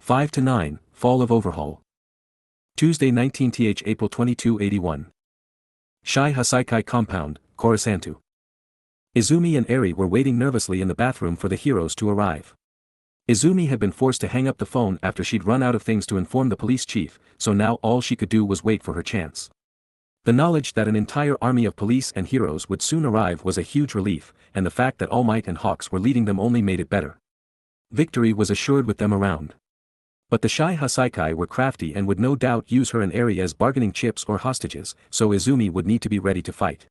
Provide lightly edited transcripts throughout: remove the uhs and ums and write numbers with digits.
5 to 9, Fall of Overhaul. Tuesday 19th April 2281. Shai Hasaikai Compound, Korisantu. Izumi and Eri were waiting nervously in the bathroom for the heroes to arrive. Izumi had been forced to hang up the phone after she'd run out of things to inform the police chief, so now all she could do was wait for her chance. The knowledge that an entire army of police and heroes would soon arrive was a huge relief, and the fact that All Might and Hawks were leading them only made it better. Victory was assured with them around. But the Shai Hasaikai were crafty and would no doubt use her and Eri as bargaining chips or hostages, so Izumi would need to be ready to fight.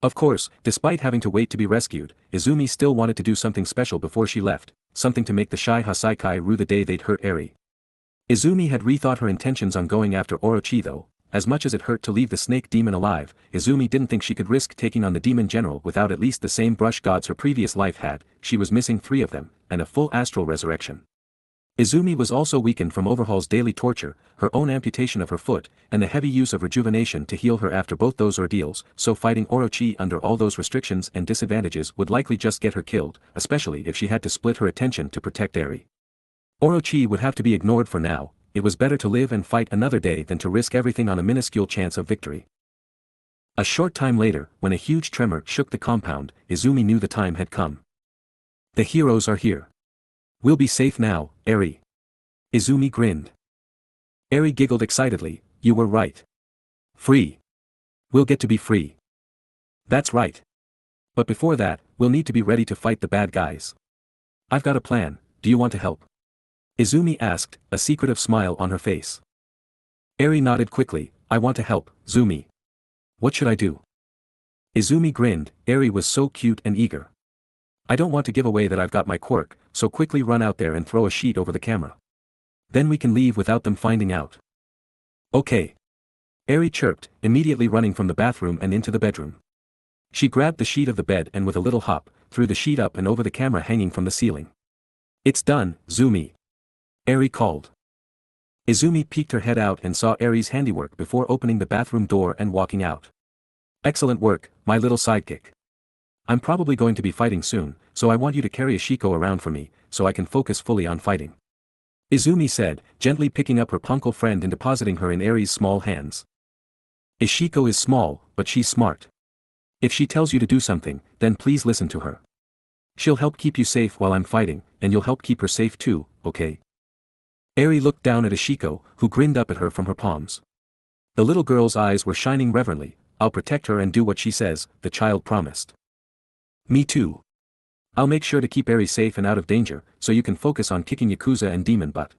Of course, despite having to wait to be rescued, Izumi still wanted to do something special before she left, something to make the Shai Hasaikai rue the day they'd hurt Eri. Izumi had rethought her intentions on going after Orochi though. As much as it hurt to leave the snake demon alive, Izumi didn't think she could risk taking on the demon general without at least the same brush gods her previous life had. She was missing 3 of them, and a full astral resurrection. Izumi was also weakened from Overhaul's daily torture, her own amputation of her foot, and the heavy use of rejuvenation to heal her after both those ordeals, so fighting Orochi under all those restrictions and disadvantages would likely just get her killed, especially if she had to split her attention to protect Eri. Orochi would have to be ignored for now. It was better to live and fight another day than to risk everything on a minuscule chance of victory. A short time later, when a huge tremor shook the compound, Izumi knew the time had come. The heroes are here. We'll be safe now, Eri. Izumi grinned. Eri giggled excitedly, you were right. Free. We'll get to be free. That's right. But before that, we'll need to be ready to fight the bad guys. I've got a plan, do you want to help? Izumi asked, a secretive smile on her face. Eri nodded quickly, I want to help, Zumi. What should I do? Izumi grinned, Eri was so cute and eager. I don't want to give away that I've got my quirk, so quickly run out there and throw a sheet over the camera. Then we can leave without them finding out. Okay. Eri chirped, immediately running from the bathroom and into the bedroom. She grabbed the sheet of the bed and with a little hop, threw the sheet up and over the camera hanging from the ceiling. It's done, Zumi. Eri called. Izumi peeked her head out and saw Eri's handiwork before opening the bathroom door and walking out. Excellent work, my little sidekick. I'm probably going to be fighting soon, so I want you to carry Ishiko around for me, so I can focus fully on fighting. Izumi said, gently picking up her punkle friend and depositing her in Eri's small hands. Ishiko is small, but she's smart. If she tells you to do something, then please listen to her. She'll help keep you safe while I'm fighting, and you'll help keep her safe too, okay? Eri looked down at Ishiko, who grinned up at her from her palms. The little girl's eyes were shining reverently. I'll protect her and do what she says, the child promised. Me too. I'll make sure to keep Eri safe and out of danger, so you can focus on kicking Yakuza and demon butt.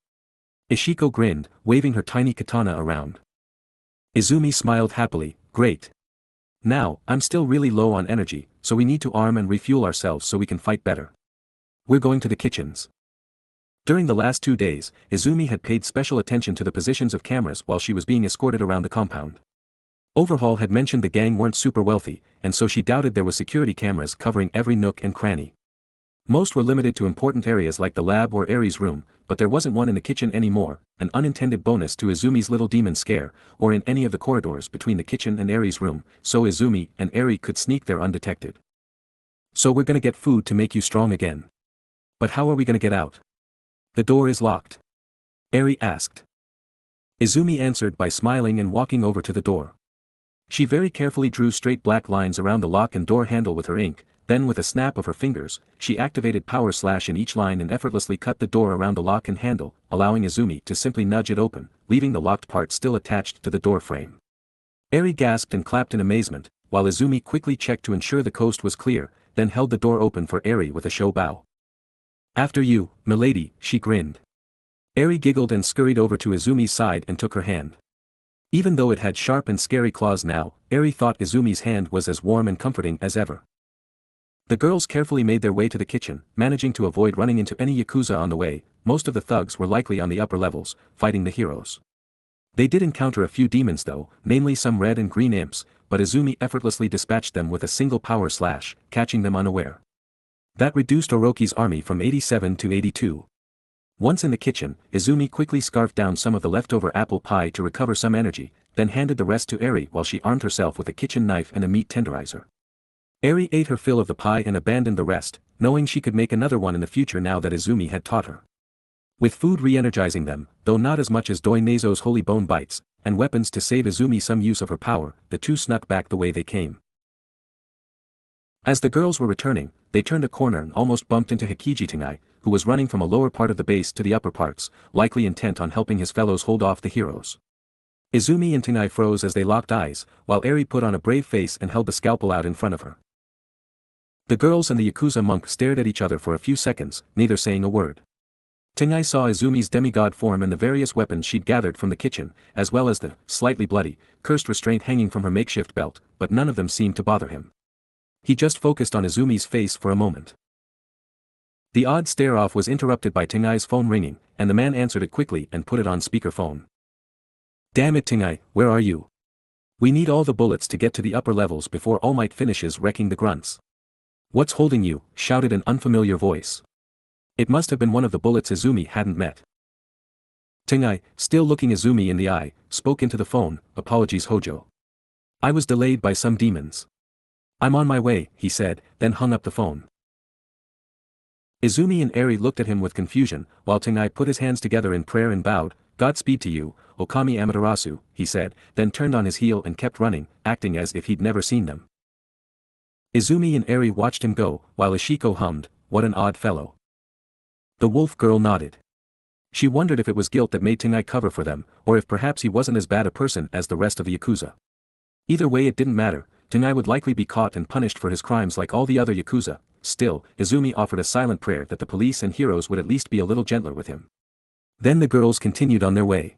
Ishiko grinned, waving her tiny katana around. Izumi smiled happily, great. Now, I'm still really low on energy, so we need to arm and refuel ourselves so we can fight better. We're going to the kitchens. During the last 2 days, Izumi had paid special attention to the positions of cameras while she was being escorted around the compound. Overhaul had mentioned the gang weren't super wealthy, and so she doubted there was security cameras covering every nook and cranny. Most were limited to important areas like the lab or Eri's room, but there wasn't one in the kitchen anymore, an unintended bonus to Izumi's little demon scare, or in any of the corridors between the kitchen and Eri's room, so Izumi and Eri could sneak there undetected. So we're gonna get food to make you strong again. But how are we gonna get out? The door is locked. Eri asked. Izumi answered by smiling and walking over to the door. She very carefully drew straight black lines around the lock and door handle with her ink, then with a snap of her fingers, she activated power slash in each line and effortlessly cut the door around the lock and handle, allowing Izumi to simply nudge it open, leaving the locked part still attached to the door frame. Eri gasped and clapped in amazement, while Izumi quickly checked to ensure the coast was clear, then held the door open for Eri with a show bow. After you, milady, she grinned. Eri giggled and scurried over to Izumi's side and took her hand. Even though it had sharp and scary claws now, Eri thought Izumi's hand was as warm and comforting as ever. The girls carefully made their way to the kitchen, managing to avoid running into any Yakuza on the way. Most of the thugs were likely on the upper levels, fighting the heroes. They did encounter a few demons though, namely some red and green imps, but Izumi effortlessly dispatched them with a single power slash, catching them unaware. That reduced Orochi's army from 87 to 82. Once in the kitchen, Izumi quickly scarfed down some of the leftover apple pie to recover some energy, then handed the rest to Eri while she armed herself with a kitchen knife and a meat tenderizer. Eri ate her fill of the pie and abandoned the rest, knowing she could make another one in the future now that Izumi had taught her. With food re-energizing them, though not as much as Doi Nezo's holy bone bites, and weapons to save Izumi some use of her power, the two snuck back the way they came. As the girls were returning, they turned a corner and almost bumped into Hikiji Tengai, who was running from a lower part of the base to the upper parts, likely intent on helping his fellows hold off the heroes. Izumi and Tengai froze as they locked eyes, while Eri put on a brave face and held the scalpel out in front of her. The girls and the Yakuza monk stared at each other for a few seconds, neither saying a word. Tengai saw Izumi's demigod form and the various weapons she'd gathered from the kitchen, as well as the, slightly bloody, cursed restraint hanging from her makeshift belt, but none of them seemed to bother him. He just focused on Izumi's face for a moment. The odd stare-off was interrupted by Tengai's phone ringing, and the man answered it quickly and put it on speakerphone. "Damn it Tengai, where are you? We need all the bullets to get to the upper levels before All Might finishes wrecking the grunts." "What's holding you?" shouted an unfamiliar voice. It must have been one of the bullets Izumi hadn't met. Tengai, still looking Izumi in the eye, spoke into the phone, "Apologies Hojo. I was delayed by some demons." "I'm on my way," he said, then hung up the phone. Izumi and Eri looked at him with confusion, while Tengai put his hands together in prayer and bowed. "Godspeed to you, OkamiAmaterasu," he said, then turned on his heel and kept running, acting as if he'd never seen them. Izumi and Eri watched him go, while Ishiko hummed, "What an odd fellow." The wolf girl nodded. She wondered if it was guilt that made Tengai cover for them, or if perhaps he wasn't as bad a person as the rest of the Yakuza. Either way it didn't matter, Tengai would likely be caught and punished for his crimes like all the other Yakuza. Still, Izumi offered a silent prayer that the police and heroes would at least be a little gentler with him. Then the girls continued on their way.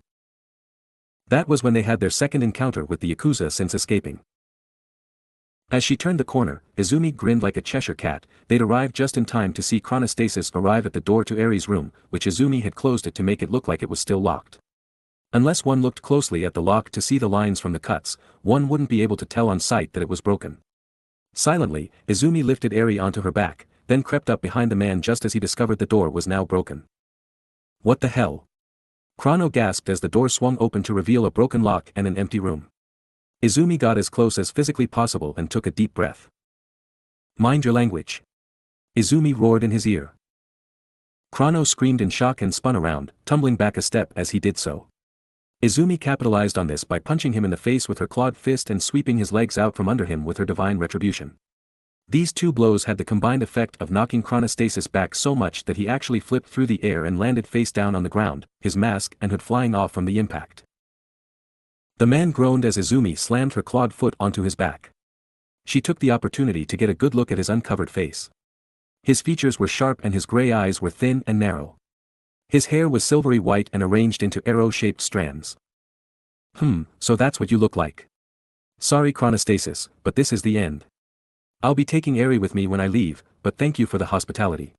That was when they had their second encounter with the Yakuza since escaping. As she turned the corner, Izumi grinned like a Cheshire cat. They'd arrived just in time to see Chronostasis arrive at the door to Eri's room, which Izumi had closed it to make it look like it was still locked. Unless one looked closely at the lock to see the lines from the cuts, one wouldn't be able to tell on sight that it was broken. Silently, Izumi lifted Eri onto her back, then crept up behind the man just as he discovered the door was now broken. "What the hell?" Chrono gasped as the door swung open to reveal a broken lock and an empty room. Izumi got as close as physically possible and took a deep breath. "Mind your language!" Izumi roared in his ear. Chrono screamed in shock and spun around, tumbling back a step as he did so. Izumi capitalized on this by punching him in the face with her clawed fist and sweeping his legs out from under him with her divine retribution. These two blows had the combined effect of knocking Chronostasis back so much that he actually flipped through the air and landed face down on the ground, his mask and hood flying off from the impact. The man groaned as Izumi slammed her clawed foot onto his back. She took the opportunity to get a good look at his uncovered face. His features were sharp and his gray eyes were thin and narrow. His hair was silvery white and arranged into arrow-shaped strands. So that's what you look like. Sorry Chronostasis, but this is the end. I'll be taking Eri with me when I leave, but thank you for the hospitality."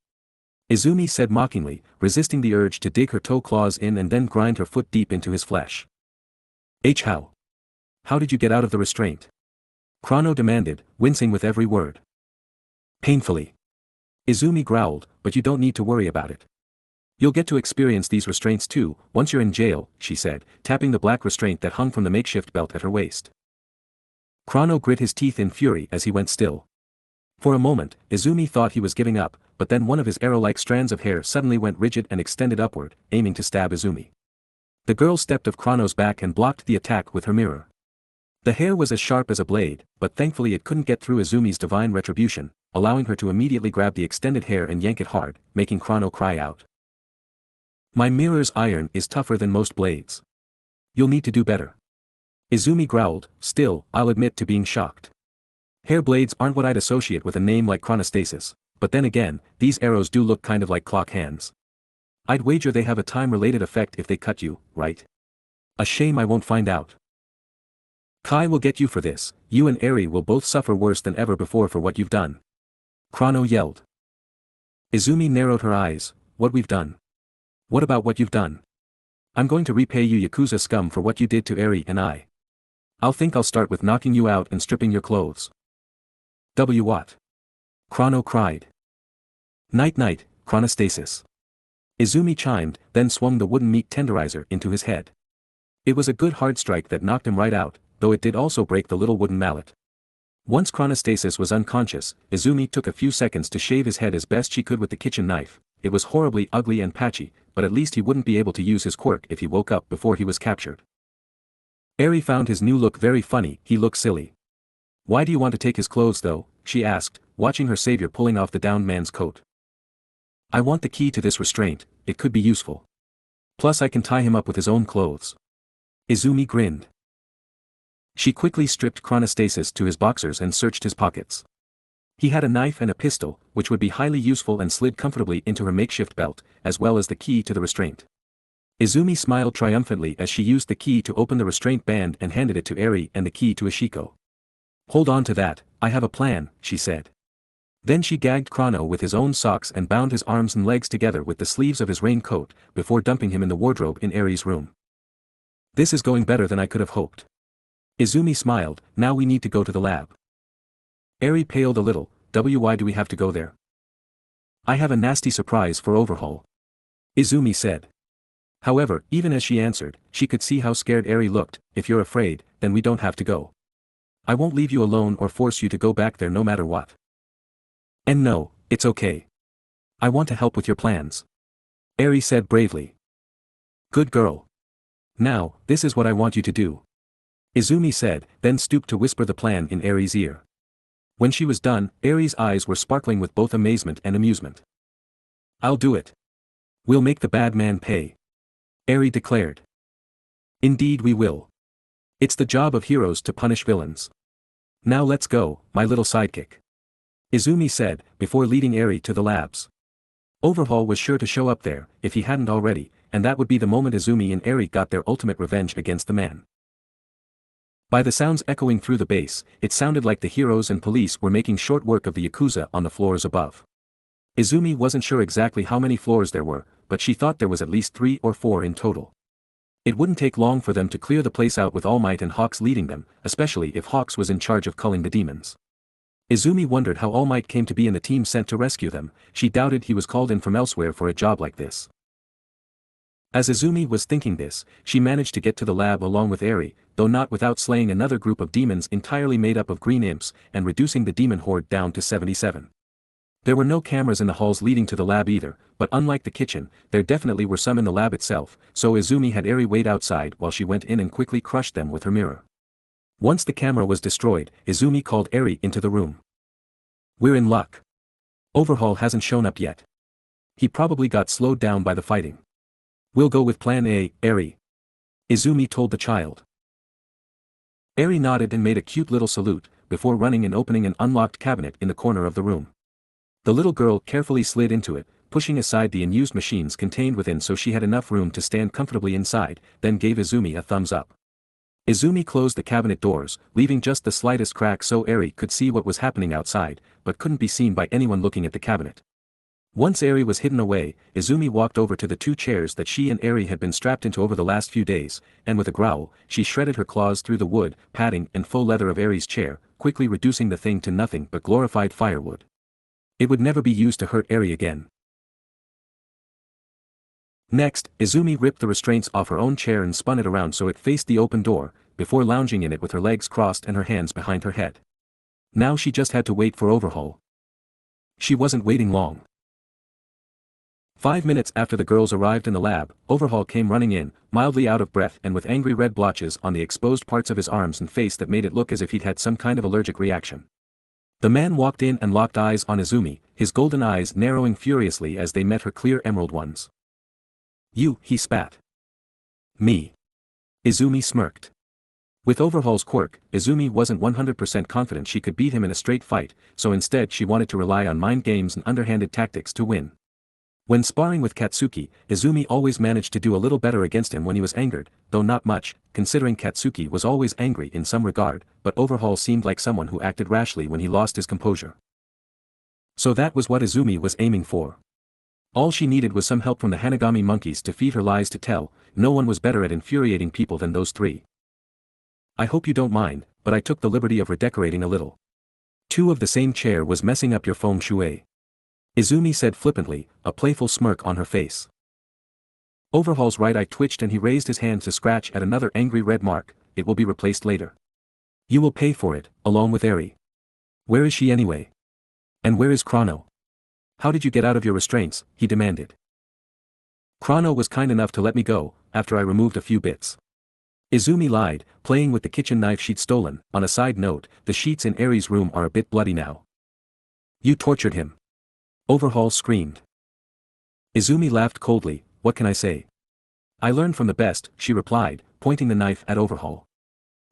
Izumi said mockingly, resisting the urge to dig her toe claws in and then grind her foot deep into his flesh. How? How did you get out of the restraint?" Chrono demanded, wincing with every word. "Painfully." Izumi growled, "But you don't need to worry about it. You'll get to experience these restraints too, once you're in jail," she said, tapping the black restraint that hung from the makeshift belt at her waist. Chrono grit his teeth in fury as he went still. For a moment, Izumi thought he was giving up, but then one of his arrow-like strands of hair suddenly went rigid and extended upward, aiming to stab Izumi. The girl stepped of Chrono's back and blocked the attack with her mirror. The hair was as sharp as a blade, but thankfully it couldn't get through Izumi's divine retribution, allowing her to immediately grab the extended hair and yank it hard, making Chrono cry out. "My mirror's iron is tougher than most blades. You'll need to do better." Izumi growled, still, I'll admit to being shocked. Hair blades aren't what I'd associate with a name like Chronostasis, but then again, these arrows do look kind of like clock hands. I'd wager they have a time-related effect if they cut you, right? A shame I won't find out. Kai will get you for this, you and Eri will both suffer worse than ever before for what you've done. Chrono yelled. Izumi narrowed her eyes, what we've done? What about what you've done? I'm going to repay you Yakuza scum for what you did to Eri and I. I'll start with knocking you out and stripping your clothes. What? Chrono cried. Night, Chronostasis. Izumi chimed, then swung the wooden meat tenderizer into his head. It was a good hard strike that knocked him right out, though it did also break the little wooden mallet. Once Chronostasis was unconscious, Izumi took a few seconds to shave his head as best she could with the kitchen knife, it was horribly ugly and patchy, but at least he wouldn't be able to use his quirk if he woke up before he was captured. Eri found his new look very funny, he looked silly. Why do you want to take his clothes though, she asked, watching her savior pulling off the downed man's coat. I want the key to this restraint, it could be useful. Plus I can tie him up with his own clothes. Izumi grinned. She quickly stripped Chronostasis to his boxers and searched his pockets. He had a knife and a pistol, which would be highly useful and slid comfortably into her makeshift belt, as well as the key to the restraint. Izumi smiled triumphantly as she used the key to open the restraint band and handed it to Eri and the key to Ishiko. Hold on to that, I have a plan, she said. Then she gagged Chrono with his own socks and bound his arms and legs together with the sleeves of his raincoat, before dumping him in the wardrobe in Eri's room. This is going better than I could have hoped. Izumi smiled, now we need to go to the lab. Eri paled a little, why do we have to go there? I have a nasty surprise for Overhaul. Izumi said. However, even as she answered, she could see how scared Eri looked. If you're afraid, then we don't have to go. I won't leave you alone or force you to go back there no matter what. And no, it's okay. I want to help with your plans. Eri said bravely. Good girl. Now, this is what I want you to do. Izumi said, then stooped to whisper the plan in Eri's ear. When she was done, Eri's eyes were sparkling with both amazement and amusement. I'll do it. We'll make the bad man pay. Eri declared. Indeed we will. It's the job of heroes to punish villains. Now let's go, my little sidekick. Izumi said, before leading Eri to the labs. Overhaul was sure to show up there, if he hadn't already, and that would be the moment Izumi and Eri got their ultimate revenge against the man. By the sounds echoing through the base, it sounded like the heroes and police were making short work of the Yakuza on the floors above. Izumi wasn't sure exactly how many floors there were, but she thought there was at least 3 or 4 in total. It wouldn't take long for them to clear the place out with All Might and Hawks leading them, especially if Hawks was in charge of culling the demons. Izumi wondered how All Might came to be in the team sent to rescue them. She doubted he was called in from elsewhere for a job like this. As Izumi was thinking this, she managed to get to the lab along with Eri, though not without slaying another group of demons entirely made up of green imps and reducing the demon horde down to 77. There were no cameras in the halls leading to the lab either, but unlike the kitchen, there definitely were some in the lab itself, so Izumi had Eri wait outside while she went in and quickly crushed them with her mirror. Once the camera was destroyed, Izumi called Eri into the room. We're in luck. Overhaul hasn't shown up yet. He probably got slowed down by the fighting. We'll go with plan A, Eri. Izumi told the child. Eri nodded and made a cute little salute, before running and opening an unlocked cabinet in the corner of the room. The little girl carefully slid into it, pushing aside the unused machines contained within so she had enough room to stand comfortably inside, then gave Izumi a thumbs up. Izumi closed the cabinet doors, leaving just the slightest crack so Eri could see what was happening outside, but couldn't be seen by anyone looking at the cabinet. Once Eri was hidden away, Izumi walked over to the 2 chairs that she and Eri had been strapped into over the last few days, and with a growl, she shredded her claws through the wood, padding and faux leather of Eri's chair, quickly reducing the thing to nothing but glorified firewood. It would never be used to hurt Eri again. Next, Izumi ripped the restraints off her own chair and spun it around so it faced the open door, before lounging in it with her legs crossed and her hands behind her head. Now she just had to wait for Overhaul. She wasn't waiting long. 5 minutes after the girls arrived in the lab, Overhaul came running in, mildly out of breath and with angry red blotches on the exposed parts of his arms and face that made it look as if he'd had some kind of allergic reaction. The man walked in and locked eyes on Izumi, his golden eyes narrowing furiously as they met her clear emerald ones. You, he spat. Me. Izumi smirked. With Overhaul's quirk, Izumi wasn't 100% confident she could beat him in a straight fight, so instead she wanted to rely on mind games and underhanded tactics to win. When sparring with Katsuki, Izumi always managed to do a little better against him when he was angered, though not much, considering Katsuki was always angry in some regard, but Overhaul seemed like someone who acted rashly when he lost his composure. So that was what Izumi was aiming for. All she needed was some help from the Hanagami monkeys to feed her lies to tell. No one was better at infuriating people than those 3. I hope you don't mind, but I took the liberty of redecorating a little. 2 of the same chair was messing up your feng shui. Izumi said flippantly, a playful smirk on her face. Overhaul's right eye twitched and he raised his hand to scratch at another angry red mark. It will be replaced later. You will pay for it, along with Eri. Where is she anyway? And where is Chrono? How did you get out of your restraints? He demanded. Chrono was kind enough to let me go, after I removed a few bits. Izumi lied, playing with the kitchen knife she'd stolen. On a side note, the sheets in Eri's room are a bit bloody now. You tortured him. Overhaul screamed. Izumi laughed coldly. What can I say? I learned from the best, she replied, pointing the knife at Overhaul.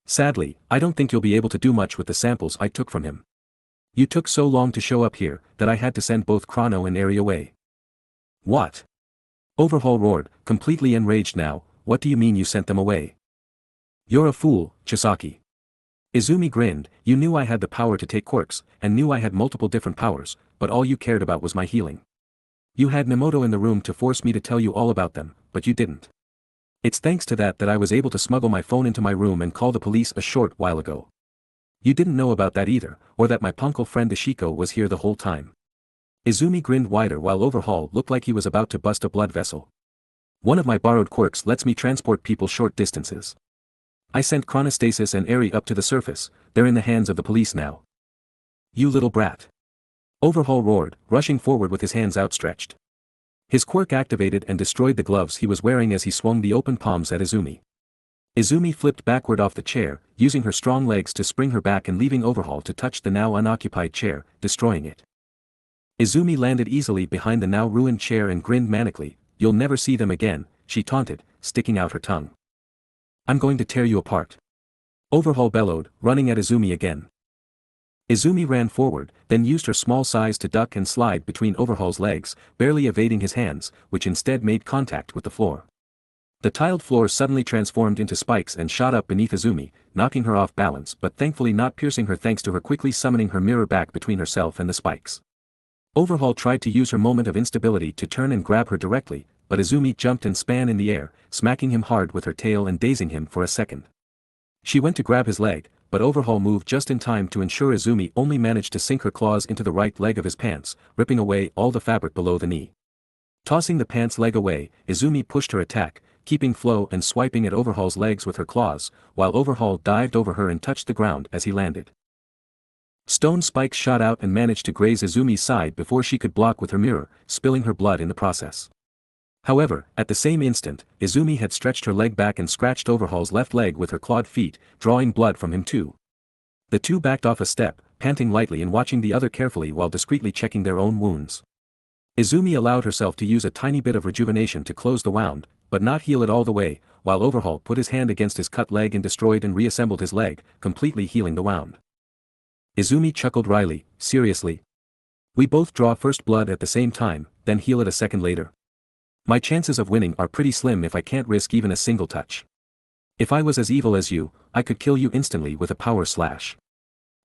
Sadly, I don't think you'll be able to do much with the samples I took from him. You took so long to show up here, that I had to send both Chrono and Eri away. What? Overhaul roared, completely enraged now. What do you mean you sent them away? You're a fool, Chisaki. Izumi grinned. You knew I had the power to take quirks, and knew I had multiple different powers, but all you cared about was my healing. You had Nemoto in the room to force me to tell you all about them, but you didn't. It's thanks to that I was able to smuggle my phone into my room and call the police a short while ago. You didn't know about that either, or that my punkle friend Ishiko was here the whole time. Izumi grinned wider while Overhaul looked like he was about to bust a blood vessel. One of my borrowed quirks lets me transport people short distances. I sent Chronostasis and Eri up to the surface. They're in the hands of the police now. You little brat. Overhaul roared, rushing forward with his hands outstretched. His quirk activated and destroyed the gloves he was wearing as he swung the open palms at Izumi. Izumi flipped backward off the chair, using her strong legs to spring her back and leaving Overhaul to touch the now unoccupied chair, destroying it. Izumi landed easily behind the now ruined chair and grinned manically. You'll never see them again, she taunted, sticking out her tongue. I'm going to tear you apart. Overhaul bellowed, running at Izumi again. Izumi ran forward, then used her small size to duck and slide between Overhaul's legs, barely evading his hands, which instead made contact with the floor. The tiled floor suddenly transformed into spikes and shot up beneath Izumi, knocking her off balance but thankfully not piercing her thanks to her quickly summoning her mirror back between herself and the spikes. Overhaul tried to use her moment of instability to turn and grab her directly, but Izumi jumped and span in the air, smacking him hard with her tail and dazing him for a second. She went to grab his leg, but Overhaul moved just in time to ensure Izumi only managed to sink her claws into the right leg of his pants, ripping away all the fabric below the knee. Tossing the pants leg away, Izumi pushed her attack, keeping flow and swiping at Overhaul's legs with her claws, while Overhaul dived over her and touched the ground as he landed. Stone spikes shot out and managed to graze Izumi's side before she could block with her mirror, spilling her blood in the process. However, at the same instant, Izumi had stretched her leg back and scratched Overhaul's left leg with her clawed feet, drawing blood from him too. The two backed off a step, panting lightly and watching the other carefully while discreetly checking their own wounds. Izumi allowed herself to use a tiny bit of rejuvenation to close the wound, but not heal it all the way, while Overhaul put his hand against his cut leg and destroyed and reassembled his leg, completely healing the wound. Izumi chuckled wryly, seriously? We both draw first blood at the same time, then heal it a second later. My chances of winning are pretty slim if I can't risk even a single touch. If I was as evil as you, I could kill you instantly with a power slash.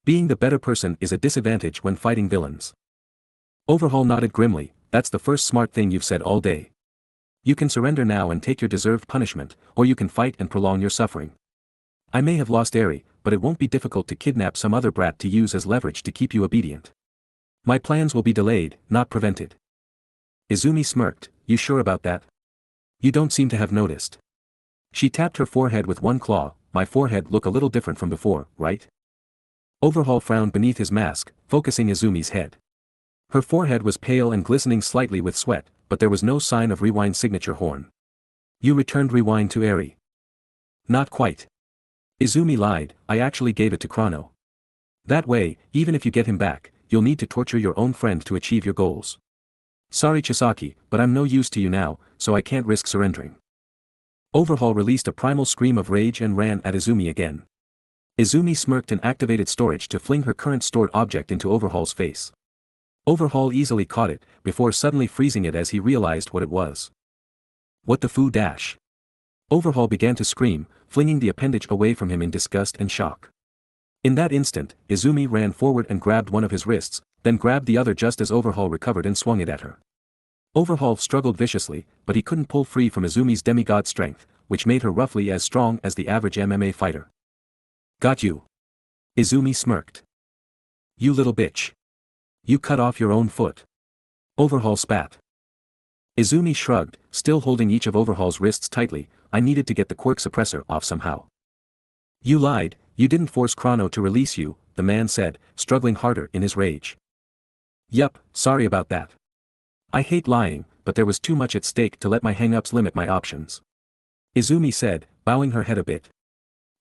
Being the better person is a disadvantage when fighting villains. Overhaul nodded grimly. That's the first smart thing you've said all day. You can surrender now and take your deserved punishment, or you can fight and prolong your suffering. I may have lost Eri, but it won't be difficult to kidnap some other brat to use as leverage to keep you obedient. My plans will be delayed, not prevented. Izumi smirked. You sure about that? You don't seem to have noticed. She tapped her forehead with one claw. My forehead look a little different from before, right? Overhaul frowned beneath his mask, focusing Izumi's head. Her forehead was pale and glistening slightly with sweat, but there was no sign of Rewind signature horn. You returned Rewind to Eri. Not quite. Izumi lied, I actually gave it to Chrono. That way, even if you get him back, you'll need to torture your own friend to achieve your goals. Sorry Chisaki, but I'm no use to you now, so I can't risk surrendering. Overhaul released a primal scream of rage and ran at Izumi again. Izumi smirked and activated storage to fling her current stored object into Overhaul's face. Overhaul easily caught it, before suddenly freezing it as he realized what it was. What the foo dash? Overhaul began to scream, flinging the appendage away from him in disgust and shock. In that instant, Izumi ran forward and grabbed one of his wrists, then grabbed the other just as Overhaul recovered and swung it at her. Overhaul struggled viciously, but he couldn't pull free from Izumi's demigod strength, which made her roughly as strong as the average MMA fighter. Got you. Izumi smirked. You little bitch. You cut off your own foot. Overhaul spat. Izumi shrugged, still holding each of Overhaul's wrists tightly. I needed to get the quirk suppressor off somehow. You lied, you didn't force Chrono to release you, the man said, struggling harder in his rage. Yup, sorry about that. I hate lying, but there was too much at stake to let my hang-ups limit my options. Izumi said, bowing her head a bit.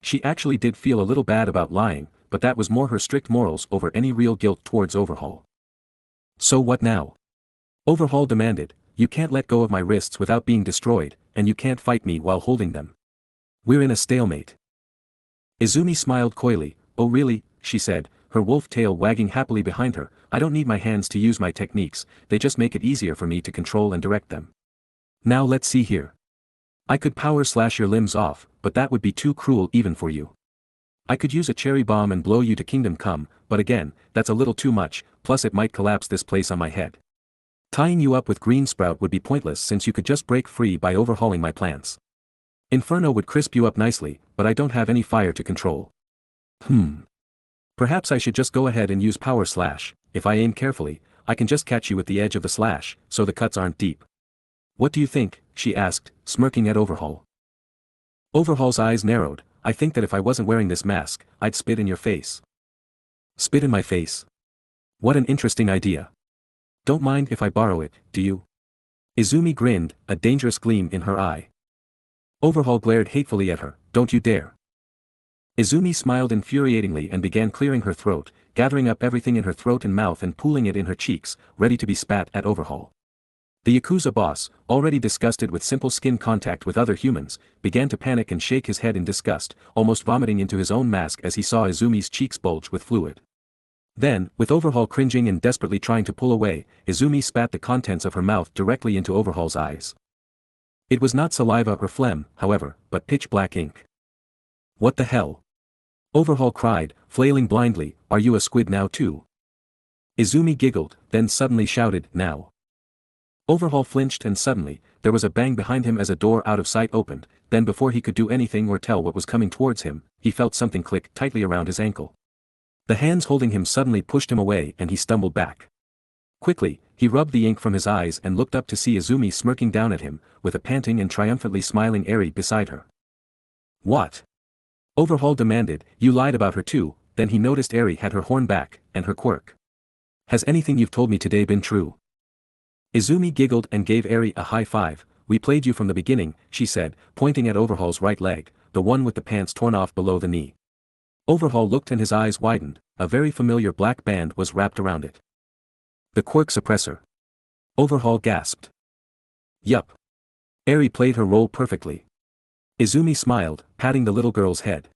She actually did feel a little bad about lying, but that was more her strict morals over any real guilt towards Overhaul. So what now? Overhaul demanded, you can't let go of my wrists without being destroyed, and you can't fight me while holding them. We're in a stalemate. Izumi smiled coyly, oh really, she said, her wolf tail wagging happily behind her, I don't need my hands to use my techniques, they just make it easier for me to control and direct them. Now let's see here. I could power slash your limbs off, but that would be too cruel even for you. I could use a cherry bomb and blow you to kingdom come, but again, that's a little too much, plus it might collapse this place on my head. Tying you up with green sprout would be pointless since you could just break free by overhauling my plants. Inferno would crisp you up nicely, but I don't have any fire to control. Perhaps I should just go ahead and use power slash, if I aim carefully, I can just catch you with the edge of the slash, so the cuts aren't deep. What do you think? She asked, smirking at Overhaul. Overhaul's eyes narrowed, I think that if I wasn't wearing this mask, I'd spit in your face. Spit in my face? What an interesting idea. Don't mind if I borrow it, do you? Izumi grinned, a dangerous gleam in her eye. Overhaul glared hatefully at her, don't you dare. Izumi smiled infuriatingly and began clearing her throat, gathering up everything in her throat and mouth and pooling it in her cheeks, ready to be spat at Overhaul. The Yakuza boss, already disgusted with simple skin contact with other humans, began to panic and shake his head in disgust, almost vomiting into his own mask as he saw Izumi's cheeks bulge with fluid. Then, with Overhaul cringing and desperately trying to pull away, Izumi spat the contents of her mouth directly into Overhaul's eyes. It was not saliva or phlegm, however, but pitch black ink. What the hell? Overhaul cried, flailing blindly, are you a squid now too? Izumi giggled, then suddenly shouted, now. Overhaul flinched and suddenly, there was a bang behind him as a door out of sight opened, then before he could do anything or tell what was coming towards him, he felt something click tightly around his ankle. The hands holding him suddenly pushed him away and he stumbled back. Quickly, he rubbed the ink from his eyes and looked up to see Izumi smirking down at him, with a panting and triumphantly smiling Eri beside her. What? Overhaul demanded, you lied about her too, then he noticed Eri had her horn back, and her quirk. Has anything you've told me today been true? Izumi giggled and gave Eri a high five, we played you from the beginning, she said, pointing at Overhaul's right leg, the one with the pants torn off below the knee. Overhaul looked and his eyes widened, a very familiar black band was wrapped around it. The quirk suppressor. Overhaul gasped. Yup. Eri played her role perfectly. Izumi smiled, patting the little girl's head.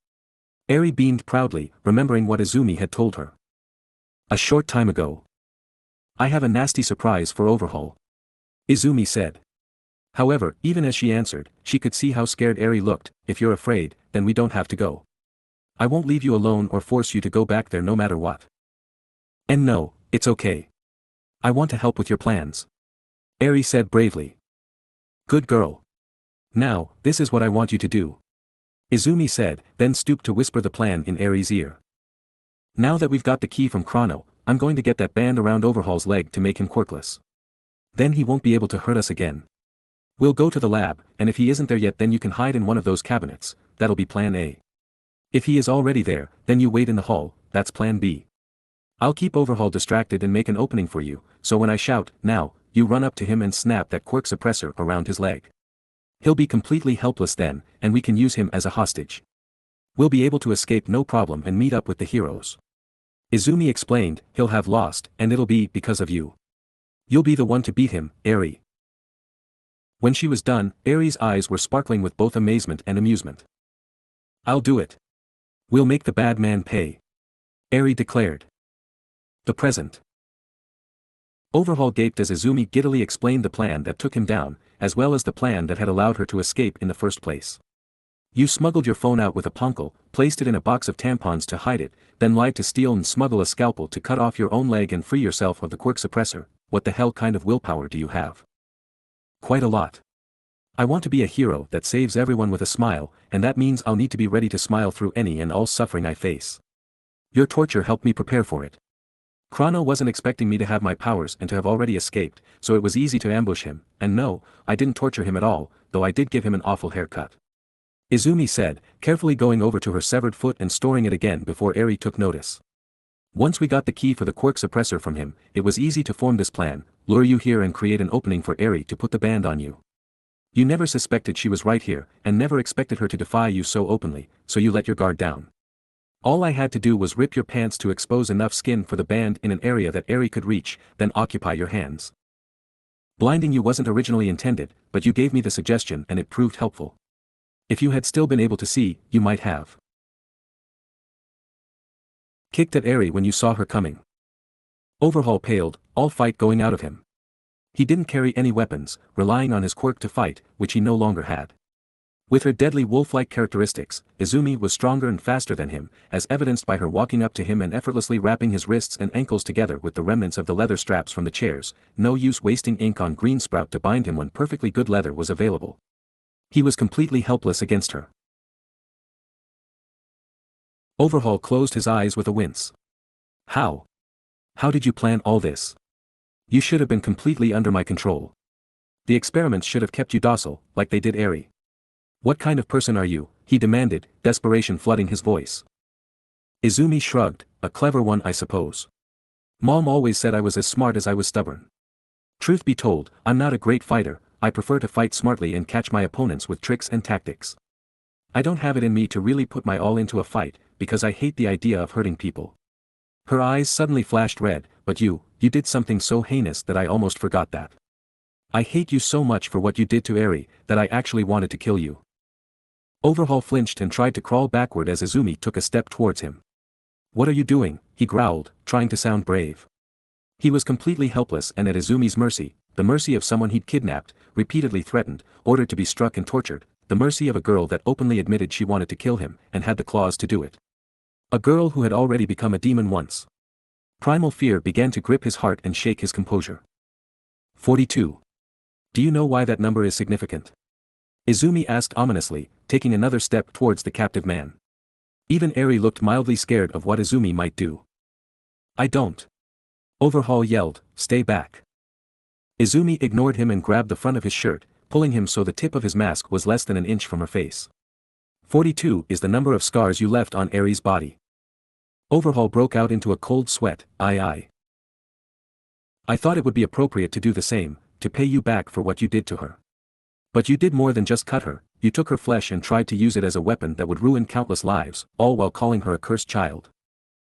Eri beamed proudly, remembering what Izumi had told her. A short time ago. I have a nasty surprise for Overhaul. Izumi said. However, even as she answered, she could see how scared Eri looked, if you're afraid, then we don't have to go. I won't leave you alone or force you to go back there no matter what. And no, it's okay. I want to help with your plans. Eri said bravely. Good girl. Now, this is what I want you to do. Izumi said, then stooped to whisper the plan in Eri's ear. Now that we've got the key from Chrono, I'm going to get that band around Overhaul's leg to make him quirkless. Then he won't be able to hurt us again. We'll go to the lab, and if he isn't there yet then you can hide in one of those cabinets, that'll be plan A. If he is already there, then you wait in the hall, that's plan B. I'll keep Overhaul distracted and make an opening for you, so when I shout, now, you run up to him and snap that quirk suppressor around his leg. He'll be completely helpless then, and we can use him as a hostage. We'll be able to escape no problem and meet up with the heroes. Izumi explained, he'll have lost, and it'll be because of you. You'll be the one to beat him, Eri. When she was done, Eri's eyes were sparkling with both amazement and amusement. I'll do it. We'll make the bad man pay. Eri declared. The present. Overhaul gaped as Izumi giddily explained the plan that took him down, as well as the plan that had allowed her to escape in the first place. You smuggled your phone out with a punkle, placed it in a box of tampons to hide it, then lied to steal and smuggle a scalpel to cut off your own leg and free yourself of the quirk suppressor. What the hell kind of willpower do you have? Quite a lot. I want to be a hero that saves everyone with a smile, and that means I'll need to be ready to smile through any and all suffering I face. Your torture helped me prepare for it. Chrono wasn't expecting me to have my powers and to have already escaped, so it was easy to ambush him, and no, I didn't torture him at all, though I did give him an awful haircut. Izumi said, carefully going over to her severed foot and storing it again before Eri took notice. Once we got the key for the quirk suppressor from him, it was easy to form this plan, lure you here and create an opening for Eri to put the band on you. You never suspected she was right here, and never expected her to defy you so openly, so you let your guard down. All I had to do was rip your pants to expose enough skin for the band in an area that Eri could reach, then occupy your hands. Blinding you wasn't originally intended, but you gave me the suggestion and it proved helpful. If you had still been able to see, you might have kicked at Eri when you saw her coming. Overhaul paled, all fight going out of him. He didn't carry any weapons, relying on his quirk to fight, which he no longer had. With her deadly wolf-like characteristics, Izumi was stronger and faster than him, as evidenced by her walking up to him and effortlessly wrapping his wrists and ankles together with the remnants of the leather straps from the chairs. No use wasting ink on green sprout to bind him when perfectly good leather was available. He was completely helpless against her. Overhaul closed his eyes with a wince. How? How did you plan all this? You should have been completely under my control. The experiments should have kept you docile, like they did Eri. What kind of person are you? He demanded, desperation flooding his voice. Izumi shrugged, a clever one I suppose. Mom always said I was as smart as I was stubborn. Truth be told, I'm not a great fighter, I prefer to fight smartly and catch my opponents with tricks and tactics. I don't have it in me to really put my all into a fight, because I hate the idea of hurting people. Her eyes suddenly flashed red, but you did something so heinous that I almost forgot that. I hate you so much for what you did to Eri, that I actually wanted to kill you. Overhaul flinched and tried to crawl backward as Izumi took a step towards him. What are you doing? He growled, trying to sound brave. He was completely helpless and at Izumi's mercy, the mercy of someone he'd kidnapped, repeatedly threatened, ordered to be struck and tortured, the mercy of a girl that openly admitted she wanted to kill him, and had the claws to do it. A girl who had already become a demon once. Primal fear began to grip his heart and shake his composure. 42. Do you know why that number is significant? Izumi asked ominously, taking another step towards the captive man. Even Eri looked mildly scared of what Izumi might do. I don't. Overhaul yelled, stay back. Izumi ignored him and grabbed the front of his shirt, pulling him so the tip of his mask was less than an inch from her face. 42 is the number of scars you left on Eri's body. Overhaul broke out into a cold sweat. I thought it would be appropriate to do the same, to pay you back for what you did to her. But you did more than just cut her, you took her flesh and tried to use it as a weapon that would ruin countless lives, all while calling her a cursed child.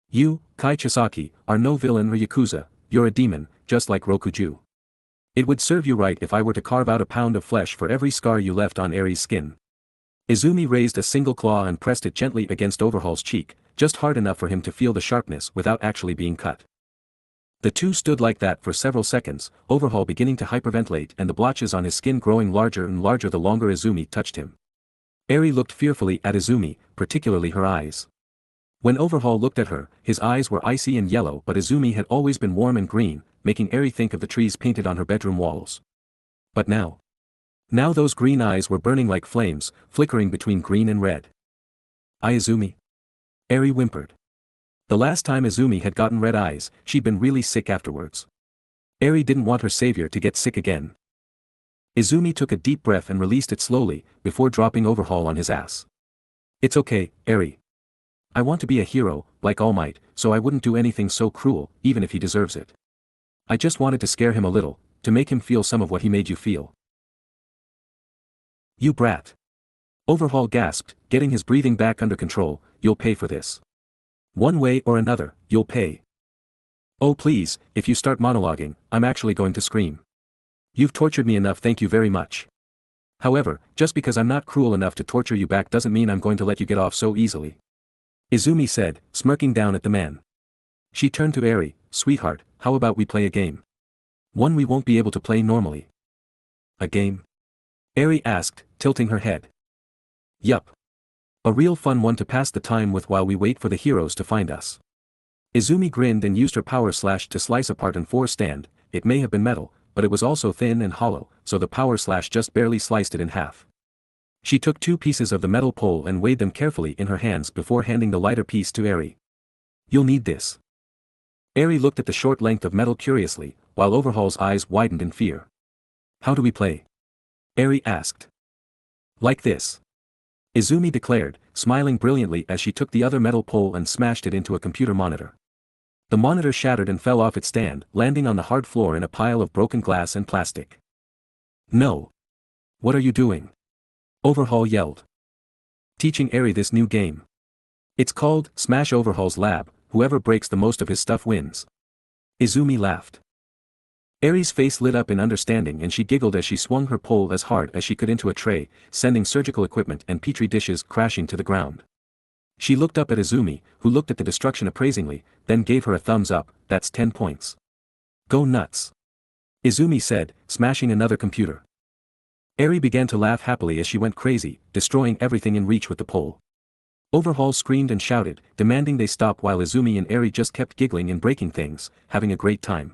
You, Kai Chisaki, are no villain or yakuza, you're a demon, just like Rokuju. It would serve you right if I were to carve out a pound of flesh for every scar you left on Eri's skin. Izumi raised a single claw and pressed it gently against Overhaul's cheek, just hard enough for him to feel the sharpness without actually being cut. The two stood like that for several seconds, Overhaul beginning to hyperventilate and the blotches on his skin growing larger and larger the longer Izumi touched him. Eri looked fearfully at Izumi, particularly her eyes. When Overhaul looked at her, his eyes were icy and yellow, but Izumi had always been warm and green, making Eri think of the trees painted on her bedroom walls. But now those green eyes were burning like flames, flickering between green and red. Izumi? Eri whimpered. The last time Izumi had gotten red eyes, she'd been really sick afterwards. Eri didn't want her savior to get sick again. Izumi took a deep breath and released it slowly, before dropping Overhaul on his ass. It's okay, Eri. I want to be a hero, like All Might, so I wouldn't do anything so cruel, even if he deserves it. I just wanted to scare him a little, to make him feel some of what he made you feel. You brat. Overhaul gasped, getting his breathing back under control. You'll pay for this. One way or another, you'll pay. Oh please, if you start monologuing, I'm actually going to scream. You've tortured me enough, thank you very much. However, just because I'm not cruel enough to torture you back doesn't mean I'm going to let you get off so easily. Izumi said, smirking down at the man. She turned to Eri, sweetheart, how about we play a game? One we won't be able to play normally. A game? Eri asked, tilting her head. Yup. A real fun one to pass the time with while we wait for the heroes to find us. Izumi grinned and used her power slash to slice apart an 4 stand. It may have been metal, but it was also thin and hollow, so the power slash just barely sliced it in half. She took 2 pieces of the metal pole and weighed them carefully in her hands before handing the lighter piece to Eri. You'll need this. Eri looked at the short length of metal curiously, while Overhaul's eyes widened in fear. How do we play? Eri asked. Like this. Izumi declared, smiling brilliantly as she took the other metal pole and smashed it into a computer monitor. The monitor shattered and fell off its stand, landing on the hard floor in a pile of broken glass and plastic. No. What are you doing? Overhaul yelled. Teaching Eri this new game. It's called Smash Overhaul's Lab. Whoever breaks the most of his stuff wins. Izumi laughed. Eri's face lit up in understanding and she giggled as she swung her pole as hard as she could into a tray, sending surgical equipment and petri dishes crashing to the ground. She looked up at Izumi, who looked at the destruction appraisingly, then gave her a thumbs up. That's 10 points. Go nuts. Izumi said, smashing another computer. Eri began to laugh happily as she went crazy, destroying everything in reach with the pole. Overhaul screamed and shouted, demanding they stop while Izumi and Eri just kept giggling and breaking things, having a great time.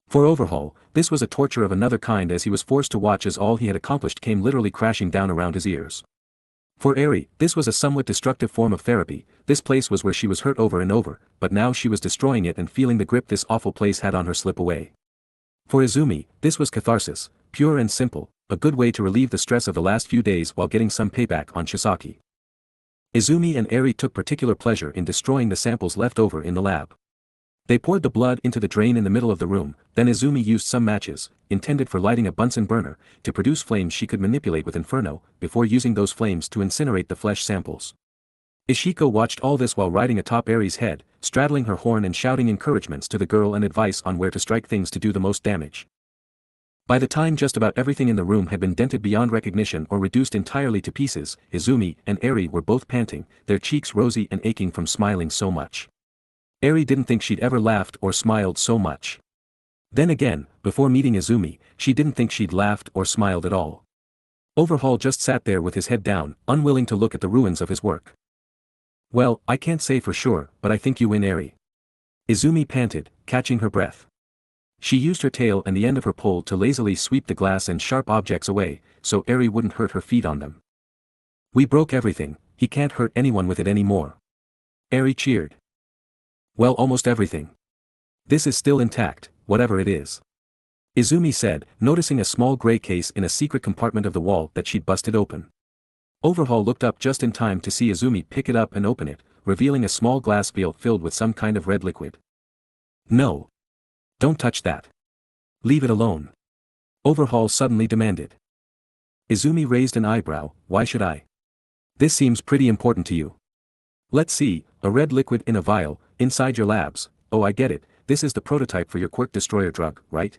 For Overhaul, this was a torture of another kind as he was forced to watch as all he had accomplished came literally crashing down around his ears. For Eri, this was a somewhat destructive form of therapy. This place was where she was hurt over and over, but now she was destroying it and feeling the grip this awful place had on her slip away. For Izumi, this was catharsis, pure and simple, a good way to relieve the stress of the last few days while getting some payback on Shisaki. Izumi and Eri took particular pleasure in destroying the samples left over in the lab. They poured the blood into the drain in the middle of the room, then Izumi used some matches, intended for lighting a Bunsen burner, to produce flames she could manipulate with Inferno, before using those flames to incinerate the flesh samples. Ishiko watched all this while riding atop Eri's head, straddling her horn and shouting encouragements to the girl and advice on where to strike things to do the most damage. By the time just about everything in the room had been dented beyond recognition or reduced entirely to pieces, Izumi and Eri were both panting, their cheeks rosy and aching from smiling so much. Eri didn't think she'd ever laughed or smiled so much. Then again, before meeting Izumi, she didn't think she'd laughed or smiled at all. Overhaul just sat there with his head down, unwilling to look at the ruins of his work. Well, I can't say for sure, but I think you win, Eri. Izumi panted, catching her breath. She used her tail and the end of her pole to lazily sweep the glass and sharp objects away, so Eri wouldn't hurt her feet on them. We broke everything, he can't hurt anyone with it anymore. Eri cheered. Well, almost everything. This is still intact, whatever it is. Izumi said, noticing a small gray case in a secret compartment of the wall that she'd busted open. Overhaul looked up just in time to see Izumi pick it up and open it, revealing a small glass vial filled with some kind of red liquid. No. Don't touch that. Leave it alone. Overhaul suddenly demanded. Izumi raised an eyebrow, why should I? This seems pretty important to you. Let's see, a red liquid in a vial, inside your labs. Oh, I get it, this is the prototype for your quirk destroyer drug, right?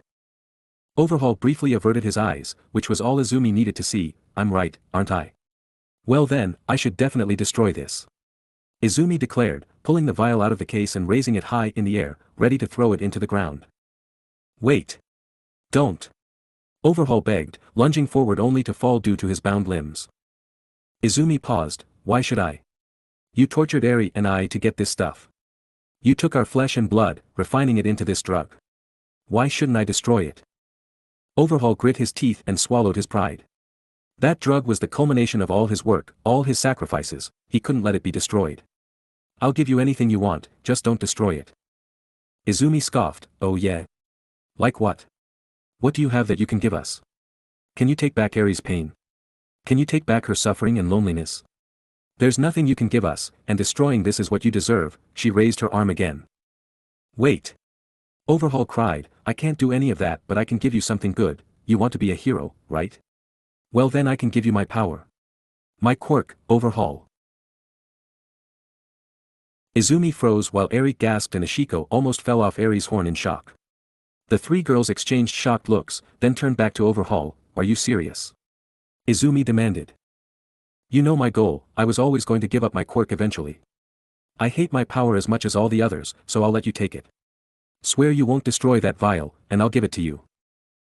Overhaul briefly averted his eyes, which was all Izumi needed to see. I'm right, aren't I? Well then, I should definitely destroy this. Izumi declared, pulling the vial out of the case and raising it high in the air, ready to throw it into the ground. Wait. Don't. Overhaul begged, lunging forward only to fall due to his bound limbs. Izumi paused, why should I? You tortured Eri and I to get this stuff. You took our flesh and blood, refining it into this drug. Why shouldn't I destroy it? Overhaul grit his teeth and swallowed his pride. That drug was the culmination of all his work, all his sacrifices, he couldn't let it be destroyed. I'll give you anything you want, just don't destroy it. Izumi scoffed, oh yeah? Like what? What do you have that you can give us? Can you take back Eri's pain? Can you take back her suffering and loneliness? There's nothing you can give us, and destroying this is what you deserve. She raised her arm again. Wait. Overhaul cried, I can't do any of that, but I can give you something good. You want to be a hero, right? Well then I can give you my power. My quirk, Overhaul. Izumi froze while Eri gasped and Ishiko almost fell off Eri's horn in shock. The three girls exchanged shocked looks, then turned back to Overhaul. Are you serious? Izumi demanded. You know my goal, I was always going to give up my quirk eventually. I hate my power as much as all the others, so I'll let you take it. Swear you won't destroy that vial, and I'll give it to you.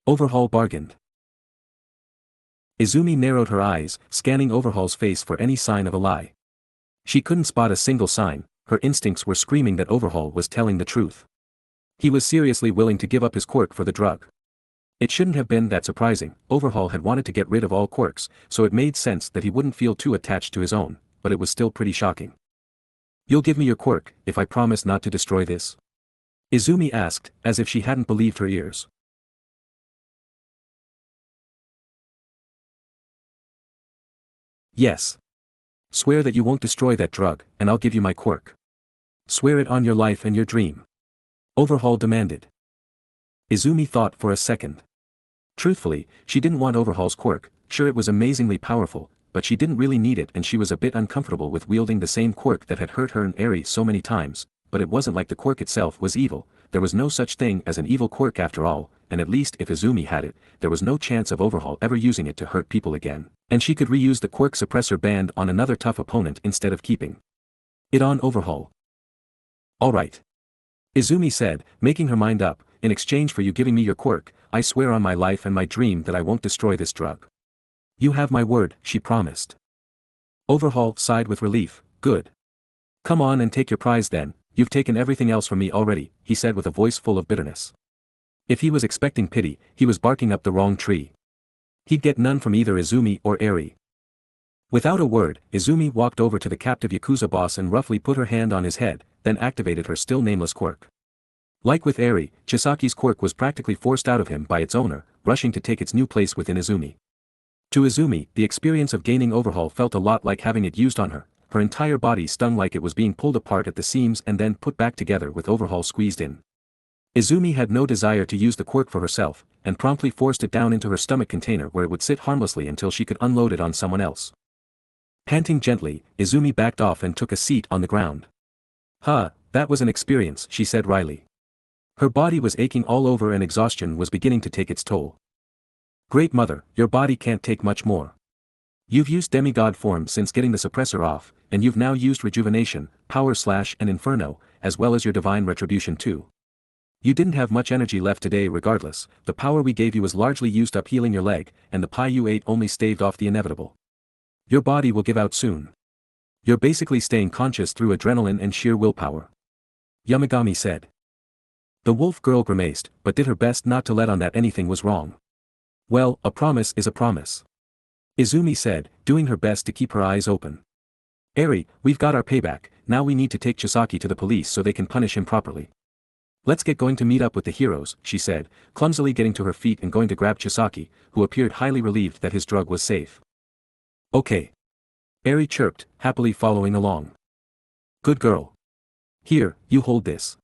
Overhaul bargained. Izumi narrowed her eyes, scanning Overhaul's face for any sign of a lie. She couldn't spot a single sign, her instincts were screaming that Overhaul was telling the truth. He was seriously willing to give up his quirk for the drug. It shouldn't have been that surprising, Overhaul had wanted to get rid of all quirks, so it made sense that he wouldn't feel too attached to his own, but it was still pretty shocking. You'll give me your quirk, if I promise not to destroy this? Izumi asked, as if she hadn't believed her ears. Yes. Swear that you won't destroy that drug, and I'll give you my quirk. Swear it on your life and your dream. Overhaul demanded. Izumi thought for a second. Truthfully, she didn't want Overhaul's quirk. Sure, it was amazingly powerful, but she didn't really need it, and she was a bit uncomfortable with wielding the same quirk that had hurt her and Eri so many times. But it wasn't like the quirk itself was evil. There was no such thing as an evil quirk after all, and at least if Izumi had it, there was no chance of Overhaul ever using it to hurt people again, and she could reuse the quirk suppressor band on another tough opponent instead of keeping it on Overhaul. Alright. Izumi said, making her mind up, in exchange for you giving me your quirk, I swear on my life and my dream that I won't destroy this drug. You have my word, she promised. Overhaul sighed with relief. Good. Come on and take your prize then, you've taken everything else from me already, he said with a voice full of bitterness. If he was expecting pity, he was barking up the wrong tree. He'd get none from either Izumi or Eri. Without a word, Izumi walked over to the captive Yakuza boss and roughly put her hand on his head, then activated her still nameless quirk. Like with Eri, Chisaki's quirk was practically forced out of him by its owner, rushing to take its new place within Izumi. To Izumi, the experience of gaining Overhaul felt a lot like having it used on her. Her entire body stung like it was being pulled apart at the seams and then put back together with Overhaul squeezed in. Izumi had no desire to use the quirk for herself, and promptly forced it down into her stomach container where it would sit harmlessly until she could unload it on someone else. Panting gently, Izumi backed off and took a seat on the ground. That was an experience, she said wryly. Her body was aching all over and exhaustion was beginning to take its toll. Great Mother, your body can't take much more. You've used demigod form since getting the suppressor off, and you've now used rejuvenation, power slash and inferno, as well as your divine retribution too. You didn't have much energy left today regardless, the power we gave you was largely used up healing your leg, and the pie you ate only staved off the inevitable. Your body will give out soon. You're basically staying conscious through adrenaline and sheer willpower. Yamagami said. The wolf girl grimaced, but did her best not to let on that anything was wrong. Well, a promise is a promise. Izumi said, doing her best to keep her eyes open. Eri, we've got our payback, now we need to take Chisaki to the police so they can punish him properly. Let's get going to meet up with the heroes, she said, clumsily getting to her feet and going to grab Chisaki, who appeared highly relieved that his drug was safe. Okay. Eri chirped, happily following along. Good girl. Here, you hold this.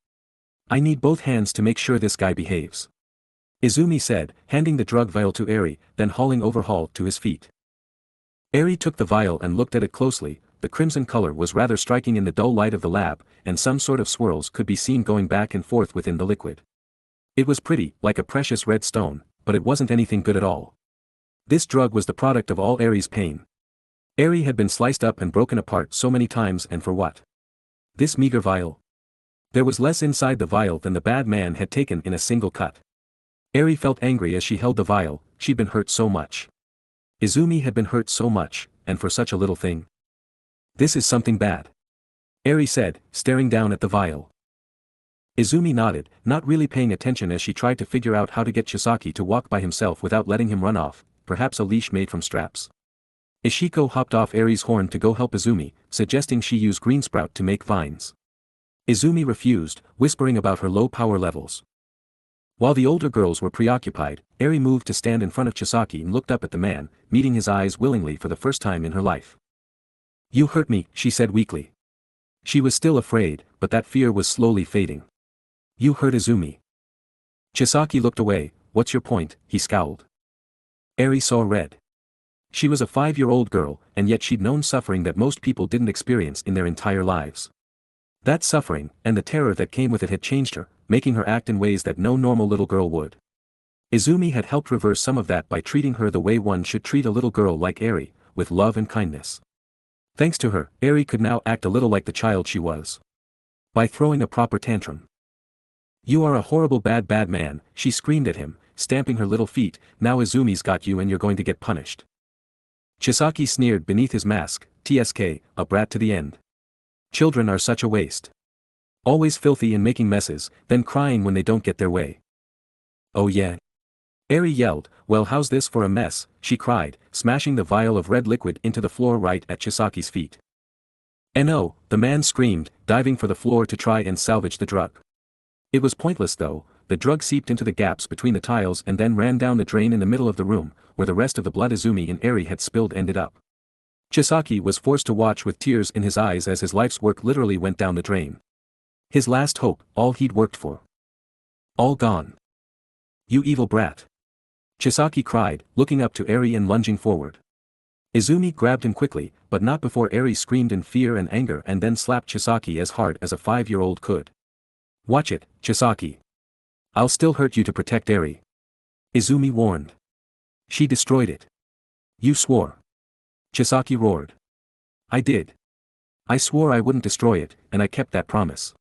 I need both hands to make sure this guy behaves. Izumi said, handing the drug vial to Eri, then hauling Overhaul to his feet. Eri took the vial and looked at it closely. The crimson color was rather striking in the dull light of the lab, and some sort of swirls could be seen going back and forth within the liquid. It was pretty, like a precious red stone, but it wasn't anything good at all. This drug was the product of all Eri's pain. Eri had been sliced up and broken apart so many times, and for what? This meager vial? There was less inside the vial than the bad man had taken in a single cut. Eri felt angry as she held the vial, she'd been hurt so much. Izumi had been hurt so much, and for such a little thing. This is something bad. Eri said, staring down at the vial. Izumi nodded, not really paying attention as she tried to figure out how to get Chisaki to walk by himself without letting him run off, perhaps a leash made from straps. Ishiko hopped off Eri's horn to go help Izumi, suggesting she use Greensprout to make vines. Izumi refused, whispering about her low power levels. While the older girls were preoccupied, Eri moved to stand in front of Chisaki and looked up at the man, meeting his eyes willingly for the first time in her life. You hurt me, she said weakly. She was still afraid, but that fear was slowly fading. You hurt Izumi. Chisaki looked away. What's your point? He scowled. Eri saw red. She was a 5-year-old girl, and yet she'd known suffering that most people didn't experience in their entire lives. That suffering, and the terror that came with it had changed her, making her act in ways that no normal little girl would. Izumi had helped reverse some of that by treating her the way one should treat a little girl like Eri, with love and kindness. Thanks to her, Eri could now act a little like the child she was. By throwing a proper tantrum. You are a horrible bad man, she screamed at him, stamping her little feet. Now Izumi's got you and you're going to get punished. Chisaki sneered beneath his mask, TSK, a brat to the end. Children are such a waste. Always filthy and making messes, then crying when they don't get their way. Oh yeah. Eri yelled, well how's this for a mess, she cried, smashing the vial of red liquid into the floor right at Chisaki's feet. No, the man screamed, diving for the floor to try and salvage the drug. It was pointless though, the drug seeped into the gaps between the tiles and then ran down the drain in the middle of the room, where the rest of the blood Izumi and Eri had spilled ended up. Chisaki was forced to watch with tears in his eyes as his life's work literally went down the drain. His last hope, all he'd worked for. All gone. You evil brat. Chisaki cried, looking up to Eri and lunging forward. Izumi grabbed him quickly, but not before Eri screamed in fear and anger and then slapped Chisaki as hard as a 5-year-old could. Watch it, Chisaki. I'll still hurt you to protect Eri. Izumi warned. She destroyed it. You swore. Chisaki roared. I did. I swore I wouldn't destroy it, and I kept that promise.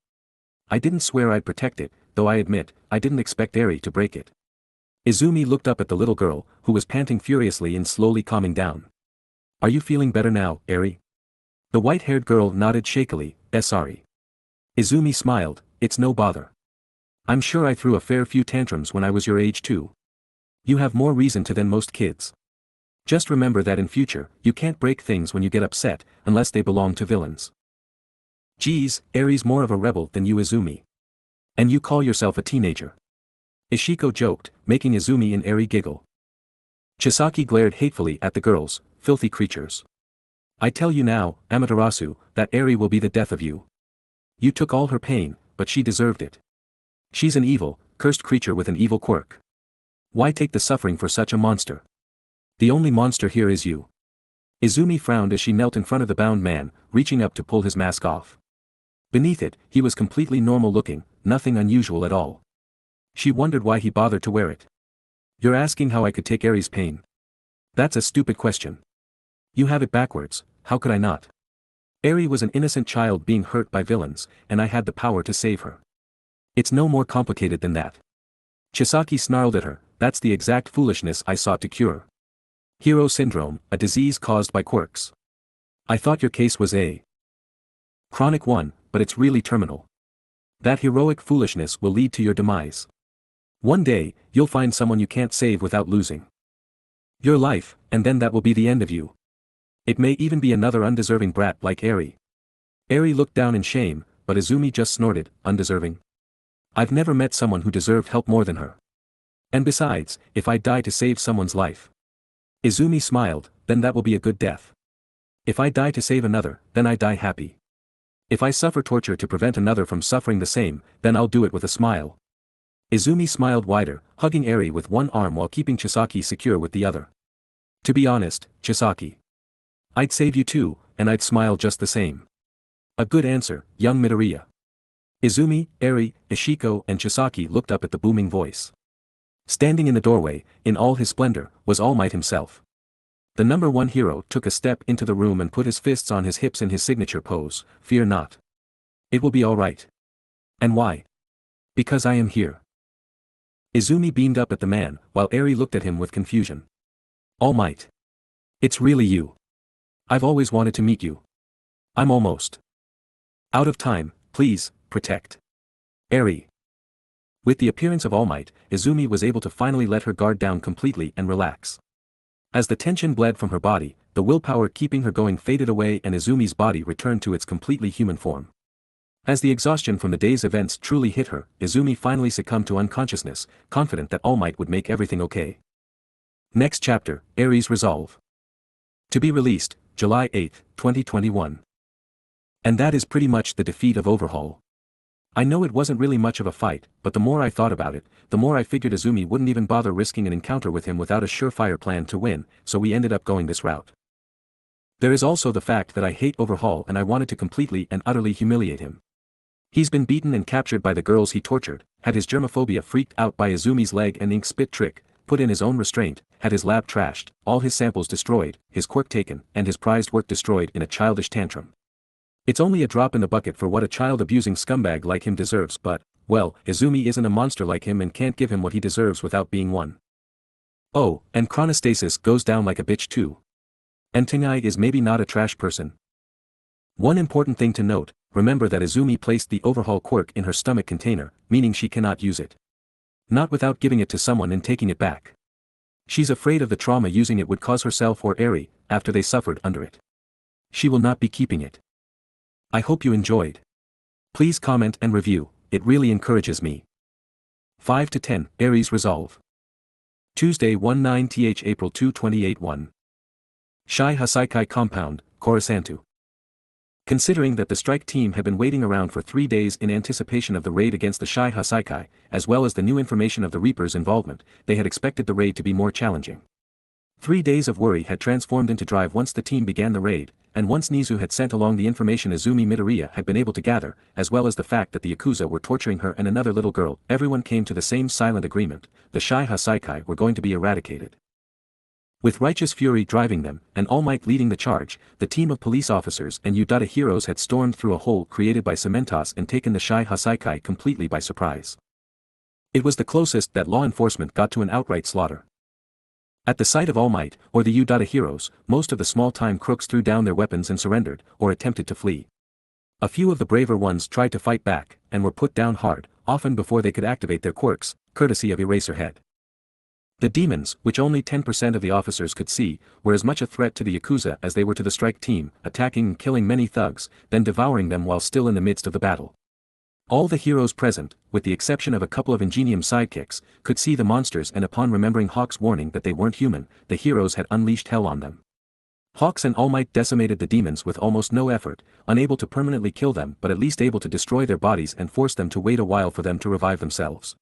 I didn't swear I'd protect it, though I admit, I didn't expect Eri to break it. Izumi looked up at the little girl, who was panting furiously and slowly calming down. Are you feeling better now, Eri? The white-haired girl nodded shakily, sorry. Izumi smiled, it's no bother. I'm sure I threw a fair few tantrums when I was your age too. You have more reason to than most kids. Just remember that in future, you can't break things when you get upset, unless they belong to villains. Geez, Eri's more of a rebel than you, Izumi. And you call yourself a teenager. Ishiko joked, making Izumi and Eri giggle. Chisaki glared hatefully at the girls, filthy creatures. I tell you now, Amaterasu, that Eri will be the death of you. You took all her pain, but she deserved it. She's an evil, cursed creature with an evil quirk. Why take the suffering for such a monster? The only monster here is you. Izumi frowned as she knelt in front of the bound man, reaching up to pull his mask off. Beneath it, he was completely normal looking, nothing unusual at all. She wondered why he bothered to wear it. You're asking how I could take Eri's pain. That's a stupid question. You have it backwards, how could I not? Eri was an innocent child being hurt by villains, and I had the power to save her. It's no more complicated than that. Chisaki snarled at her, that's the exact foolishness I sought to cure. Hero syndrome, a disease caused by quirks. I thought your case was a chronic one, but it's really terminal. That heroic foolishness will lead to your demise. One day, you'll find someone you can't save without losing your life, and then that will be the end of you. It may even be another undeserving brat like Eri. Eri looked down in shame, but Izumi just snorted, undeserving. I've never met someone who deserved help more than her. And besides, if I die to save someone's life. Izumi smiled, then that will be a good death. If I die to save another, then I die happy. If I suffer torture to prevent another from suffering the same, then I'll do it with a smile. Izumi smiled wider, hugging Eri with one arm while keeping Chisaki secure with the other. To be honest, Chisaki. I'd save you too, and I'd smile just the same. A good answer, young Midoriya. Izumi, Eri, Ishiko and Chisaki looked up at the booming voice. Standing in the doorway, in all his splendor, was All Might himself. The number one hero took a step into the room and put his fists on his hips in his signature pose, fear not. It will be all right. And why? Because I am here. Izumi beamed up at the man, while Eri looked at him with confusion. All Might. It's really you. I've always wanted to meet you. I'm almost out of time, please, protect Eri. With the appearance of All Might, Izumi was able to finally let her guard down completely and relax. As the tension bled from her body, the willpower keeping her going faded away and Izumi's body returned to its completely human form. As the exhaustion from the day's events truly hit her, Izumi finally succumbed to unconsciousness, confident that All Might would make everything okay. Next chapter, Eri's Resolve. To be released, July 8, 2021. And that is pretty much the defeat of Overhaul. I know it wasn't really much of a fight, but the more I thought about it, the more I figured Izumi wouldn't even bother risking an encounter with him without a surefire plan to win, so we ended up going this route. There is also the fact that I hate Overhaul and I wanted to completely and utterly humiliate him. He's been beaten and captured by the girls he tortured, had his germophobia freaked out by Izumi's leg and ink spit trick, put in his own restraint, had his lab trashed, all his samples destroyed, his quirk taken, and his prized work destroyed in a childish tantrum. It's only a drop in the bucket for what a child-abusing scumbag like him deserves but, well, Izumi isn't a monster like him and can't give him what he deserves without being one. Oh, and Chronostasis goes down like a bitch too. And Tengai is maybe not a trash person. One important thing to note, remember that Izumi placed the Overhaul quirk in her stomach container, meaning she cannot use it. Not without giving it to someone and taking it back. She's afraid of the trauma using it would cause herself or Eri, after they suffered under it. She will not be keeping it. I hope you enjoyed. Please comment and review, it really encourages me. 5 to 10, Eri's Resolve. Tuesday 19th April 2 2081. Shai Hasaikai Compound, Korosantu. Considering that the strike team had been waiting around for 3 days in anticipation of the raid against the Shai Hasaikai, as well as the new information of the Reaper's involvement, they had expected the raid to be more challenging. 3 days of worry had transformed into drive once the team began the raid, and once Nizu had sent along the information Izumi Midoriya had been able to gather, as well as the fact that the Yakuza were torturing her and another little girl, everyone came to the same silent agreement: the Shai Hasaikai were going to be eradicated. With righteous fury driving them, and All Might leading the charge, the team of police officers and Yudata heroes had stormed through a hole created by Cementos and taken the Shai Hasaikai completely by surprise. It was the closest that law enforcement got to an outright slaughter. At the sight of All Might, or the Yudata heroes, most of the small-time crooks threw down their weapons and surrendered, or attempted to flee. A few of the braver ones tried to fight back, and were put down hard, often before they could activate their quirks, courtesy of Eraserhead. The demons, which only 10% of the officers could see, were as much a threat to the Yakuza as they were to the strike team, attacking and killing many thugs, then devouring them while still in the midst of the battle. All the heroes present, with the exception of a couple of Ingenium sidekicks, could see the monsters, and upon remembering Hawk's warning that they weren't human, the heroes had unleashed hell on them. Hawks and All Might decimated the demons with almost no effort, unable to permanently kill them but at least able to destroy their bodies and force them to wait a while for them to revive themselves.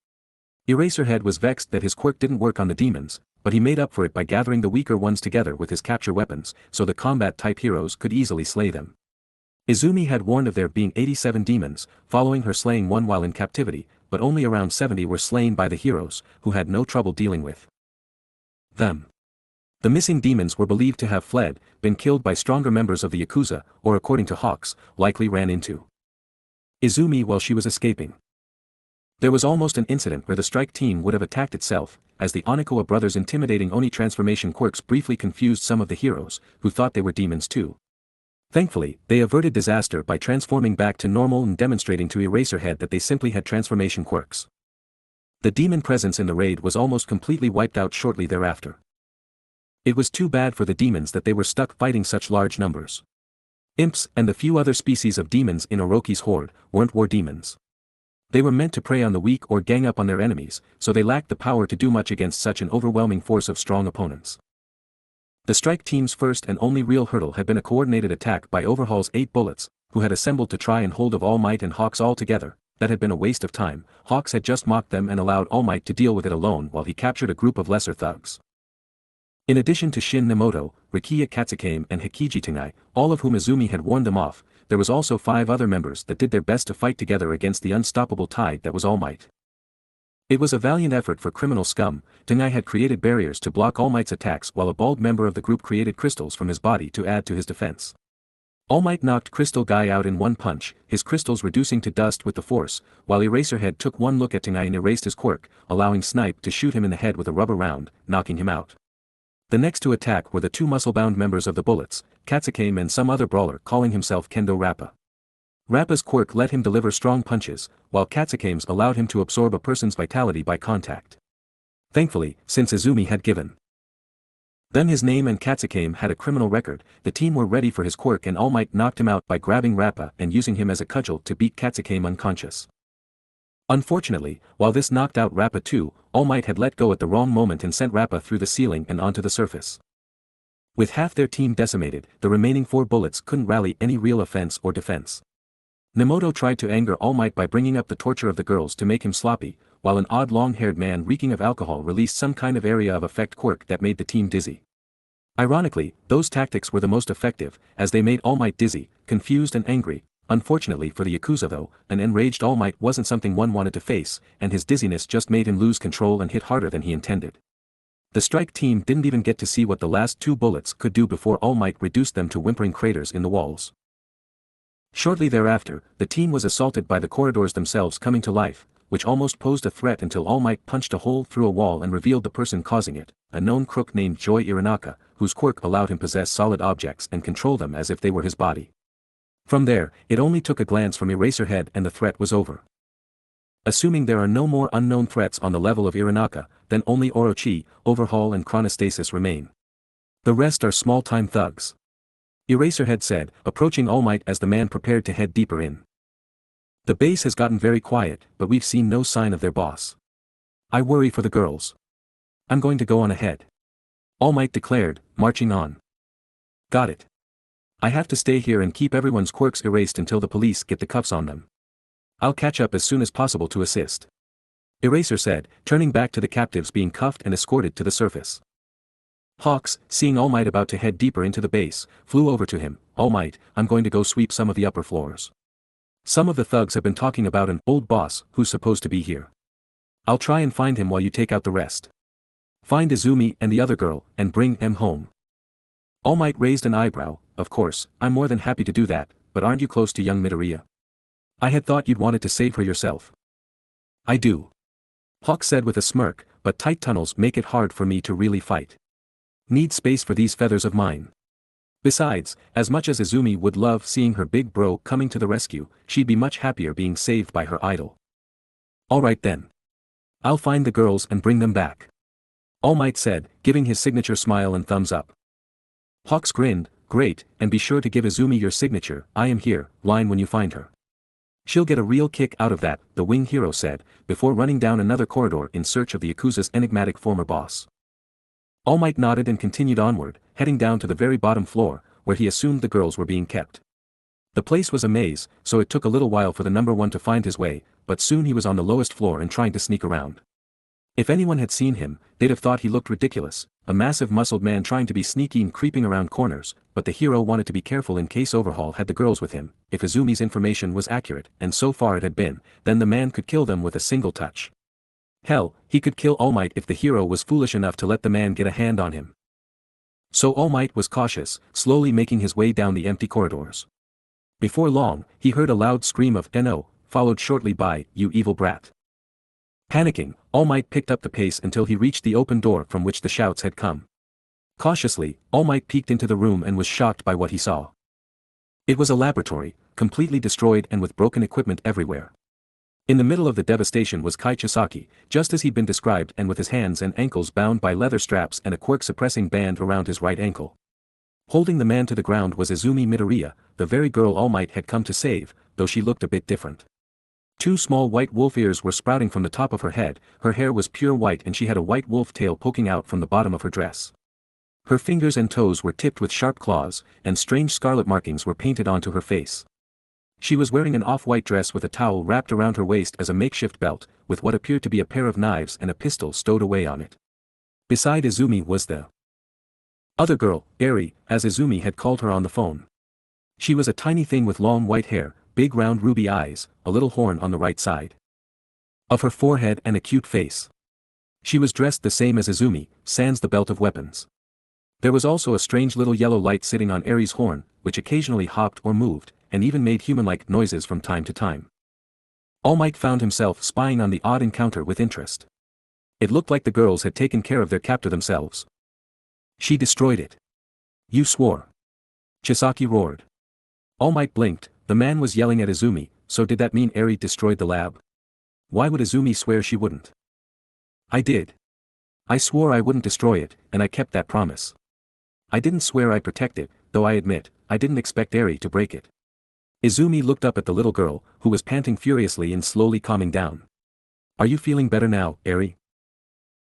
Eraserhead was vexed that his quirk didn't work on the demons, but he made up for it by gathering the weaker ones together with his capture weapons, so the combat-type heroes could easily slay them. Izumi had warned of there being 87 demons, following her slaying one while in captivity, but only around 70 were slain by the heroes, who had no trouble dealing with them. The missing demons were believed to have fled, been killed by stronger members of the Yakuza, or according to Hawks, likely ran into Izumi while she was escaping. There was almost an incident where the strike team would have attacked itself, as the Onikawa brothers' intimidating Oni transformation quirks briefly confused some of the heroes, who thought they were demons too. Thankfully, they averted disaster by transforming back to normal and demonstrating to Eraserhead that they simply had transformation quirks. The demon presence in the raid was almost completely wiped out shortly thereafter. It was too bad for the demons that they were stuck fighting such large numbers. Imps and the few other species of demons in Orochi's horde weren't war demons. They were meant to prey on the weak or gang up on their enemies, so they lacked the power to do much against such an overwhelming force of strong opponents. The strike team's first and only real hurdle had been a coordinated attack by Overhaul's 8 bullets, who had assembled to try and hold of All Might and Hawks all together. That had been a waste of time. Hawks had just mocked them and allowed All Might to deal with it alone while he captured a group of lesser thugs. In addition to Shin Nemoto, Rikiya Katsukame and Hikiji Tengai, all of whom Izumi had warned them off, there was also 5 other members that did their best to fight together against the unstoppable tide that was All Might. It was a valiant effort for criminal scum. Tengai had created barriers to block All Might's attacks while a bald member of the group created crystals from his body to add to his defense. All Might knocked Crystal Guy out in one punch, his crystals reducing to dust with the force, while Eraserhead took one look at Tengai and erased his quirk, allowing Snipe to shoot him in the head with a rubber round, knocking him out. The next to attack were the 2 muscle-bound members of the Bullets, Katsukame and some other brawler calling himself Kendo Rappa. Rappa's quirk let him deliver strong punches, while Katsukame's allowed him to absorb a person's vitality by contact. Thankfully, since Izumi had given them his name and Katsukame had a criminal record, the team were ready for his quirk and All Might knocked him out by grabbing Rappa and using him as a cudgel to beat Katsukame unconscious. Unfortunately, while this knocked out Rappa too, All Might had let go at the wrong moment and sent Rappa through the ceiling and onto the surface. With half their team decimated, the remaining 4 bullets couldn't rally any real offense or defense. Nemoto tried to anger All Might by bringing up the torture of the girls to make him sloppy, while an odd long-haired man reeking of alcohol released some kind of area of effect quirk that made the team dizzy. Ironically, those tactics were the most effective, as they made All Might dizzy, confused and angry. Unfortunately for the Yakuza though, an enraged All Might wasn't something one wanted to face, and his dizziness just made him lose control and hit harder than he intended. The strike team didn't even get to see what the last 2 bullets could do before All Might reduced them to whimpering craters in the walls. Shortly thereafter, the team was assaulted by the corridors themselves coming to life, which almost posed a threat until All Might punched a hole through a wall and revealed the person causing it, a known crook named Joy Iranaka, whose quirk allowed him possess solid objects and control them as if they were his body. From there, it only took a glance from Eraserhead and the threat was over. Assuming there are no more unknown threats on the level of Iranaka, then only Orochi, Overhaul and Chronostasis remain. The rest are small-time thugs. Eraserhead said, approaching All Might as the man prepared to head deeper in. The base has gotten very quiet, but we've seen no sign of their boss. I worry for the girls. I'm going to go on ahead. All Might declared, marching on. Got it. I have to stay here and keep everyone's quirks erased until the police get the cuffs on them. I'll catch up as soon as possible to assist. Eraser said, turning back to the captives being cuffed and escorted to the surface. Hawks, seeing All Might about to head deeper into the base, flew over to him. All Might, I'm going to go sweep some of the upper floors. Some of the thugs have been talking about an old boss who's supposed to be here. I'll try and find him while you take out the rest. Find Izumi and the other girl, and bring them home. All Might raised an eyebrow. Of course, I'm more than happy to do that, but aren't you close to young Midoriya? I had thought you'd wanted to save her yourself. I do. Hawk said with a smirk, but tight tunnels make it hard for me to really fight. Need space for these feathers of mine. Besides, as much as Izumi would love seeing her big bro coming to the rescue, she'd be much happier being saved by her idol. Alright then. I'll find the girls and bring them back. All Might said, giving his signature smile and thumbs up. Hawks grinned, great, and be sure to give Izumi your signature, I am here, line when you find her. She'll get a real kick out of that, the wing hero said, before running down another corridor in search of the Yakuza's enigmatic former boss. All Might nodded and continued onward, heading down to the very bottom floor, where he assumed the girls were being kept. The place was a maze, so it took a little while for the number one to find his way, but soon he was on the lowest floor and trying to sneak around. If anyone had seen him, they'd have thought he looked ridiculous, a massive muscled man trying to be sneaky and creeping around corners, but the hero wanted to be careful in case Overhaul had the girls with him. If Izumi's information was accurate, and so far it had been, then the man could kill them with a single touch. Hell, he could kill All Might if the hero was foolish enough to let the man get a hand on him. So All Might was cautious, slowly making his way down the empty corridors. Before long, he heard a loud scream of "No," followed shortly by, "You evil brat." Panicking, All Might picked up the pace until he reached the open door from which the shouts had come. Cautiously, All Might peeked into the room and was shocked by what he saw. It was a laboratory, completely destroyed and with broken equipment everywhere. In the middle of the devastation was Kai Chisaki, just as he'd been described and with his hands and ankles bound by leather straps and a quirk-suppressing band around his right ankle. Holding the man to the ground was Izumi Midoriya, the very girl All Might had come to save, though she looked a bit different. Two small white wolf ears were sprouting from the top of her head, her hair was pure white and she had a white wolf tail poking out from the bottom of her dress. Her fingers and toes were tipped with sharp claws, and strange scarlet markings were painted onto her face. She was wearing an off-white dress with a towel wrapped around her waist as a makeshift belt, with what appeared to be a pair of knives and a pistol stowed away on it. Beside Izumi was the other girl, Eri, as Izumi had called her on the phone. She was a tiny thing with long white hair, big round ruby eyes, a little horn on the right side of her forehead and a cute face. She was dressed the same as Izumi, sans the belt of weapons. There was also a strange little yellow light sitting on Eri's horn, which occasionally hopped or moved, and even made human-like noises from time to time. All Might found himself spying on the odd encounter with interest. It looked like the girls had taken care of their captor themselves. She destroyed it. You swore. Chisaki roared. All Might blinked. The man was yelling at Izumi, so did that mean Eri destroyed the lab? Why would Izumi swear she wouldn't? I did. I swore I wouldn't destroy it, and I kept that promise. I didn't swear I'd protect it, though I admit, I didn't expect Eri to break it. Izumi looked up at the little girl, who was panting furiously and slowly calming down. Are you feeling better now, Eri?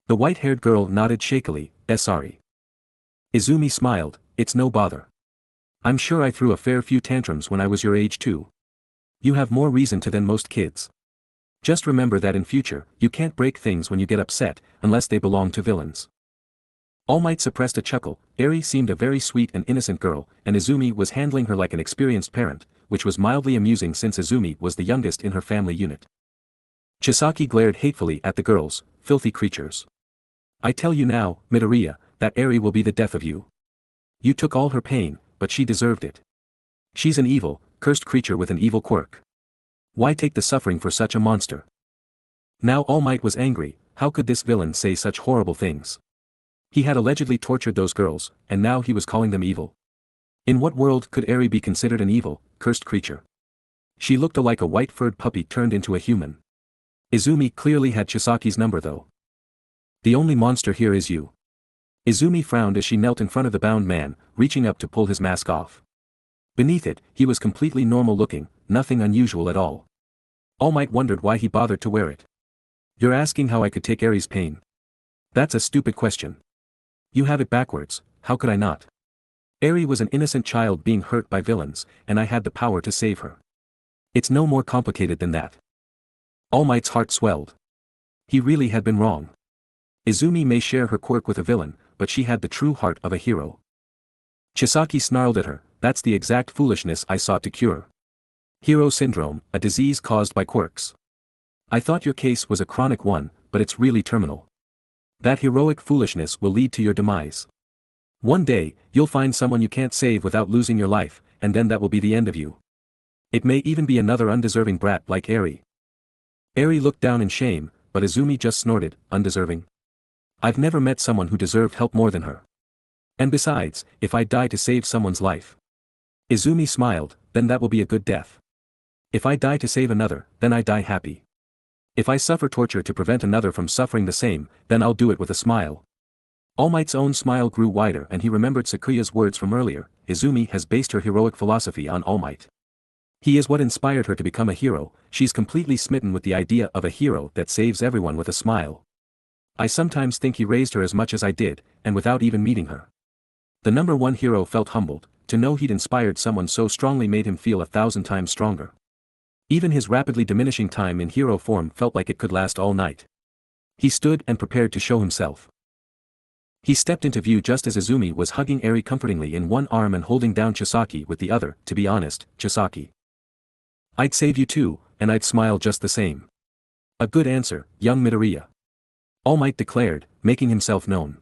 The white-haired girl nodded shakily, sorry. Izumi smiled, it's no bother. I'm sure I threw a fair few tantrums when I was your age too. You have more reason to than most kids. Just remember that in future, you can't break things when you get upset, unless they belong to villains. All Might suppressed a chuckle. Eri seemed a very sweet and innocent girl, and Izumi was handling her like an experienced parent, which was mildly amusing since Izumi was the youngest in her family unit. Chisaki glared hatefully at the girls, filthy creatures. I tell you now, Midoriya, that Eri will be the death of you. You took all her pain, but she deserved it. She's an evil, cursed creature with an evil quirk. Why take the suffering for such a monster? Now All Might was angry. How could this villain say such horrible things? He had allegedly tortured those girls, and now he was calling them evil. In what world could Eri be considered an evil, cursed creature? She looked like a white-furred puppy turned into a human. Izumi clearly had Chisaki's number though. The only monster here is you. Izumi frowned as she knelt in front of the bound man, reaching up to pull his mask off. Beneath it, he was completely normal looking, nothing unusual at all. All Might wondered why he bothered to wear it. You're asking how I could take Eri's pain? That's a stupid question. You have it backwards, how could I not? Eri was an innocent child being hurt by villains, and I had the power to save her. It's no more complicated than that. All Might's heart swelled. He really had been wrong. Izumi may share her quirk with a villain, but she had the true heart of a hero. Chisaki snarled at her, that's the exact foolishness I sought to cure. Hero syndrome, a disease caused by quirks. I thought your case was a chronic one, but it's really terminal. That heroic foolishness will lead to your demise. One day, you'll find someone you can't save without losing your life, and then that will be the end of you. It may even be another undeserving brat like Eri. Eri looked down in shame, but Izumi just snorted, undeserving. I've never met someone who deserved help more than her. And besides, if I die to save someone's life. Izumi smiled, then that will be a good death. If I die to save another, then I die happy. If I suffer torture to prevent another from suffering the same, then I'll do it with a smile. All Might's own smile grew wider and he remembered Sakuya's words from earlier, Izumi has based her heroic philosophy on All Might. He is what inspired her to become a hero, she's completely smitten with the idea of a hero that saves everyone with a smile. I sometimes think he raised her as much as I did, and without even meeting her. The number one hero felt humbled, to know he'd inspired someone so strongly made him feel 1,000 times stronger. Even his rapidly diminishing time in hero form felt like it could last all night. He stood and prepared to show himself. He stepped into view just as Izumi was hugging Eri comfortingly in one arm and holding down Chisaki with the other. To be honest, Chisaki, I'd save you too, and I'd smile just the same. A good answer, young Midoriya. All Might declared, making himself known.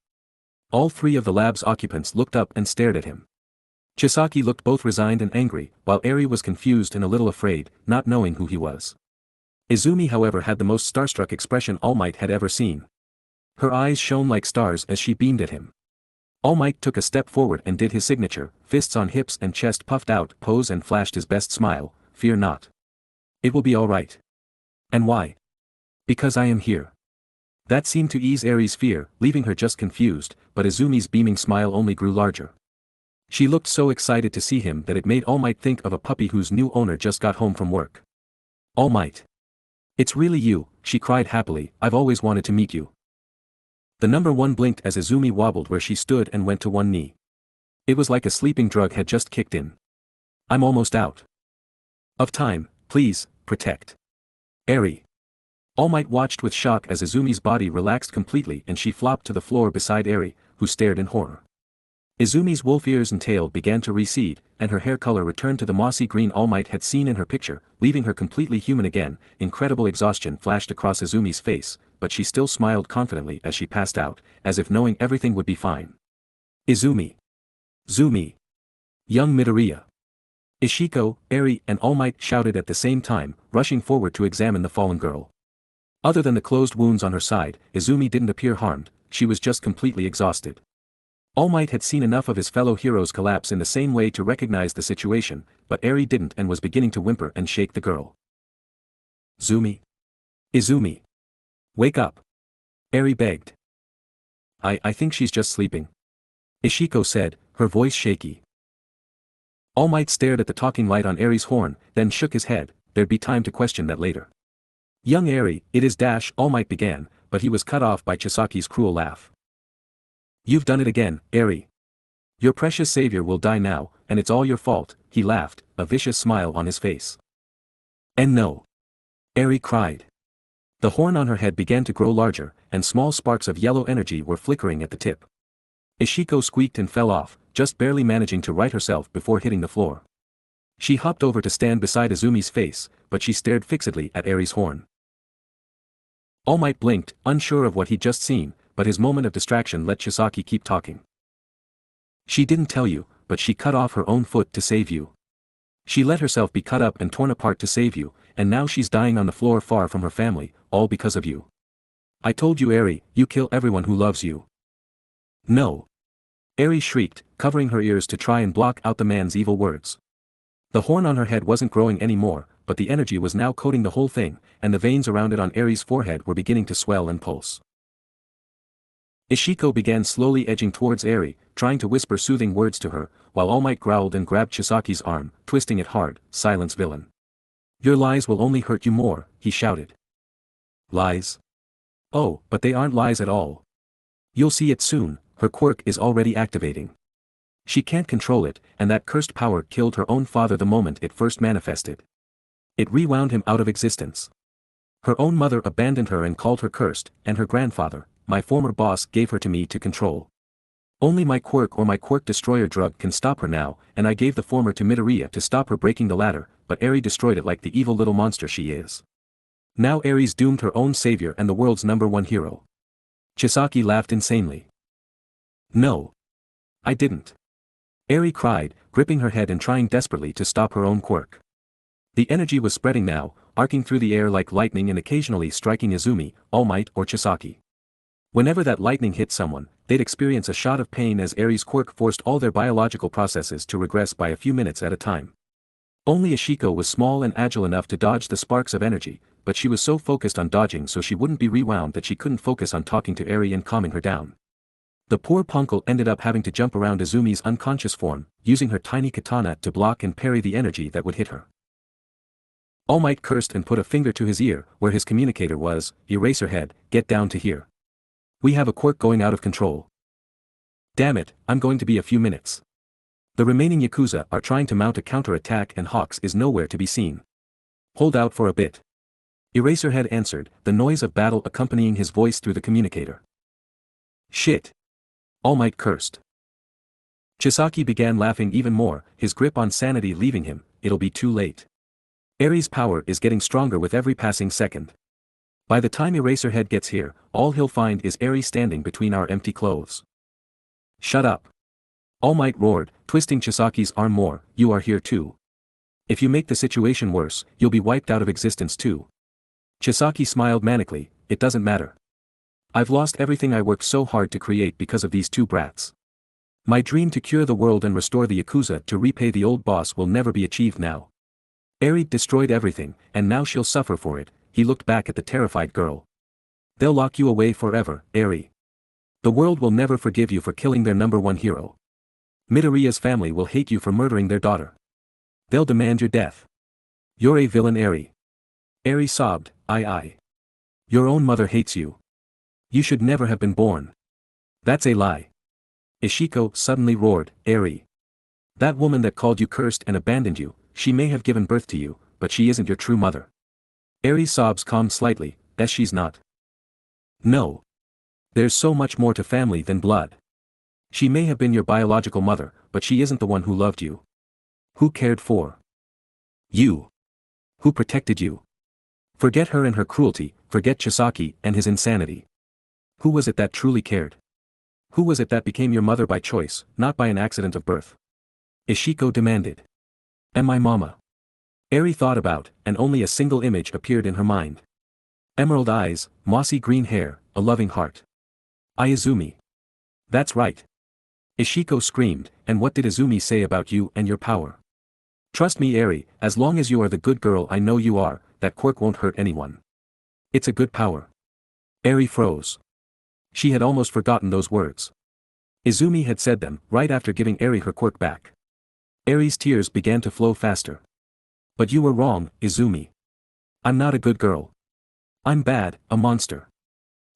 All three of the lab's occupants looked up and stared at him. Chisaki looked both resigned and angry, while Eri was confused and a little afraid, not knowing who he was. Izumi however had the most starstruck expression All Might had ever seen. Her eyes shone like stars as she beamed at him. All Might took a step forward and did his signature, fists on hips and chest puffed out pose and flashed his best smile, fear not. It will be alright. And why? Because I am here. That seemed to ease Eri's fear, leaving her just confused, but Izumi's beaming smile only grew larger. She looked so excited to see him that it made All Might think of a puppy whose new owner just got home from work. All Might. It's really you, she cried happily, I've always wanted to meet you. The number one blinked as Izumi wobbled where she stood and went to one knee. It was like a sleeping drug had just kicked in. I'm almost out of time, please, protect Eri. All Might watched with shock as Izumi's body relaxed completely and she flopped to the floor beside Eri, who stared in horror. Izumi's wolf ears and tail began to recede, and her hair color returned to the mossy green All Might had seen in her picture, leaving her completely human again. Incredible exhaustion flashed across Izumi's face, but she still smiled confidently as she passed out, as if knowing everything would be fine. Izumi. Zumi. Young Midoriya. Ishiko, Eri and All Might shouted at the same time, rushing forward to examine the fallen girl. Other than the closed wounds on her side, Izumi didn't appear harmed, she was just completely exhausted. All Might had seen enough of his fellow heroes collapse in the same way to recognize the situation, but Eri didn't and was beginning to whimper and shake the girl. Zumi. Izumi. Wake up. Eri begged. I think she's just sleeping. Ishiko said, her voice shaky. All Might stared at the talking light on Eri's horn, then shook his head, there'd be time to question that later. Young Eri, it is dash, All Might began, but he was cut off by Chisaki's cruel laugh. You've done it again, Eri. Your precious savior will die now, and it's all your fault, he laughed, a vicious smile on his face. And no. Eri cried. The horn on her head began to grow larger, and small sparks of yellow energy were flickering at the tip. Ishiko squeaked and fell off, just barely managing to right herself before hitting the floor. She hopped over to stand beside Izumi's face, but she stared fixedly at Eri's horn. All Might blinked, unsure of what he'd just seen, but his moment of distraction let Chisaki keep talking. She didn't tell you, but she cut off her own foot to save you. She let herself be cut up and torn apart to save you, and now she's dying on the floor far from her family, all because of you. I told you Eri, you kill everyone who loves you. No. Eri shrieked, covering her ears to try and block out the man's evil words. The horn on her head wasn't growing anymore, but the energy was now coating the whole thing, and the veins around it on Eri's forehead were beginning to swell and pulse. Ishiko began slowly edging towards Eri, trying to whisper soothing words to her, while All Might growled and grabbed Chisaki's arm, twisting it hard. Silence, villain. Your lies will only hurt you more, he shouted. Lies? Oh, but they aren't lies at all. You'll see it soon, her quirk is already activating. She can't control it, and that cursed power killed her own father the moment it first manifested. It rewound him out of existence. Her own mother abandoned her and called her cursed, and her grandfather, my former boss, gave her to me to control. Only my quirk or my quirk destroyer drug can stop her now, and I gave the former to Midoriya to stop her breaking the ladder, but Eri destroyed it like the evil little monster she is. Now Eri's doomed her own savior and the world's #1 hero. Chisaki laughed insanely. No. I didn't. Eri cried, gripping her head and trying desperately to stop her own quirk. The energy was spreading now, arcing through the air like lightning and occasionally striking Izumi, All Might or Chisaki. Whenever that lightning hit someone, they'd experience a shot of pain as Eri's quirk forced all their biological processes to regress by a few minutes at a time. Only Ishiko was small and agile enough to dodge the sparks of energy, but she was so focused on dodging so she wouldn't be rewound that she couldn't focus on talking to Eri and calming her down. The poor punkle ended up having to jump around Izumi's unconscious form, using her tiny katana to block and parry the energy that would hit her. All Might cursed and put a finger to his ear, where his communicator was. Eraserhead, get down to here. We have a quirk going out of control. Damn it, I'm going to be a few minutes. The remaining Yakuza are trying to mount a counter-attack and Hawks is nowhere to be seen. Hold out for a bit. Eraserhead answered, the noise of battle accompanying his voice through the communicator. Shit. All Might cursed. Chisaki began laughing even more, his grip on sanity leaving him. It'll be too late. Eri's power is getting stronger with every passing second. By the time Eraserhead gets here, all he'll find is Eri standing between our empty clothes. Shut up. All Might roared, twisting Chisaki's arm more, you are here too. If you make the situation worse, you'll be wiped out of existence too. Chisaki smiled manically, it doesn't matter. I've lost everything I worked so hard to create because of these two brats. My dream to cure the world and restore the Yakuza to repay the old boss will never be achieved now. Eri destroyed everything, and now she'll suffer for it. He looked back at the terrified girl. They'll lock you away forever, Eri. The world will never forgive you for killing their #1 hero. Midoriya's family will hate you for murdering their daughter. They'll demand your death. You're a villain, Eri. Eri sobbed, I. Your own mother hates you. You should never have been born. That's a lie. Ishiko suddenly roared, Eri. That woman that called you cursed and abandoned you, she may have given birth to you, but she isn't your true mother. Eri's sobs calmed slightly, as she's not. No. There's so much more to family than blood. She may have been your biological mother, but she isn't the one who loved you. Who cared for you? Who protected you? Forget her and her cruelty, forget Chisaki and his insanity. Who was it that truly cared? Who was it that became your mother by choice, not by an accident of birth? Ishiko demanded. And my mama. Eri thought about, and only a single image appeared in her mind. Emerald eyes, mossy green hair, a loving heart. Izumi. That's right. Ishiko screamed, and what did Izumi say about you and your power? Trust me, Eri, as long as you are the good girl I know you are, that quirk won't hurt anyone. It's a good power. Eri froze. She had almost forgotten those words. Izumi had said them, right after giving Eri her quirk back. Eri's tears began to flow faster. But you were wrong, Izumi. I'm not a good girl. I'm bad, a monster.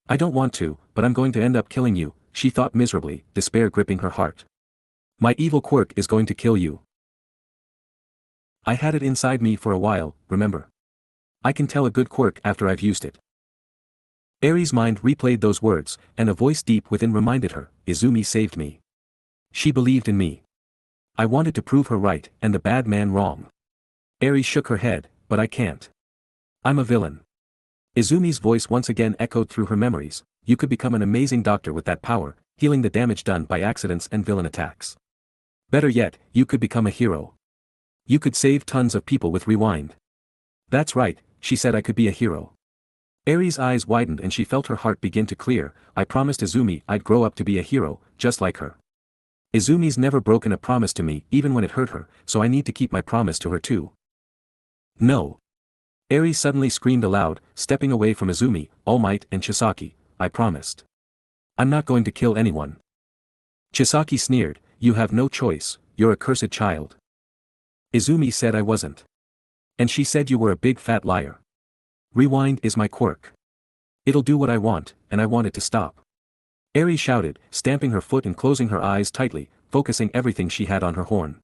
I don't want to, but I'm going to end up killing you, she thought miserably, despair gripping her heart. My evil quirk is going to kill you. I had it inside me for a while, remember? I can tell a good quirk after I've used it. Eri's mind replayed those words, and a voice deep within reminded her, Izumi saved me. She believed in me. I wanted to prove her right, and the bad man wrong. Eri shook her head, but I can't. I'm a villain. Izumi's voice once again echoed through her memories, you could become an amazing doctor with that power, healing the damage done by accidents and villain attacks. Better yet, you could become a hero. You could save tons of people with rewind. That's right, she said I could be a hero. Eri's eyes widened and she felt her heart begin to clear, I promised Izumi I'd grow up to be a hero, just like her. Izumi's never broken a promise to me even when it hurt her, so I need to keep my promise to her too. No. Eri suddenly screamed aloud, stepping away from Izumi, All Might and Chisaki, I promised. I'm not going to kill anyone. Chisaki sneered, you have no choice, you're a cursed child. Izumi said I wasn't. And she said you were a big fat liar. Rewind is my quirk. It'll do what I want, and I want it to stop. Eri shouted, stamping her foot and closing her eyes tightly, focusing everything she had on her horn.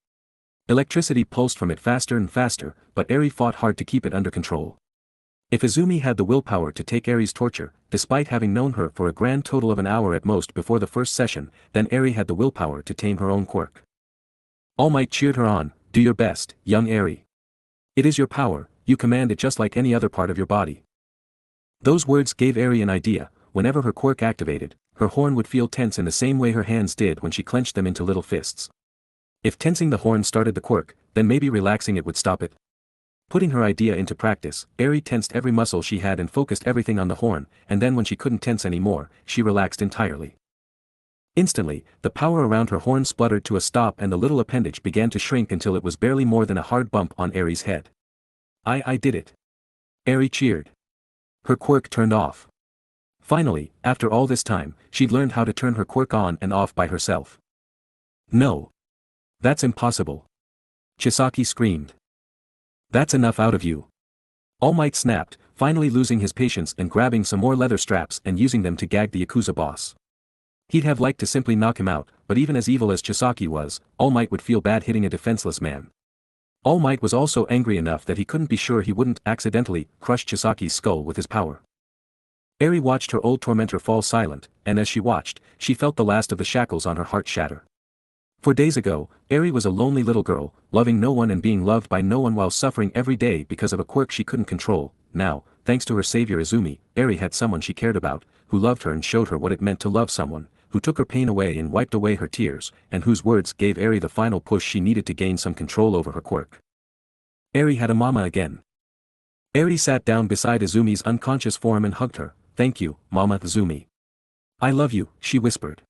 Electricity pulsed from it faster and faster, but Eri fought hard to keep it under control. If Izumi had the willpower to take Eri's torture, despite having known her for a grand total of an hour at most before the first session, then Eri had the willpower to tame her own quirk. All Might cheered her on, "Do your best, young Eri. It is your power, you command it just like any other part of your body." Those words gave Eri an idea. Whenever her quirk activated, her horn would feel tense in the same way her hands did when she clenched them into little fists. If tensing the horn started the quirk, then maybe relaxing it would stop it. Putting her idea into practice, Eri tensed every muscle she had and focused everything on the horn, and then when she couldn't tense anymore, she relaxed entirely. Instantly, the power around her horn spluttered to a stop and the little appendage began to shrink until it was barely more than a hard bump on Eri's head. I did it. Eri cheered. Her quirk turned off. Finally, after all this time, she'd learned how to turn her quirk on and off by herself. "No. That's impossible." Chisaki screamed. "That's enough out of you." All Might snapped, finally losing his patience and grabbing some more leather straps and using them to gag the Yakuza boss. He'd have liked to simply knock him out, but even as evil as Chisaki was, All Might would feel bad hitting a defenseless man. All Might was also angry enough that he couldn't be sure he wouldn't accidentally crush Chisaki's skull with his power. Eri watched her old tormentor fall silent, and as she watched, she felt the last of the shackles on her heart shatter. For days ago, Eri was a lonely little girl, loving no one and being loved by no one while suffering every day because of a quirk she couldn't control. Now, thanks to her savior Izumi, Eri had someone she cared about, who loved her and showed her what it meant to love someone, who took her pain away and wiped away her tears, and whose words gave Eri the final push she needed to gain some control over her quirk. Eri had a mama again. Eri sat down beside Izumi's unconscious form and hugged her. "Thank you, Mama Izumi. I love you," she whispered.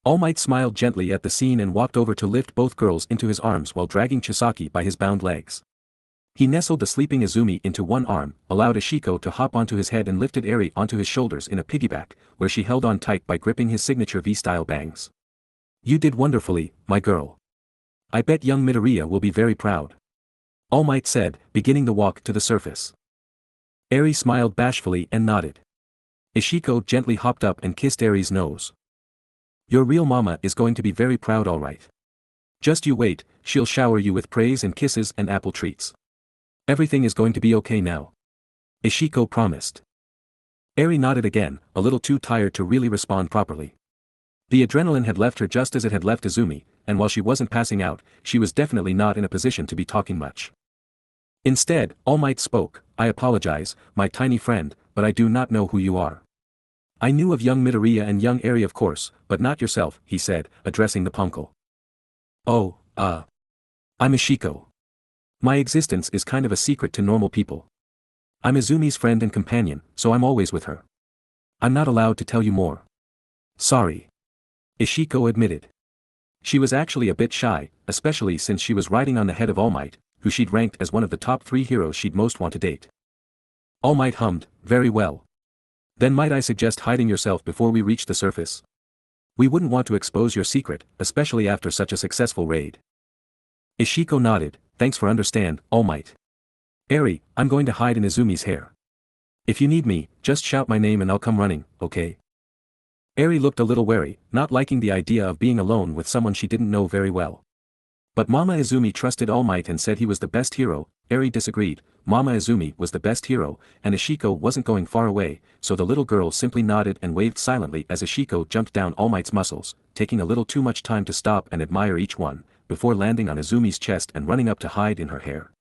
All Might smiled gently at the scene and walked over to lift both girls into his arms while dragging Chisaki by his bound legs. He nestled the sleeping Izumi into one arm, allowed Ishiko to hop onto his head and lifted Eri onto his shoulders in a piggyback, where she held on tight by gripping his signature V-style bangs. "You did wonderfully, my girl. I bet young Midoriya will be very proud," All Might said, beginning the walk to the surface. Eri smiled bashfully and nodded. Ishiko gently hopped up and kissed Eri's nose. "Your real mama is going to be very proud, all right. Just you wait, she'll shower you with praise and kisses and apple treats. Everything is going to be okay now," Ishiko promised. Eri nodded again, a little too tired to really respond properly. The adrenaline had left her just as it had left Izumi, and while she wasn't passing out, she was definitely not in a position to be talking much. Instead, All Might spoke. "I apologize, my tiny friend, but I do not know who you are." "I knew of young Midoriya and young Eri of course, but not yourself," he said, addressing the punkle. "Oh, I'm Ishiko. My existence is kind of a secret to normal people. I'm Izumi's friend and companion, so I'm always with her. I'm not allowed to tell you more." "Sorry," Ishiko admitted. She was actually a bit shy, especially since she was riding on the head of All Might, who she'd ranked as one of the top 3 heroes she'd most want to date. All Might hummed, "Very well. Then might I suggest hiding yourself before we reach the surface? We wouldn't want to expose your secret, especially after such a successful raid." Ishiko nodded, "Thanks for understand, All Might. Eri, I'm going to hide in Izumi's hair. If you need me, just shout my name and I'll come running, okay?" Eri looked a little wary, not liking the idea of being alone with someone she didn't know very well. But Mama Izumi trusted All Might and said he was the best hero. Eri disagreed. Mama Izumi was the best hero, and Ishiko wasn't going far away, so the little girl simply nodded and waved silently as Ishiko jumped down All Might's muscles, taking a little too much time to stop and admire each one, before landing on Izumi's chest and running up to hide in her hair.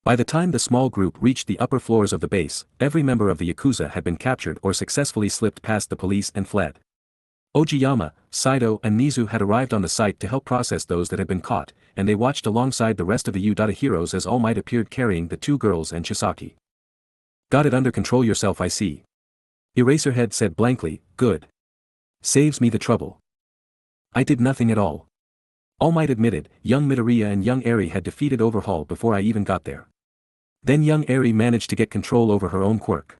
By the time the small group reached the upper floors of the base, every member of the Yakuza had been captured or successfully slipped past the police and fled. Ojiyama, Saito and Nizu had arrived on the site to help process those that had been caught, and they watched alongside the rest of the U-Data heroes as All Might appeared carrying the 2 girls and Chisaki. "Got it under control yourself, I see." Eraserhead said blankly, "Good. Saves me the trouble. I did nothing at all." All Might admitted, "Young Midoriya and young Eri had defeated Overhaul before I even got there. Then young Eri managed to get control over her own quirk."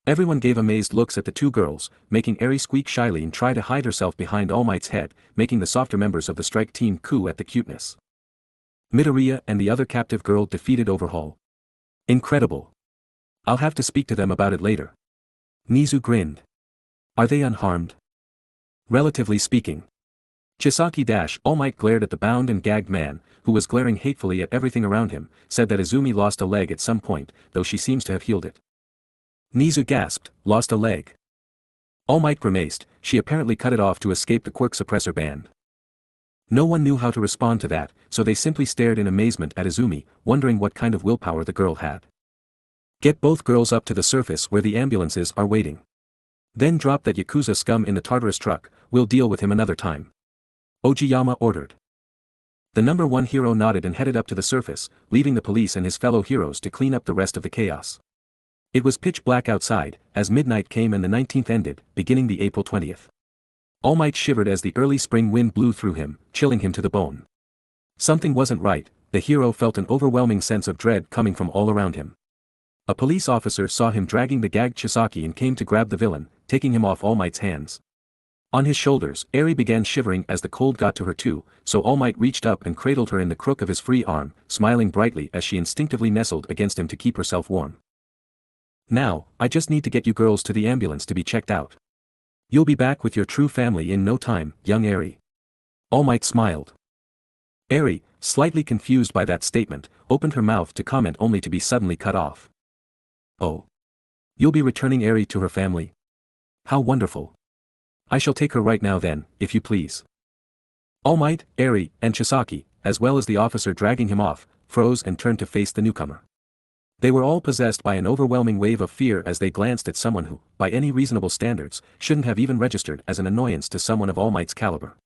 Everyone gave amazed looks at the 2 girls, making Eri squeak shyly and try to hide herself behind All Might's head, making the softer members of the strike team coo at the cuteness. Midoriya and the other captive girl defeated Overhaul. Incredible. I'll have to speak to them about it later. Nizu grinned. Are they unharmed? Relatively speaking. Chisaki All Might glared at the bound and gagged man, who was glaring hatefully at everything around him, said that Izumi lost a leg at some point, though she seems to have healed it. Nizu gasped, lost a leg. All Might grimaced, she apparently cut it off to escape the quirk suppressor band. No one knew how to respond to that, so they simply stared in amazement at Izumi, wondering what kind of willpower the girl had. Get both girls up to the surface where the ambulances are waiting. Then drop that Yakuza scum in the Tartarus truck, we'll deal with him another time. Ojiyama ordered. The number one hero nodded and headed up to the surface, leaving the police and his fellow heroes to clean up the rest of the chaos. It was pitch black outside, as midnight came and the 19th ended, beginning the April 20th. All Might shivered as the early spring wind blew through him, chilling him to the bone. Something wasn't right, the hero felt an overwhelming sense of dread coming from all around him. A police officer saw him dragging the gagged Chisaki and came to grab the villain, taking him off All Might's hands. On his shoulders, Eri began shivering as the cold got to her too, so All Might reached up and cradled her in the crook of his free arm, smiling brightly as she instinctively nestled against him to keep herself warm. Now, I just need to get you girls to the ambulance to be checked out. You'll be back with your true family in no time, young Eri. All Might smiled. Eri, slightly confused by that statement, opened her mouth to comment only to be suddenly cut off. Oh. You'll be returning Eri to her family? How wonderful. I shall take her right now then, if you please. All Might, Eri, and Chisaki, as well as the officer dragging him off, froze and turned to face the newcomer. They were all possessed by an overwhelming wave of fear as they glanced at someone who, by any reasonable standards, shouldn't have even registered as an annoyance to someone of All Might's caliber.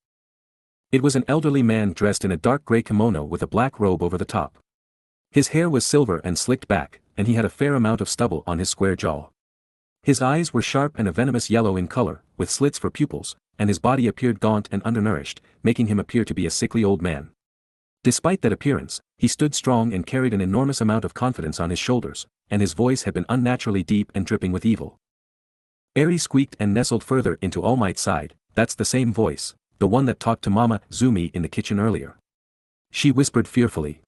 It was an elderly man dressed in a dark gray kimono with a black robe over the top. His hair was silver and slicked back, and he had a fair amount of stubble on his square jaw. His eyes were sharp and a venomous yellow in color, with slits for pupils, and his body appeared gaunt and undernourished, making him appear to be a sickly old man. Despite that appearance, he stood strong and carried an enormous amount of confidence on his shoulders, and his voice had been unnaturally deep and dripping with evil. Eri squeaked and nestled further into All Might's side. That's the same voice, the one that talked to Mama Zumi in the kitchen earlier. She whispered fearfully.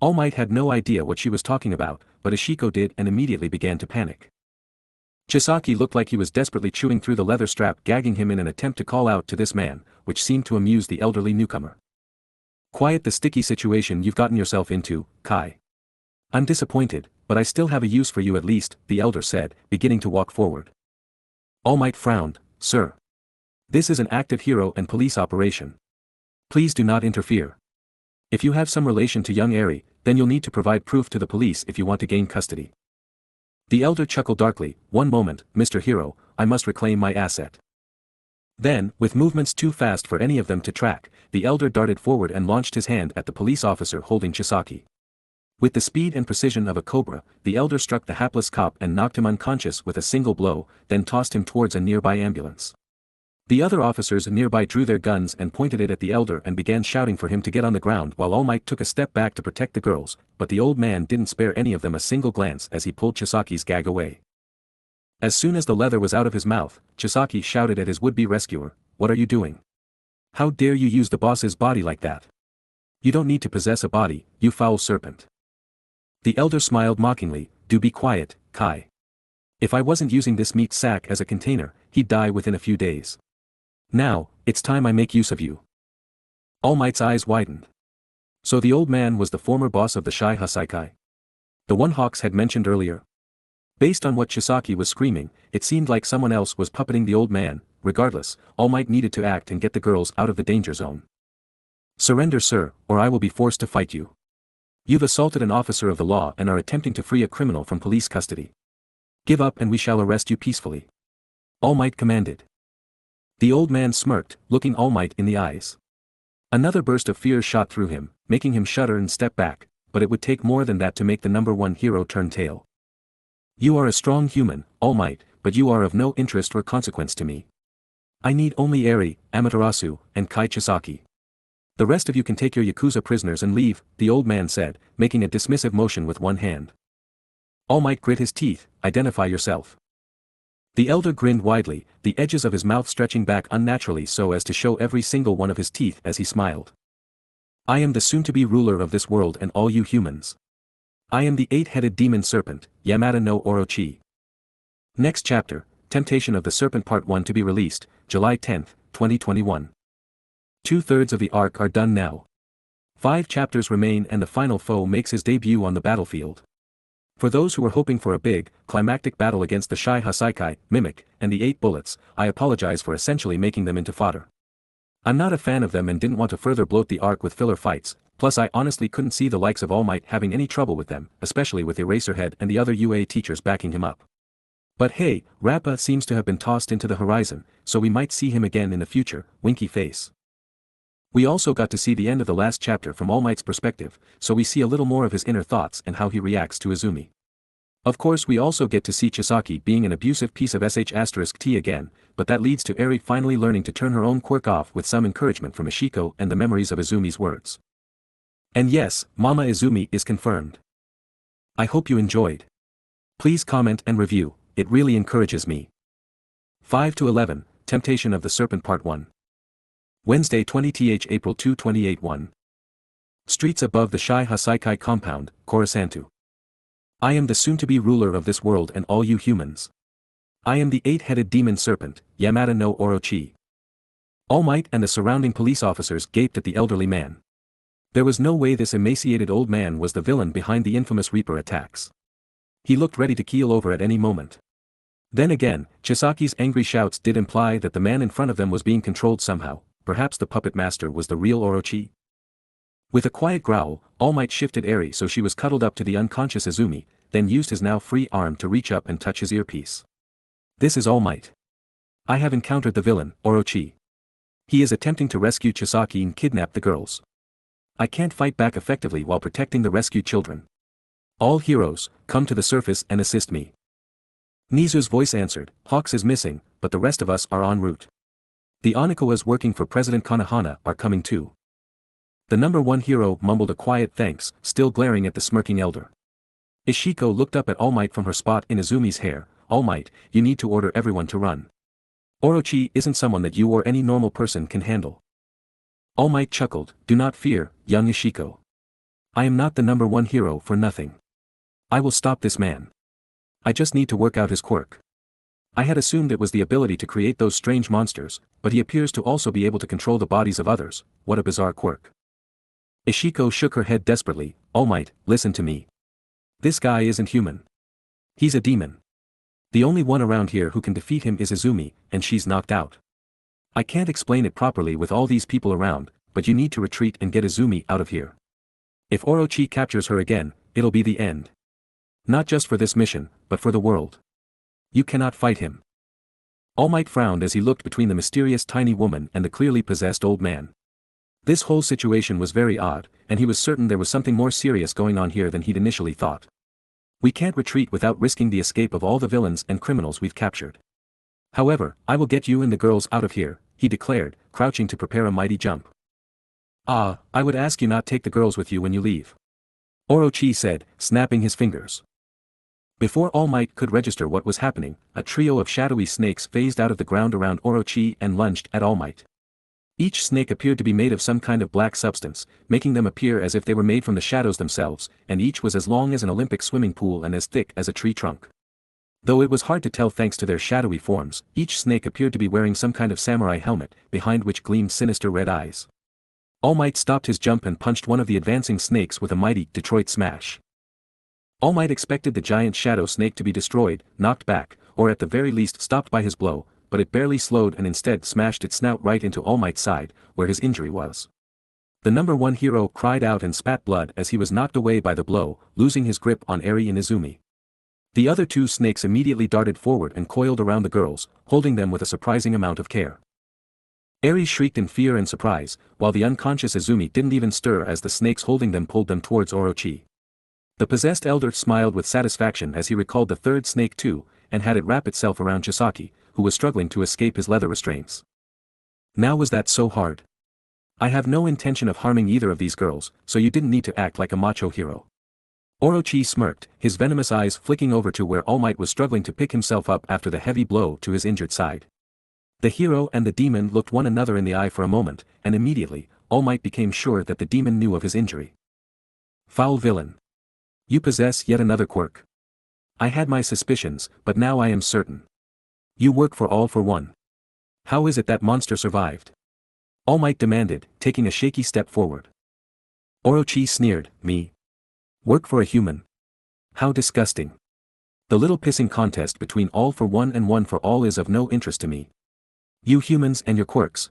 All Might had no idea what she was talking about, but Ashiko did and immediately began to panic. Chisaki looked like he was desperately chewing through the leather strap gagging him in an attempt to call out to this man, which seemed to amuse the elderly newcomer. Quiet the sticky situation you've gotten yourself into, Kai. I'm disappointed, but I still have a use for you at least, the elder said, beginning to walk forward. All Might frowned, sir. This is an active hero and police operation. Please do not interfere. If you have some relation to young Eri, then you'll need to provide proof to the police if you want to gain custody. The elder chuckled darkly, one moment, Mr. Hero, I must reclaim my asset. Then, with movements too fast for any of them to track, the elder darted forward and launched his hand at the police officer holding Chisaki. With the speed and precision of a cobra, the elder struck the hapless cop and knocked him unconscious with a single blow, then tossed him towards a nearby ambulance. The other officers nearby drew their guns and pointed it at the elder and began shouting for him to get on the ground while All Might took a step back to protect the girls, but the old man didn't spare any of them a single glance as he pulled Chisaki's gag away. As soon as the leather was out of his mouth, Chisaki shouted at his would-be rescuer, "What are you doing? How dare you use the boss's body like that? You don't need to possess a body, you foul serpent." The elder smiled mockingly, "Do be quiet, Kai. If I wasn't using this meat sack as a container, he'd die within a few days. Now, it's time I make use of you." All Might's eyes widened. So the old man was the former boss of the Shai Hasaikai. The one Hawks had mentioned earlier. Based on what Chisaki was screaming, it seemed like someone else was puppeting the old man. Regardless, All Might needed to act and get the girls out of the danger zone. "Surrender, sir, or I will be forced to fight you. You've assaulted an officer of the law and are attempting to free a criminal from police custody. Give up and we shall arrest you peacefully," All Might commanded. The old man smirked, looking All Might in the eyes. Another burst of fear shot through him, making him shudder and step back, but it would take more than that to make the number one hero turn tail. "You are a strong human, All Might, but you are of no interest or consequence to me. I need only Eri, Amaterasu, and Kai Chisaki. The rest of you can take your Yakuza prisoners and leave," the old man said, making a dismissive motion with one hand. All Might grit his teeth, "Identify yourself." The elder grinned widely, the edges of his mouth stretching back unnaturally so as to show every single one of his teeth as he smiled. "I am the soon-to-be ruler of this world and all you humans. I am the eight-headed demon serpent, Yamada no Orochi." Next chapter, Temptation of the Serpent Part 1 to be released, July 10, 2021. 2/3 of the arc are done now. 5 chapters remain and the final foe makes his debut on the battlefield. For those who were hoping for a big, climactic battle against the Shy Hasaikai, Mimic, and the 8 Bullets, I apologize for essentially making them into fodder. I'm not a fan of them and didn't want to further bloat the arc with filler fights, plus I honestly couldn't see the likes of All Might having any trouble with them, especially with Eraserhead and the other UA teachers backing him up. But hey, Rappa seems to have been tossed into the horizon, so we might see him again in the future, winky face. We also got to see the end of the last chapter from All Might's perspective, so we see a little more of his inner thoughts and how he reacts to Izumi. Of course we also get to see Chisaki being an abusive piece of sh*t again, but that leads to Eri finally learning to turn her own quirk off with some encouragement from Ishiko and the memories of Izumi's words. And yes, Mama Izumi is confirmed. I hope you enjoyed. Please comment and review, it really encourages me. 5-11, Temptation of the Serpent Part 1. Wednesday 20th April 2 2081. Streets above the Shy Hasaikai compound, Korosantu. I am the soon-to-be ruler of this world and all you humans. I am the 8-headed demon serpent, Yamada no Orochi. All Might and the surrounding police officers gaped at the elderly man. There was no way this emaciated old man was the villain behind the infamous Reaper attacks. He looked ready to keel over at any moment. Then again, Chisaki's angry shouts did imply that the man in front of them was being controlled somehow, perhaps the puppet master was the real Orochi? With a quiet growl, All Might shifted Eri so she was cuddled up to the unconscious Izumi, then used his now free arm to reach up and touch his earpiece. This is All Might. I have encountered the villain, Orochi. He is attempting to rescue Chisaki and kidnap the girls. I can't fight back effectively while protecting the rescued children. All heroes, come to the surface and assist me. Nizu's voice answered, Hawks is missing, but the rest of us are en route. The Onikawas working for President Konohana are coming too. The number 1 hero mumbled a quiet thanks, still glaring at the smirking elder. Ishiko looked up at All Might from her spot in Izumi's hair. All Might, you need to order everyone to run. Orochi isn't someone that you or any normal person can handle. All Might chuckled, do not fear, young Ishiko. I am not the number 1 hero for nothing. I will stop this man. I just need to work out his quirk. I had assumed it was the ability to create those strange monsters, but he appears to also be able to control the bodies of others. What a bizarre quirk. Ishiko shook her head desperately. All Might, listen to me. This guy isn't human. He's a demon. The only one around here who can defeat him is Izumi, and she's knocked out. I can't explain it properly with all these people around, but you need to retreat and get Izumi out of here. If Orochi captures her again, it'll be the end. Not just for this mission, but for the world. You cannot fight him. All Might frowned as he looked between the mysterious tiny woman and the clearly possessed old man. This whole situation was very odd, and he was certain there was something more serious going on here than he'd initially thought. We can't retreat without risking the escape of all the villains and criminals we've captured. However, I will get you and the girls out of here, he declared, crouching to prepare a mighty jump. I would ask you not take the girls with you when you leave. Orochi said, snapping his fingers. Before All Might could register what was happening, a trio of shadowy snakes phased out of the ground around Orochi and lunged at All Might. Each snake appeared to be made of some kind of black substance, making them appear as if they were made from the shadows themselves, and each was as long as an Olympic swimming pool and as thick as a tree trunk. Though it was hard to tell thanks to their shadowy forms, each snake appeared to be wearing some kind of samurai helmet, behind which gleamed sinister red eyes. All Might stopped his jump and punched one of the advancing snakes with a mighty Detroit smash. All Might expected the giant shadow snake to be destroyed, knocked back, or at the very least stopped by his blow, but it barely slowed and instead smashed its snout right into All Might's side, where his injury was. The number 1 hero cried out and spat blood as he was knocked away by the blow, losing his grip on Eri and Izumi. The other 2 snakes immediately darted forward and coiled around the girls, holding them with a surprising amount of care. Eri shrieked in fear and surprise, while the unconscious Izumi didn't even stir as the snakes holding them pulled them towards Orochi. The possessed elder smiled with satisfaction as he recalled the 3rd snake too, and had it wrap itself around Chisaki, who was struggling to escape his leather restraints. Now was that so hard? I have no intention of harming either of these girls, so you didn't need to act like a macho hero. Orochi smirked, his venomous eyes flicking over to where All Might was struggling to pick himself up after the heavy blow to his injured side. The hero and the demon looked one another in the eye for a moment, and immediately, All Might became sure that the demon knew of his injury. Foul villain. You possess yet another quirk. I had my suspicions, but now I am certain. You work for All for One. How is it that monster survived? All Might demanded, taking a shaky step forward. Orochi sneered, me? Work for a human? How disgusting. The little pissing contest between all for one and one for all is of no interest to me. You humans and your quirks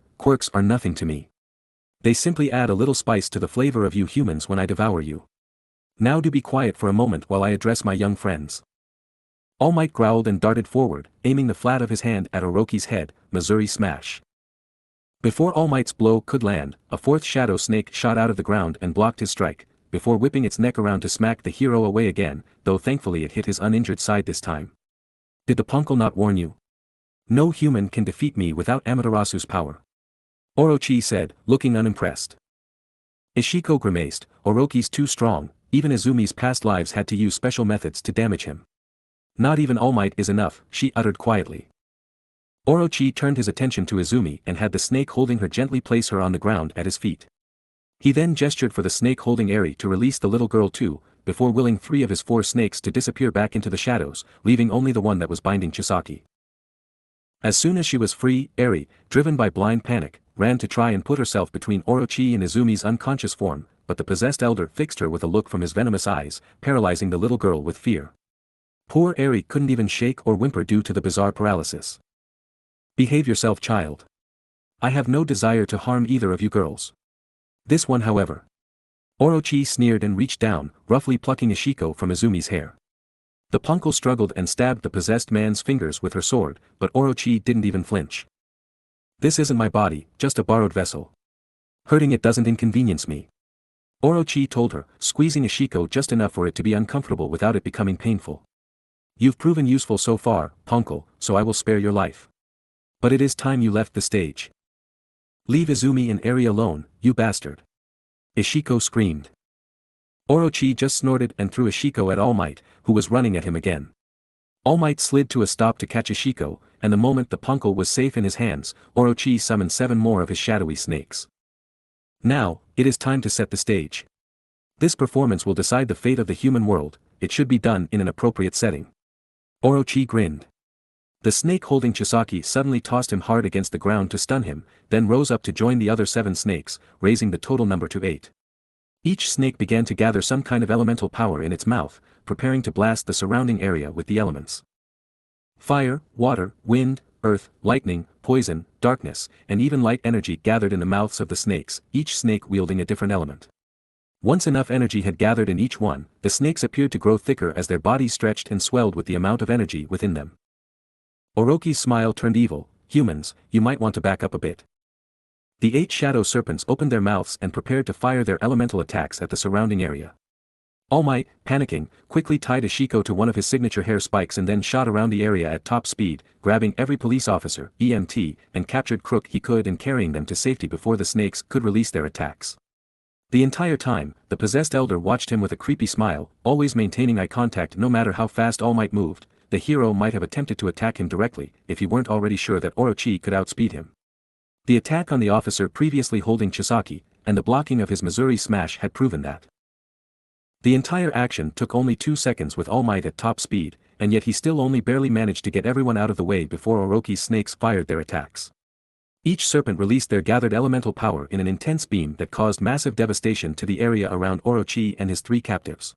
are nothing to me. They simply add a little spice to the flavor of you humans when I devour you. Now do be quiet for a moment while I address my young friends. All Might growled and darted forward, aiming the flat of his hand at Orochi's head, Missouri Smash. Before All Might's blow could land, a fourth shadow snake shot out of the ground and blocked his strike, before whipping its neck around to smack the hero away again, though thankfully it hit his uninjured side this time. Did the punkle not warn you? No human can defeat me without Amaterasu's power. Orochi said, looking unimpressed. Ishiko grimaced, Orochi's too strong, even Izumi's past lives had to use special methods to damage him. Not even All Might is enough, she uttered quietly. Orochi turned his attention to Izumi and had the snake holding her gently place her on the ground at his feet. He then gestured for the snake holding Eri to release the little girl too, before willing 3 of his 4 snakes to disappear back into the shadows, leaving only the one that was binding Chisaki. As soon as she was free, Eri, driven by blind panic, ran to try and put herself between Orochi and Izumi's unconscious form, but the possessed elder fixed her with a look from his venomous eyes, paralyzing the little girl with fear. Poor Eri couldn't even shake or whimper due to the bizarre paralysis. Behave yourself, child. I have no desire to harm either of you girls. This one however. Orochi sneered and reached down, roughly plucking Ishiko from Izumi's hair. The punkle struggled and stabbed the possessed man's fingers with her sword, but Orochi didn't even flinch. This isn't my body, just a borrowed vessel. Hurting it doesn't inconvenience me. Orochi told her, squeezing Ishiko just enough for it to be uncomfortable without it becoming painful. You've proven useful so far, punkle, so I will spare your life. But it is time you left the stage. Leave Izumi and Eri alone, you bastard. Ishiko screamed. Orochi just snorted and threw Ishiko at All Might, who was running at him again. All Might slid to a stop to catch Ishiko, and the moment the punkle was safe in his hands, Orochi summoned 7 more of his shadowy snakes. Now, it is time to set the stage. This performance will decide the fate of the human world, it should be done in an appropriate setting. Orochi grinned. The snake holding Chisaki suddenly tossed him hard against the ground to stun him, then rose up to join the other 7 snakes, raising the total number to 8. Each snake began to gather some kind of elemental power in its mouth, preparing to blast the surrounding area with the elements. Fire, water, wind, earth, lightning, poison, darkness, and even light energy gathered in the mouths of the snakes, each snake wielding a different element. Once enough energy had gathered in each one, the snakes appeared to grow thicker as their bodies stretched and swelled with the amount of energy within them. Orochi's smile turned evil. Humans, you might want to back up a bit. The 8 shadow serpents opened their mouths and prepared to fire their elemental attacks at the surrounding area. All Might, panicking, quickly tied Ishiko to one of his signature hair spikes and then shot around the area at top speed, grabbing every police officer, EMT, and captured crook he could and carrying them to safety before the snakes could release their attacks. The entire time, the possessed elder watched him with a creepy smile, always maintaining eye contact no matter how fast All Might moved. The hero might have attempted to attack him directly, if he weren't already sure that Orochi could outspeed him. The attack on the officer previously holding Chisaki, and the blocking of his Missouri Smash had proven that. The entire action took only 2 seconds with All Might at top speed, and yet he still only barely managed to get everyone out of the way before Orochi's snakes fired their attacks. Each serpent released their gathered elemental power in an intense beam that caused massive devastation to the area around Orochi and his 3 captives.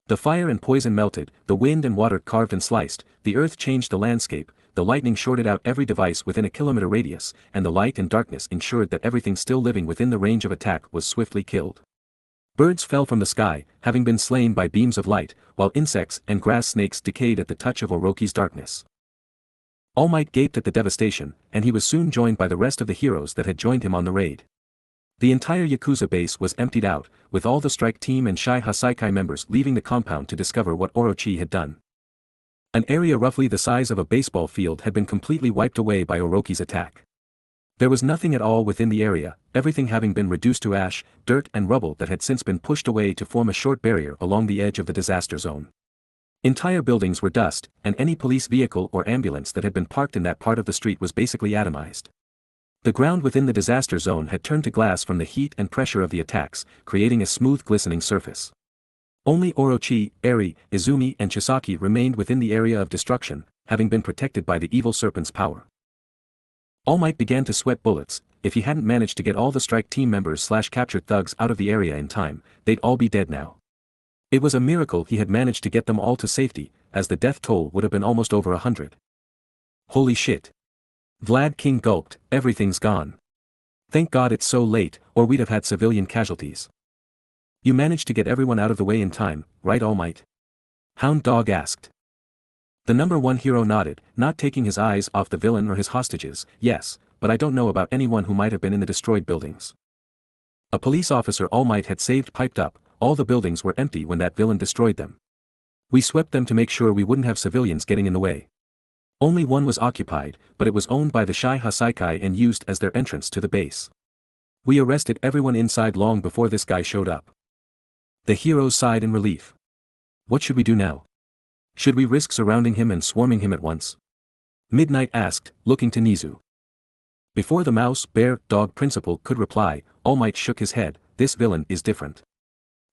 The fire and poison melted, the wind and water carved and sliced, the earth changed the landscape, the lightning shorted out every device within a kilometer radius, and the light and darkness ensured that everything still living within the range of attack was swiftly killed. Birds fell from the sky, having been slain by beams of light, while insects and grass snakes decayed at the touch of Orochi's darkness. All Might gaped at the devastation, and he was soon joined by the rest of the heroes that had joined him on the raid. The entire Yakuza base was emptied out, with all the strike team and Shai Hasaikai members leaving the compound to discover what Orochi had done. An area roughly the size of a baseball field had been completely wiped away by Orochi's attack. There was nothing at all within the area, everything having been reduced to ash, dirt and rubble that had since been pushed away to form a short barrier along the edge of the disaster zone. Entire buildings were dust, and any police vehicle or ambulance that had been parked in that part of the street was basically atomized. The ground within the disaster zone had turned to glass from the heat and pressure of the attacks, creating a smooth glistening surface. Only Orochi, Eri, Izumi and Chisaki remained within the area of destruction, having been protected by the evil serpent's power. All Might began to sweat bullets, if he hadn't managed to get all the strike team members / captured thugs out of the area in time, they'd all be dead now. It was a miracle he had managed to get them all to safety, as the death toll would have been almost over 100. Holy shit. Vlad King gulped, everything's gone. Thank God it's so late, or we'd have had civilian casualties. You managed to get everyone out of the way in time, right All Might? Hound Dog asked. The #1 hero nodded, not taking his eyes off the villain or his hostages. Yes, but I don't know about anyone who might have been in the destroyed buildings. A police officer All Might had saved piped up, all the buildings were empty when that villain destroyed them. We swept them to make sure we wouldn't have civilians getting in the way. Only one was occupied, but it was owned by the Shai Hasaikai and used as their entrance to the base. We arrested everyone inside long before this guy showed up. The heroes sighed in relief. What should we do now? Should we risk surrounding him and swarming him at once? Midnight asked, looking to Nizu. Before the mouse, bear, dog principal could reply, All Might shook his head. This villain is different.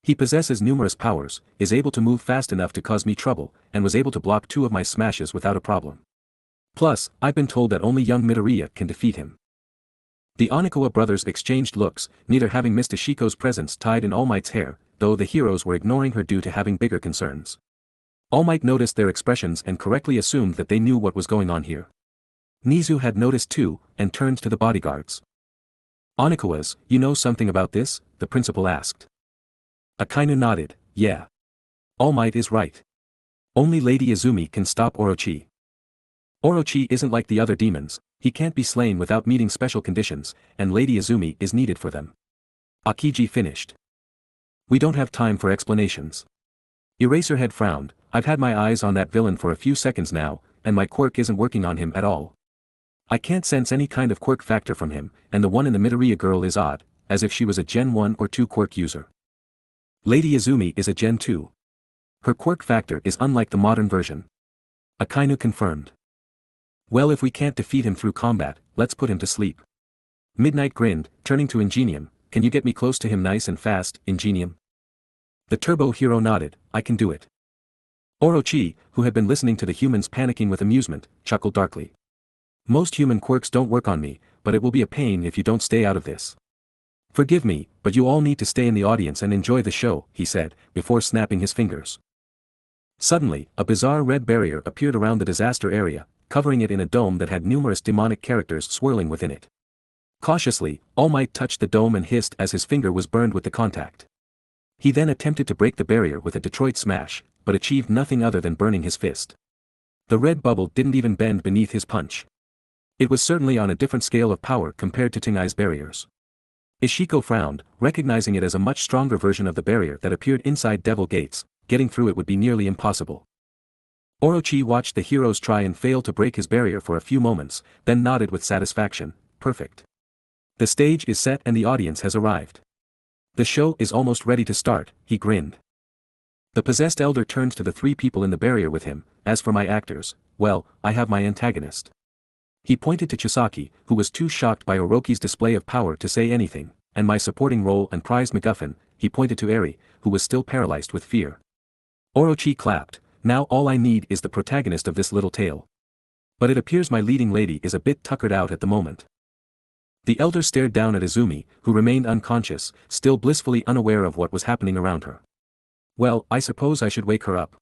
He possesses numerous powers, is able to move fast enough to cause me trouble, and was able to block 2 of my smashes without a problem. Plus, I've been told that only young Midoriya can defeat him. The Onikawa brothers exchanged looks, neither having missed Ashiko's presence tied in All Might's hair, though the heroes were ignoring her due to having bigger concerns. All Might noticed their expressions and correctly assumed that they knew what was going on here. Nizu had noticed too, and turned to the bodyguards. Onikawas, you know something about this? The principal asked. Akainu nodded, yeah. All Might is right. Only Lady Izumi can stop Orochi. Orochi isn't like the other demons, he can't be slain without meeting special conditions, and Lady Izumi is needed for them. Akiji finished. We don't have time for explanations. Eraserhead frowned, I've had my eyes on that villain for a few seconds now, and my quirk isn't working on him at all. I can't sense any kind of quirk factor from him, and the one in the Midoriya girl is odd, as if she was a Gen 1 or 2 quirk user. Lady Izumi is a Gen 2. Her quirk factor is unlike the modern version. Akainu confirmed. Well, if we can't defeat him through combat, let's put him to sleep. Midnight grinned, turning to Ingenium, can you get me close to him nice and fast, Ingenium? The Turbo Hero nodded, I can do it. Orochi, who had been listening to the humans panicking with amusement, chuckled darkly. Most human quirks don't work on me, but it will be a pain if you don't stay out of this. Forgive me, but you all need to stay in the audience and enjoy the show, he said, before snapping his fingers. Suddenly, a bizarre red barrier appeared around the disaster area, covering it in a dome that had numerous demonic characters swirling within it. Cautiously, All Might touched the dome and hissed as his finger was burned with the contact. He then attempted to break the barrier with a Detroit smash, but achieved nothing other than burning his fist. The red bubble didn't even bend beneath his punch. It was certainly on a different scale of power compared to Tingai's barriers. Ishiko frowned, recognizing it as a much stronger version of the barrier that appeared inside Devil Gates. Getting through it would be nearly impossible. Orochi watched the heroes try and fail to break his barrier for a few moments, then nodded with satisfaction, perfect. The stage is set and the audience has arrived. The show is almost ready to start, he grinned. The possessed elder turned to the 3 people in the barrier with him, as for my actors, well, I have my antagonist. He pointed to Chisaki, who was too shocked by Orochi's display of power to say anything, and my supporting role and prized MacGuffin, he pointed to Eri, who was still paralyzed with fear. Orochi clapped, now all I need is the protagonist of this little tale. But it appears my leading lady is a bit tuckered out at the moment. The elder stared down at Izumi, who remained unconscious, still blissfully unaware of what was happening around her. Well, I suppose I should wake her up.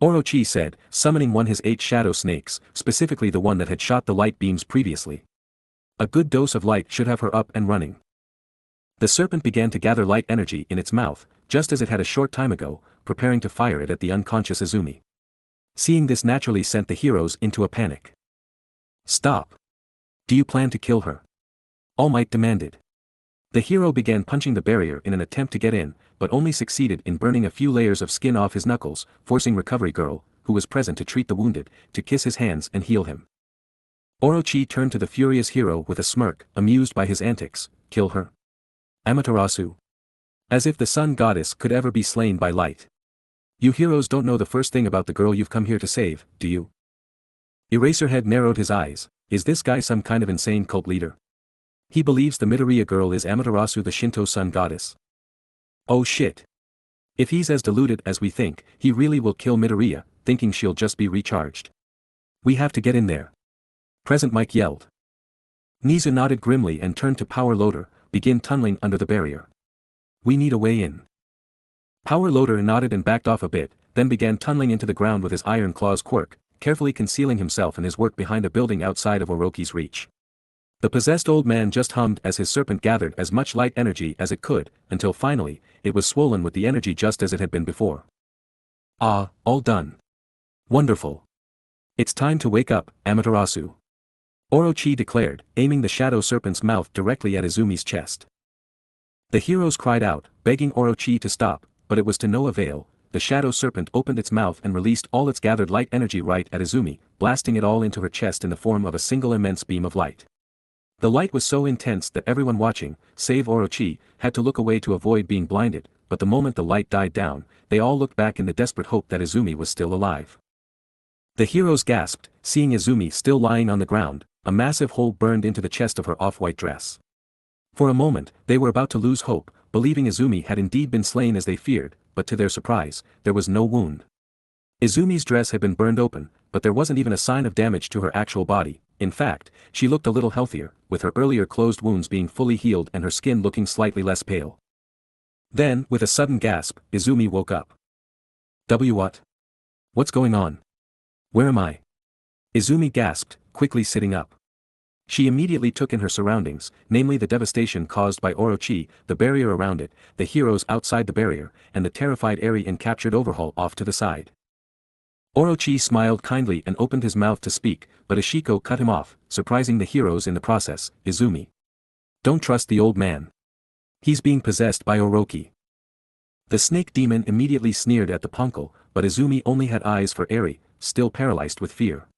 Orochi said, summoning his 8 shadow snakes, specifically the one that had shot the light beams previously. A good dose of light should have her up and running. The serpent began to gather light energy in its mouth, just as it had a short time ago, preparing to fire it at the unconscious Izumi. Seeing this naturally sent the heroes into a panic. Stop. Do you plan to kill her? All Might demanded. The hero began punching the barrier in an attempt to get in, but only succeeded in burning a few layers of skin off his knuckles, forcing Recovery Girl, who was present to treat the wounded, to kiss his hands and heal him. Orochi turned to the furious hero with a smirk, amused by his antics, kill her? Amaterasu. As if the sun goddess could ever be slain by light. You heroes don't know the first thing about the girl you've come here to save, do you? Eraserhead narrowed his eyes, is this guy some kind of insane cult leader? He believes the Midoriya girl is Amaterasu, the Shinto sun goddess. Oh shit. If he's as deluded as we think, he really will kill Midoriya, thinking she'll just be recharged. We have to get in there. Present Mike yelled. Nizu nodded grimly and turned to Power Loader, begin tunneling under the barrier. We need a way in. Power Loader nodded and backed off a bit, then began tunneling into the ground with his iron claws quirk, carefully concealing himself and his work behind a building outside of Orochi's reach. The possessed old man just hummed as his serpent gathered as much light energy as it could, until finally, it was swollen with the energy just as it had been before. Ah, all done. Wonderful. It's time to wake up, Amaterasu. Orochi declared, aiming the shadow serpent's mouth directly at Izumi's chest. The heroes cried out, begging Orochi to stop, but it was to no avail. The shadow serpent opened its mouth and released all its gathered light energy right at Izumi, blasting it all into her chest in the form of a single immense beam of light. The light was so intense that everyone watching, save Orochi, had to look away to avoid being blinded, but the moment the light died down, they all looked back in the desperate hope that Izumi was still alive. The heroes gasped, seeing Izumi still lying on the ground. A massive hole burned into the chest of her off-white dress. For a moment, they were about to lose hope, believing Izumi had indeed been slain as they feared, but to their surprise, there was no wound. Izumi's dress had been burned open, but there wasn't even a sign of damage to her actual body. In fact, she looked a little healthier, with her earlier closed wounds being fully healed and her skin looking slightly less pale. Then, with a sudden gasp, Izumi woke up. What? What's going on? Where am I? Izumi gasped, quickly sitting up. She immediately took in her surroundings, namely the devastation caused by Orochi, the barrier around it, the heroes outside the barrier, and the terrified Eri and captured Overhaul off to the side. Orochi smiled kindly and opened his mouth to speak, but Ashiko cut him off, surprising the heroes in the process. Izumi. Don't trust the old man. He's being possessed by Orochi. The snake demon immediately sneered at the punkle, but Izumi only had eyes for Eri, still paralyzed with fear.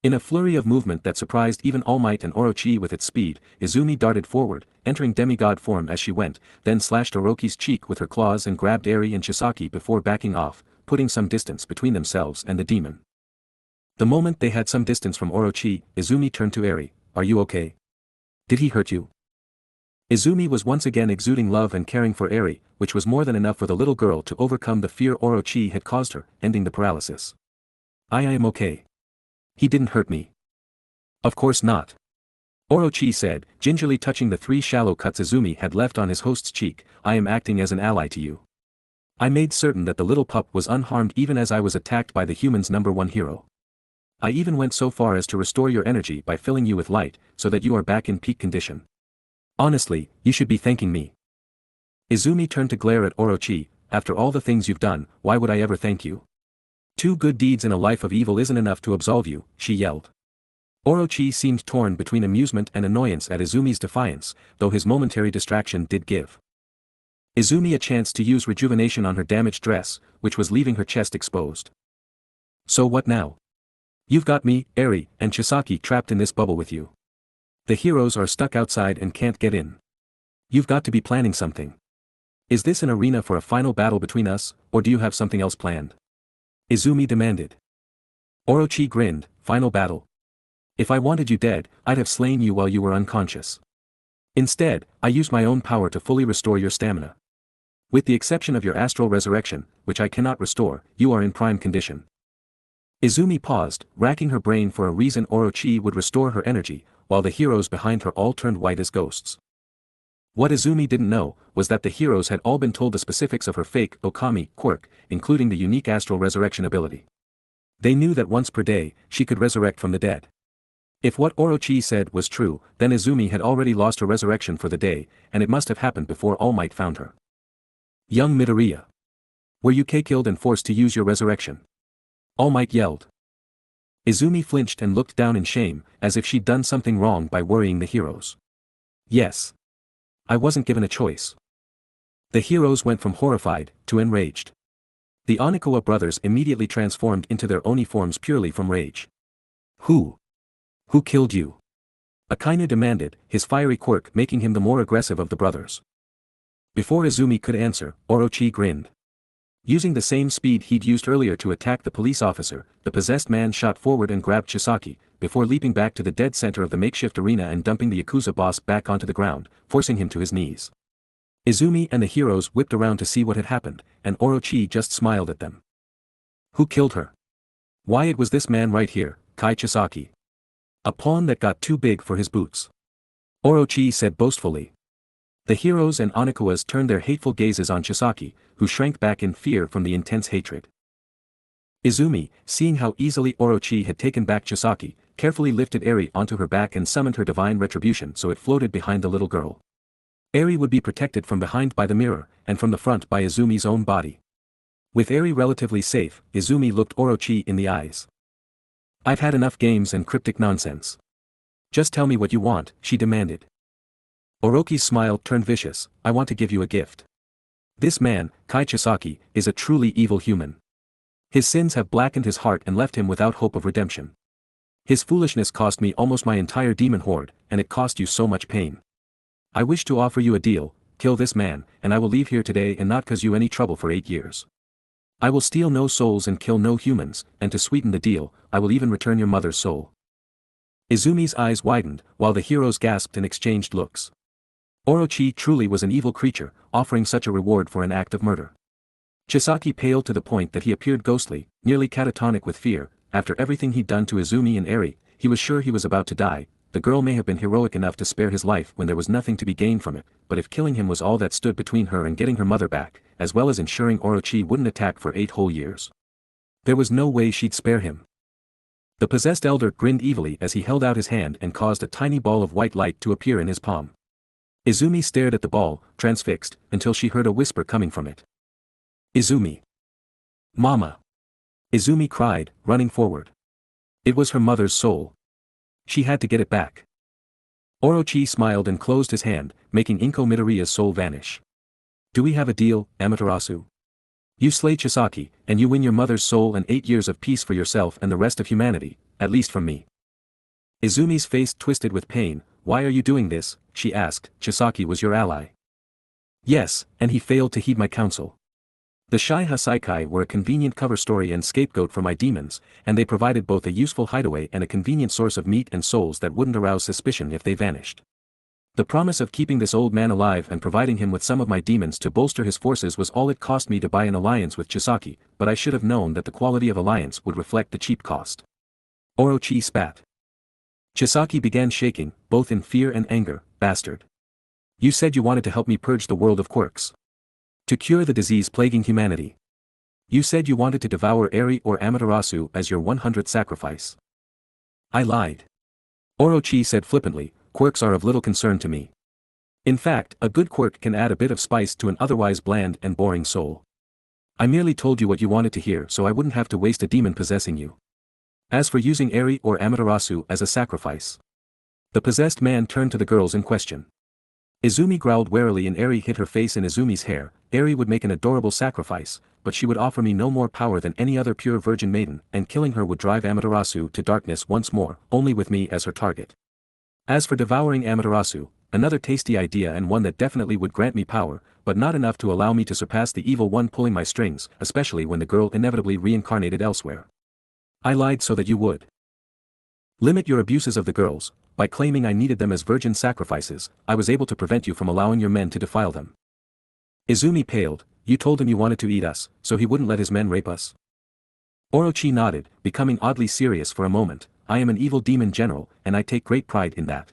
In a flurry of movement that surprised even All Might and Orochi with its speed, Izumi darted forward, entering demigod form as she went, then slashed Orochi's cheek with her claws and grabbed Eri and Chisaki before backing off, putting some distance between themselves and the demon. The moment they had some distance from Orochi, Izumi turned to Eri. Are you okay? Did he hurt you? Izumi was once again exuding love and caring for Eri, which was more than enough for the little girl to overcome the fear Orochi had caused her, ending the paralysis. I am okay. He didn't hurt me. Of course not. Orochi said, gingerly touching the 3 shallow cuts Izumi had left on his host's cheek. I am acting as an ally to you. I made certain that the little pup was unharmed even as I was attacked by the human's #1 hero. I even went so far as to restore your energy by filling you with light, so that you are back in peak condition. Honestly, you should be thanking me. Izumi turned to glare at Orochi. After all the things you've done, why would I ever thank you? 2 good deeds in a life of evil isn't enough to absolve you, she yelled. Orochi seemed torn between amusement and annoyance at Izumi's defiance, though his momentary distraction did give Izumi a chance to use rejuvenation on her damaged dress, which was leaving her chest exposed. So what now? You've got me, Eri, and Chisaki trapped in this bubble with you. The heroes are stuck outside and can't get in. You've got to be planning something. Is this an arena for a final battle between us, or do you have something else planned? Izumi demanded. Orochi grinned. Final battle. If I wanted you dead, I'd have slain you while you were unconscious. Instead, I used my own power to fully restore your stamina. With the exception of your astral resurrection, which I cannot restore, you are in prime condition. Izumi paused, racking her brain for a reason Orochi would restore her energy, while the heroes behind her all turned white as ghosts. What Izumi didn't know, was that the heroes had all been told the specifics of her fake Okami quirk, including the unique astral resurrection ability. They knew that once per day, she could resurrect from the dead. If what Orochi said was true, then Izumi had already lost her resurrection for the day, and it must have happened before All Might found her. Young Midoriya. Were you killed and forced to use your resurrection? All Might yelled. Izumi flinched and looked down in shame, as if she'd done something wrong by worrying the heroes. Yes. I wasn't given a choice. The heroes went from horrified to enraged. The Onikawa brothers immediately transformed into their Oni forms purely from rage. Who killed you? Akainu demanded, his fiery quirk making him the more aggressive of the brothers. Before Izumi could answer, Orochi grinned. Using the same speed he'd used earlier to attack the police officer, the possessed man shot forward and grabbed Chisaki, before leaping back to the dead center of the makeshift arena and dumping the Yakuza boss back onto the ground, forcing him to his knees. Izumi and the heroes whipped around to see what had happened, and Orochi just smiled at them. Who killed her? Why, it was this man right here, Kai Chisaki. A pawn that got too big for his boots. Orochi said boastfully. The heroes and Onikuas turned their hateful gazes on Chisaki, who shrank back in fear from the intense hatred. Izumi, seeing how easily Orochi had taken back Chisaki, carefully lifted Eri onto her back and summoned her divine retribution so it floated behind the little girl. Eri would be protected from behind by the mirror, and from the front by Izumi's own body. With Eri relatively safe, Izumi looked Orochi in the eyes. I've had enough games and cryptic nonsense. Just tell me what you want, she demanded. Orochi's smile turned vicious. I want to give you a gift. This man, Kai Chisaki, is a truly evil human. His sins have blackened his heart and left him without hope of redemption. His foolishness cost me almost my entire demon horde, and it cost you so much pain. I wish to offer you a deal: kill this man, and I will leave here today and not cause you any trouble for 8 years. I will steal no souls and kill no humans, and to sweeten the deal, I will even return your mother's soul. Izumi's eyes widened, while the heroes gasped and exchanged looks. Orochi truly was an evil creature, offering such a reward for an act of murder. Chisaki paled to the point that he appeared ghostly, nearly catatonic with fear. After everything he'd done to Izumi and Eri, he was sure he was about to die. The girl may have been heroic enough to spare his life when there was nothing to be gained from it, but if killing him was all that stood between her and getting her mother back, as well as ensuring Orochi wouldn't attack for 8 whole years, there was no way she'd spare him. The possessed elder grinned evilly as he held out his hand and caused a tiny ball of white light to appear in his palm. Izumi stared at the ball, transfixed, until she heard a whisper coming from it. Izumi. Mama. Izumi cried, running forward. It was her mother's soul. She had to get it back. Orochi smiled and closed his hand, making Inko Midoriya's soul vanish. Do we have a deal, Amaterasu? You slay Chisaki, and you win your mother's soul and 8 years of peace for yourself and the rest of humanity, at least from me. Izumi's face twisted with pain. Why are you doing this? She asked. Chisaki was your ally. Yes, and he failed to heed my counsel. The Shai Hasaikai were a convenient cover story and scapegoat for my demons, and they provided both a useful hideaway and a convenient source of meat and souls that wouldn't arouse suspicion if they vanished. The promise of keeping this old man alive and providing him with some of my demons to bolster his forces was all it cost me to buy an alliance with Chisaki, but I should have known that the quality of alliance would reflect the cheap cost. Orochi spat. Chisaki began shaking, both in fear and anger. Bastard. You said you wanted to help me purge the world of quirks. To cure the disease plaguing humanity. You said you wanted to devour Eri or Amaterasu as your 100th sacrifice. I lied. Orochi said flippantly, quirks are of little concern to me. In fact, a good quirk can add a bit of spice to an otherwise bland and boring soul. I merely told you what you wanted to hear so I wouldn't have to waste a demon possessing you. As for using Eri or Amaterasu as a sacrifice. The possessed man turned to the girls in question. Izumi growled warily and Eri hid her face in Izumi's hair. Eri would make an adorable sacrifice, but she would offer me no more power than any other pure virgin maiden, and killing her would drive Amaterasu to darkness once more, only with me as her target. As for devouring Amaterasu, another tasty idea and one that definitely would grant me power, but not enough to allow me to surpass the evil one pulling my strings, especially when the girl inevitably reincarnated elsewhere. I lied so that you would limit your abuses of the girls. By claiming I needed them as virgin sacrifices, I was able to prevent you from allowing your men to defile them. Izumi paled. You told him you wanted to eat us, so he wouldn't let his men rape us? Orochi nodded, becoming oddly serious for a moment. I am an evil demon general, and I take great pride in that.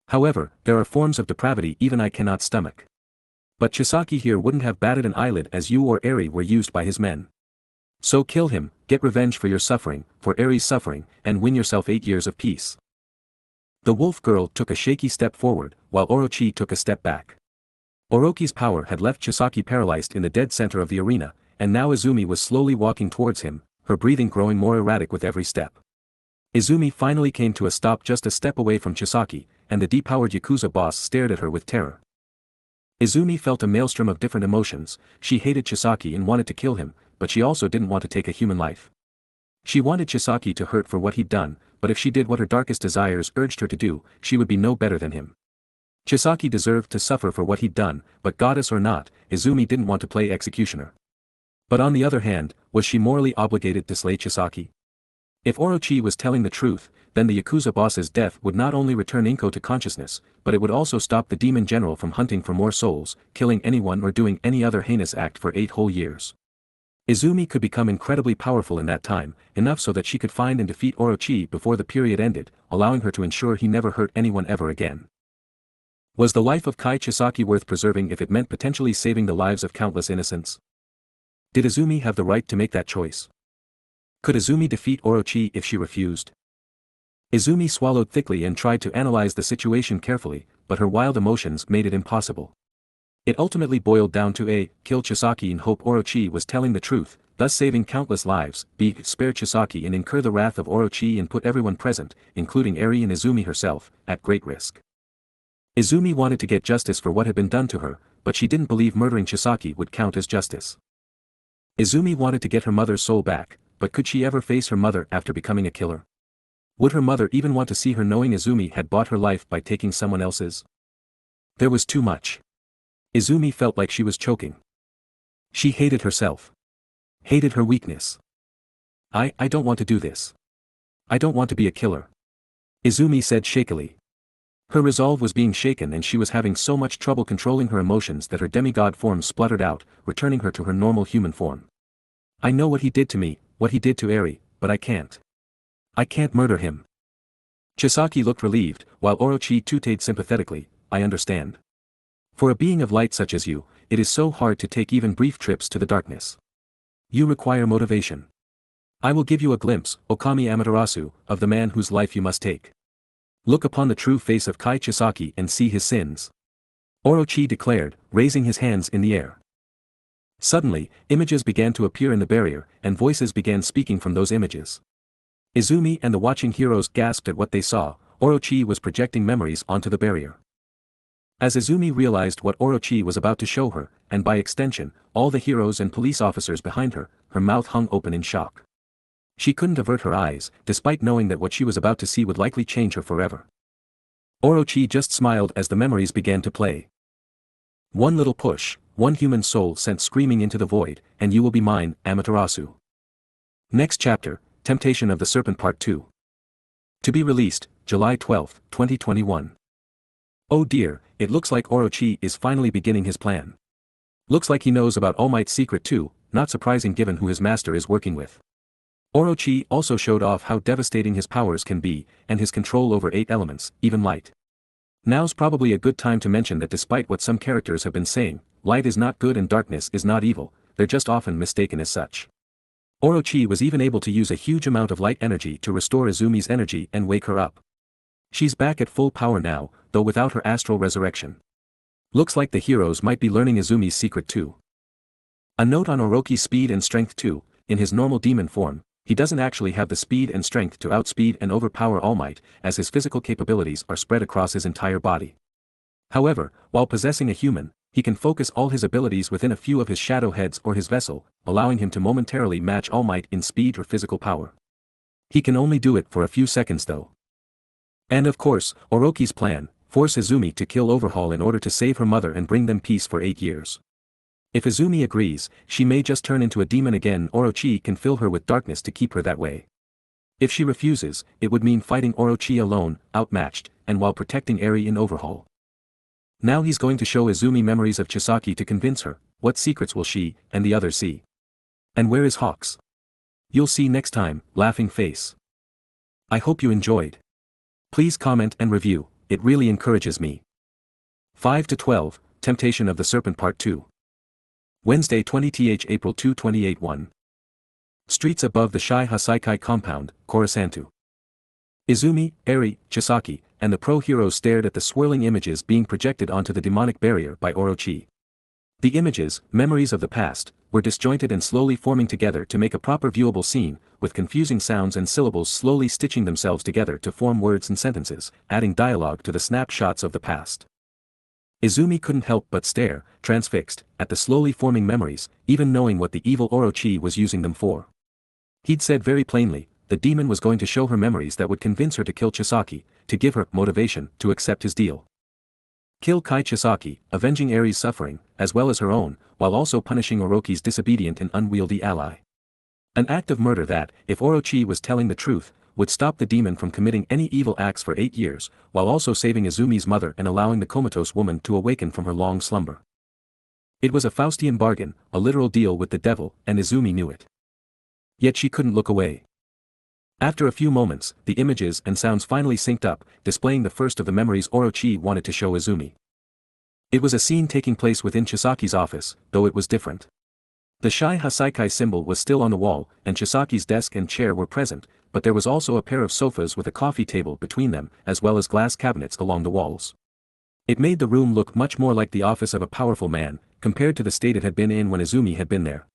However, there are forms of depravity even I cannot stomach. But Chisaki here wouldn't have batted an eyelid as you or Eri were used by his men. So kill him, get revenge for your suffering, for Eri's suffering, and win yourself 8 years of peace. The wolf girl took a shaky step forward, while Orochi took a step back. Orochi's power had left Chisaki paralyzed in the dead center of the arena, and now Izumi was slowly walking towards him, her breathing growing more erratic with every step. Izumi finally came to a stop just a step away from Chisaki, and the depowered Yakuza boss stared at her with terror. Izumi felt a maelstrom of different emotions. She hated Chisaki and wanted to kill him, but she also didn't want to take a human life. She wanted Chisaki to hurt for what he'd done, but if she did what her darkest desires urged her to do, she would be no better than him. Chisaki deserved to suffer for what he'd done, but goddess or not, Izumi didn't want to play executioner. But on the other hand, was she morally obligated to slay Chisaki? If Orochi was telling the truth, then the Yakuza boss's death would not only return Inko to consciousness, but it would also stop the demon general from hunting for more souls, killing anyone or doing any other heinous act for 8 whole years. Izumi could become incredibly powerful in that time, enough so that she could find and defeat Orochi before the period ended, allowing her to ensure he never hurt anyone ever again. Was the life of Kai Chisaki worth preserving if it meant potentially saving the lives of countless innocents? Did Izumi have the right to make that choice? Could Izumi defeat Orochi if she refused? Izumi swallowed thickly and tried to analyze the situation carefully, but her wild emotions made it impossible. It ultimately boiled down to A. Kill Chisaki in hope Orochi was telling the truth, thus saving countless lives, B. Spare Chisaki and incur the wrath of Orochi and put everyone present, including Eri and Izumi herself, at great risk. Izumi wanted to get justice for what had been done to her, but she didn't believe murdering Chisaki would count as justice. Izumi wanted to get her mother's soul back, but could she ever face her mother after becoming a killer? Would her mother even want to see her knowing Izumi had bought her life by taking someone else's? There was too much. Izumi felt like she was choking. She hated herself. Hated her weakness. I don't want to do this. I don't want to be a killer. Izumi said shakily. Her resolve was being shaken and she was having so much trouble controlling her emotions that her demigod form spluttered out, returning her to her normal human form. I know what he did to me, what he did to Eri, but I can't. I can't murder him. Chisaki looked relieved, while Orochi tooted sympathetically, I understand. For a being of light such as you, it is so hard to take even brief trips to the darkness. You require motivation. I will give you a glimpse, OkamiHeroAmaterasu, of the man whose life you must take. Look upon the true face of Kai Chisaki and see his sins. Orochi declared, raising his hands in the air. Suddenly, images began to appear in the barrier, and voices began speaking from those images. Izumi and the watching heroes gasped at what they saw. Orochi was projecting memories onto the barrier. As Izumi realized what Orochi was about to show her, and by extension, all the heroes and police officers behind her, her mouth hung open in shock. She couldn't avert her eyes, despite knowing that what she was about to see would likely change her forever. Orochi just smiled as the memories began to play. One little push, one human soul sent screaming into the void, and you will be mine, Amaterasu. Next chapter, Temptation of the Serpent Part 2. To be released, July 12, 2021. Oh dear, it looks like Orochi is finally beginning his plan. Looks like he knows about All Might's secret too, not surprising given who his master is working with. Orochi also showed off how devastating his powers can be, and his control over 8 elements, even light. Now's probably a good time to mention that despite what some characters have been saying, light is not good and darkness is not evil, they're just often mistaken as such. Orochi was even able to use a huge amount of light energy to restore Izumi's energy and wake her up. She's back at full power now, though without her astral resurrection. Looks like the heroes might be learning Izumi's secret too. A note on Orochi's speed and strength too, in his normal demon form, he doesn't actually have the speed and strength to outspeed and overpower All Might, as his physical capabilities are spread across his entire body. However, while possessing a human, he can focus all his abilities within a few of his shadow heads or his vessel, allowing him to momentarily match All Might in speed or physical power. He can only do it for a few seconds though. And of course, Orochi's plan, force Izumi to kill Overhaul in order to save her mother and bring them peace for 8 years. If Izumi agrees, she may just turn into a demon again. Orochi can fill her with darkness to keep her that way. If she refuses, it would mean fighting Orochi alone, outmatched, and while protecting Eri in Overhaul. Now he's going to show Izumi memories of Chisaki to convince her. What secrets will she and the others see? And where is Hawks? You'll see next time, laughing face. I hope you enjoyed. Please comment and review, it really encourages me. 5 to 12, Temptation of the Serpent Part 2. Wednesday 20th April 2 2081. Streets above the Shai Hasaikai compound, Kōhei. Izumi, Eri, Chisaki, and the pro-heroes stared at the swirling images being projected onto the demonic barrier by Orochi. The images, memories of the past, were disjointed and slowly forming together to make a proper viewable scene, with confusing sounds and syllables slowly stitching themselves together to form words and sentences, adding dialogue to the snapshots of the past. Izumi couldn't help but stare, transfixed, at the slowly forming memories, even knowing what the evil Orochi was using them for. He'd said very plainly, the demon was going to show her memories that would convince her to kill Chisaki, to give her motivation to accept his deal. Kill Kai Chisaki, avenging Eri's suffering, as well as her own, while also punishing Orochi's disobedient and unwieldy ally. An act of murder that, if Orochi was telling the truth, would stop the demon from committing any evil acts for 8 years, while also saving Izumi's mother and allowing the comatose woman to awaken from her long slumber. It was a Faustian bargain, a literal deal with the devil, and Izumi knew it. Yet she couldn't look away. After a few moments, the images and sounds finally synced up, displaying the first of the memories Orochi wanted to show Izumi. It was a scene taking place within Chisaki's office, though it was different. The Shai Hasaikai symbol was still on the wall, and Chisaki's desk and chair were present, but there was also a pair of sofas with a coffee table between them, as well as glass cabinets along the walls. It made the room look much more like the office of a powerful man, compared to the state it had been in when Izumi had been there.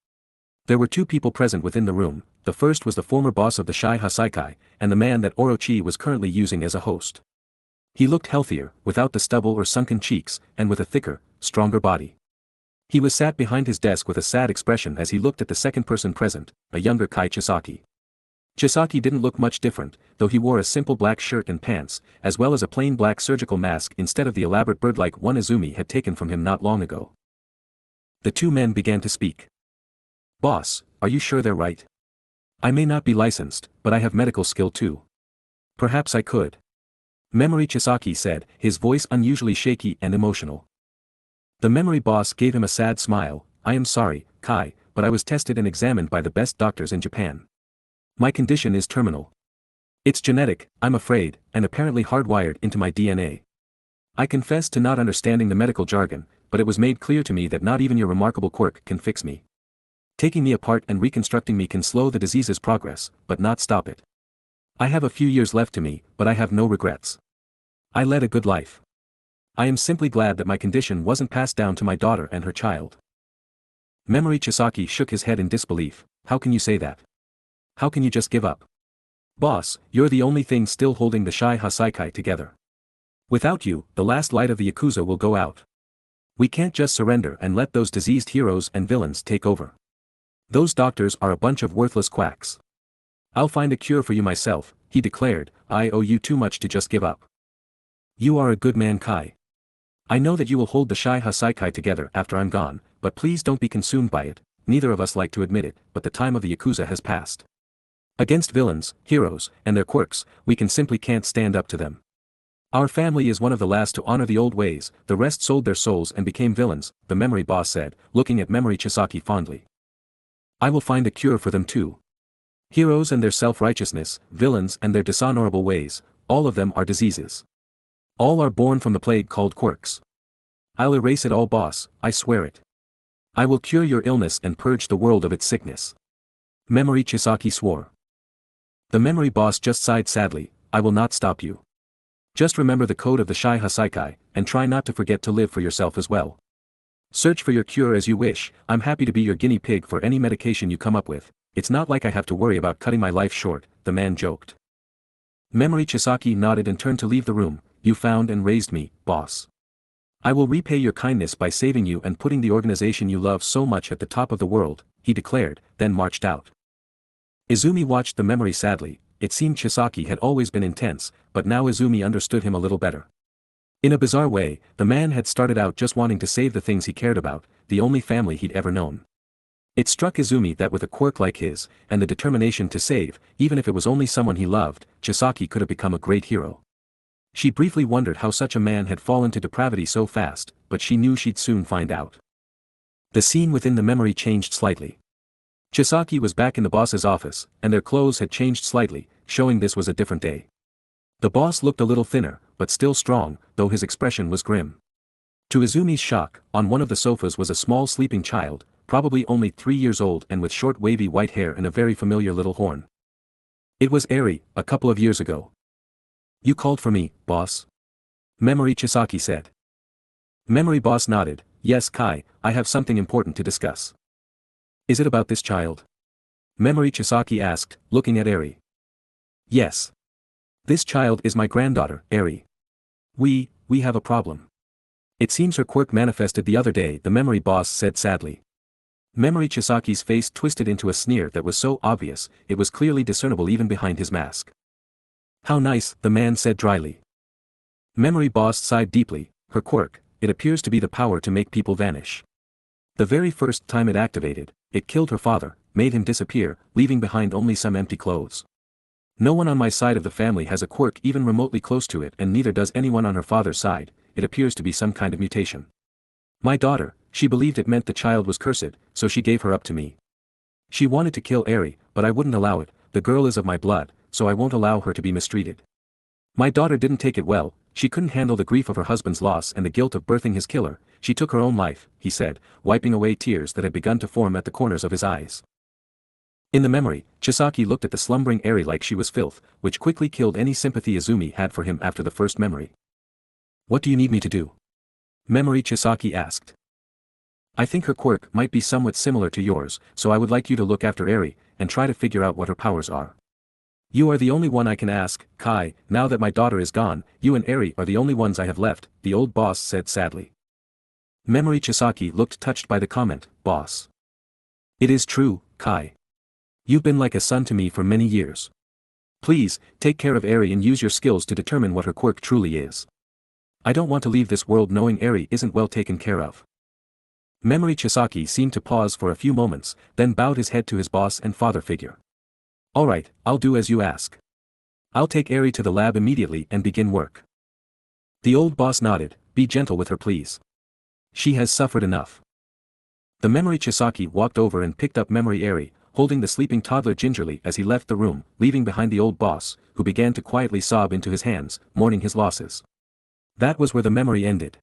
There were two people present within the room. The first was the former boss of the Shai Hasaikai, and the man that Orochi was currently using as a host. He looked healthier, without the stubble or sunken cheeks, and with a thicker, stronger body. He was sat behind his desk with a sad expression as he looked at the second person present, a younger Kai Chisaki. Chisaki didn't look much different, though he wore a simple black shirt and pants, as well as a plain black surgical mask instead of the elaborate bird-like one Izumi had taken from him not long ago. The two men began to speak. "Boss, are you sure they're right? I may not be licensed, but I have medical skill too. Perhaps I could." Memory Chisaki said, his voice unusually shaky and emotional. The memory boss gave him a sad smile. "I am sorry, Kai, but I was tested and examined by the best doctors in Japan. My condition is terminal. It's genetic, I'm afraid, and apparently hardwired into my DNA. I confess to not understanding the medical jargon, but it was made clear to me that not even your remarkable quirk can fix me. Taking me apart and reconstructing me can slow the disease's progress, but not stop it. I have a few years left to me, but I have no regrets. I led a good life. I am simply glad that my condition wasn't passed down to my daughter and her child." Memory Chisaki shook his head in disbelief. "How can you say that? How can you just give up? Boss, you're the only thing still holding the Shai Hasaikai together. Without you, the last light of the Yakuza will go out. We can't just surrender and let those diseased heroes and villains take over. Those doctors are a bunch of worthless quacks. I'll find a cure for you myself," he declared. "I owe you too much to just give up. You are a good man, Kai. I know that you will hold the Shai Hasaikai together after I'm gone, but please don't be consumed by it. Neither of us like to admit it, but the time of the Yakuza has passed. Against villains, heroes, and their quirks, we simply can't stand up to them. Our family is one of the last to honor the old ways, the rest sold their souls and became villains," the memory boss said, looking at Memory Chisaki fondly. "I will find a cure for them too. Heroes and their self-righteousness, villains and their dishonorable ways, all of them are diseases. All are born from the plague called quirks. I'll erase it all, boss, I swear it. I will cure your illness and purge the world of its sickness." Memory Chisaki swore. The memory boss just sighed sadly. "I will not stop you. Just remember the code of the Shai Hasaikai, and try not to forget to live for yourself as well. Search for your cure as you wish. I'm happy to be your guinea pig for any medication you come up with. It's not like I have to worry about cutting my life short," the man joked. Memory Chisaki nodded and turned to leave the room. "You found and raised me, boss. I will repay your kindness by saving you and putting the organization you love so much at the top of the world," he declared, then marched out. Izumi watched the memory sadly. It seemed Chisaki had always been intense, but now Izumi understood him a little better. In a bizarre way, the man had started out just wanting to save the things he cared about, the only family he'd ever known. It struck Izumi that with a quirk like his, and the determination to save, even if it was only someone he loved, Chisaki could have become a great hero. She briefly wondered how such a man had fallen to depravity so fast, but she knew she'd soon find out. The scene within the memory changed slightly. Chisaki was back in the boss's office, and their clothes had changed slightly, showing this was a different day. The boss looked a little thinner, but still strong, though his expression was grim. To Izumi's shock, on one of the sofas was a small sleeping child, probably only 3 years old and with short wavy white hair and a very familiar little horn. It was Eri, a couple of years ago. "You called for me, boss?" Memory Chisaki said. Memory boss nodded. "Yes, Kai, I have something important to discuss." "Is it about this child?" Memory Chisaki asked, looking at Eri. "Yes. This child is my granddaughter, Eri. We have a problem. It seems her quirk manifested the other day," the memory boss said sadly. Memory Chisaki's face twisted into a sneer that was so obvious, it was clearly discernible even behind his mask. "How nice," the man said dryly. Memory boss sighed deeply. "Her quirk, it appears to be the power to make people vanish. The very first time it activated, it killed her father, made him disappear, leaving behind only some empty clothes. No one on my side of the family has a quirk even remotely close to it, and neither does anyone on her father's side. It appears to be some kind of mutation. My daughter, she believed it meant the child was cursed, so she gave her up to me. She wanted to kill Eri, but I wouldn't allow it. The girl is of my blood, so I won't allow her to be mistreated. My daughter didn't take it well, she couldn't handle the grief of her husband's loss and the guilt of birthing his killer. She took her own life, he said, wiping away tears that had begun to form at the corners of his eyes. In the memory, Chisaki looked at the slumbering Eri like she was filth, which quickly killed any sympathy Izumi had for him after the first memory. What do you need me to do? Memory Chisaki asked. I think her quirk might be somewhat similar to yours, so I would like you to look after Eri, and try to figure out what her powers are. You are the only one I can ask, Kai. Now that my daughter is gone, you and Eri are the only ones I have left, the old boss said sadly. Memory Chisaki looked touched by the comment, boss. It is true, Kai. You've been like a son to me for many years. Please, take care of Eri and use your skills to determine what her quirk truly is. I don't want to leave this world knowing Eri isn't well taken care of. Memory Chisaki seemed to pause for a few moments, then bowed his head to his boss and father figure. Alright, I'll do as you ask. I'll take Eri to the lab immediately and begin work. The old boss nodded, be gentle with her please. She has suffered enough. The Memory Chisaki walked over and picked up Memory Eri, holding the sleeping toddler gingerly as he left the room, leaving behind the old boss, who began to quietly sob into his hands, mourning his losses. That was where the memory ended.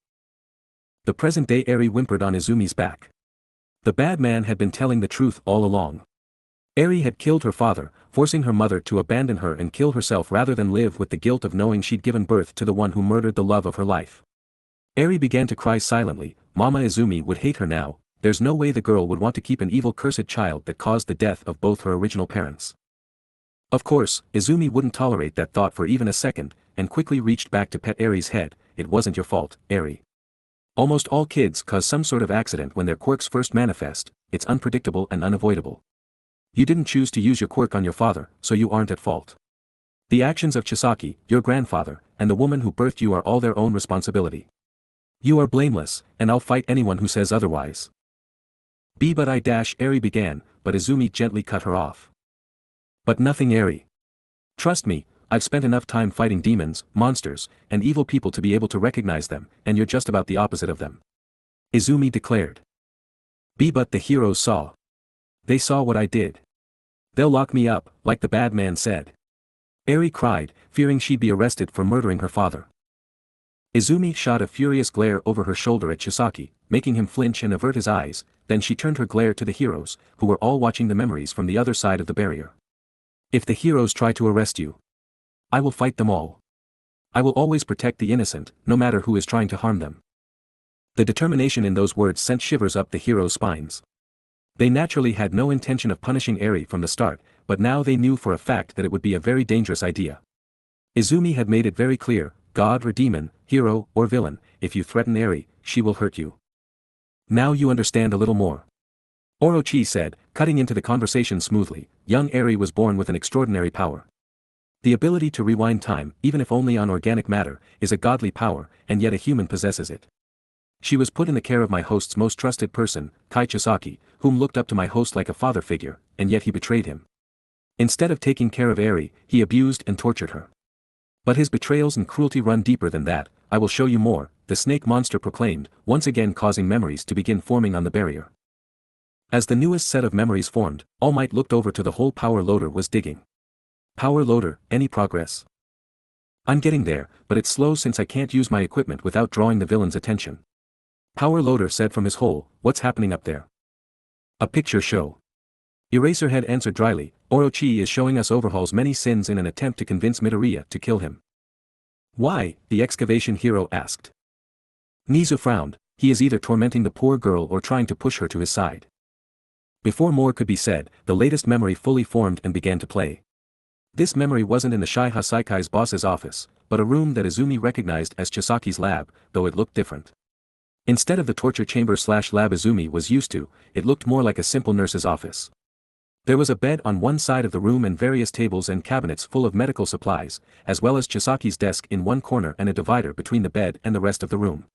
The present-day Eri whimpered on Izumi's back. The bad man had been telling the truth all along. Eri had killed her father, forcing her mother to abandon her and kill herself rather than live with the guilt of knowing she'd given birth to the one who murdered the love of her life. Eri began to cry silently. Mama Izumi would hate her now. There's no way the girl would want to keep an evil cursed child that caused the death of both her original parents. Of course, Izumi wouldn't tolerate that thought for even a second, and quickly reached back to pet Eri's head. It wasn't your fault, Eri. Almost all kids cause some sort of accident when their quirks first manifest. It's unpredictable and unavoidable. You didn't choose to use your quirk on your father, so you aren't at fault. The actions of Chisaki, your grandfather, and the woman who birthed you are all their own responsibility. You are blameless, and I'll fight anyone who says otherwise. But Eri began, but Izumi gently cut her off. But nothing, Eri. Trust me, I've spent enough time fighting demons, monsters, and evil people to be able to recognize them, and you're just about the opposite of them. Izumi declared. But the heroes saw. They saw what I did. They'll lock me up, like the bad man said. Eri cried, fearing she'd be arrested for murdering her father. Izumi shot a furious glare over her shoulder at Chisaki, making him flinch and avert his eyes. Then she turned her glare to the heroes, who were all watching the memories from the other side of the barrier. If the heroes try to arrest you, I will fight them all. I will always protect the innocent, no matter who is trying to harm them. The determination in those words sent shivers up the heroes' spines. They naturally had no intention of punishing Eri from the start, but now they knew for a fact that it would be a very dangerous idea. Izumi had made it very clear, god or demon, hero or villain, if you threaten Eri, she will hurt you. Now you understand a little more. Orochi said, cutting into the conversation smoothly. Young Eri was born with an extraordinary power. The ability to rewind time, even if only on organic matter, is a godly power, and yet a human possesses it. She was put in the care of my host's most trusted person, Kai Chisaki, whom looked up to my host like a father figure, and yet he betrayed him. Instead of taking care of Eri, he abused and tortured her. But his betrayals and cruelty run deeper than that. I will show you more, the snake monster proclaimed, once again causing memories to begin forming on the barrier. As the newest set of memories formed, All Might looked over to the hole power loader was digging. Power loader, any progress? I'm getting there, but it's slow since I can't use my equipment without drawing the villain's attention. Power loader said from his hole, what's happening up there? A picture show. Eraserhead answered dryly, Orochi is showing us Overhaul's many sins in an attempt to convince Midoriya to kill him. Why? The excavation hero asked. Nizu frowned, he is either tormenting the poor girl or trying to push her to his side. Before more could be said, the latest memory fully formed and began to play. This memory wasn't in the Shai Hasaikai's boss's office, but a room that Izumi recognized as Chisaki's lab, though it looked different. Instead of the torture chamber/lab Izumi was used to, it looked more like a simple nurse's office. There was a bed on one side of the room and various tables and cabinets full of medical supplies, as well as Chisaki's desk in one corner and a divider between the bed and the rest of the room.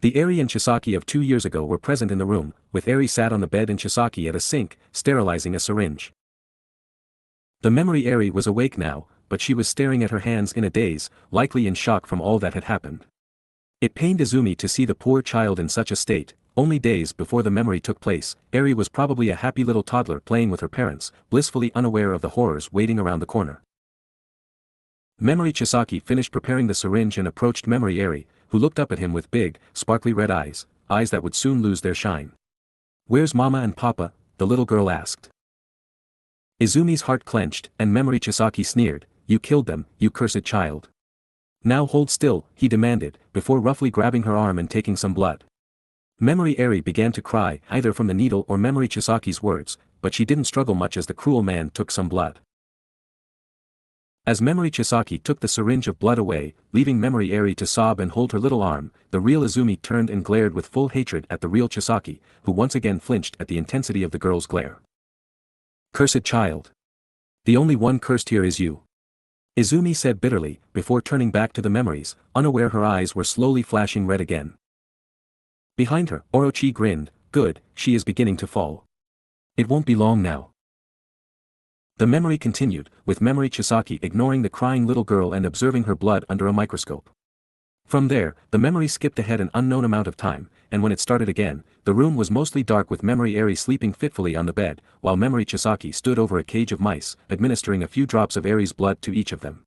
The Eri and Chisaki of 2 years ago were present in the room, with Eri sat on the bed and Chisaki at a sink, sterilizing a syringe. The memory Eri was awake now, but she was staring at her hands in a daze, likely in shock from all that had happened. It pained Izumi to see the poor child in such a state. Only days before the memory took place, Eri was probably a happy little toddler playing with her parents, blissfully unaware of the horrors waiting around the corner. Memory Chisaki finished preparing the syringe and approached Memory Eri, who looked up at him with big, sparkly red eyes, eyes that would soon lose their shine. "Where's Mama and Papa?" the little girl asked. Izumi's heart clenched, and Memory Chisaki sneered, "You killed them, you cursed child. Now hold still," he demanded, before roughly grabbing her arm and taking some blood. Memory Eri began to cry, either from the needle or Memory Chisaki's words, but she didn't struggle much as the cruel man took some blood. As Memory Chisaki took the syringe of blood away, leaving Memory Eri to sob and hold her little arm, the real Izumi turned and glared with full hatred at the real Chisaki, who once again flinched at the intensity of the girl's glare. "Cursed child. The only one cursed here is you," Izumi said bitterly, before turning back to the memories, unaware her eyes were slowly flashing red again. Behind her, Orochi grinned, "Good, she is beginning to fall. It won't be long now." The memory continued, with Memory Chisaki ignoring the crying little girl and observing her blood under a microscope. From there, the memory skipped ahead an unknown amount of time, and when it started again, the room was mostly dark with Memory Eri sleeping fitfully on the bed, while Memory Chisaki stood over a cage of mice, administering a few drops of Eri's blood to each of them.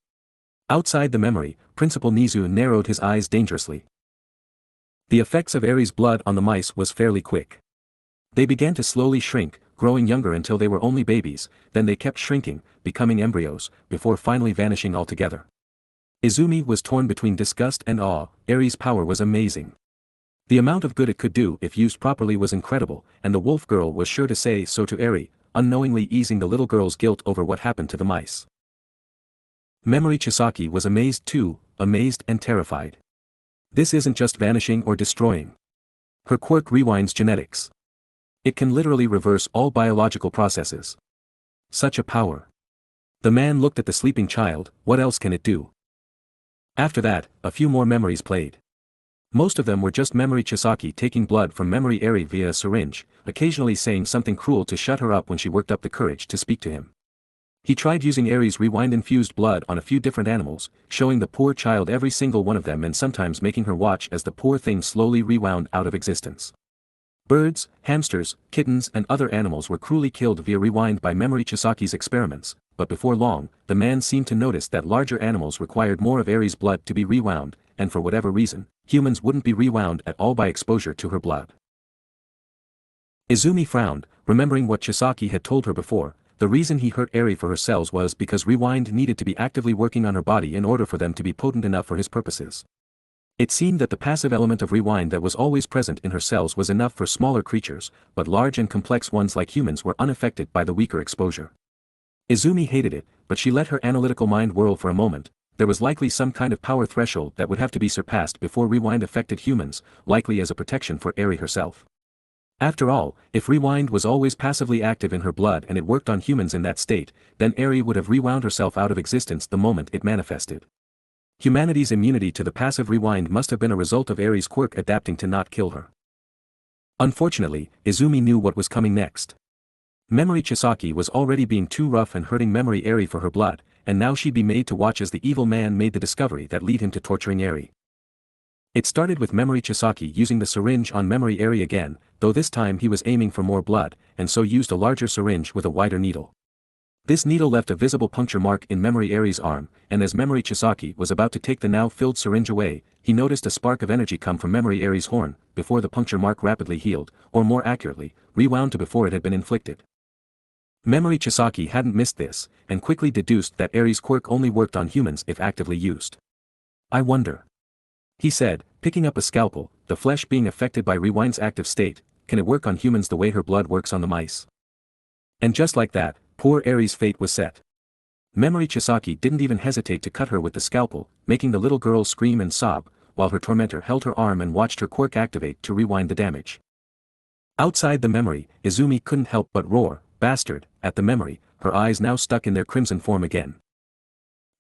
Outside the memory, Principal Nizu narrowed his eyes dangerously. The effects of Eri's blood on the mice was fairly quick. They began to slowly shrink, growing younger until they were only babies, then they kept shrinking, becoming embryos, before finally vanishing altogether. Izumi was torn between disgust and awe. Eri's power was amazing. The amount of good it could do if used properly was incredible, and the wolf girl was sure to say so to Eri, unknowingly easing the little girl's guilt over what happened to the mice. Memory Chisaki was amazed too, amazed and terrified. This isn't just vanishing or destroying. Her quirk rewinds genetics. It can literally reverse all biological processes. Such a power. The man looked at the sleeping child. What else can it do? After that, a few more memories played. Most of them were just Memory Chisaki taking blood from Memory Eri via a syringe, occasionally saying something cruel to shut her up when she worked up the courage to speak to him. He tried using Eri's rewind-infused blood on a few different animals, showing the poor child every single one of them and sometimes making her watch as the poor thing slowly rewound out of existence. Birds, hamsters, kittens and other animals were cruelly killed via rewind by Memory Chisaki's experiments, but before long, the man seemed to notice that larger animals required more of Eri's blood to be rewound, and for whatever reason, humans wouldn't be rewound at all by exposure to her blood. Izumi frowned, remembering what Chisaki had told her before. The reason he hurt Eri for her cells was because rewind needed to be actively working on her body in order for them to be potent enough for his purposes. It seemed that the passive element of rewind that was always present in her cells was enough for smaller creatures, but large and complex ones like humans were unaffected by the weaker exposure. Izumi hated it, but she let her analytical mind whirl for a moment. There was likely some kind of power threshold that would have to be surpassed before rewind affected humans, likely as a protection for Eri herself. After all, if rewind was always passively active in her blood and it worked on humans in that state, then Eri would have rewound herself out of existence the moment it manifested. Humanity's immunity to the passive rewind must have been a result of Eri's quirk adapting to not kill her. Unfortunately, Izumi knew what was coming next. Memory Chisaki was already being too rough and hurting Memory Eri for her blood, and now she'd be made to watch as the evil man made the discovery that lead him to torturing Eri. It started with Memory Chisaki using the syringe on Memory Eri again, though this time he was aiming for more blood, and so used a larger syringe with a wider needle. This needle left a visible puncture mark in Memory Eri's arm, and as Memory Chisaki was about to take the now-filled syringe away, he noticed a spark of energy come from Memory Eri's horn, before the puncture mark rapidly healed, or more accurately, rewound to before it had been inflicted. Memory Chisaki hadn't missed this, and quickly deduced that Eri's quirk only worked on humans if actively used. "I wonder," he said, picking up a scalpel, the flesh being affected by rewind's active state, "can it work on humans the way her blood works on the mice?" And just like that, poor Eri's fate was set. Memory Chisaki didn't even hesitate to cut her with the scalpel, making the little girl scream and sob, while her tormentor held her arm and watched her quirk activate to rewind the damage. Outside the memory, Izumi couldn't help but roar, "Bastard," at the memory, her eyes now stuck in their crimson form again.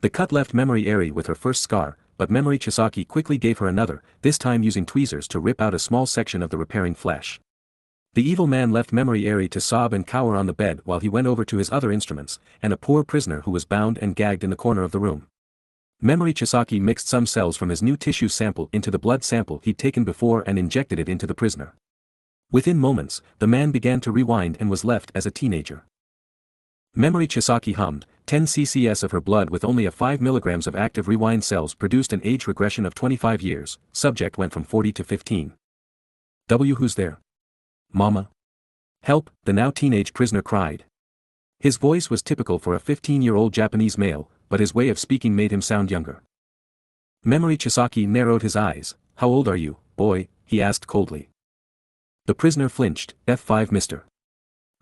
The cut left Memory Eri with her first scar, but Memory Chisaki quickly gave her another, this time using tweezers to rip out a small section of the repairing flesh. The evil man left Memory Eri to sob and cower on the bed while he went over to his other instruments, and a poor prisoner who was bound and gagged in the corner of the room. Memory Chisaki mixed some cells from his new tissue sample into the blood sample he'd taken before and injected it into the prisoner. Within moments, the man began to rewind and was left as a teenager. Memory Chisaki hummed, 10 ccs of her blood with only a 5 milligrams of active rewind cells produced an age regression of 25 years, subject went from 40 to 15. Who's there? Mama? Help, the now teenage prisoner cried. His voice was typical for a 15-year-old Japanese male, but his way of speaking made him sound younger. Memory Chisaki narrowed his eyes. How old are you, boy? He asked coldly. The prisoner flinched. F5 mister.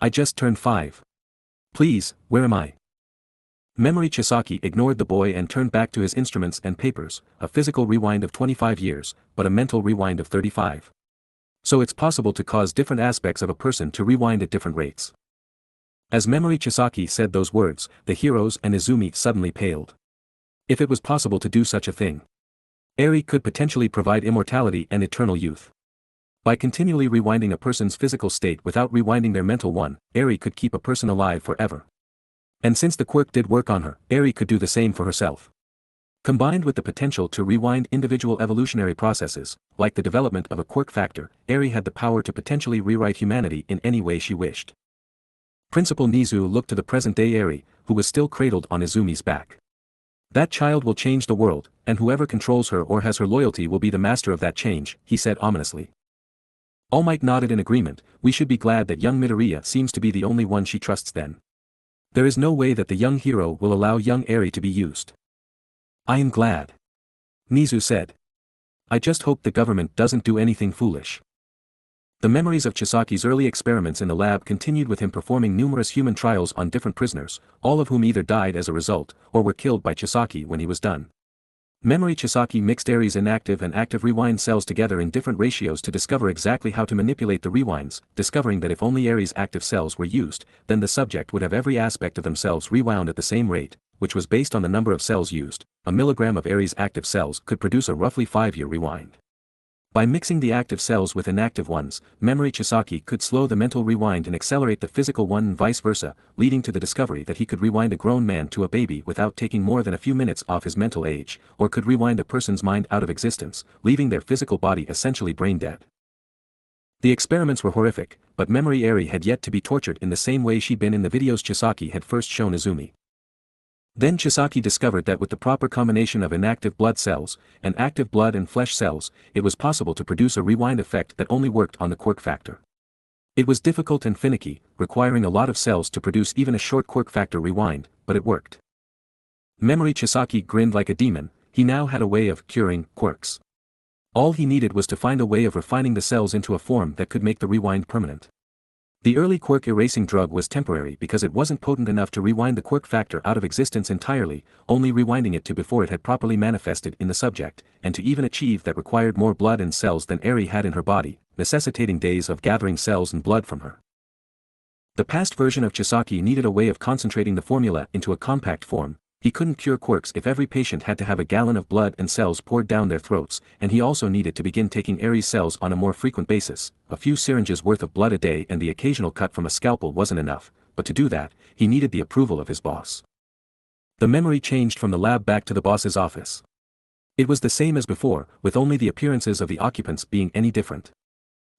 I just turned 5. Please, where am I? Memory Chisaki ignored the boy and turned back to his instruments and papers, a physical rewind of 25 years, but a mental rewind of 35. So it's possible to cause different aspects of a person to rewind at different rates. As Memory Chisaki said those words, the heroes and Izumi suddenly paled. If it was possible to do such a thing, Eri could potentially provide immortality and eternal youth. By continually rewinding a person's physical state without rewinding their mental one, Eri could keep a person alive forever. And since the quirk did work on her, Eri could do the same for herself. Combined with the potential to rewind individual evolutionary processes, like the development of a quirk factor, Eri had the power to potentially rewrite humanity in any way she wished. Principal Nizu looked to the present-day Eri, who was still cradled on Izumi's back. That child will change the world, and whoever controls her or has her loyalty will be the master of that change, he said ominously. All Might nodded in agreement. We should be glad that young Midoriya seems to be the only one she trusts then. There is no way that the young hero will allow young Eri to be used. I am glad. Nizu said. I just hope the government doesn't do anything foolish. The memories of Chisaki's early experiments in the lab continued with him performing numerous human trials on different prisoners, all of whom either died as a result, or were killed by Chisaki when he was done. Memory Chisaki mixed Eri's inactive and active rewind cells together in different ratios to discover exactly how to manipulate the rewinds, discovering that if only Eri's active cells were used, then the subject would have every aspect of themselves rewound at the same rate, which was based on the number of cells used. A milligram of Eri's active cells could produce a roughly 5-year rewind. By mixing the active cells with inactive ones, Memory Chisaki could slow the mental rewind and accelerate the physical one and vice versa, leading to the discovery that he could rewind a grown man to a baby without taking more than a few minutes off his mental age, or could rewind a person's mind out of existence, leaving their physical body essentially brain dead. The experiments were horrific, but Memory Eri had yet to be tortured in the same way she'd been in the videos Chisaki had first shown Izumi. Then Chisaki discovered that with the proper combination of inactive blood cells, and active blood and flesh cells, it was possible to produce a rewind effect that only worked on the quirk factor. It was difficult and finicky, requiring a lot of cells to produce even a short quirk factor rewind, but it worked. Memory Chisaki grinned like a demon. He now had a way of curing quirks. All he needed was to find a way of refining the cells into a form that could make the rewind permanent. The early quirk erasing drug was temporary because it wasn't potent enough to rewind the quirk factor out of existence entirely, only rewinding it to before it had properly manifested in the subject, and to even achieve that required more blood and cells than Eri had in her body, necessitating days of gathering cells and blood from her. The past version of Chisaki needed a way of concentrating the formula into a compact form. He couldn't cure quirks if every patient had to have a gallon of blood and cells poured down their throats, and he also needed to begin taking Eri's cells on a more frequent basis. A few syringes worth of blood a day and the occasional cut from a scalpel wasn't enough, but to do that, he needed the approval of his boss. The memory changed from the lab back to the boss's office. It was the same as before, with only the appearances of the occupants being any different.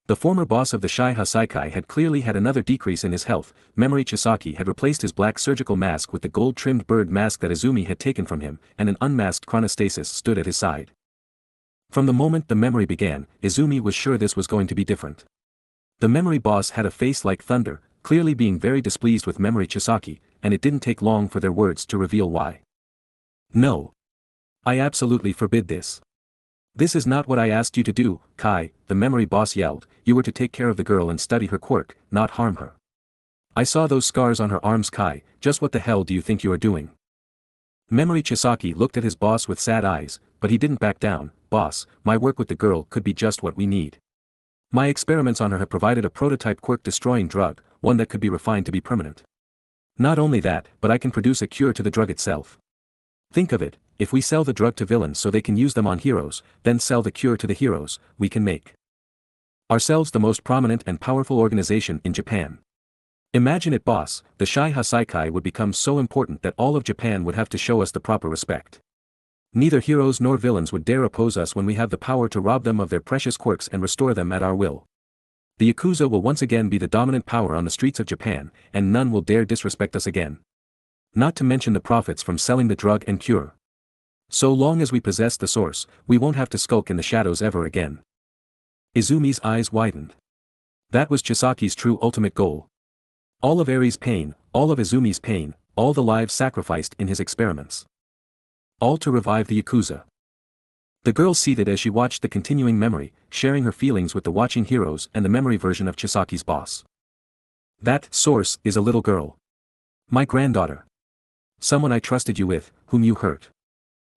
The former boss of the Shai Hasaikai had clearly had another decrease in his health. Memory Chisaki had replaced his black surgical mask with the gold-trimmed bird mask that Izumi had taken from him, and an unmasked chronostasis stood at his side. From the moment the memory began, Izumi was sure this was going to be different. The memory boss had a face like thunder, clearly being very displeased with Memory Chisaki, and it didn't take long for their words to reveal why. No. I absolutely forbid this. This is not what I asked you to do, Kai, the memory boss yelled. You were to take care of the girl and study her quirk, not harm her. I saw those scars on her arms, Kai. Just what the hell do you think you are doing? Memory Chisaki looked at his boss with sad eyes, but he didn't back down. Boss, my work with the girl could be just what we need. My experiments on her have provided a prototype quirk-destroying drug, one that could be refined to be permanent. Not only that, but I can produce a cure to the drug itself. Think of it, if we sell the drug to villains so they can use them on heroes, then sell the cure to the heroes, we can make ourselves the most prominent and powerful organization in Japan. Imagine it, boss, the Shai Hasaikai would become so important that all of Japan would have to show us the proper respect. Neither heroes nor villains would dare oppose us when we have the power to rob them of their precious quirks and restore them at our will. The Yakuza will once again be the dominant power on the streets of Japan, and none will dare disrespect us again. Not to mention the profits from selling the drug and cure. So long as we possess the source, we won't have to skulk in the shadows ever again. Izumi's eyes widened. That was Chisaki's true ultimate goal. All of Eri's pain, all of Izumi's pain, all the lives sacrificed in his experiments. All to revive the Yakuza. The girl seated as she watched the continuing memory, sharing her feelings with the watching heroes and the memory version of Chisaki's boss. That source is a little girl. My granddaughter. Someone I trusted you with, whom you hurt.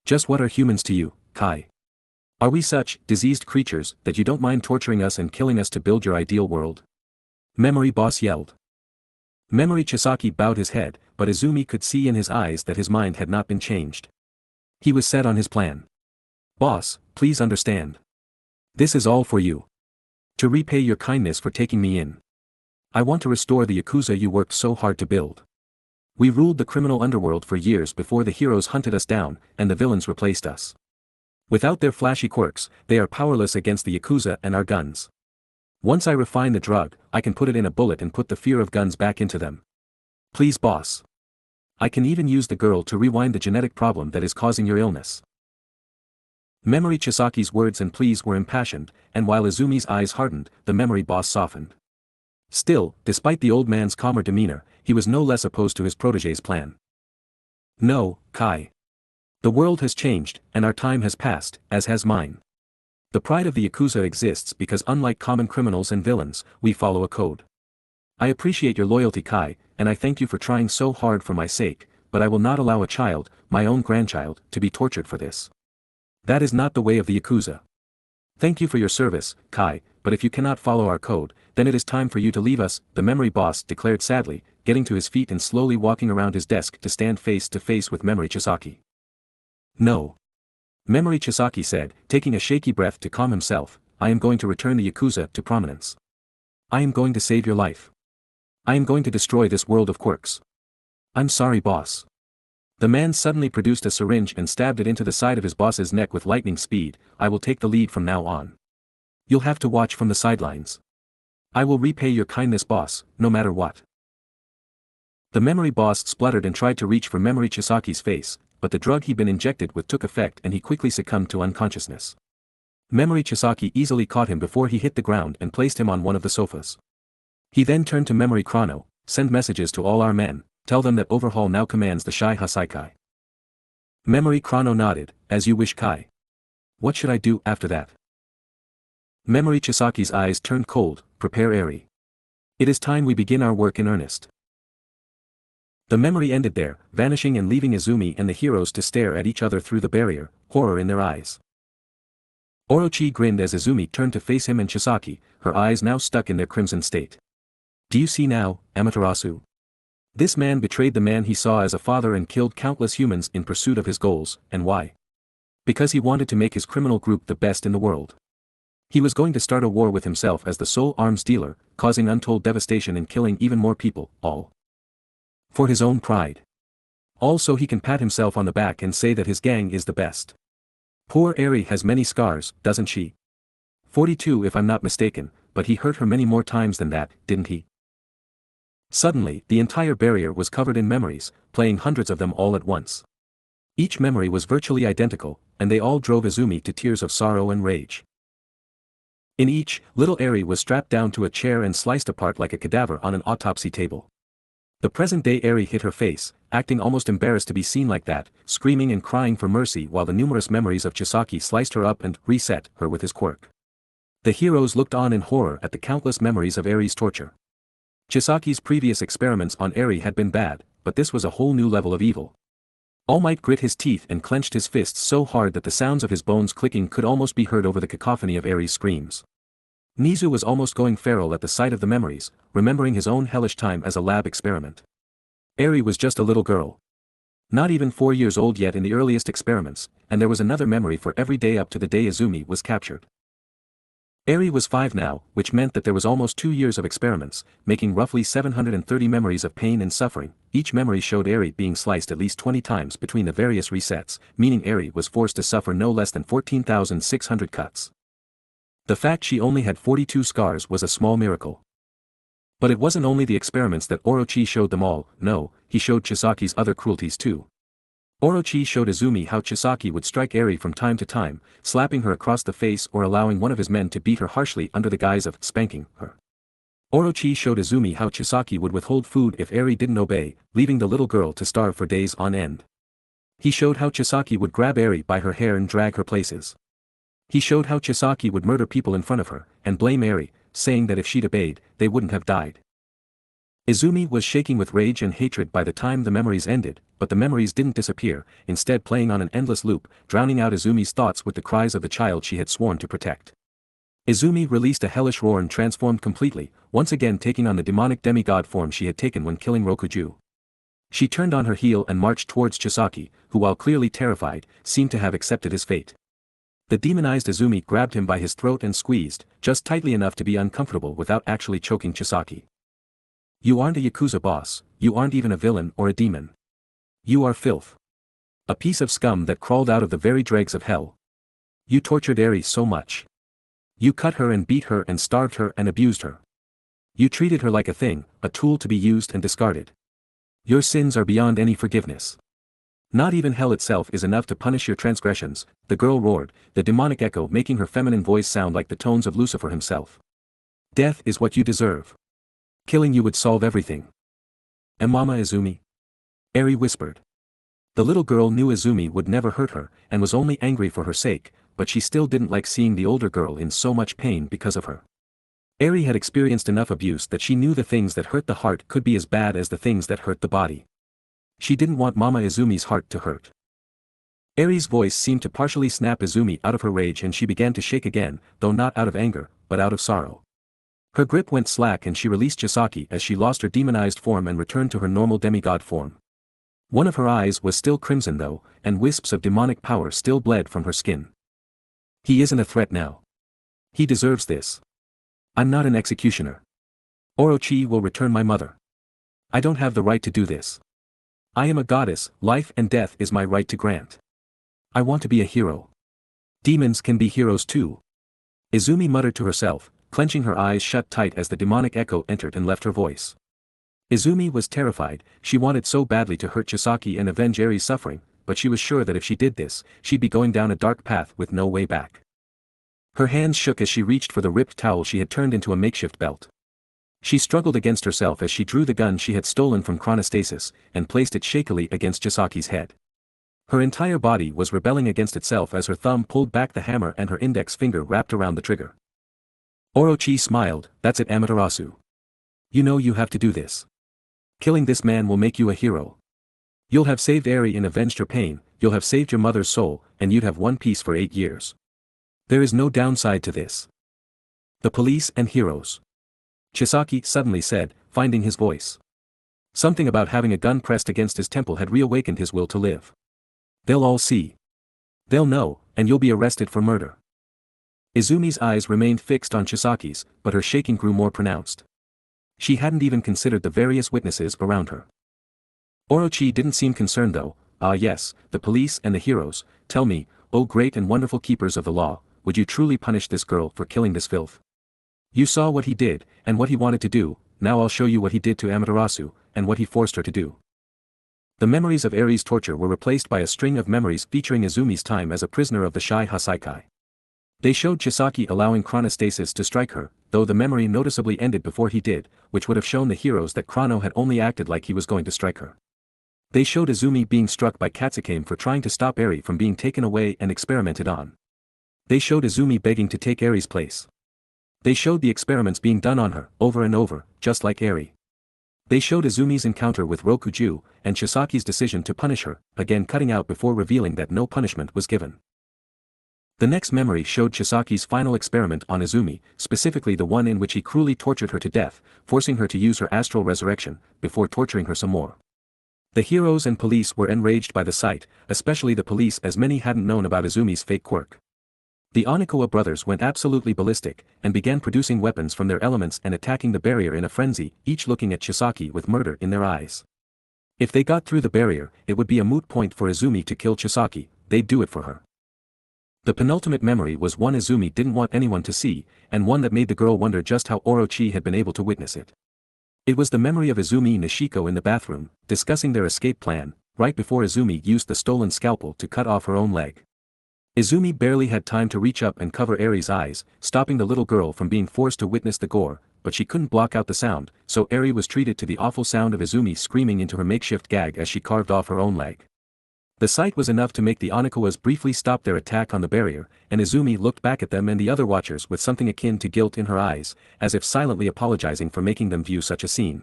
Just what are humans to you, Kai? Are we such diseased creatures that you don't mind torturing us and killing us to build your ideal world? Memory boss yelled. Memory Chisaki bowed his head, but Izumi could see in his eyes that his mind had not been changed. He was set on his plan. Boss, please understand. This is all for you. To repay your kindness for taking me in. I want to restore the Yakuza you worked so hard to build. We ruled the criminal underworld for years before the heroes hunted us down and the villains replaced us. Without their flashy quirks, they are powerless against the Yakuza and our guns. Once I refine the drug, I can put it in a bullet and put the fear of guns back into them. Please boss. I can even use the girl to rewind the genetic problem that is causing your illness. Memory Chisaki's words and pleas were impassioned, and while Izumi's eyes hardened, the memory boss softened. Still, despite the old man's calmer demeanor, he was no less opposed to his protege's plan. No, Kai. The world has changed, and our time has passed, as has mine. The pride of the Yakuza exists because unlike common criminals and villains, we follow a code. I appreciate your loyalty, Kai, and I thank you for trying so hard for my sake, but I will not allow a child, my own grandchild, to be tortured for this. That is not the way of the Yakuza. Thank you for your service, Kai, but if you cannot follow our code, then it is time for you to leave us, the memory boss declared sadly, getting to his feet and slowly walking around his desk to stand face to face with Memory Chisaki. No. Memory Chisaki said, taking a shaky breath to calm himself, I am going to return the Yakuza to prominence. I am going to save your life. I am going to destroy this world of quirks. I'm sorry, boss. The man suddenly produced a syringe and stabbed it into the side of his boss's neck with lightning speed. I will take the lead from now on. You'll have to watch from the sidelines. I will repay your kindness, boss, no matter what. The memory boss spluttered and tried to reach for Memory Chisaki's face, but the drug he'd been injected with took effect and he quickly succumbed to unconsciousness. Memory Chisaki easily caught him before he hit the ground and placed him on one of the sofas. He then turned to Memory Chrono, send messages to all our men, tell them that Overhaul now commands the Shai Hasaikai. Memory Chrono nodded, as you wish, Kai. What should I do after that? Memory Chisaki's eyes turned cold, prepare Eri. It is time we begin our work in earnest. The memory ended there, vanishing and leaving Izumi and the heroes to stare at each other through the barrier, horror in their eyes. Orochi grinned as Izumi turned to face him and Chisaki, her eyes now stuck in their crimson state. Do you see now, Amaterasu? This man betrayed the man he saw as a father and killed countless humans in pursuit of his goals, and why? Because he wanted to make his criminal group the best in the world. He was going to start a war with himself as the sole arms dealer, causing untold devastation and killing even more people, all for his own pride. All so he can pat himself on the back and say that his gang is the best. Poor Eri has many scars, doesn't she? 42 if I'm not mistaken, but he hurt her many more times than that, didn't he? Suddenly, the entire barrier was covered in memories, playing hundreds of them all at once. Each memory was virtually identical, and they all drove Izumi to tears of sorrow and rage. In each, little Eri was strapped down to a chair and sliced apart like a cadaver on an autopsy table. The present-day Eri hid her face, acting almost embarrassed to be seen like that, screaming and crying for mercy while the numerous memories of Chisaki sliced her up and reset her with his quirk. The heroes looked on in horror at the countless memories of Eri's torture. Chisaki's previous experiments on Eri had been bad, but this was a whole new level of evil. All Might grit his teeth and clenched his fists so hard that the sounds of his bones clicking could almost be heard over the cacophony of Eri's screams. Nizu was almost going feral at the sight of the memories, remembering his own hellish time as a lab experiment. Eri was just a little girl. Not even 4 years old yet in the earliest experiments, and there was another memory for every day up to the day Izumi was captured. Eri was 5 now, which meant that there was almost 2 years of experiments, making roughly 730 memories of pain and suffering. Each memory showed Eri being sliced at least 20 times between the various resets, meaning Eri was forced to suffer no less than 14,600 cuts. The fact she only had 42 scars was a small miracle. But it wasn't only the experiments that Orochi showed them all, no, he showed Chisaki's other cruelties too. Orochi showed Izumi how Chisaki would strike Eri from time to time, slapping her across the face or allowing one of his men to beat her harshly under the guise of spanking her. Orochi showed Izumi how Chisaki would withhold food if Eri didn't obey, leaving the little girl to starve for days on end. He showed how Chisaki would grab Eri by her hair and drag her places. He showed how Chisaki would murder people in front of her, and blame Eri, saying that if she'd obeyed, they wouldn't have died. Izumi was shaking with rage and hatred by the time the memories ended, but the memories didn't disappear, instead playing on an endless loop, drowning out Izumi's thoughts with the cries of the child she had sworn to protect. Izumi released a hellish roar and transformed completely, once again taking on the demonic demigod form she had taken when killing Rokuju. She turned on her heel and marched towards Chisaki, who while clearly terrified, seemed to have accepted his fate. The demonized Izumi grabbed him by his throat and squeezed, just tightly enough to be uncomfortable without actually choking Chisaki. You aren't a Yakuza boss, you aren't even a villain or a demon. You are filth. A piece of scum that crawled out of the very dregs of hell. You tortured Eri so much. You cut her and beat her and starved her and abused her. You treated her like a thing, a tool to be used and discarded. Your sins are beyond any forgiveness. Not even hell itself is enough to punish your transgressions, the girl roared, the demonic echo making her feminine voice sound like the tones of Lucifer himself. Death is what you deserve. Killing you would solve everything. And Mama Izumi? Eri whispered. The little girl knew Izumi would never hurt her, and was only angry for her sake, but she still didn't like seeing the older girl in so much pain because of her. Eri had experienced enough abuse that she knew the things that hurt the heart could be as bad as the things that hurt the body. She didn't want Mama Izumi's heart to hurt. Eri's voice seemed to partially snap Izumi out of her rage and she began to shake again, though not out of anger, but out of sorrow. Her grip went slack and she released Chisaki as she lost her demonized form and returned to her normal demigod form. One of her eyes was still crimson though, and wisps of demonic power still bled from her skin. He isn't a threat now. He deserves this. I'm not an executioner. Orochi will return my mother. I don't have the right to do this. I am a goddess, life and death is my right to grant. I want to be a hero. Demons can be heroes too. Izumi muttered to herself, clenching her eyes shut tight as the demonic echo entered and left her voice. Izumi was terrified, she wanted so badly to hurt Chisaki and avenge Eri's suffering, but she was sure that if she did this, she'd be going down a dark path with no way back. Her hands shook as she reached for the ripped towel she had turned into a makeshift belt. She struggled against herself as she drew the gun she had stolen from Chronostasis, and placed it shakily against Chisaki's head. Her entire body was rebelling against itself as her thumb pulled back the hammer and her index finger wrapped around the trigger. Orochi smiled, that's it Amaterasu. You know you have to do this. Killing this man will make you a hero. You'll have saved Eri and avenged her pain, you'll have saved your mother's soul, and you'd have one piece for 8 years. There is no downside to this. The police and heroes. Chisaki suddenly said, finding his voice. Something about having a gun pressed against his temple had reawakened his will to live. They'll all see. They'll know, and you'll be arrested for murder. Izumi's eyes remained fixed on Chisaki's, but her shaking grew more pronounced. She hadn't even considered the various witnesses around her. Orochi didn't seem concerned though. Ah yes, the police and the heroes, tell me, O great and wonderful keepers of the law, would you truly punish this girl for killing this filth? You saw what he did, and what he wanted to do, now I'll show you what he did to Amaterasu, and what he forced her to do. The memories of Eri's torture were replaced by a string of memories featuring Izumi's time as a prisoner of the Shai Hasaikai. They showed Chisaki allowing Chronostasis to strike her, though the memory noticeably ended before he did, which would have shown the heroes that Chrono had only acted like he was going to strike her. They showed Izumi being struck by Katsukame for trying to stop Eri from being taken away and experimented on. They showed Izumi begging to take Eri's place. They showed the experiments being done on her, over and over, just like Eri. They showed Izumi's encounter with Rokuju, and Chisaki's decision to punish her, again cutting out before revealing that no punishment was given. The next memory showed Chisaki's final experiment on Izumi, specifically the one in which he cruelly tortured her to death, forcing her to use her astral resurrection, before torturing her some more. The heroes and police were enraged by the sight, especially the police as many hadn't known about Izumi's fake quirk. The Onikawa brothers went absolutely ballistic, and began producing weapons from their elements and attacking the barrier in a frenzy, each looking at Chisaki with murder in their eyes. If they got through the barrier, it would be a moot point for Izumi to kill Chisaki, they'd do it for her. The penultimate memory was one Izumi didn't want anyone to see, and one that made the girl wonder just how Orochi had been able to witness it. It was the memory of Izumi and Nishiko in the bathroom, discussing their escape plan, right before Izumi used the stolen scalpel to cut off her own leg. Izumi barely had time to reach up and cover Eri's eyes, stopping the little girl from being forced to witness the gore, but she couldn't block out the sound, so Eri was treated to the awful sound of Izumi screaming into her makeshift gag as she carved off her own leg. The sight was enough to make the Onikawas briefly stop their attack on the barrier, and Izumi looked back at them and the other watchers with something akin to guilt in her eyes, as if silently apologizing for making them view such a scene.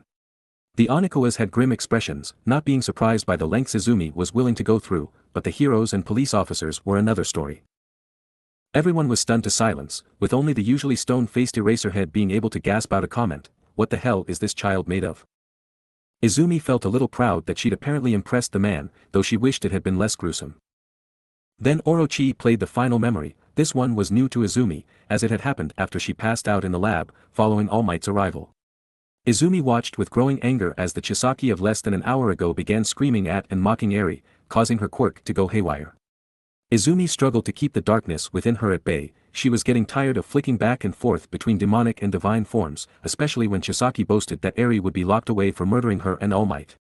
The Onikawas had grim expressions, not being surprised by the lengths Izumi was willing to go through, but the heroes and police officers were another story. Everyone was stunned to silence, with only the usually stone-faced Eraserhead being able to gasp out a comment, "What the hell is this child made of?" Izumi felt a little proud that she'd apparently impressed the man, though she wished it had been less gruesome. Then Orochi played the final memory. This one was new to Izumi, as it had happened after she passed out in the lab, following All Might's arrival. Izumi watched with growing anger as the Chisaki of less than an hour ago began screaming at and mocking Eri, causing her quirk to go haywire. Izumi struggled to keep the darkness within her at bay. She was getting tired of flicking back and forth between demonic and divine forms, especially when Chisaki boasted that Eri would be locked away for murdering her and All Might.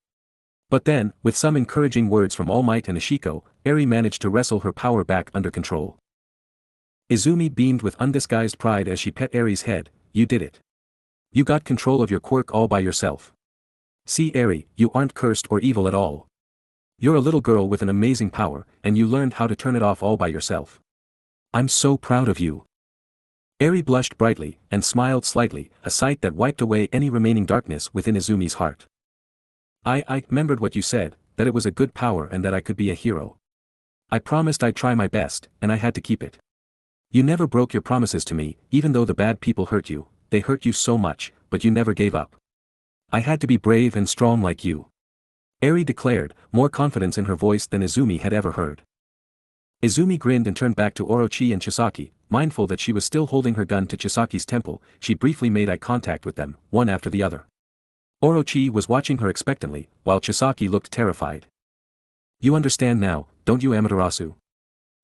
But then, with some encouraging words from All Might and Ishiko, Eri managed to wrestle her power back under control. Izumi beamed with undisguised pride as she pet Eri's head. "You did it. You got control of your quirk all by yourself. See Eri, you aren't cursed or evil at all. You're a little girl with an amazing power, and you learned how to turn it off all by yourself. I'm so proud of you." Eri blushed brightly, and smiled slightly, a sight that wiped away any remaining darkness within Izumi's heart. I remembered what you said, that it was a good power and that I could be a hero. I promised I'd try my best, and I had to keep it. You never broke your promises to me, even though the bad people hurt you, they hurt you so much, but you never gave up. I had to be brave and strong like you. Eri declared, more confidence in her voice than Izumi had ever heard. Izumi grinned and turned back to Orochi and Chisaki, mindful that she was still holding her gun to Chisaki's temple. She briefly made eye contact with them, one after the other. Orochi was watching her expectantly, while Chisaki looked terrified. "You understand now, don't you, Amaterasu?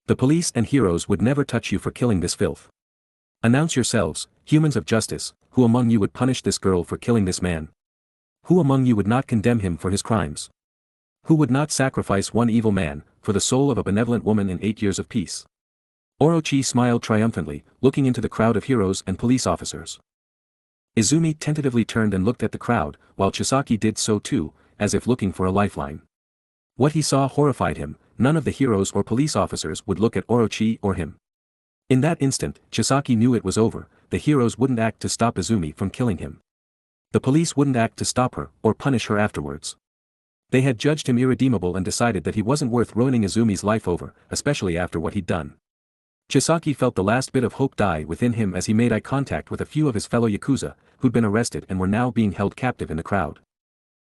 The police and heroes would never touch you for killing this filth. Announce yourselves, humans of justice, who among you would punish this girl for killing this man? Who among you would not condemn him for his crimes? Who would not sacrifice one evil man, for the soul of a benevolent woman in 8 years of peace?" Orochi smiled triumphantly, looking into the crowd of heroes and police officers. Izumi tentatively turned and looked at the crowd, while Chisaki did so too, as if looking for a lifeline. What he saw horrified him. None of the heroes or police officers would look at Orochi or him. In that instant, Chisaki knew it was over. The heroes wouldn't act to stop Izumi from killing him. The police wouldn't act to stop her, or punish her afterwards. They had judged him irredeemable and decided that he wasn't worth ruining Izumi's life over, especially after what he'd done. Chisaki felt the last bit of hope die within him as he made eye contact with a few of his fellow Yakuza, who'd been arrested and were now being held captive in the crowd.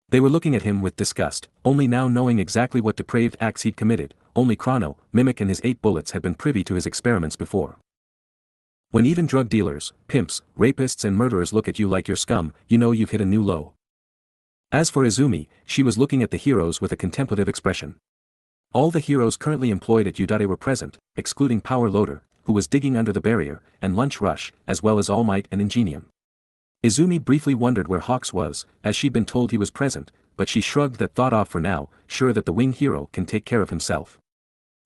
They were looking at him with disgust, only now knowing exactly what depraved acts he'd committed. Only Chrono, Mimic and his 8 bullets had been privy to his experiments before. When even drug dealers, pimps, rapists and murderers look at you like you're scum, you know you've hit a new low. As for Izumi, she was looking at the heroes with a contemplative expression. All the heroes currently employed at Udare were present, excluding Power Loader, who was digging under the barrier, and Lunch Rush, as well as All Might and Ingenium. Izumi briefly wondered where Hawks was, as she'd been told he was present, but she shrugged that thought off for now, sure that the wing hero can take care of himself.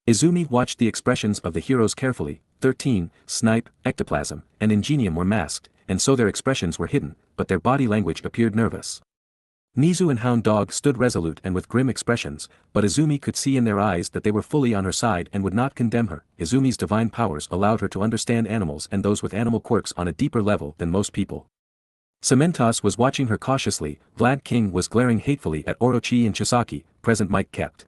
Izumi watched the expressions of the heroes carefully. 13, Snipe, Ectoplasm, and Ingenium were masked, and so their expressions were hidden, but their body language appeared nervous. Nizu and Hound Dog stood resolute and with grim expressions, but Izumi could see in their eyes that they were fully on her side and would not condemn her. Izumi's divine powers allowed her to understand animals and those with animal quirks on a deeper level than most people. Cementos was watching her cautiously. Vlad King was glaring hatefully at Orochi and Chisaki. Present Mike kept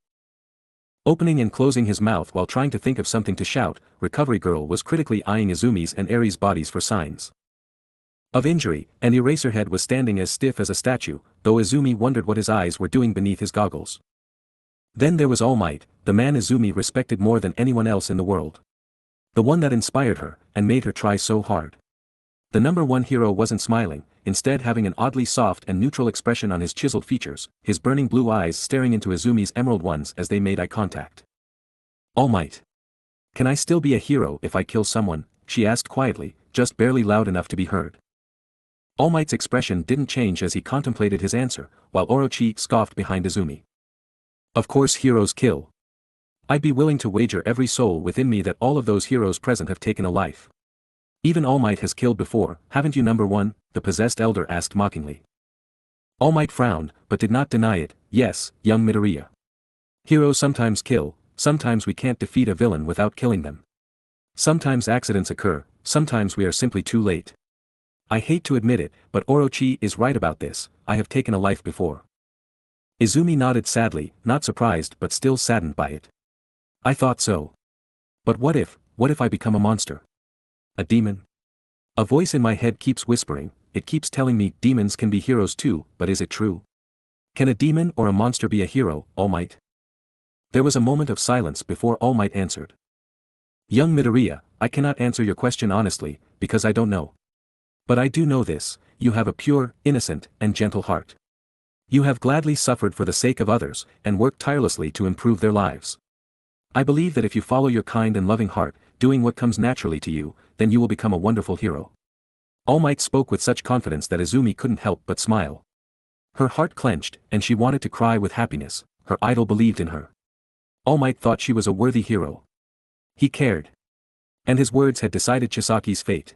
opening and closing his mouth while trying to think of something to shout. Recovery Girl was critically eyeing Izumi's and Eri's bodies for signs of injury, and Eraserhead was standing as stiff as a statue, though Izumi wondered what his eyes were doing beneath his goggles. Then there was All Might, the man Izumi respected more than anyone else in the world. The one that inspired her, and made her try so hard. The number one hero wasn't smiling, instead having an oddly soft and neutral expression on his chiseled features, his burning blue eyes staring into Izumi's emerald ones as they made eye contact. All Might. Can I still be a hero if I kill someone? She asked quietly, just barely loud enough to be heard. All Might's expression didn't change as he contemplated his answer, while Orochi scoffed behind Izumi. Of course heroes kill. I'd be willing to wager every soul within me that all of those heroes present have taken a life. Even All Might has killed before, haven't you? Number one, the possessed elder asked mockingly. All Might frowned, but did not deny it. Yes, young Midoriya. Heroes sometimes kill, sometimes we can't defeat a villain without killing them. Sometimes accidents occur, sometimes we are simply too late. I hate to admit it, but Orochi is right about this, I have taken a life before. Izumi nodded sadly, not surprised but still saddened by it. I thought so. But what if I become a monster? A demon? A voice in my head keeps whispering, it keeps telling me demons can be heroes too, but is it true? Can a demon or a monster be a hero, All Might? There was a moment of silence before All Might answered. Young Midoriya, I cannot answer your question honestly, because I don't know. But I do know this, you have a pure, innocent, and gentle heart. You have gladly suffered for the sake of others, and worked tirelessly to improve their lives. I believe that if you follow your kind and loving heart, doing what comes naturally to you, then you will become a wonderful hero. All Might spoke with such confidence that Izumi couldn't help but smile. Her heart clenched, and she wanted to cry with happiness, her idol believed in her. All Might thought she was a worthy hero. He cared. And his words had decided Chisaki's fate.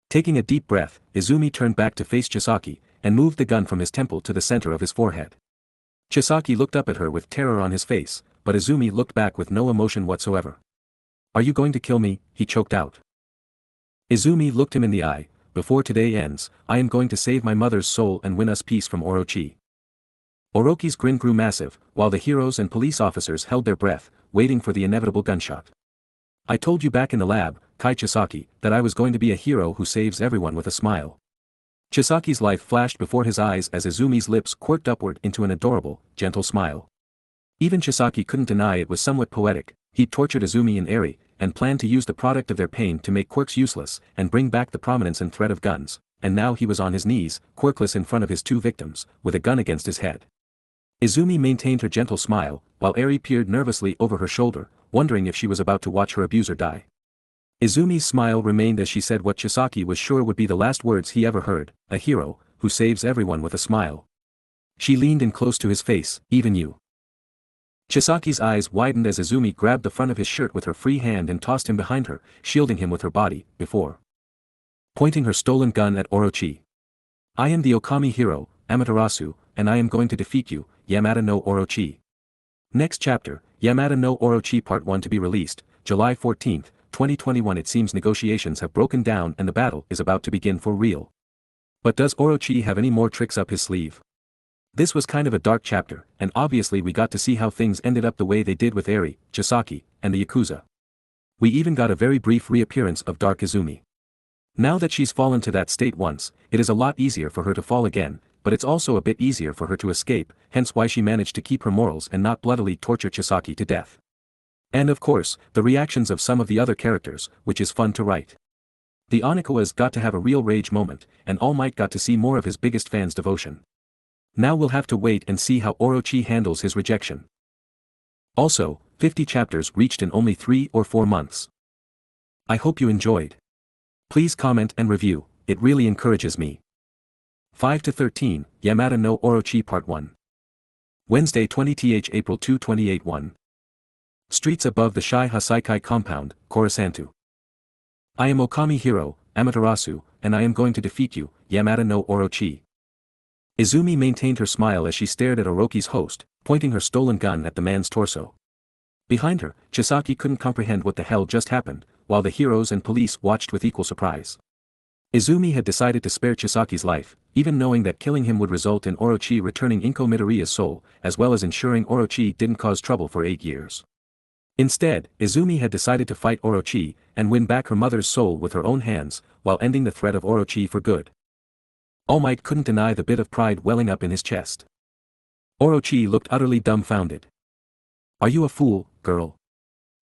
Taking a deep breath, Izumi turned back to face Chisaki, and moved the gun from his temple to the center of his forehead. Chisaki looked up at her with terror on his face, but Izumi looked back with no emotion whatsoever. Are you going to kill me? He choked out. Izumi looked him in the eye. Before today ends, I am going to save my mother's soul and win us peace from Orochi. Orochi's grin grew massive, while the heroes and police officers held their breath, waiting for the inevitable gunshot. I told you back in the lab, Kai Chisaki, that I was going to be a hero who saves everyone with a smile. Chisaki's life flashed before his eyes as Izumi's lips quirked upward into an adorable, gentle smile. Even Chisaki couldn't deny it was somewhat poetic. He tortured Izumi and Eri, and planned to use the product of their pain to make quirks useless, and bring back the prominence and threat of guns, and now he was on his knees, quirkless in front of his two victims, with a gun against his head. Izumi maintained her gentle smile, while Eri peered nervously over her shoulder, wondering if she was about to watch her abuser die. Izumi's smile remained as she said what Chisaki was sure would be the last words he ever heard, a hero, who saves everyone with a smile. She leaned in close to his face, even you. Chisaki's eyes widened as Izumi grabbed the front of his shirt with her free hand and tossed him behind her, shielding him with her body, before pointing her stolen gun at Orochi. I am the Okami hero, Amaterasu, and I am going to defeat you, Yamada no Orochi. Next chapter, Yamada no Orochi Part 1 to be released, July 14, 2021. It seems negotiations have broken down and the battle is about to begin for real. But does Orochi have any more tricks up his sleeve? This was kind of a dark chapter, and obviously we got to see how things ended up the way they did with Eri, Chisaki, and the Yakuza. We even got a very brief reappearance of Dark Izumi. Now that she's fallen to that state once, it is a lot easier for her to fall again, but it's also a bit easier for her to escape, hence why she managed to keep her morals and not bloodily torture Chisaki to death. And of course, the reactions of some of the other characters, which is fun to write. The Onikawas got to have a real rage moment, and All Might got to see more of his biggest fans' devotion. Now we'll have to wait and see how Orochi handles his rejection. Also, 50 chapters reached in only 3 or 4 months. I hope you enjoyed. Please comment and review, it really encourages me. 5 to 13, Yamada no Orochi Part 1. Wednesday 20th April 2 2081. Streets above the Shai Hasaikai compound, Korosantu. I am Okami hero, Amaterasu, and I am going to defeat you, Yamada no Orochi. Izumi maintained her smile as she stared at Orochi's host, pointing her stolen gun at the man's torso. Behind her, Chisaki couldn't comprehend what the hell just happened, while the heroes and police watched with equal surprise. Izumi had decided to spare Chisaki's life, even knowing that killing him would result in Orochi returning Inko Midoriya's soul, as well as ensuring Orochi didn't cause trouble for 8 years. Instead, Izumi had decided to fight Orochi, and win back her mother's soul with her own hands, while ending the threat of Orochi for good. All Might couldn't deny the bit of pride welling up in his chest. Orochi looked utterly dumbfounded. Are you a fool, girl?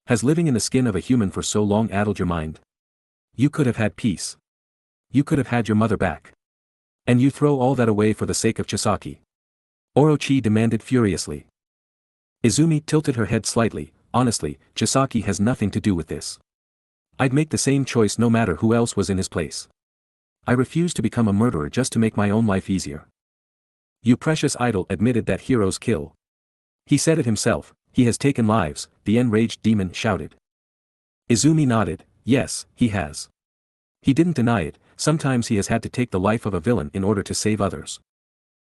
Has living in the skin of a human for so long addled your mind? You could have had peace. You could have had your mother back. And you throw all that away for the sake of Chisaki? Orochi demanded furiously. Izumi tilted her head slightly. Honestly, Chisaki has nothing to do with this. I'd make the same choice no matter who else was in his place. I refuse to become a murderer just to make my own life easier. You precious idol admitted that heroes kill. He said it himself, he has taken lives, the enraged demon shouted. Izumi nodded, yes, he has. He didn't deny it, sometimes he has had to take the life of a villain in order to save others.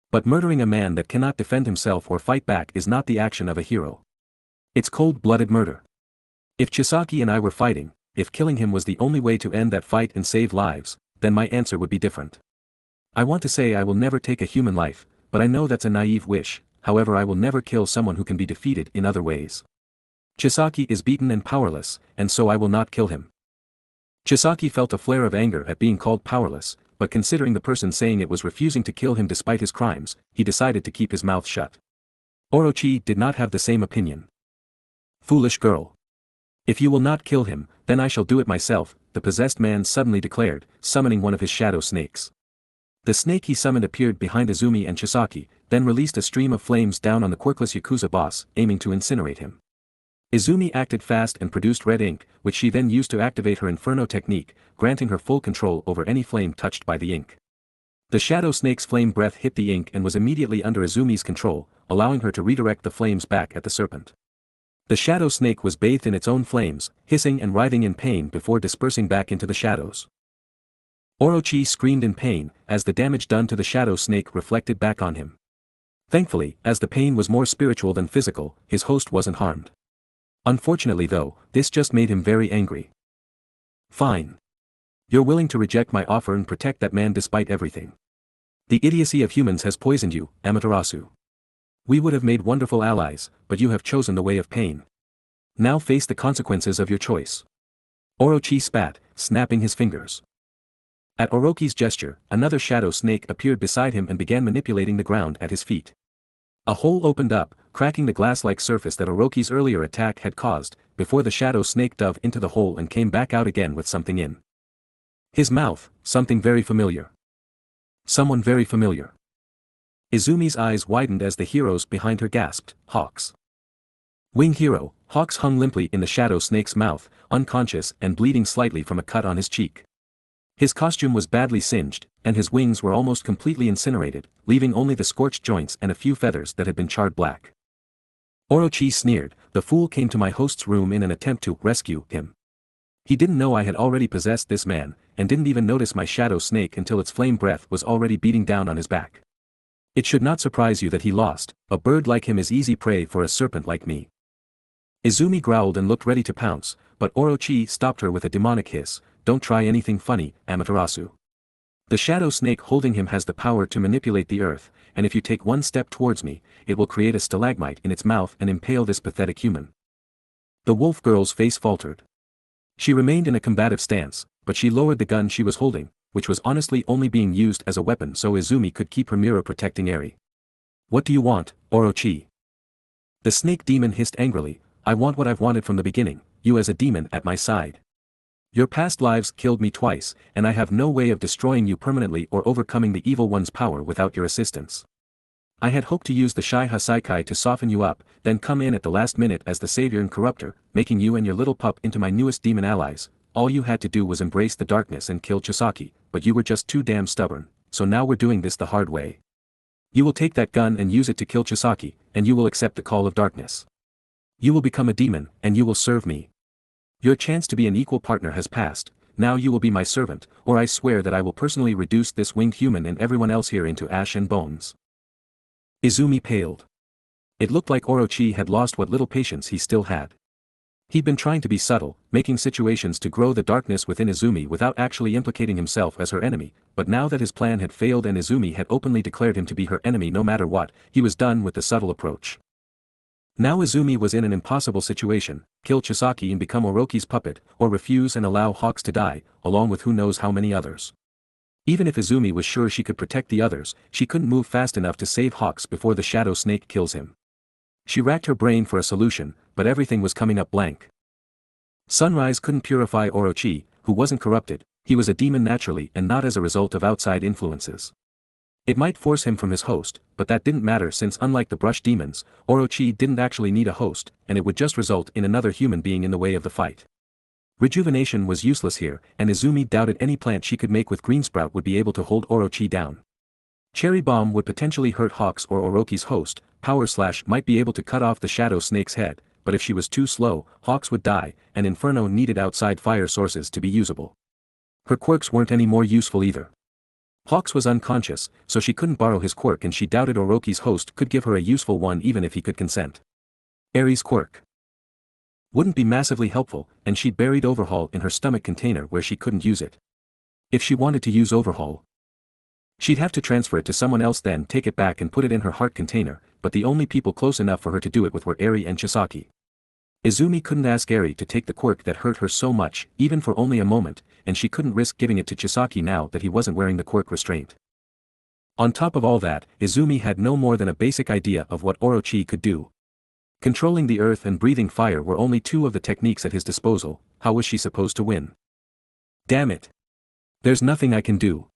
But murdering a man that cannot defend himself or fight back is not the action of a hero. It's cold-blooded murder. If Chisaki and I were fighting, if killing him was the only way to end that fight and save lives, then my answer would be different. I want to say I will never take a human life, but I know that's a naive wish, however I will never kill someone who can be defeated in other ways. Chisaki is beaten and powerless, and so I will not kill him. Chisaki felt a flare of anger at being called powerless, but considering the person saying it was refusing to kill him despite his crimes, he decided to keep his mouth shut. Orochi did not have the same opinion. Foolish girl. If you will not kill him, then I shall do it myself, the possessed man suddenly declared, summoning one of his shadow snakes. The snake he summoned appeared behind Izumi and Chisaki, then released a stream of flames down on the quirkless Yakuza boss, aiming to incinerate him. Izumi acted fast and produced red ink, which she then used to activate her Inferno technique, granting her full control over any flame touched by the ink. The shadow snake's flame breath hit the ink and was immediately under Izumi's control, allowing her to redirect the flames back at the serpent. The shadow snake was bathed in its own flames, hissing and writhing in pain before dispersing back into the shadows. Orochi screamed in pain, as the damage done to the shadow snake reflected back on him. Thankfully, as the pain was more spiritual than physical, his host wasn't harmed. Unfortunately though, this just made him very angry. Fine. You're willing to reject my offer and protect that man despite everything. The idiocy of humans has poisoned you, Amaterasu. We would have made wonderful allies, but you have chosen the way of pain. Now face the consequences of your choice. Orochi spat, snapping his fingers. At Orochi's gesture, another shadow snake appeared beside him and began manipulating the ground at his feet. A hole opened up, cracking the glass-like surface that Orochi's earlier attack had caused, before the shadow snake dove into the hole and came back out again with something in his mouth, something very familiar. Someone very familiar. Izumi's eyes widened as the heroes behind her gasped, Hawks. Wing Hero, Hawks hung limply in the shadow snake's mouth, unconscious and bleeding slightly from a cut on his cheek. His costume was badly singed, and his wings were almost completely incinerated, leaving only the scorched joints and a few feathers that had been charred black. Orochi sneered, the fool came to my host's room in an attempt to rescue him. He didn't know I had already possessed this man, and didn't even notice my shadow snake until its flame breath was already beating down on his back. It should not surprise you that he lost, a bird like him is easy prey for a serpent like me. Izumi growled and looked ready to pounce, but Orochi stopped her with a demonic hiss, don't try anything funny, Amaterasu. The shadow snake holding him has the power to manipulate the earth, and if you take one step towards me, it will create a stalagmite in its mouth and impale this pathetic human. The wolf girl's face faltered. She remained in a combative stance, but she lowered the gun she was holding, which was honestly only being used as a weapon so Izumi could keep her mirror protecting Eri. What do you want, Orochi? The snake demon hissed angrily, I want what I've wanted from the beginning, you as a demon at my side. Your past lives killed me twice, and I have no way of destroying you permanently or overcoming the evil one's power without your assistance. I had hoped to use the Shai Hasaikai to soften you up, then come in at the last minute as the savior and corrupter, making you and your little pup into my newest demon allies. All you had to do was embrace the darkness and kill Chisaki, but you were just too damn stubborn, so now we're doing this the hard way. You will take that gun and use it to kill Chisaki, and you will accept the call of darkness. You will become a demon, and you will serve me. Your chance to be an equal partner has passed, now you will be my servant, or I swear that I will personally reduce this winged human and everyone else here into ash and bones. Izumi paled. It looked like Orochi had lost what little patience he still had. He'd been trying to be subtle, making situations to grow the darkness within Izumi without actually implicating himself as her enemy, but now that his plan had failed and Izumi had openly declared him to be her enemy no matter what, he was done with the subtle approach. Now Izumi was in an impossible situation, kill Chisaki and become Orochi's puppet, or refuse and allow Hawks to die, along with who knows how many others. Even if Izumi was sure she could protect the others, she couldn't move fast enough to save Hawks before the shadow snake kills him. She racked her brain for a solution, but everything was coming up blank. Sunrise couldn't purify Orochi, who wasn't corrupted, he was a demon naturally and not as a result of outside influences. It might force him from his host, but that didn't matter since unlike the brush demons, Orochi didn't actually need a host, and it would just result in another human being in the way of the fight. Rejuvenation was useless here, and Izumi doubted any plant she could make with Greensprout would be able to hold Orochi down. Cherry Bomb would potentially hurt Hawks or Orochi's host, Power Slash might be able to cut off the Shadow Snake's head, but if she was too slow, Hawks would die, and Inferno needed outside fire sources to be usable. Her quirks weren't any more useful either. Hawks was unconscious, so she couldn't borrow his quirk, and she doubted Orochi's host could give her a useful one even if he could consent. Eri's quirk wouldn't be massively helpful, and she'd buried Overhaul in her stomach container where she couldn't use it. If she wanted to use Overhaul, she'd have to transfer it to someone else, then take it back and put it in her heart container, but the only people close enough for her to do it with were Eri and Chisaki. Izumi couldn't ask Eri to take the quirk that hurt her so much, even for only a moment, and she couldn't risk giving it to Chisaki now that he wasn't wearing the quirk restraint. On top of all that, Izumi had no more than a basic idea of what Orochi could do. Controlling the earth and breathing fire were only two of the techniques at his disposal. How was she supposed to win? Damn it. There's nothing I can do.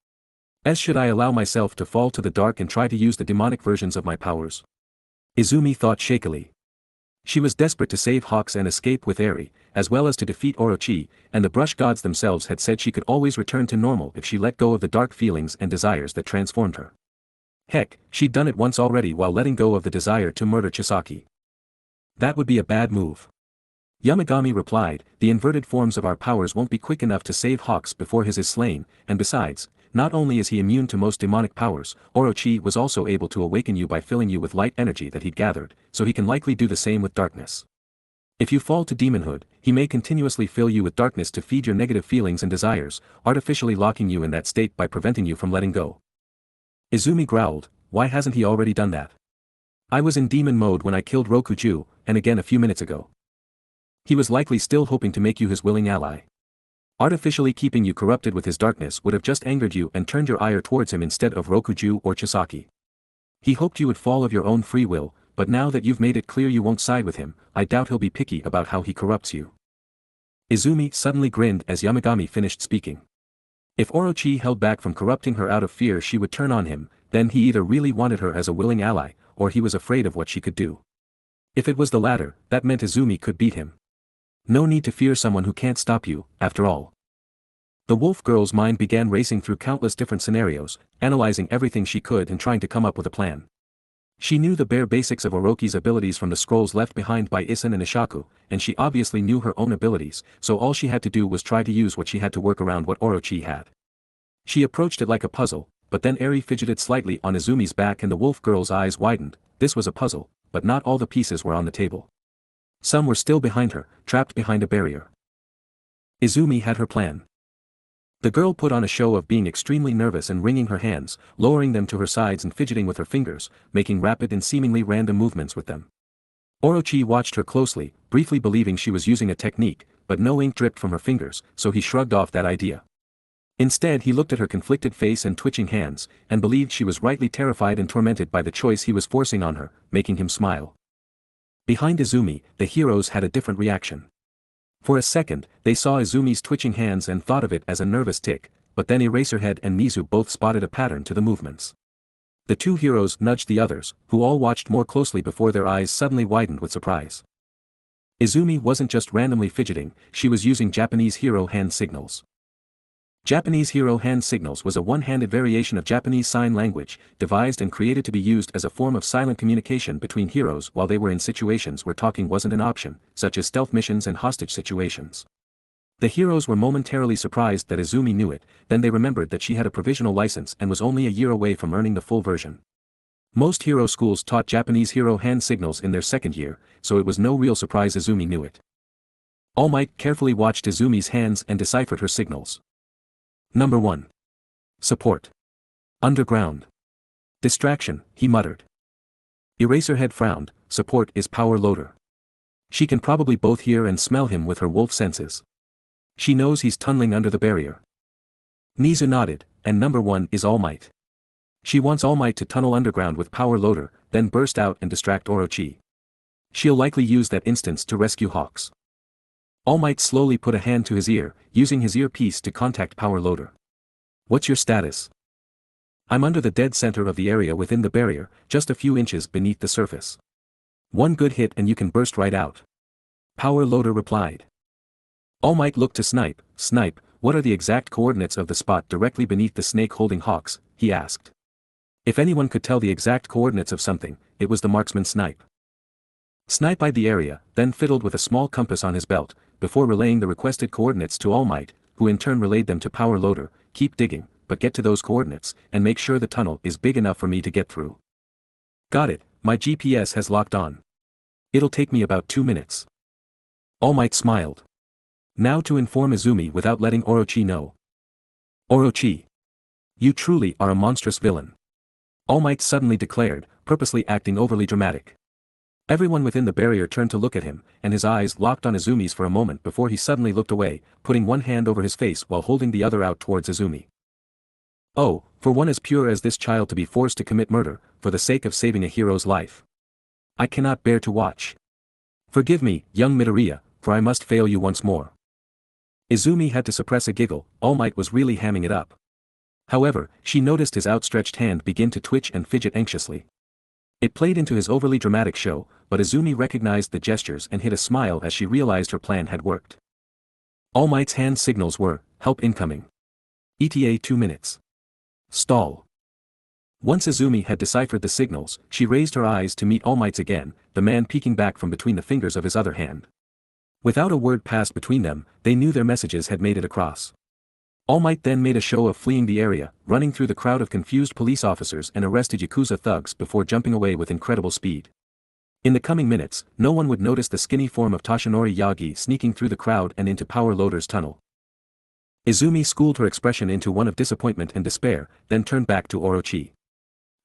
Should I allow myself to fall to the dark and try to use the demonic versions of my powers? Izumi thought shakily. She was desperate to save Hawks and escape with Eri, as well as to defeat Orochi, and the brush gods themselves had said she could always return to normal if she let go of the dark feelings and desires that transformed her. Heck, she'd done it once already while letting go of the desire to murder Chisaki. That would be a bad move. Yamagami replied, the inverted forms of our powers won't be quick enough to save Hawks before his is slain, and besides, not only is he immune to most demonic powers, Orochi was also able to awaken you by filling you with light energy that he'd gathered, so he can likely do the same with darkness. If you fall to demonhood, he may continuously fill you with darkness to feed your negative feelings and desires, artificially locking you in that state by preventing you from letting go. Izumi growled, why hasn't he already done that? I was in demon mode when I killed Rokuju, and again a few minutes ago. He was likely still hoping to make you his willing ally. Artificially keeping you corrupted with his darkness would have just angered you and turned your ire towards him instead of Rokuju or Chisaki. He hoped you would fall of your own free will, but now that you've made it clear you won't side with him, I doubt he'll be picky about how he corrupts you. Izumi suddenly grinned as Yamagami finished speaking. If Orochi held back from corrupting her out of fear she would turn on him, then he either really wanted her as a willing ally, or he was afraid of what she could do. If it was the latter, that meant Izumi could beat him. No need to fear someone who can't stop you, after all. The wolf girl's mind began racing through countless different scenarios, analyzing everything she could and trying to come up with a plan. She knew the bare basics of Orochi's abilities from the scrolls left behind by Issen and Ishaku, and she obviously knew her own abilities, so all she had to do was try to use what she had to work around what Orochi had. She approached it like a puzzle, but then Eri fidgeted slightly on Izumi's back and the wolf girl's eyes widened. This was a puzzle, but not all the pieces were on the table. Some were still behind her, trapped behind a barrier. Izumi had her plan. The girl put on a show of being extremely nervous and wringing her hands, lowering them to her sides and fidgeting with her fingers, making rapid and seemingly random movements with them. Orochi watched her closely, briefly believing she was using a technique, but no ink dripped from her fingers, so he shrugged off that idea. Instead he looked at her conflicted face and twitching hands, and believed she was rightly terrified and tormented by the choice he was forcing on her, making him smile. Behind Izumi, the heroes had a different reaction. For a second, they saw Izumi's twitching hands and thought of it as a nervous tic, but then Eraserhead and Mizu both spotted a pattern to the movements. The two heroes nudged the others, who all watched more closely before their eyes suddenly widened with surprise. Izumi wasn't just randomly fidgeting, she was using Japanese hero hand signals. Japanese hero hand signals was a one-handed variation of Japanese sign language, devised and created to be used as a form of silent communication between heroes while they were in situations where talking wasn't an option, such as stealth missions and hostage situations. The heroes were momentarily surprised that Izumi knew it, then they remembered that she had a provisional license and was only a year away from earning the full version. Most hero schools taught Japanese hero hand signals in their second year, so it was no real surprise Izumi knew it. All Might carefully watched Izumi's hands and deciphered her signals. Number 1. Support. Underground. Distraction, he muttered. Eraserhead frowned, support is power loader. She can probably both hear and smell him with her wolf senses. She knows he's tunneling under the barrier. Mizu nodded, and number 1 is All Might. She wants All Might to tunnel underground with power loader, then burst out and distract Orochi. She'll likely use that instance to rescue Hawks. All Might slowly put a hand to his ear, using his earpiece to contact power loader. What's your status? I'm under the dead center of the area within the barrier, just a few inches beneath the surface. One good hit and you can burst right out. Power loader replied. All Might looked to Snipe. Snipe, what are the exact coordinates of the spot directly beneath the snake holding hawks? He asked. If anyone could tell the exact coordinates of something, it was the marksman Snipe. Snipe eyed the area, then fiddled with a small compass on his belt, before relaying the requested coordinates to All Might, who in turn relayed them to Power Loader. Keep digging, but get to those coordinates, and make sure the tunnel is big enough for me to get through. Got it, my GPS has locked on. It'll take me about 2 minutes. All Might smiled. Now to inform Izumi without letting Orochi know. Orochi. You truly are a monstrous villain. All Might suddenly declared, purposely acting overly dramatic. Everyone within the barrier turned to look at him, and his eyes locked on Izumi's for a moment before he suddenly looked away, putting one hand over his face while holding the other out towards Izumi. Oh, for one as pure as this child to be forced to commit murder, for the sake of saving a hero's life. I cannot bear to watch. Forgive me, young Midoriya, for I must fail you once more. Izumi had to suppress a giggle. All Might was really hamming it up. However, she noticed his outstretched hand begin to twitch and fidget anxiously. It played into his overly dramatic show, but Izumi recognized the gestures and hid a smile as she realized her plan had worked. All Might's hand signals were, help incoming. ETA 2 minutes. Stall. Once Izumi had deciphered the signals, she raised her eyes to meet All Might's again, the man peeking back from between the fingers of his other hand. Without a word passed between them, they knew their messages had made it across. All Might then made a show of fleeing the area, running through the crowd of confused police officers and arrested Yakuza thugs before jumping away with incredible speed. In the coming minutes, no one would notice the skinny form of Toshinori Yagi sneaking through the crowd and into Power Loader's tunnel. Izumi schooled her expression into one of disappointment and despair, then turned back to Orochi.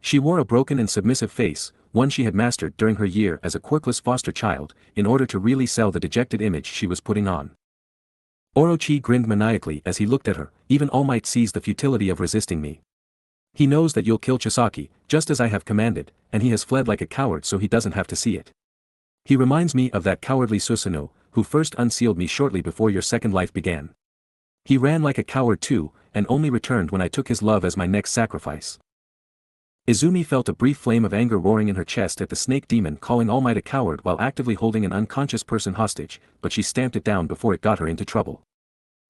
She wore a broken and submissive face, one she had mastered during her year as a quirkless foster child, in order to really sell the dejected image she was putting on. Orochi grinned maniacally as he looked at her. Even All Might sees the futility of resisting me. He knows that you'll kill Chisaki, just as I have commanded, and he has fled like a coward so he doesn't have to see it. He reminds me of that cowardly Susanoo, who first unsealed me shortly before your second life began. He ran like a coward too, and only returned when I took his love as my next sacrifice. Izumi felt a brief flame of anger roaring in her chest at the snake demon calling All Might a coward while actively holding an unconscious person hostage, but she stamped it down before it got her into trouble.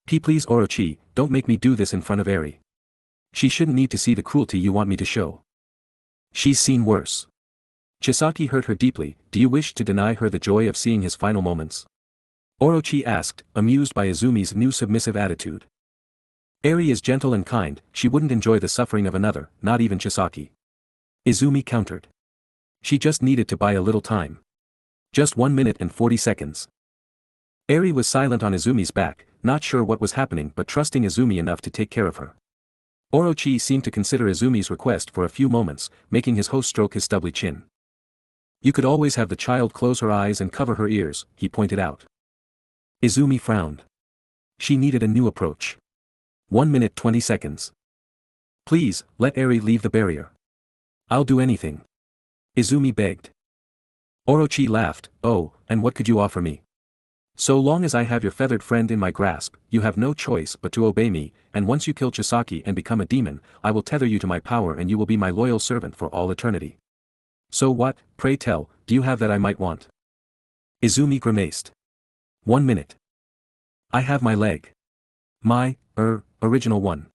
Please Orochi, don't make me do this in front of Eri. She shouldn't need to see the cruelty you want me to show. She's seen worse. Chisaki hurt her deeply. Do you wish to deny her the joy of seeing his final moments? Orochi asked, amused by Izumi's new submissive attitude. Eri is gentle and kind, she wouldn't enjoy the suffering of another, not even Chisaki. Izumi countered. She just needed to buy a little time. Just 1 minute and 40 seconds. Eri was silent on Izumi's back, not sure what was happening but trusting Izumi enough to take care of her. Orochi seemed to consider Izumi's request for a few moments, making his host stroke his stubbly chin. You could always have the child close her eyes and cover her ears, he pointed out. Izumi frowned. She needed a new approach. 1 minute 20 seconds. Please, let Eri leave the barrier. I'll do anything. Izumi begged. Orochi laughed. Oh, and what could you offer me? So long as I have your feathered friend in my grasp, you have no choice but to obey me, and once you kill Chisaki and become a demon, I will tether you to my power and you will be my loyal servant for all eternity. So what, pray tell, do you have that I might want? Izumi grimaced. 1 minute. I have my leg. My, original one.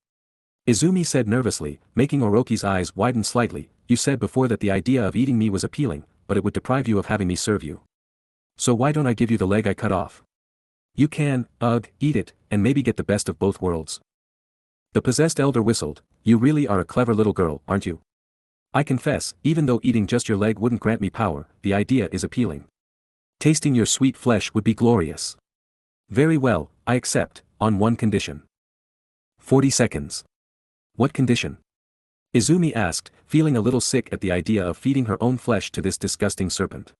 Izumi said nervously, making Orochi's eyes widen slightly. You said before that the idea of eating me was appealing, but it would deprive you of having me serve you. So why don't I give you the leg I cut off? You can, eat it, and maybe get the best of both worlds. The possessed elder whistled. You really are a clever little girl, aren't you? I confess, even though eating just your leg wouldn't grant me power, the idea is appealing. Tasting your sweet flesh would be glorious. Very well, I accept, on one condition. 40 seconds. What condition? Izumi asked, feeling a little sick at the idea of feeding her own flesh to this disgusting serpent.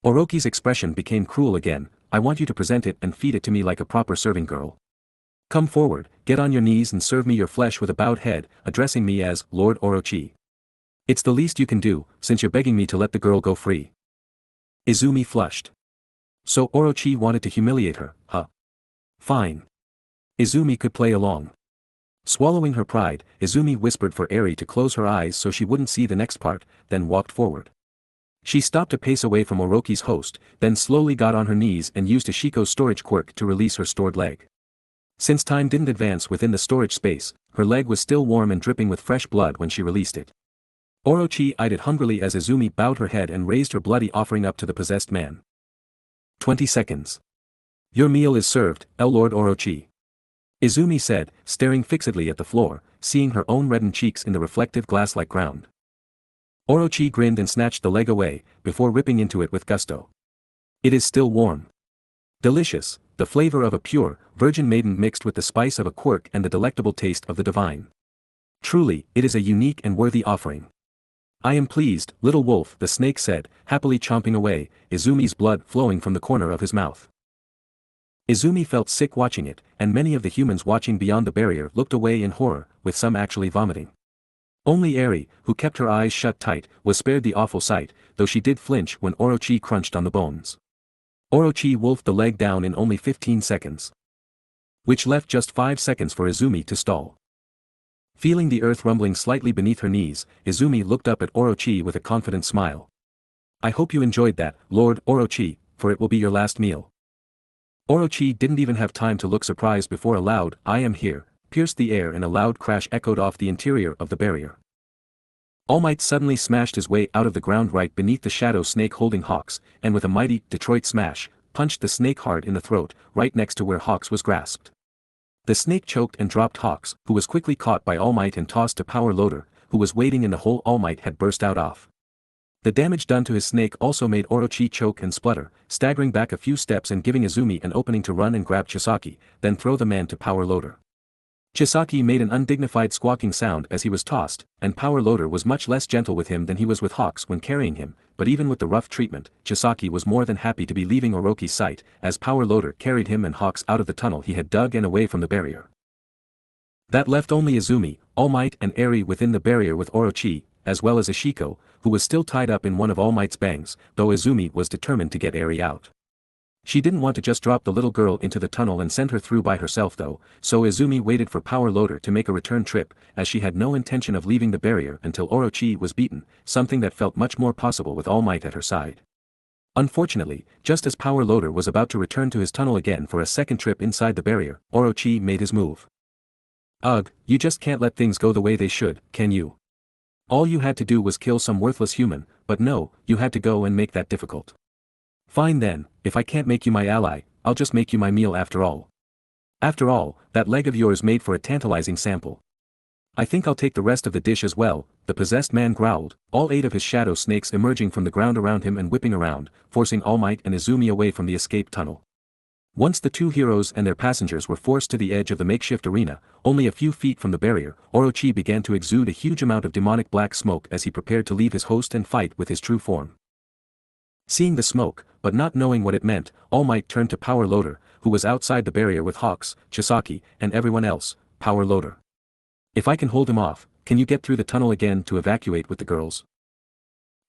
Orochi's expression became cruel again. I want you to present it and feed it to me like a proper serving girl. Come forward, get on your knees and serve me your flesh with a bowed head, addressing me as Lord Orochi. It's the least you can do, since you're begging me to let the girl go free. Izumi flushed. So Orochi wanted to humiliate her, huh? Fine. Izumi could play along. Swallowing her pride, Izumi whispered for Eri to close her eyes so she wouldn't see the next part, then walked forward. She stopped a pace away from Orochi's host, then slowly got on her knees and used Ashiko's storage quirk to release her stored leg. Since time didn't advance within the storage space, her leg was still warm and dripping with fresh blood when she released it. Orochi eyed it hungrily as Izumi bowed her head and raised her bloody offering up to the possessed man. 20 seconds. Your meal is served, Lord Orochi. Izumi said, staring fixedly at the floor, seeing her own reddened cheeks in the reflective glass-like ground. Orochi grinned and snatched the leg away, before ripping into it with gusto. It is still warm. Delicious, the flavor of a pure, virgin maiden mixed with the spice of a quirk and the delectable taste of the divine. Truly, it is a unique and worthy offering. I am pleased, little wolf, the snake said, happily chomping away, Izumi's blood flowing from the corner of his mouth. Izumi felt sick watching it, and many of the humans watching beyond the barrier looked away in horror, with some actually vomiting. Only Eri, who kept her eyes shut tight, was spared the awful sight, though she did flinch when Orochi crunched on the bones. Orochi wolfed the leg down in only 15 seconds. Which left just 5 seconds for Izumi to stall. Feeling the earth rumbling slightly beneath her knees, Izumi looked up at Orochi with a confident smile. I hope you enjoyed that, Lord Orochi, for it will be your last meal. Orochi didn't even have time to look surprised before a loud, I am here, pierced the air and a loud crash echoed off the interior of the barrier. All Might suddenly smashed his way out of the ground right beneath the shadow snake holding Hawks, and with a mighty, Detroit smash, punched the snake hard in the throat, right next to where Hawks was grasped. The snake choked and dropped Hawks, who was quickly caught by All Might and tossed to Power Loader, who was waiting in the hole All Might had burst out of. The damage done to his snake also made Orochi choke and splutter, staggering back a few steps and giving Izumi an opening to run and grab Chisaki, then throw the man to Power Loader. Chisaki made an undignified squawking sound as he was tossed, and Power Loader was much less gentle with him than he was with Hawks when carrying him, but even with the rough treatment, Chisaki was more than happy to be leaving Orochi's sight, as Power Loader carried him and Hawks out of the tunnel he had dug and away from the barrier. That left only Izumi, All Might and Eri within the barrier with Orochi, as well as Ashiko, who was still tied up in one of All Might's bangs, though Izumi was determined to get Eri out. She didn't want to just drop the little girl into the tunnel and send her through by herself though, so Izumi waited for Power Loader to make a return trip, as she had no intention of leaving the barrier until Orochi was beaten, something that felt much more possible with All Might at her side. Unfortunately, just as Power Loader was about to return to his tunnel again for a second trip inside the barrier, Orochi made his move. Ugh, you just can't let things go the way they should, can you? All you had to do was kill some worthless human, but no, you had to go and make that difficult. Fine then, if I can't make you my ally, I'll just make you my meal after all. After all, that leg of yours made for a tantalizing sample. I think I'll take the rest of the dish as well, the possessed man growled, all 8 of his shadow snakes emerging from the ground around him and whipping around, forcing All Might and Izumi away from the escape tunnel. Once the 2 heroes and their passengers were forced to the edge of the makeshift arena, only a few feet from the barrier, Orochi began to exude a huge amount of demonic black smoke as he prepared to leave his host and fight with his true form. Seeing the smoke, but not knowing what it meant, All Might turned to Power Loader, who was outside the barrier with Hawks, Chisaki, and everyone else. Power Loader. If I can hold him off, can you get through the tunnel again to evacuate with the girls?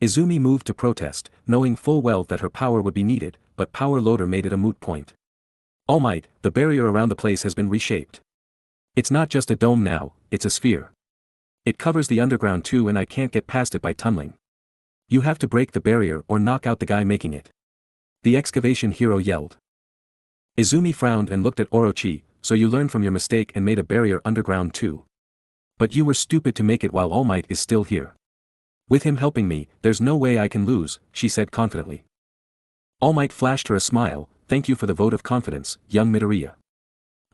Izumi moved to protest, knowing full well that her power would be needed, but Power Loader made it a moot point. All Might, the barrier around the place has been reshaped. It's not just a dome now, it's a sphere. It covers the underground too and I can't get past it by tunneling. You have to break the barrier or knock out the guy making it. The excavation hero yelled. Izumi frowned and looked at Orochi, so you learned from your mistake and made a barrier underground too. But you were stupid to make it while All Might is still here. With him helping me, there's no way I can lose, she said confidently. All Might flashed her a smile, thank you for the vote of confidence, young Midoriya.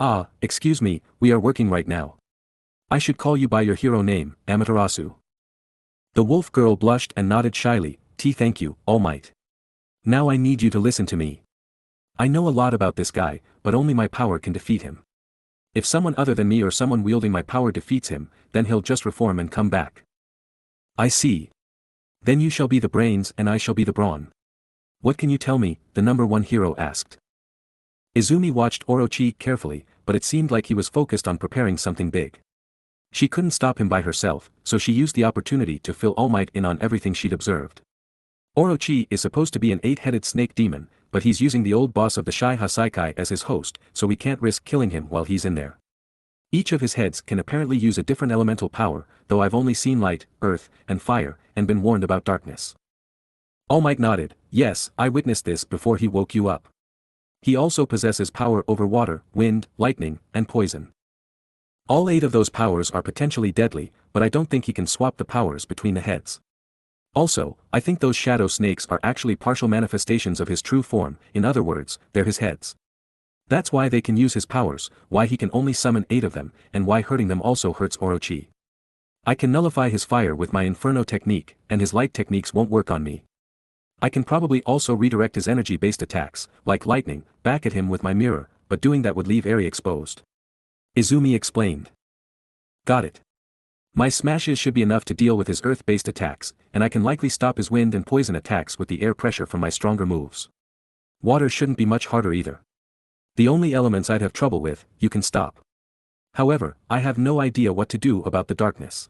Ah, excuse me, we are working right now. I should call you by your hero name, Amaterasu. The wolf girl blushed and nodded shyly, thank you, All Might. Now I need you to listen to me. I know a lot about this guy, but only my power can defeat him. If someone other than me or someone wielding my power defeats him, then he'll just reform and come back. I see. Then you shall be the brains and I shall be the brawn. What can you tell me? The number 1 hero asked. Izumi watched Orochi carefully, but it seemed like he was focused on preparing something big. She couldn't stop him by herself, so she used the opportunity to fill All Might in on everything she'd observed. Orochi is supposed to be an 8-headed snake demon, but he's using the old boss of the Shai Hasaikai as his host, so we can't risk killing him while he's in there. Each of his heads can apparently use a different elemental power, though I've only seen light, earth, and fire, and been warned about darkness. All Might nodded. Yes, I witnessed this before he woke you up. He also possesses power over water, wind, lightning, and poison. All 8 of those powers are potentially deadly, but I don't think he can swap the powers between the heads. Also, I think those shadow snakes are actually partial manifestations of his true form, in other words, they're his heads. That's why they can use his powers, why he can only summon 8 of them, and why hurting them also hurts Orochi. I can nullify his fire with my Inferno technique, and his light techniques won't work on me. I can probably also redirect his energy-based attacks, like lightning, back at him with my mirror, but doing that would leave Eri exposed. Izumi explained. Got it. My smashes should be enough to deal with his earth-based attacks, and I can likely stop his wind and poison attacks with the air pressure from my stronger moves. Water shouldn't be much harder either. The only elements I'd have trouble with, you can stop. However, I have no idea what to do about the darkness.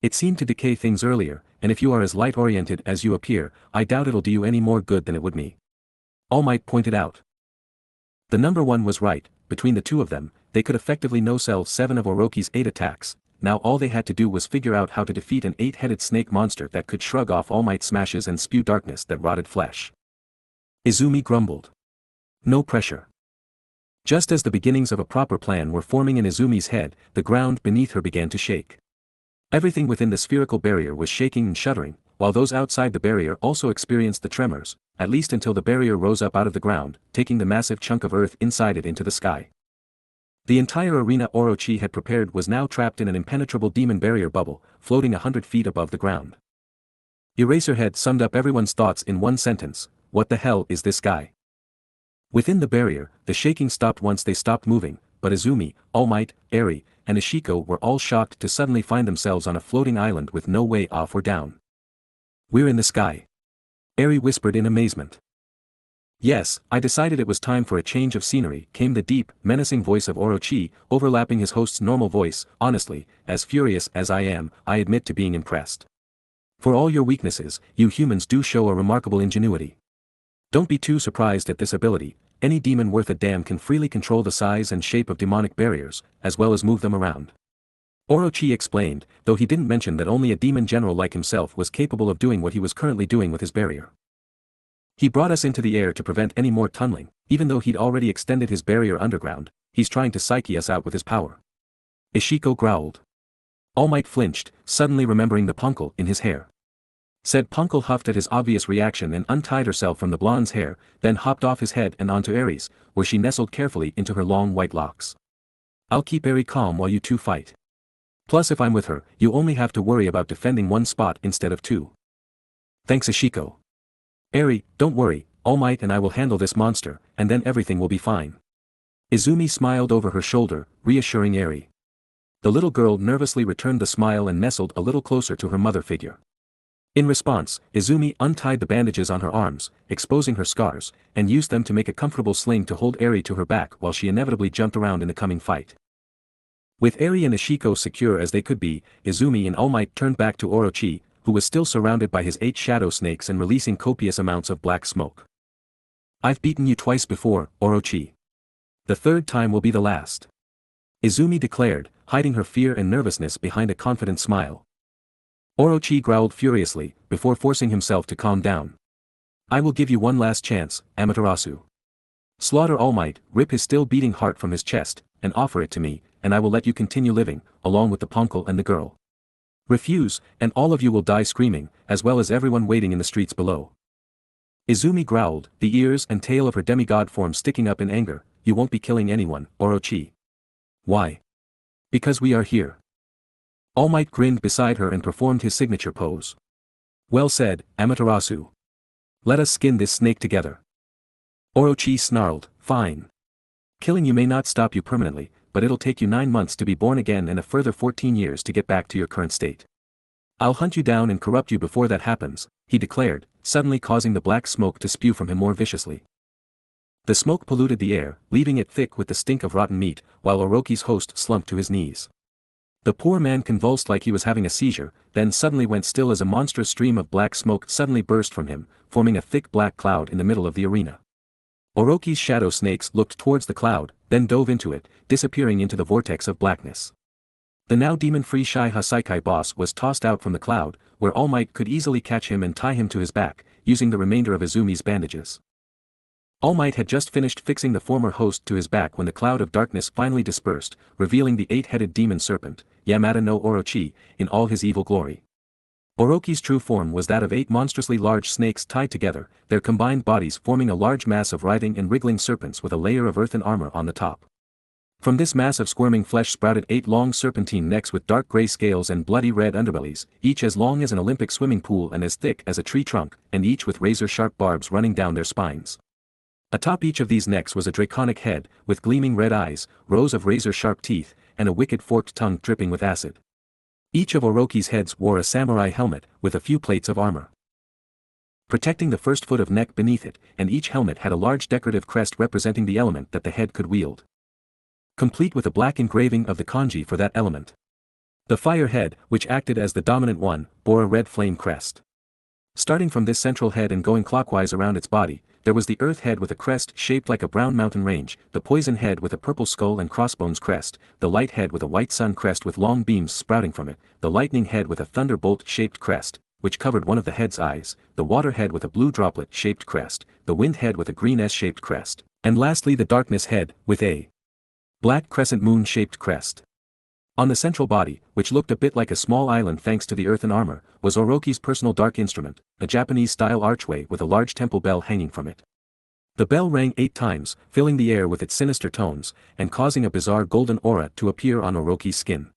It seemed to decay things earlier, and if you are as light-oriented as you appear, I doubt it'll do you any more good than it would me. All Might pointed out. The number 1 was right, between the 2 of them, they could effectively no-sell 7 of Orochi's 8 attacks. Now all they had to do was figure out how to defeat an 8-headed snake monster that could shrug off All Might's smashes and spew darkness that rotted flesh. Izumi grumbled. No pressure. Just as the beginnings of a proper plan were forming in Izumi's head, the ground beneath her began to shake. Everything within the spherical barrier was shaking and shuddering, while those outside the barrier also experienced the tremors, at least until the barrier rose up out of the ground, taking the massive chunk of earth inside it into the sky. The entire arena Orochi had prepared was now trapped in an impenetrable demon barrier bubble, floating 100 feet above the ground. Eraserhead summed up everyone's thoughts in one sentence: what the hell is this guy? Within the barrier, the shaking stopped once they stopped moving, but Izumi, All Might, Eri, and Ishiko were all shocked to suddenly find themselves on a floating island with no way off or down. We're in the sky. Eri whispered in amazement. Yes, I decided it was time for a change of scenery, came the deep, menacing voice of Orochi, overlapping his host's normal voice. Honestly, as furious as I am, I admit to being impressed. For all your weaknesses, you humans do show a remarkable ingenuity. Don't be too surprised at this ability. Any demon worth a damn can freely control the size and shape of demonic barriers, as well as move them around. Orochi explained, though he didn't mention that only a demon general like himself was capable of doing what he was currently doing with his barrier. He brought us into the air to prevent any more tunneling, even though he'd already extended his barrier underground. He's trying to psyche us out with his power. Ishiko growled. All Might flinched, suddenly remembering the punkle in his hair. Said Punkle huffed at his obvious reaction and untied herself from the blonde's hair, then hopped off his head and onto Eri's, where she nestled carefully into her long white locks. I'll keep Eri calm while you 2 fight. Plus if I'm with her, you only have to worry about defending 1 spot instead of 2. Thanks Ishiko. Eri, don't worry, All Might and I will handle this monster, and then everything will be fine. Izumi smiled over her shoulder, reassuring Eri. The little girl nervously returned the smile and nestled a little closer to her mother figure. In response, Izumi untied the bandages on her arms, exposing her scars, and used them to make a comfortable sling to hold Eri to her back while she inevitably jumped around in the coming fight. With Eri and Ishiko secure as they could be, Izumi and All Might turned back to Orochi, who was still surrounded by his 8 shadow snakes and releasing copious amounts of black smoke. I've beaten you twice before, Orochi. The 3rd time will be the last. Izumi declared, hiding her fear and nervousness behind a confident smile. Orochi growled furiously, before forcing himself to calm down. I will give you one last chance, Amaterasu. Slaughter All Might, rip his still beating heart from his chest, and offer it to me, and I will let you continue living, along with the punkle and the girl. Refuse, and all of you will die screaming, as well as everyone waiting in the streets below. Izumi growled, the ears and tail of her demigod form sticking up in anger. You won't be killing anyone, Orochi. Why? Because we are here. All Might grinned beside her and performed his signature pose. Well said, Amaterasu. Let us skin this snake together. Orochi snarled, fine. Killing you may not stop you permanently, but it'll take you 9 months to be born again and a further 14 years to get back to your current state. I'll hunt you down and corrupt you before that happens, he declared, suddenly causing the black smoke to spew from him more viciously. The smoke polluted the air, leaving it thick with the stink of rotten meat, while Orochi's host slumped to his knees. The poor man convulsed like he was having a seizure, then suddenly went still as a monstrous stream of black smoke suddenly burst from him, forming a thick black cloud in the middle of the arena. Orochi's shadow snakes looked towards the cloud, then dove into it, disappearing into the vortex of blackness. The now demon-free Shai Hasaikai boss was tossed out from the cloud, where All Might could easily catch him and tie him to his back, using the remainder of Izumi's bandages. All Might had just finished fixing the former host to his back when the cloud of darkness finally dispersed, revealing the 8-headed demon serpent, Yamada no Orochi, in all his evil glory. Orochi's true form was that of 8 monstrously large snakes tied together, their combined bodies forming a large mass of writhing and wriggling serpents with a layer of earthen armor on the top. From this mass of squirming flesh sprouted 8 long serpentine necks with dark gray scales and bloody red underbellies, each as long as an Olympic swimming pool and as thick as a tree trunk, and each with razor-sharp barbs running down their spines. Atop each of these necks was a draconic head, with gleaming red eyes, rows of razor-sharp teeth, and a wicked forked tongue dripping with acid. Each of Orochi's heads wore a samurai helmet, with a few plates of armor protecting the first foot of neck beneath it, and each helmet had a large decorative crest representing the element that the head could wield, complete with a black engraving of the kanji for that element. The fire head, which acted as the dominant one, bore a red flame crest. Starting from this central head and going clockwise around its body, there was the earth head with a crest shaped like a brown mountain range, the poison head with a purple skull and crossbones crest, the light head with a white sun crest with long beams sprouting from it, the lightning head with a thunderbolt-shaped crest, which covered one of the head's eyes, the water head with a blue droplet-shaped crest, the wind head with a green S-shaped crest, and lastly the darkness head, with a black crescent moon-shaped crest. On the central body, which looked a bit like a small island thanks to the earthen armor, was Orochi's personal dark instrument, a Japanese-style archway with a large temple bell hanging from it. The bell rang 8 times, filling the air with its sinister tones, and causing a bizarre golden aura to appear on Orochi's skin.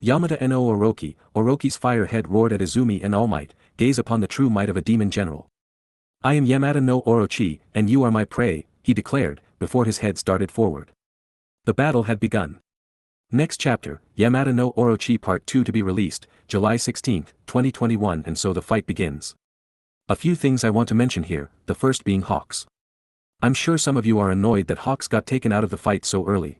Yamada no Orochi, Orochi's fire head roared at Izumi and All Might, gaze upon the true might of a demon general. I am Yamada no Orochi, and you are my prey, he declared, before his head started forward. The battle had begun. Next chapter, Yamada no Orochi Part 2 to be released, July 16, 2021, and so the fight begins. A few things I want to mention here, the first being Hawks. I'm sure some of you are annoyed that Hawks got taken out of the fight so early.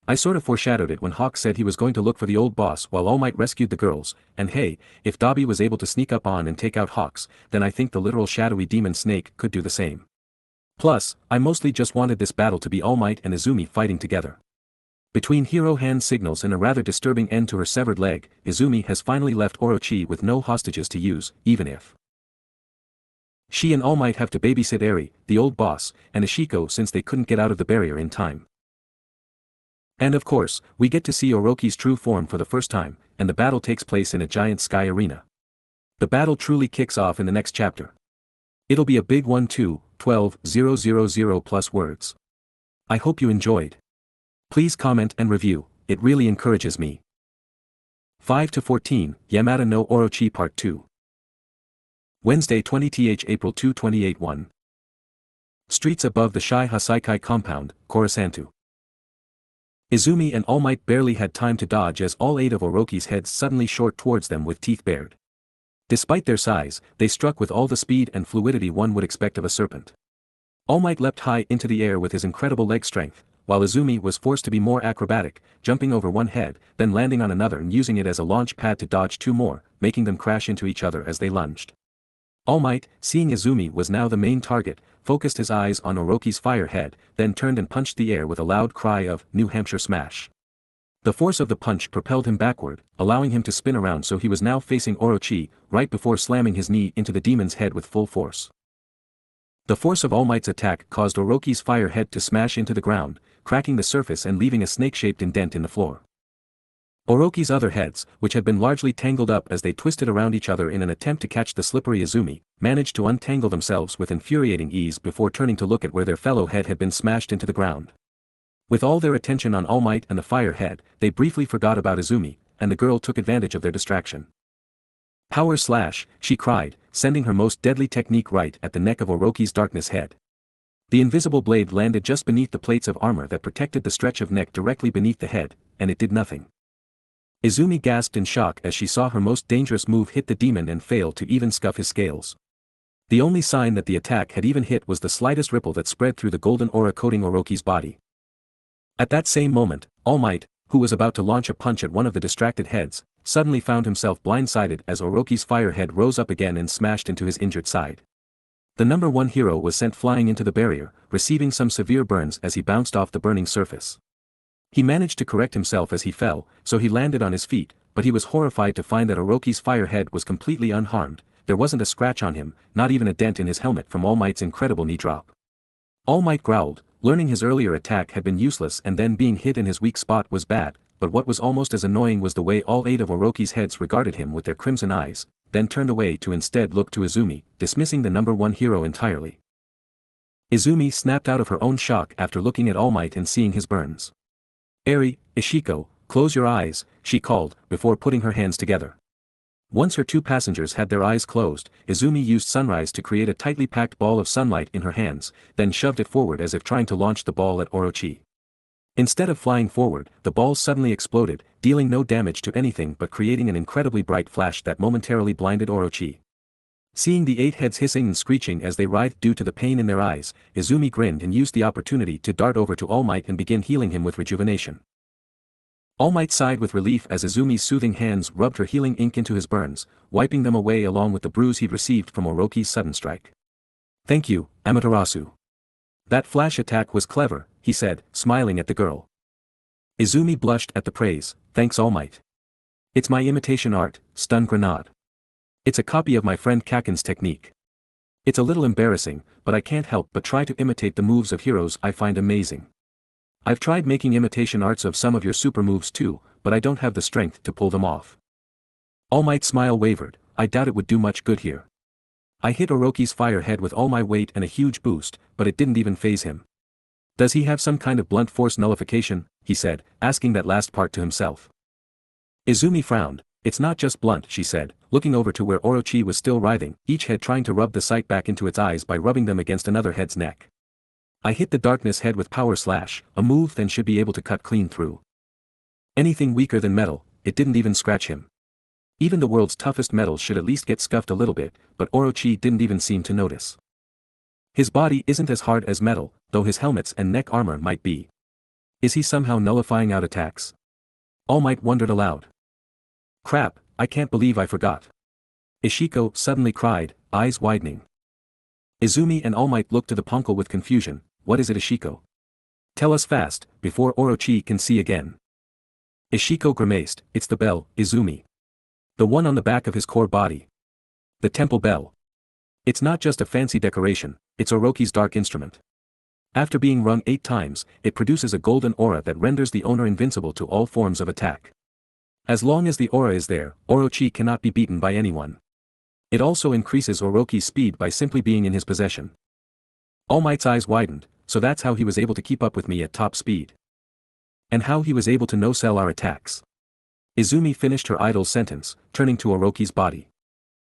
I sort of foreshadowed it when Hawks said he was going to look for the old boss while All Might rescued the girls, and hey, if Dabi was able to sneak up on and take out Hawks, then I think the literal shadowy demon snake could do the same. Plus, I mostly just wanted this battle to be All Might and Izumi fighting together. Between hero hand signals and a rather disturbing end to her severed leg, Izumi has finally left Orochi with no hostages to use, even if she and All Might have to babysit Eri, the old boss, and Ashiko since they couldn't get out of the barrier in time. And of course, we get to see Orochi's true form for the first time, and the battle takes place in a giant sky arena. The battle truly kicks off in the next chapter. It'll be a big one too, 12,000 plus words. I hope you enjoyed. Please comment and review, it really encourages me. 5 to 14, Yamada no Orochi Part 2. Wednesday 20th April 2 2081. Streets above the Shai Hasaikai compound, Korosanto. Izumi and All Might barely had time to dodge as all 8 of Orochi's heads suddenly shot towards them with teeth bared. Despite their size, they struck with all the speed and fluidity one would expect of a serpent. All Might leapt high into the air with his incredible leg strength, while Izumi was forced to be more acrobatic, jumping over one head, then landing on another and using it as a launch pad to dodge 2 more, making them crash into each other as they lunged. All Might, seeing Izumi was now the main target, focused his eyes on Orochi's fire head, then turned and punched the air with a loud cry of New Hampshire smash. The force of the punch propelled him backward, allowing him to spin around so he was now facing Orochi, right before slamming his knee into the demon's head with full force. The force of All Might's attack caused Orochi's fire head to smash into the ground, cracking the surface and leaving a snake-shaped indent in the floor. Orochi's other heads, which had been largely tangled up as they twisted around each other in an attempt to catch the slippery Izumi, managed to untangle themselves with infuriating ease before turning to look at where their fellow head had been smashed into the ground. With all their attention on All Might and the fire head, they briefly forgot about Izumi, and the girl took advantage of their distraction. Power slash, she cried, sending her most deadly technique right at the neck of Orochi's darkness head. The invisible blade landed just beneath the plates of armor that protected the stretch of neck directly beneath the head, and it did nothing. Izumi gasped in shock as she saw her most dangerous move hit the demon and fail to even scuff his scales. The only sign that the attack had even hit was the slightest ripple that spread through the golden aura coating Orochi's body. At that same moment, All Might, who was about to launch a punch at one of the distracted heads, suddenly found himself blindsided as Orochi's fire head rose up again and smashed into his injured side. The number 1 hero was sent flying into the barrier, receiving some severe burns as he bounced off the burning surface. He managed to correct himself as he fell, so he landed on his feet, but he was horrified to find that Orochi's fire head was completely unharmed. There wasn't a scratch on him, not even a dent in his helmet from All Might's incredible knee drop. All Might growled, learning his earlier attack had been useless and then being hit in his weak spot was bad, but what was almost as annoying was the way all 8 of Orochi's heads regarded him with their crimson eyes, then turned away to instead look to Izumi, dismissing the number 1 hero entirely. Izumi snapped out of her own shock after looking at All Might and seeing his burns. "Eri, Ishiko, close your eyes," she called, before putting her hands together. Once her 2 passengers had their eyes closed, Izumi used Sunrise to create a tightly packed ball of sunlight in her hands, then shoved it forward as if trying to launch the ball at Orochi. Instead of flying forward, the ball suddenly exploded, dealing no damage to anything but creating an incredibly bright flash that momentarily blinded Orochi. Seeing the 8 heads hissing and screeching as they writhed due to the pain in their eyes, Izumi grinned and used the opportunity to dart over to All Might and begin healing him with rejuvenation. All Might sighed with relief as Izumi's soothing hands rubbed her healing ink into his burns, wiping them away along with the bruise he'd received from Orochi's sudden strike. "Thank you, Amaterasu. That flash attack was clever," he said, smiling at the girl. Izumi blushed at the praise. "Thanks All Might. It's my imitation art, stun grenade. It's a copy of my friend Kaken's technique. It's a little embarrassing, but I can't help but try to imitate the moves of heroes I find amazing. I've tried making imitation arts of some of your super moves too, but I don't have the strength to pull them off." All Might's smile wavered. "I doubt it would do much good here. I hit Orochi's fire head with all my weight and a huge boost, but it didn't even faze him. Does he have some kind of blunt force nullification?" he said, asking that last part to himself. Izumi frowned. "It's not just blunt," she said, looking over to where Orochi was still writhing, each head trying to rub the sight back into its eyes by rubbing them against another head's neck. "I hit the darkness head with power slash, a move that should be able to cut clean through anything weaker than metal. It didn't even scratch him. Even the world's toughest metal should at least get scuffed a little bit, but Orochi didn't even seem to notice. His body isn't as hard as metal, though his helmets and neck armor might be. Is he somehow nullifying out attacks?" All Might wondered aloud. "Crap, I can't believe I forgot." Ishiko suddenly cried, eyes widening. Izumi and All Might looked to the punkle with confusion. "What is it, Ishiko? Tell us fast, before Orochi can see again." Ishiko grimaced. "It's the bell, Izumi. The one on the back of his core body. The temple bell. It's not just a fancy decoration, it's Orochi's dark instrument. After being rung 8 times, it produces a golden aura that renders the owner invincible to all forms of attack. As long as the aura is there, Orochi cannot be beaten by anyone. It also increases Orochi's speed by simply being in his possession." All Might's eyes widened. "So that's how he was able to keep up with me at top speed. And how he was able to no-sell our attacks." Izumi finished her idle sentence, turning to Orochi's body.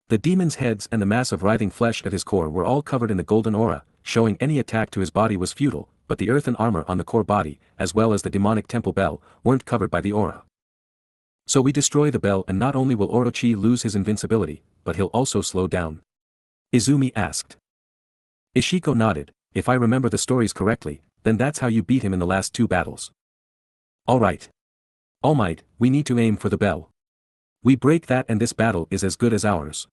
The demon's heads and the mass of writhing flesh at his core were all covered in the golden aura, showing any attack to his body was futile, but the earthen armor on the core body, as well as the demonic temple bell, weren't covered by the aura. "So we destroy the bell and not only will Orochi lose his invincibility, but he'll also slow down?" Izumi asked. Ishiko nodded. "If I remember the stories correctly, then that's how you beat him in the last 2 battles." "All right. All Might, we need to aim for the bell. We break that and this battle is as good as ours,"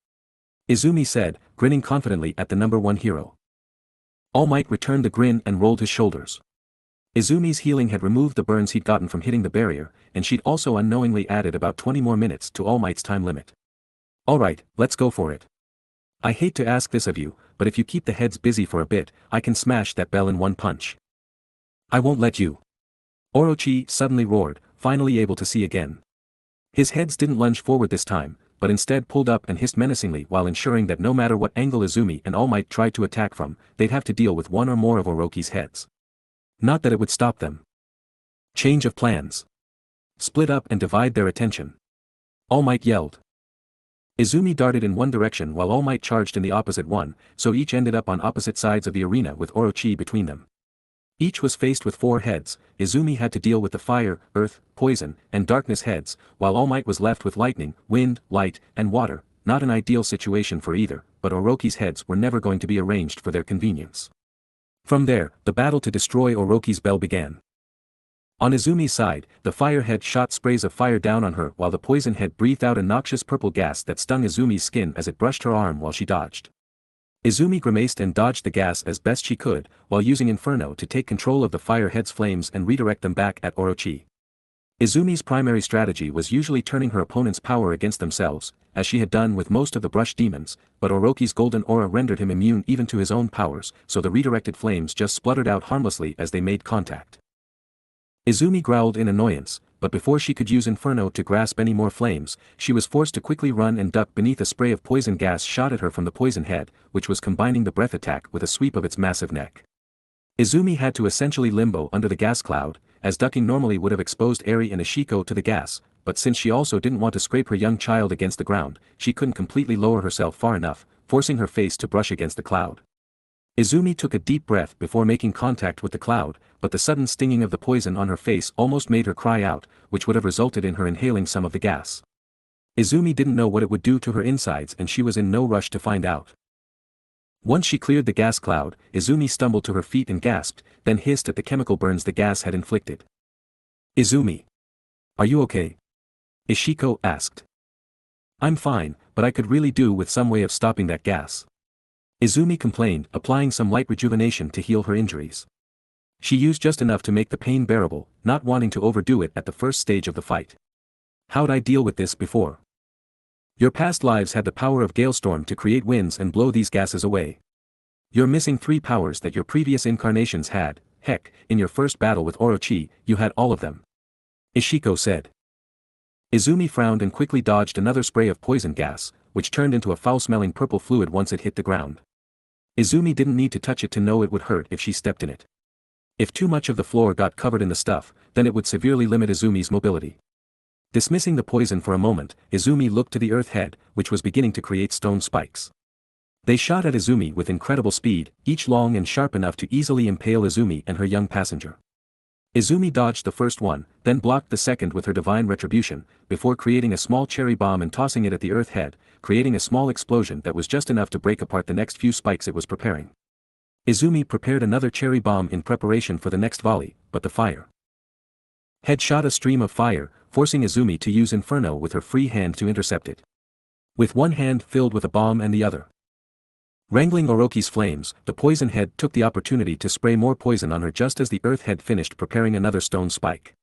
Izumi said, grinning confidently at the number 1 hero. All Might returned the grin and rolled his shoulders. Izumi's healing had removed the burns he'd gotten from hitting the barrier, and she'd also unknowingly added about 20 more minutes to All Might's time limit. "All right, let's go for it. I hate to ask this of you, but if you keep the heads busy for a bit, I can smash that bell in one punch." "I won't let you." Orochi suddenly roared, finally able to see again. His heads didn't lunge forward this time, but instead pulled up and hissed menacingly while ensuring that no matter what angle Izumi and All Might tried to attack from, they'd have to deal with one or more of Orochi's heads. Not that it would stop them. Change of plans. Split up and divide their attention. All Might yelled. Izumi darted in one direction while All Might charged in the opposite one, so each ended up on opposite sides of the arena with Orochi between them. Each was faced with 4 heads. Izumi had to deal with the fire, earth, poison, and darkness heads, while All Might was left with lightning, wind, light, and water. Not an ideal situation for either, but Orochi's heads were never going to be arranged for their convenience. From there, the battle to destroy Orochi's bell began. On Izumi's side, the fire head shot sprays of fire down on her while the poison head breathed out a noxious purple gas that stung Izumi's skin as it brushed her arm while she dodged. Izumi grimaced and dodged the gas as best she could, while using Inferno to take control of the fire head's flames and redirect them back at Orochi. Izumi's primary strategy was usually turning her opponent's power against themselves, as she had done with most of the brush demons, but Orochi's golden aura rendered him immune even to his own powers, so the redirected flames just spluttered out harmlessly as they made contact. Izumi growled in annoyance, but before she could use Inferno to grasp any more flames, she was forced to quickly run and duck beneath a spray of poison gas shot at her from the poison head, which was combining the breath attack with a sweep of its massive neck. Izumi had to essentially limbo under the gas cloud, as ducking normally would have exposed Eri and Ishiko to the gas, but since she also didn't want to scrape her young child against the ground, she couldn't completely lower herself far enough, forcing her face to brush against the cloud. Izumi took a deep breath before making contact with the cloud, but the sudden stinging of the poison on her face almost made her cry out, which would have resulted in her inhaling some of the gas. Izumi didn't know what it would do to her insides and she was in no rush to find out. Once she cleared the gas cloud, Izumi stumbled to her feet and gasped, then hissed at the chemical burns the gas had inflicted. "Izumi. Are you okay?" Ishiko asked. "I'm fine, but I could really do with some way of stopping that gas." Izumi complained, applying some light rejuvenation to heal her injuries. She used just enough to make the pain bearable, not wanting to overdo it at the first stage of the fight. "How'd I deal with this before?" "Your past lives had the power of Galestorm to create winds and blow these gases away. You're missing 3 powers that your previous incarnations had. Heck, in your first battle with Orochi, you had all of them," Ishiko said. Izumi frowned and quickly dodged another spray of poison gas, which turned into a foul-smelling purple fluid once it hit the ground. Izumi didn't need to touch it to know it would hurt if she stepped in it. If too much of the floor got covered in the stuff, then it would severely limit Izumi's mobility. Dismissing the poison for a moment, Izumi looked to the earth head, which was beginning to create stone spikes. They shot at Izumi with incredible speed, each long and sharp enough to easily impale Izumi and her young passenger. Izumi dodged the first one, then blocked the second with her divine retribution, before creating a small cherry bomb and tossing it at the earth head, creating a small explosion that was just enough to break apart the next few spikes it was preparing. Izumi prepared another cherry bomb in preparation for the next volley, but the fire head shot a stream of fire, forcing Izumi to use Inferno with her free hand to intercept it. With one hand filled with a bomb and the other wrangling Orochi's flames, the poison head took the opportunity to spray more poison on her just as the earth head finished preparing another stone spike.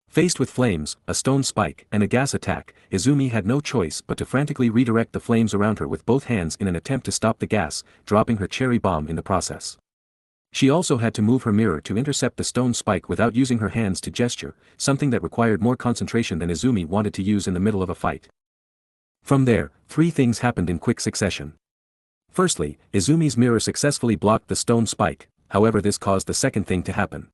Faced with flames, a stone spike, and a gas attack, Izumi had no choice but to frantically redirect the flames around her with both hands in an attempt to stop the gas, dropping her cherry bomb in the process. She also had to move her mirror to intercept the stone spike without using her hands to gesture, something that required more concentration than Izumi wanted to use in the middle of a fight. From there, 3 things happened in quick succession. Firstly, Izumi's mirror successfully blocked the stone spike, however this caused the second thing to happen.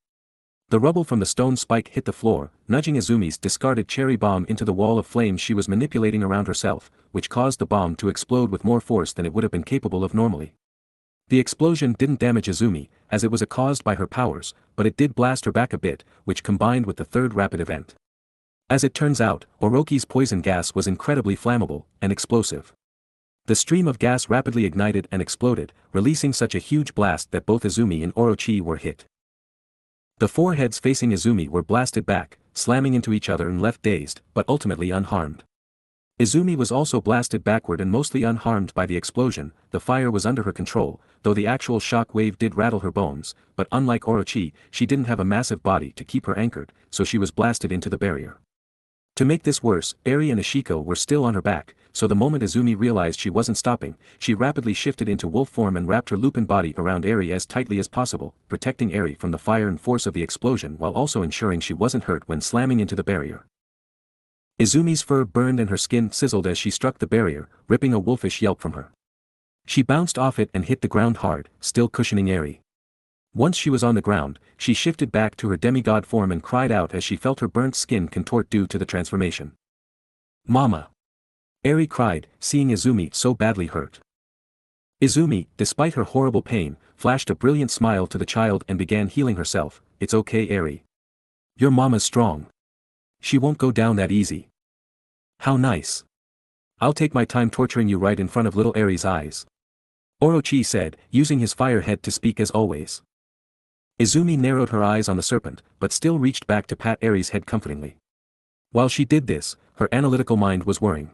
The rubble from the stone spike hit the floor, nudging Izumi's discarded cherry bomb into the wall of flames she was manipulating around herself, which caused the bomb to explode with more force than it would have been capable of normally. The explosion didn't damage Izumi, as it was caused by her powers, but it did blast her back a bit, which combined with the third rapid event. As it turns out, Orochi's poison gas was incredibly flammable and explosive. The stream of gas rapidly ignited and exploded, releasing such a huge blast that both Izumi and Orochi were hit. The 4 heads facing Izumi were blasted back, slamming into each other and left dazed, but ultimately unharmed. Izumi was also blasted backward and mostly unharmed by the explosion. The fire was under her control, though the actual shock wave did rattle her bones, but unlike Orochi, she didn't have a massive body to keep her anchored, so she was blasted into the barrier. To make this worse, Eri and Ishiko were still on her back, so the moment Izumi realized she wasn't stopping, she rapidly shifted into wolf form and wrapped her lupin body around Eri as tightly as possible, protecting Eri from the fire and force of the explosion while also ensuring she wasn't hurt when slamming into the barrier. Izumi's fur burned and her skin sizzled as she struck the barrier, ripping a wolfish yelp from her. She bounced off it and hit the ground hard, still cushioning Eri. Once she was on the ground, she shifted back to her demigod form and cried out as she felt her burnt skin contort due to the transformation. "Mama!" Eri cried, seeing Izumi so badly hurt. Izumi, despite her horrible pain, flashed a brilliant smile to the child and began healing herself. "It's okay, Eri. Your mama's strong. She won't go down that easy." "How nice. I'll take my time torturing you right in front of little Eri's eyes," Orochi said, using his fire head to speak as always. Izumi narrowed her eyes on the serpent, but still reached back to pat Eri's head comfortingly. While she did this, her analytical mind was whirring.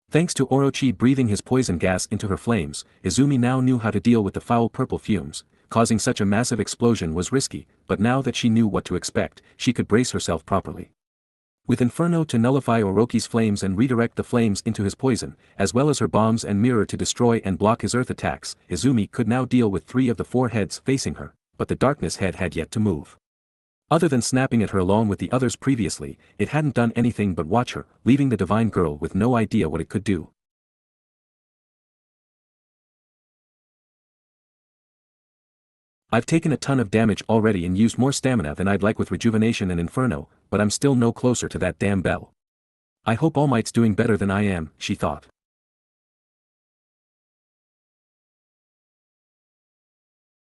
Thanks to Orochi breathing his poison gas into her flames, Izumi now knew how to deal with the foul purple fumes. Causing such a massive explosion was risky, but now that she knew what to expect, she could brace herself properly. With Inferno to nullify Orochi's flames and redirect the flames into his poison, as well as her bombs and mirror to destroy and block his earth attacks, Izumi could now deal with 3 of the 4 heads facing her, but the darkness head had yet to move. Other than snapping at her along with the others previously, it hadn't done anything but watch her, leaving the divine girl with no idea what it could do. I've taken a ton of damage already and used more stamina than I'd like with Rejuvenation and Inferno, but I'm still no closer to that damn bell. I hope All Might's doing better than I am, she thought.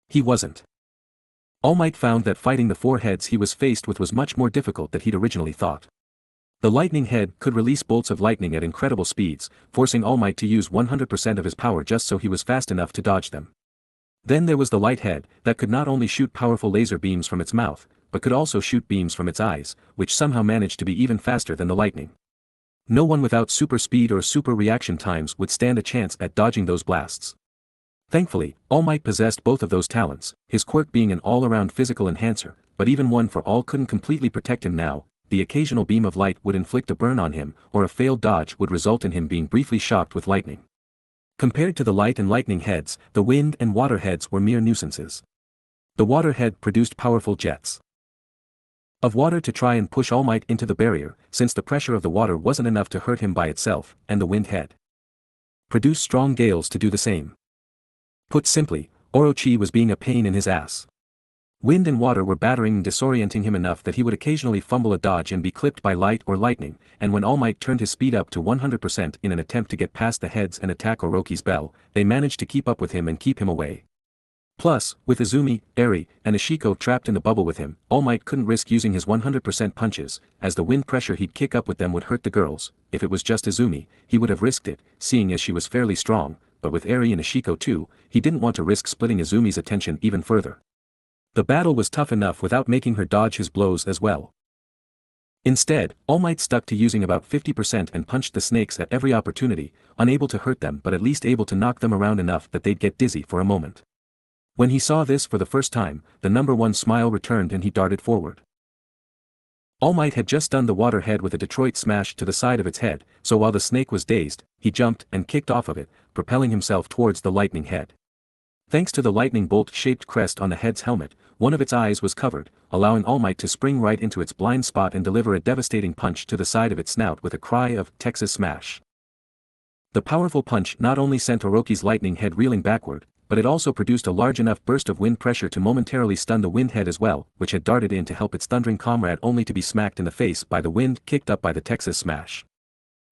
He wasn't. All Might found that fighting the 4 heads he was faced with was much more difficult than he'd originally thought. The lightning head could release bolts of lightning at incredible speeds, forcing All Might to use 100% of his power just so he was fast enough to dodge them. Then there was the light head, that could not only shoot powerful laser beams from its mouth, but could also shoot beams from its eyes, which somehow managed to be even faster than the lightning. No one without super speed or super reaction times would stand a chance at dodging those blasts. Thankfully, All Might possessed both of those talents, his quirk being an all-around physical enhancer, but even one for all couldn't completely protect him now. The occasional beam of light would inflict a burn on him, or a failed dodge would result in him being briefly shocked with lightning. Compared to the light and lightning heads, the wind and water heads were mere nuisances. The water head produced powerful jets of water to try and push All Might into the barrier, since the pressure of the water wasn't enough to hurt him by itself, and the wind head produced strong gales to do the same. Put simply, Orochi was being a pain in his ass. Wind and water were battering and disorienting him enough that he would occasionally fumble a dodge and be clipped by light or lightning, and when All Might turned his speed up to 100% in an attempt to get past the heads and attack Orochi's bell, they managed to keep up with him and keep him away. Plus, with Izumi, Eri, and Ishiko trapped in the bubble with him, All Might couldn't risk using his 100% punches, as the wind pressure he'd kick up with them would hurt the girls. If it was just Izumi, he would have risked it, seeing as she was fairly strong, but with Eri and Ishiko too, he didn't want to risk splitting Izumi's attention even further. The battle was tough enough without making her dodge his blows as well. Instead, All Might stuck to using about 50% and punched the snakes at every opportunity, unable to hurt them but at least able to knock them around enough that they'd get dizzy for a moment. When he saw this for the first time, the number 1 smile returned and he darted forward. All Might had just done the water head with a Detroit smash to the side of its head, so while the snake was dazed, he jumped and kicked off of it, propelling himself towards the lightning head. Thanks to the lightning bolt-shaped crest on the head's helmet, one of its eyes was covered, allowing All Might to spring right into its blind spot and deliver a devastating punch to the side of its snout with a cry of Texas Smash. The powerful punch not only sent Orochi's lightning head reeling backward, but it also produced a large enough burst of wind pressure to momentarily stun the wind head as well, which had darted in to help its thundering comrade only to be smacked in the face by the wind kicked up by the Texas Smash.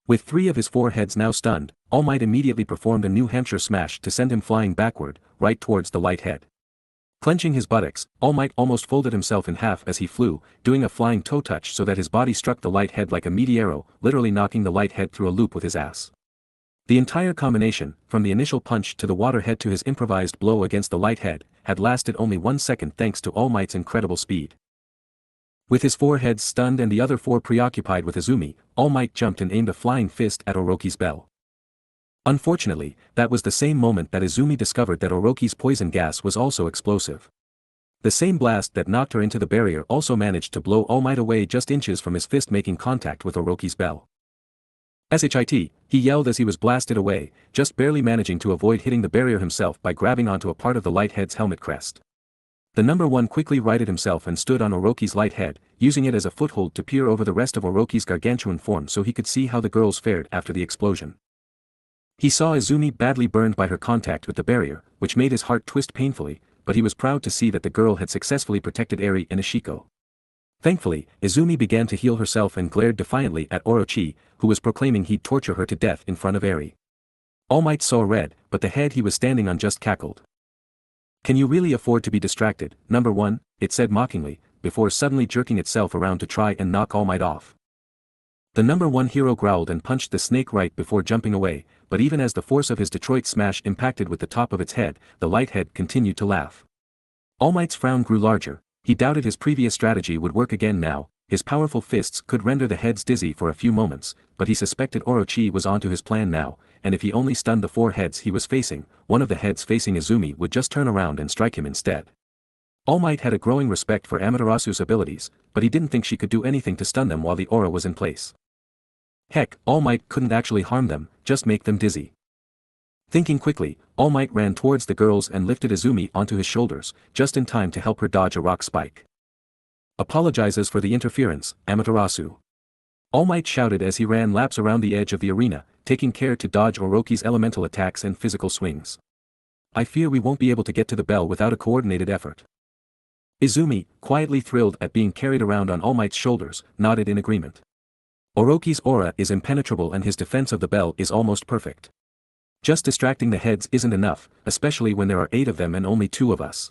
With 3 of his 4 heads now stunned, All Might immediately performed a New Hampshire Smash to send him flying backward, right towards the light head. Clenching his buttocks, All Might almost folded himself in half as he flew, doing a flying toe touch so that his body struck the light head like a meteoro, literally knocking the light head through a loop with his ass. The entire combination, from the initial punch to the water head to his improvised blow against the light head, had lasted only 1 second thanks to All Might's incredible speed. With his 4 heads stunned and the other 4 preoccupied with Izumi, All Might jumped and aimed a flying fist at Orochi's bell. Unfortunately, that was the same moment that Izumi discovered that Orochi's poison gas was also explosive. The same blast that knocked her into the barrier also managed to blow All Might away just inches from his fist making contact with Orochi's bell. "Shit," he yelled as he was blasted away, just barely managing to avoid hitting the barrier himself by grabbing onto a part of the light head's helmet crest. The number 1 quickly righted himself and stood on Orochi's light head, using it as a foothold to peer over the rest of Orochi's gargantuan form so he could see how the girls fared after the explosion. He saw Izumi badly burned by her contact with the barrier, which made his heart twist painfully, but he was proud to see that the girl had successfully protected Eri and Ishiko. Thankfully, Izumi began to heal herself and glared defiantly at Orochi, who was proclaiming he'd torture her to death in front of Eri. All Might saw red, but the head he was standing on just cackled. "Can you really afford to be distracted, number 1, it said mockingly, before suddenly jerking itself around to try and knock All Might off. The number 1 hero growled and punched the snake right before jumping away, but even as the force of his Detroit smash impacted with the top of its head, the light head continued to laugh. All Might's frown grew larger. He doubted his previous strategy would work again now, his powerful fists could render the heads dizzy for a few moments, but he suspected Orochi was onto his plan now, and if he only stunned the 4 heads he was facing, one of the heads facing Izumi would just turn around and strike him instead. All Might had a growing respect for Amaterasu's abilities, but he didn't think she could do anything to stun them while the aura was in place. Heck, All Might couldn't actually harm them, just make them dizzy. Thinking quickly, All Might ran towards the girls and lifted Izumi onto his shoulders, just in time to help her dodge a rock spike. Apologizes for the interference, Amaterasu. All Might shouted as he ran laps around the edge of the arena, taking care to dodge Orochi's elemental attacks and physical swings. I fear we won't be able to get to the bell without a coordinated effort. Izumi, quietly thrilled at being carried around on All Might's shoulders, nodded in agreement. Orochi's aura is impenetrable and his defense of the bell is almost perfect. Just distracting the heads isn't enough, especially when there are 8 of them and only 2 of us.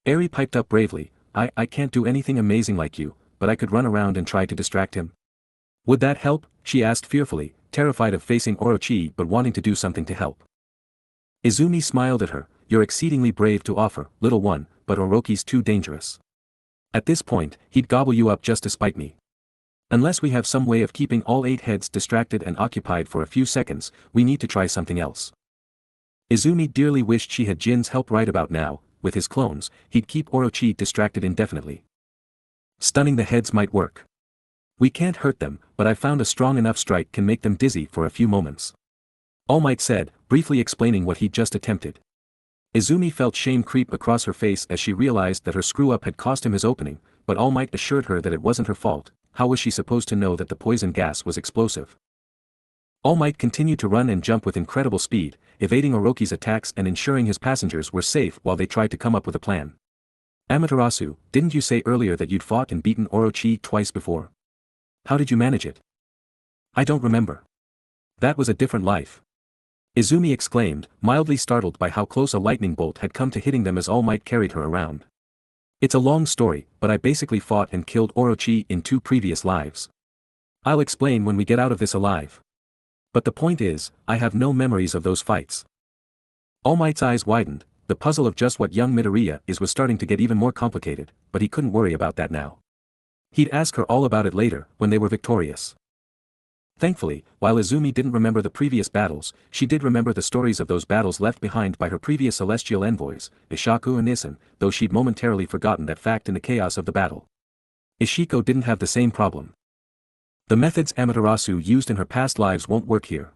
Eri piped up bravely, I can't do anything amazing like you, but I could run around and try to distract him. Would that help? She asked fearfully, terrified of facing Orochi but wanting to do something to help. Izumi smiled at her, you're exceedingly brave to offer, little one, but Orochi's too dangerous. At this point, he'd gobble you up just to spite me. Unless we have some way of keeping all 8 heads distracted and occupied for a few seconds, we need to try something else. Izumi dearly wished she had Jin's help right about now. With his clones, he'd keep Orochi distracted indefinitely. Stunning the heads might work. We can't hurt them, but I found a strong enough strike can make them dizzy for a few moments. All Might said, briefly explaining what he'd just attempted. Izumi felt shame creep across her face as she realized that her screw-up had cost him his opening, but All Might assured her that it wasn't her fault. How was she supposed to know that the poison gas was explosive? All Might continued to run and jump with incredible speed, evading Orochi's attacks and ensuring his passengers were safe while they tried to come up with a plan. Amaterasu, didn't you say earlier that you'd fought and beaten Orochi twice before? How did you manage it? I don't remember. That was a different life. Izumi exclaimed, mildly startled by how close a lightning bolt had come to hitting them as All Might carried her around. It's a long story, but I basically fought and killed Orochi in 2 previous lives. I'll explain when we get out of this alive. But the point is, I have no memories of those fights. All Might's eyes widened, the puzzle of just what young Midoriya is was starting to get even more complicated, but he couldn't worry about that now. He'd ask her all about it later, when they were victorious. Thankfully, while Izumi didn't remember the previous battles, she did remember the stories of those battles left behind by her previous celestial envoys, Ishaku and Issen, though she'd momentarily forgotten that fact in the chaos of the battle. Ishiko didn't have the same problem. The methods Amaterasu used in her past lives won't work here.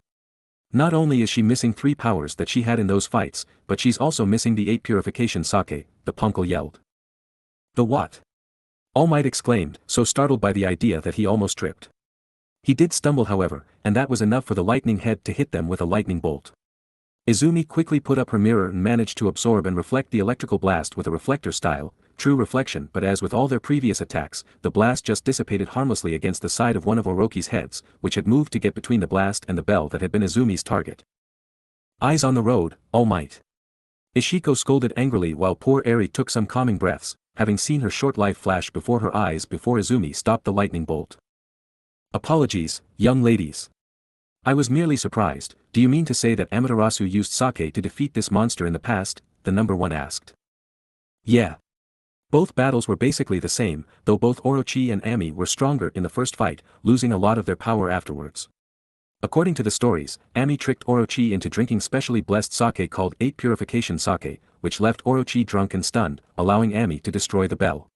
Not only is she missing 3 powers that she had in those fights, but she's also missing the 8 purification sake, the punkle yelled. The what? All Might exclaimed, so startled by the idea that he almost tripped. He did stumble however, and that was enough for the lightning head to hit them with a lightning bolt. Izumi quickly put up her mirror and managed to absorb and reflect the electrical blast with a reflector style, true reflection, but as with all their previous attacks, the blast just dissipated harmlessly against the side of one of Orochi's heads, which had moved to get between the blast and the bell that had been Izumi's target. Eyes on the road, All Might. Ishiko scolded angrily while poor Eri took some calming breaths, having seen her short life flash before her eyes before Izumi stopped the lightning bolt. Apologies, young ladies. I was merely surprised. Do you mean to say that Amaterasu used sake to defeat this monster in the past? The number 1 asked. Yeah. Both battles were basically the same, though both Orochi and Ami were stronger in the first fight, losing a lot of their power afterwards. According to the stories, Ami tricked Orochi into drinking specially blessed sake called 8 purification sake, which left Orochi drunk and stunned, allowing Ami to destroy the bell.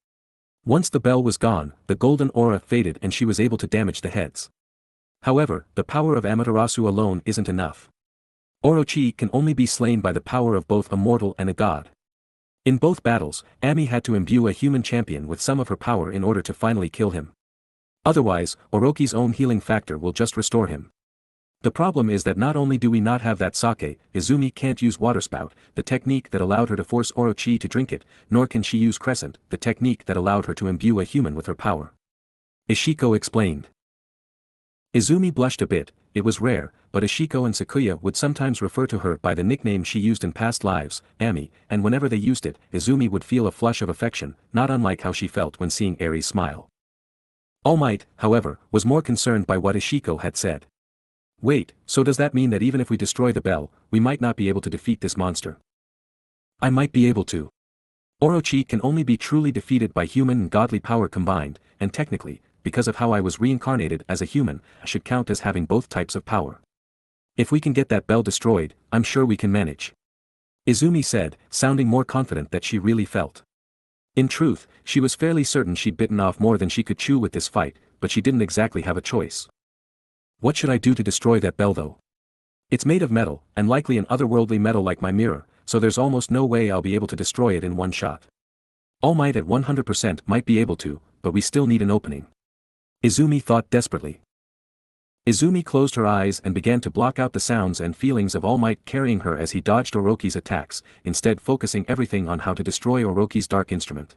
Once the bell was gone, the golden aura faded and she was able to damage the heads. However, the power of Amaterasu alone isn't enough. Orochi can only be slain by the power of both a mortal and a god. In both battles, Ami had to imbue a human champion with some of her power in order to finally kill him. Otherwise, Orochi's own healing factor will just restore him. The problem is that not only do we not have that sake, Izumi can't use water spout, the technique that allowed her to force Orochi to drink it, nor can she use crescent, the technique that allowed her to imbue a human with her power. Ishiko explained. Izumi blushed a bit. It was rare, but Ishiko and Sakuya would sometimes refer to her by the nickname she used in past lives, Ami, and whenever they used it, Izumi would feel a flush of affection, not unlike how she felt when seeing Eri's smile. All Might, however, was more concerned by what Ishiko had said. Wait, so does that mean that even if we destroy the bell, we might not be able to defeat this monster? I might be able to. Orochi can only be truly defeated by human and godly power combined, and technically, because of how I was reincarnated as a human, I should count as having both types of power. If we can get that bell destroyed, I'm sure we can manage. Izumi said, sounding more confident than she really felt. In truth, she was fairly certain she'd bitten off more than she could chew with this fight, but she didn't exactly have a choice. What should I do to destroy that bell though? It's made of metal, and likely an otherworldly metal like my mirror, so there's almost no way I'll be able to destroy it in one shot. All Might at 100% might be able to, but we still need an opening. Izumi thought desperately. Izumi closed her eyes and began to block out the sounds and feelings of All Might carrying her as he dodged Orochi's attacks, instead focusing everything on how to destroy Orochi's dark instrument.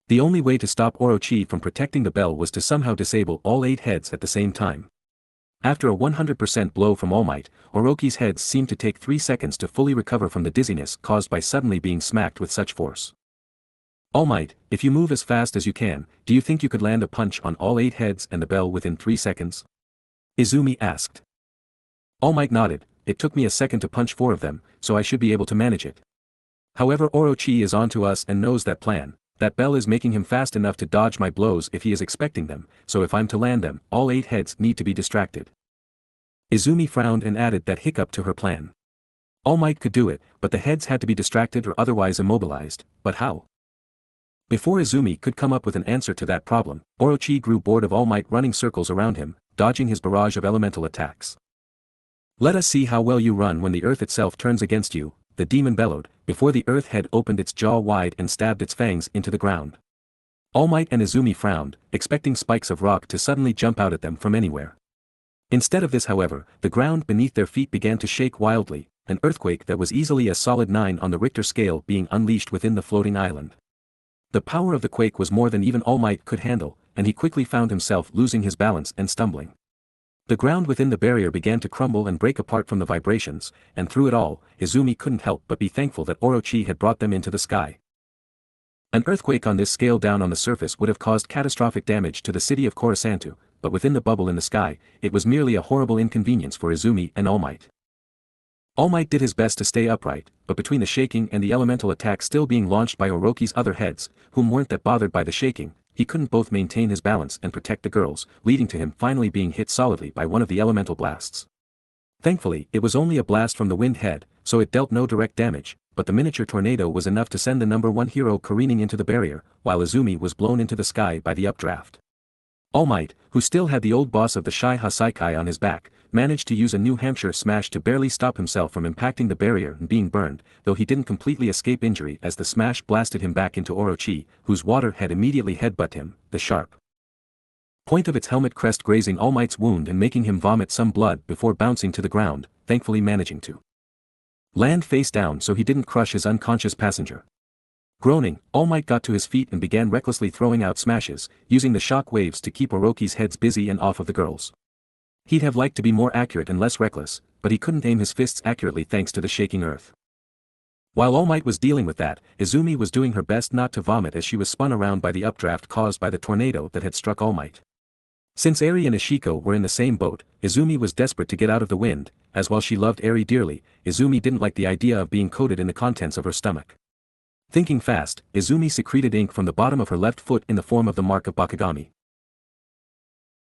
The only way to stop Orochi from protecting the bell was to somehow disable all 8 heads at the same time. After a 100% blow from All Might, Orochi's heads seemed to take 3 seconds to fully recover from the dizziness caused by suddenly being smacked with such force. All Might, if you move as fast as you can, do you think you could land a punch on all 8 heads and the bell within 3 seconds? Izumi asked. All Might nodded. It took me a second to punch 4 of them, so I should be able to manage it. However, Orochi is onto us and knows that plan. That bell is making him fast enough to dodge my blows if he is expecting them, so if I'm to land them, all 8 heads need to be distracted. Izumi frowned and added that hiccup to her plan. All Might could do it, but the heads had to be distracted or otherwise immobilized, but how? Before Izumi could come up with an answer to that problem, Orochi grew bored of All Might running circles around him, dodging his barrage of elemental attacks. Let us see how well you run when the earth itself turns against you, the demon bellowed, before the earth head opened its jaw wide and stabbed its fangs into the ground. All Might and Izumi frowned, expecting spikes of rock to suddenly jump out at them from anywhere. Instead of this, however, the ground beneath their feet began to shake wildly, an earthquake that was easily a solid 9 on the Richter scale being unleashed within the floating island. The power of the quake was more than even All Might could handle, and he quickly found himself losing his balance and stumbling. The ground within the barrier began to crumble and break apart from the vibrations, and through it all, Izumi couldn't help but be thankful that Orochi had brought them into the sky. An earthquake on this scale down on the surface would have caused catastrophic damage to the city of Kōhei, but within the bubble in the sky, it was merely a horrible inconvenience for Izumi and All Might. All Might did his best to stay upright, but between the shaking and the elemental attack still being launched by Orochi's other heads, whom weren't that bothered by the shaking, he couldn't both maintain his balance and protect the girls, leading to him finally being hit solidly by one of the elemental blasts. Thankfully, it was only a blast from the wind head, so it dealt no direct damage, but the miniature tornado was enough to send the number 1 hero careening into the barrier, while Izumi was blown into the sky by the updraft. All Might, who still had the old boss of the Shai Hasaikai on his back, managed to use a New Hampshire smash to barely stop himself from impacting the barrier and being burned, though he didn't completely escape injury as the smash blasted him back into Orochi, whose water had immediately headbutt him, the sharp point of its helmet crest grazing All Might's wound and making him vomit some blood before bouncing to the ground, thankfully managing to land face down so he didn't crush his unconscious passenger. Groaning, All Might got to his feet and began recklessly throwing out smashes, using the shock waves to keep Orochi's heads busy and off of the girls. He'd have liked to be more accurate and less reckless, but he couldn't aim his fists accurately thanks to the shaking earth. While All Might was dealing with that, Izumi was doing her best not to vomit as she was spun around by the updraft caused by the tornado that had struck All Might. Since Eri and Ishiko were in the same boat, Izumi was desperate to get out of the wind, as while she loved Eri dearly, Izumi didn't like the idea of being coated in the contents of her stomach. Thinking fast, Izumi secreted ink from the bottom of her left foot in the form of the mark of Bakugami.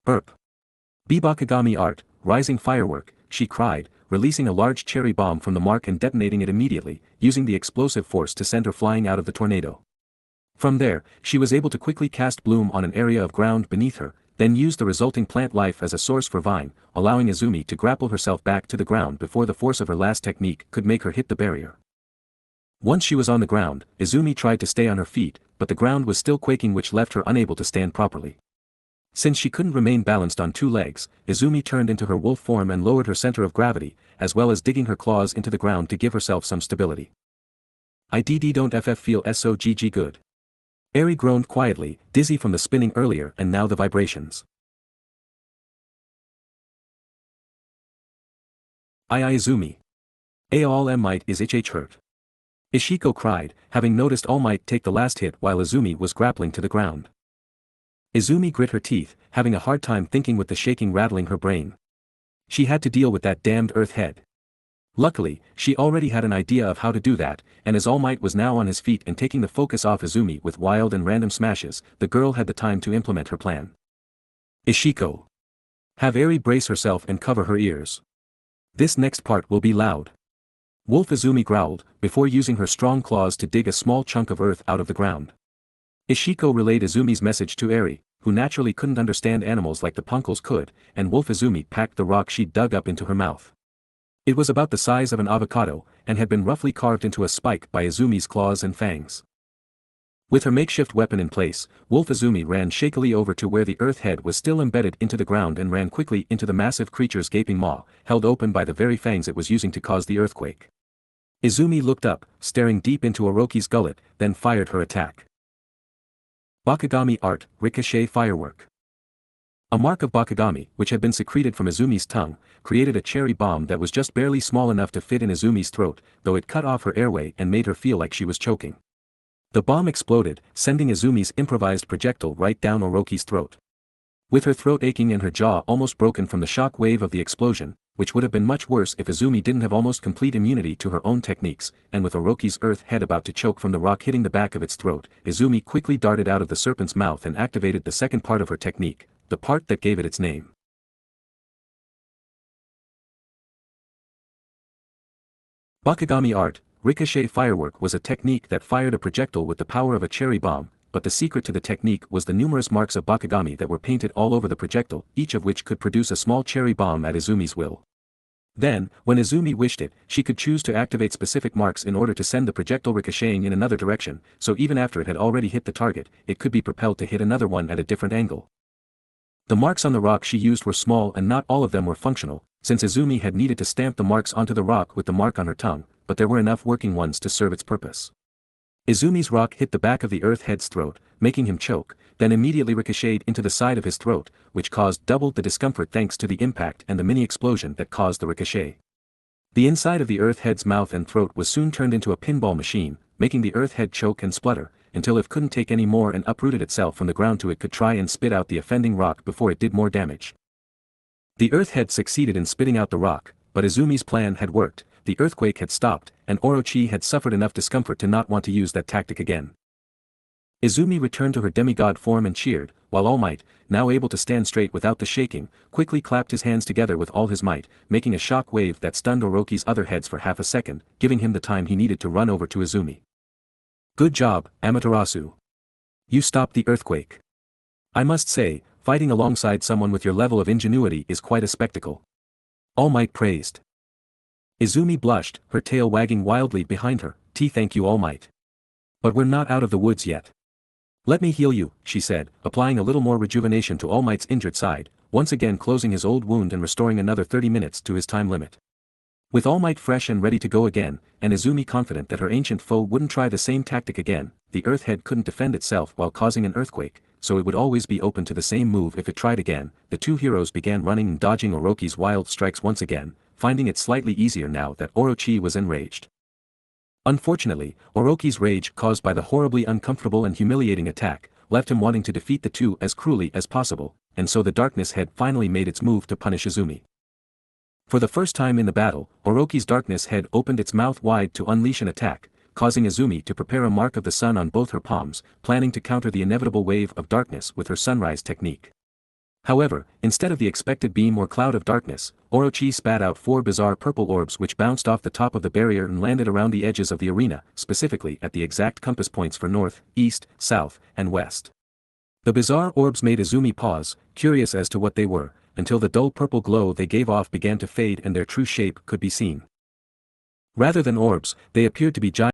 Burp. Be Bakugami art, rising firework, she cried, releasing a large cherry bomb from the mark and detonating it immediately, using the explosive force to send her flying out of the tornado. From there, she was able to quickly cast bloom on an area of ground beneath her, then use the resulting plant life as a source for vine, allowing Izumi to grapple herself back to the ground before the force of her last technique could make her hit the barrier. Once she was on the ground, Izumi tried to stay on her feet, but the ground was still quaking, which left her unable to stand properly. Since she couldn't remain balanced on 2 legs, Izumi turned into her wolf form and lowered her center of gravity, as well as digging her claws into the ground to give herself some stability. I don't feel so GG good. Eri groaned quietly, dizzy from the spinning earlier and now the vibrations. Izumi. All might is hurt. Ishiko cried, having noticed All Might take the last hit while Izumi was grappling to the ground. Izumi grit her teeth, having a hard time thinking with the shaking rattling her brain. She had to deal with that damned earth head. Luckily, she already had an idea of how to do that, and as All Might was now on his feet and taking the focus off Izumi with wild and random smashes, the girl had the time to implement her plan. Ishiko. Have Eri brace herself and cover her ears. This next part will be loud. Wolf Izumi growled, before using her strong claws to dig a small chunk of earth out of the ground. Ishiko relayed Izumi's message to Eri, who naturally couldn't understand animals like the Punkles could, and Wolf Izumi packed the rock she'd dug up into her mouth. It was about the size of an avocado, and had been roughly carved into a spike by Izumi's claws and fangs. With her makeshift weapon in place, Wolf Izumi ran shakily over to where the earth head was still embedded into the ground and ran quickly into the massive creature's gaping maw, held open by the very fangs it was using to cause the earthquake. Izumi looked up, staring deep into Orochi's gullet, then fired her attack. Bakugami Art, Ricochet Firework. A mark of Bakugami, which had been secreted from Izumi's tongue, created a cherry bomb that was just barely small enough to fit in Izumi's throat, though it cut off her airway and made her feel like she was choking. The bomb exploded, sending Izumi's improvised projectile right down Orochi's throat. With her throat aching and her jaw almost broken from the shock wave of the explosion, which would have been much worse if Izumi didn't have almost complete immunity to her own techniques, and with Orochi's earth head about to choke from the rock hitting the back of its throat, Izumi quickly darted out of the serpent's mouth and activated the second part of her technique, the part that gave it its name. Bakugami Art, Ricochet Firework was a technique that fired a projectile with the power of a cherry bomb, but the secret to the technique was the numerous marks of Bakugami that were painted all over the projectile, each of which could produce a small cherry bomb at Izumi's will. Then, when Izumi wished it, she could choose to activate specific marks in order to send the projectile ricocheting in another direction, so even after it had already hit the target, it could be propelled to hit another one at a different angle. The marks on the rock she used were small and not all of them were functional, since Izumi had needed to stamp the marks onto the rock with the mark on her tongue, but there were enough working ones to serve its purpose. Izumi's rock hit the back of the earth head's throat, making him choke, then immediately ricocheted into the side of his throat, which caused double the discomfort thanks to the impact and the mini explosion that caused the ricochet. The inside of the earth head's mouth and throat was soon turned into a pinball machine, making the earth head choke and splutter, until it couldn't take any more and uprooted itself from the ground so it could try and spit out the offending rock before it did more damage. The earth head succeeded in spitting out the rock, but Izumi's plan had worked, the earthquake had stopped, and Orochi had suffered enough discomfort to not want to use that tactic again. Izumi returned to her demigod form and cheered, while All Might, now able to stand straight without the shaking, quickly clapped his hands together with all his might, making a shock wave that stunned Orochi's other heads for half a second, giving him the time he needed to run over to Izumi. Good job, Amaterasu. You stopped the earthquake. I must say, fighting alongside someone with your level of ingenuity is quite a spectacle. All Might praised. Izumi blushed, her tail wagging wildly behind her. Thank you, All Might. But we're not out of the woods yet. Let me heal you, she said, applying a little more rejuvenation to All Might's injured side, once again closing his old wound and restoring another 30 minutes to his time limit. With All Might fresh and ready to go again, and Izumi confident that her ancient foe wouldn't try the same tactic again, the earth head couldn't defend itself while causing an earthquake, so it would always be open to the same move if it tried again. The two heroes began running and dodging Orochi's wild strikes once again, finding it slightly easier now that Orochi was enraged. Unfortunately, Orochi's rage caused by the horribly uncomfortable and humiliating attack, left him wanting to defeat the two as cruelly as possible, and so the darkness head finally made its move to punish Izumi. For the first time in the battle, Orochi's darkness head opened its mouth wide to unleash an attack, causing Izumi to prepare a mark of the sun on both her palms, planning to counter the inevitable wave of darkness with her sunrise technique. However, instead of the expected beam or cloud of darkness, Orochi spat out 4 bizarre purple orbs which bounced off the top of the barrier and landed around the edges of the arena, specifically at the exact compass points for north, east, south, and west. The bizarre orbs made Izumi pause, curious as to what they were, until the dull purple glow they gave off began to fade and their true shape could be seen. Rather than orbs, they appeared to be giant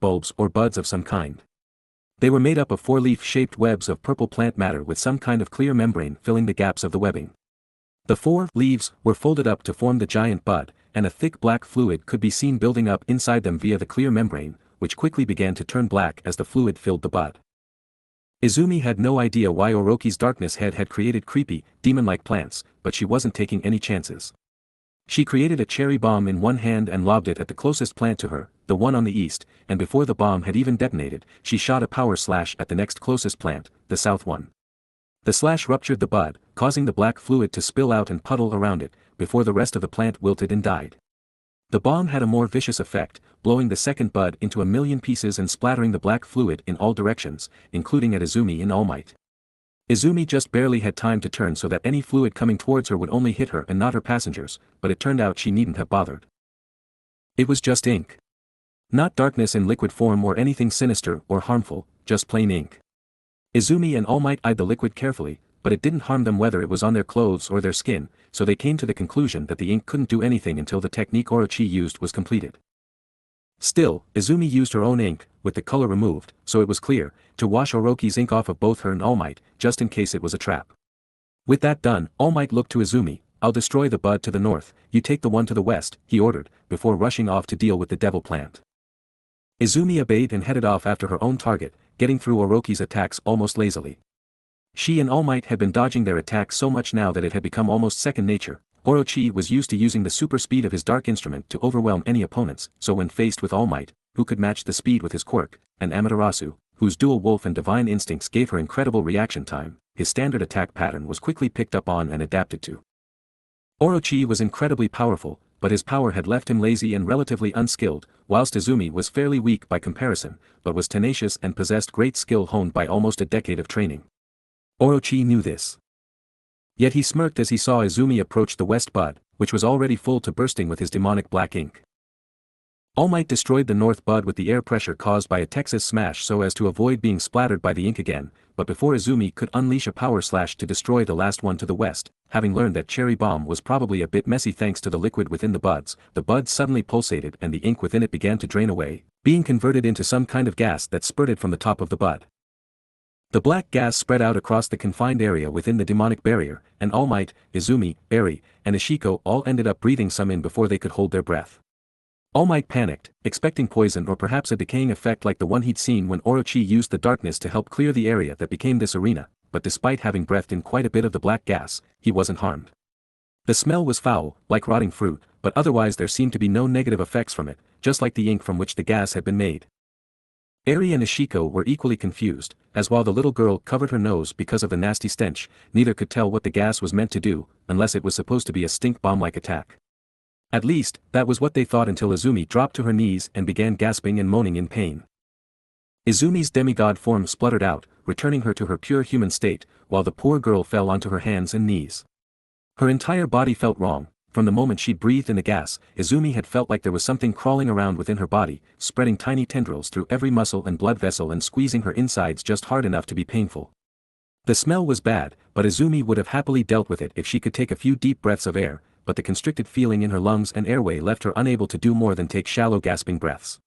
bulbs or buds of some kind. They were made up of 4 leaf-shaped webs of purple plant matter with some kind of clear membrane filling the gaps of the webbing. The 4 leaves were folded up to form the giant bud, and a thick black fluid could be seen building up inside them via the clear membrane, which quickly began to turn black as the fluid filled the bud. Izumi had no idea why Orochi's darkness head had created creepy, demon-like plants, but she wasn't taking any chances. She created a cherry bomb in one hand and lobbed it at the closest plant to her, the one on the east, and before the bomb had even detonated, she shot a power slash at the next closest plant, the south one. The slash ruptured the bud, causing the black fluid to spill out and puddle around it, before the rest of the plant wilted and died. The bomb had a more vicious effect, blowing the second bud into a million pieces and splattering the black fluid in all directions, including at Izumi in All Might. Izumi just barely had time to turn so that any fluid coming towards her would only hit her and not her passengers, but it turned out she needn't have bothered. It was just ink. Not darkness in liquid form or anything sinister or harmful, just plain ink. Izumi and All Might eyed the liquid carefully, but it didn't harm them whether it was on their clothes or their skin, so they came to the conclusion that the ink couldn't do anything until the technique Orochi used was completed. Still, Izumi used her own ink, with the color removed, so it was clear, to wash Orochi's ink off of both her and All Might, just in case it was a trap. With that done, All Might looked to Izumi. "I'll destroy the bud to the north, you take the one to the west," he ordered, before rushing off to deal with the devil plant. Izumi obeyed and headed off after her own target, getting through Orochi's attacks almost lazily. She and All Might had been dodging their attacks so much now that it had become almost second nature. Orochi was used to using the super speed of his dark instrument to overwhelm any opponents, so when faced with All Might, who could match the speed with his quirk, and Amaterasu, whose dual wolf and divine instincts gave her incredible reaction time, his standard attack pattern was quickly picked up on and adapted to. Orochi was incredibly powerful, but his power had left him lazy and relatively unskilled, whilst Izumi was fairly weak by comparison, but was tenacious and possessed great skill honed by almost a decade of training. Orochi knew this. Yet he smirked as he saw Izumi approach the west bud, which was already full to bursting with his demonic black ink. All Might destroyed the north bud with the air pressure caused by a Texas smash so as to avoid being splattered by the ink again, but before Izumi could unleash a power slash to destroy the last one to the west, having learned that Cherry Bomb was probably a bit messy thanks to the liquid within the buds suddenly pulsated and the ink within it began to drain away, being converted into some kind of gas that spurted from the top of the bud. The black gas spread out across the confined area within the demonic barrier, and All Might, Izumi, Eri, and Ishiko all ended up breathing some in before they could hold their breath. All Might panicked, expecting poison or perhaps a decaying effect like the one he'd seen when Orochi used the darkness to help clear the area that became this arena, but despite having breathed in quite a bit of the black gas, he wasn't harmed. The smell was foul, like rotting fruit, but otherwise there seemed to be no negative effects from it, just like the ink from which the gas had been made. Eri and Ishiko were equally confused, as while the little girl covered her nose because of the nasty stench, neither could tell what the gas was meant to do, unless it was supposed to be a stink bomb-like attack. At least, that was what they thought until Izumi dropped to her knees and began gasping and moaning in pain. Izumi's demigod form spluttered out, returning her to her pure human state, while the poor girl fell onto her hands and knees. Her entire body felt wrong. From the moment she'd breathed in the gas, Izumi had felt like there was something crawling around within her body, spreading tiny tendrils through every muscle and blood vessel and squeezing her insides just hard enough to be painful. The smell was bad, but Izumi would have happily dealt with it if she could take a few deep breaths of air, but the constricted feeling in her lungs and airway left her unable to do more than take shallow gasping breaths.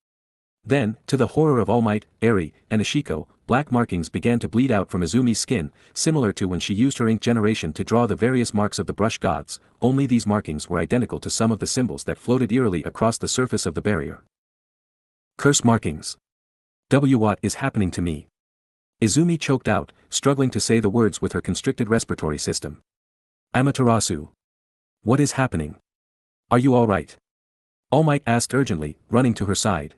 Then, to the horror of All Might, Eri, and Ishiko, black markings began to bleed out from Izumi's skin, similar to when she used her ink generation to draw the various marks of the brush gods, only these markings were identical to some of the symbols that floated eerily across the surface of the barrier. Curse markings. What is happening to me? Izumi choked out, struggling to say the words with her constricted respiratory system. Amaterasu. What is happening? Are you all right? All Might asked urgently, running to her side.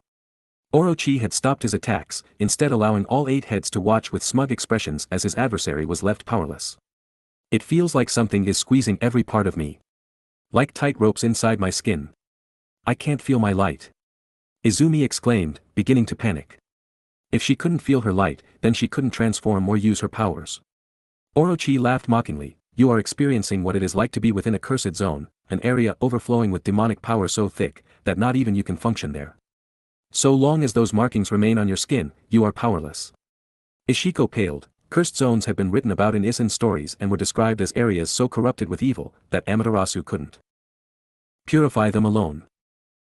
Orochi had stopped his attacks, instead allowing all 8 heads to watch with smug expressions as his adversary was left powerless. It feels like something is squeezing every part of me. Like tight ropes inside my skin. I can't feel my light. Izumi exclaimed, beginning to panic. If she couldn't feel her light, then she couldn't transform or use her powers. Orochi laughed mockingly. You are experiencing what it is like to be within a cursed zone, an area overflowing with demonic power so thick, that not even you can function there. So long as those markings remain on your skin, you are powerless. Ishiko paled. Cursed zones have been written about in Isen stories and were described as areas so corrupted with evil, that Amaterasu couldn't purify them alone.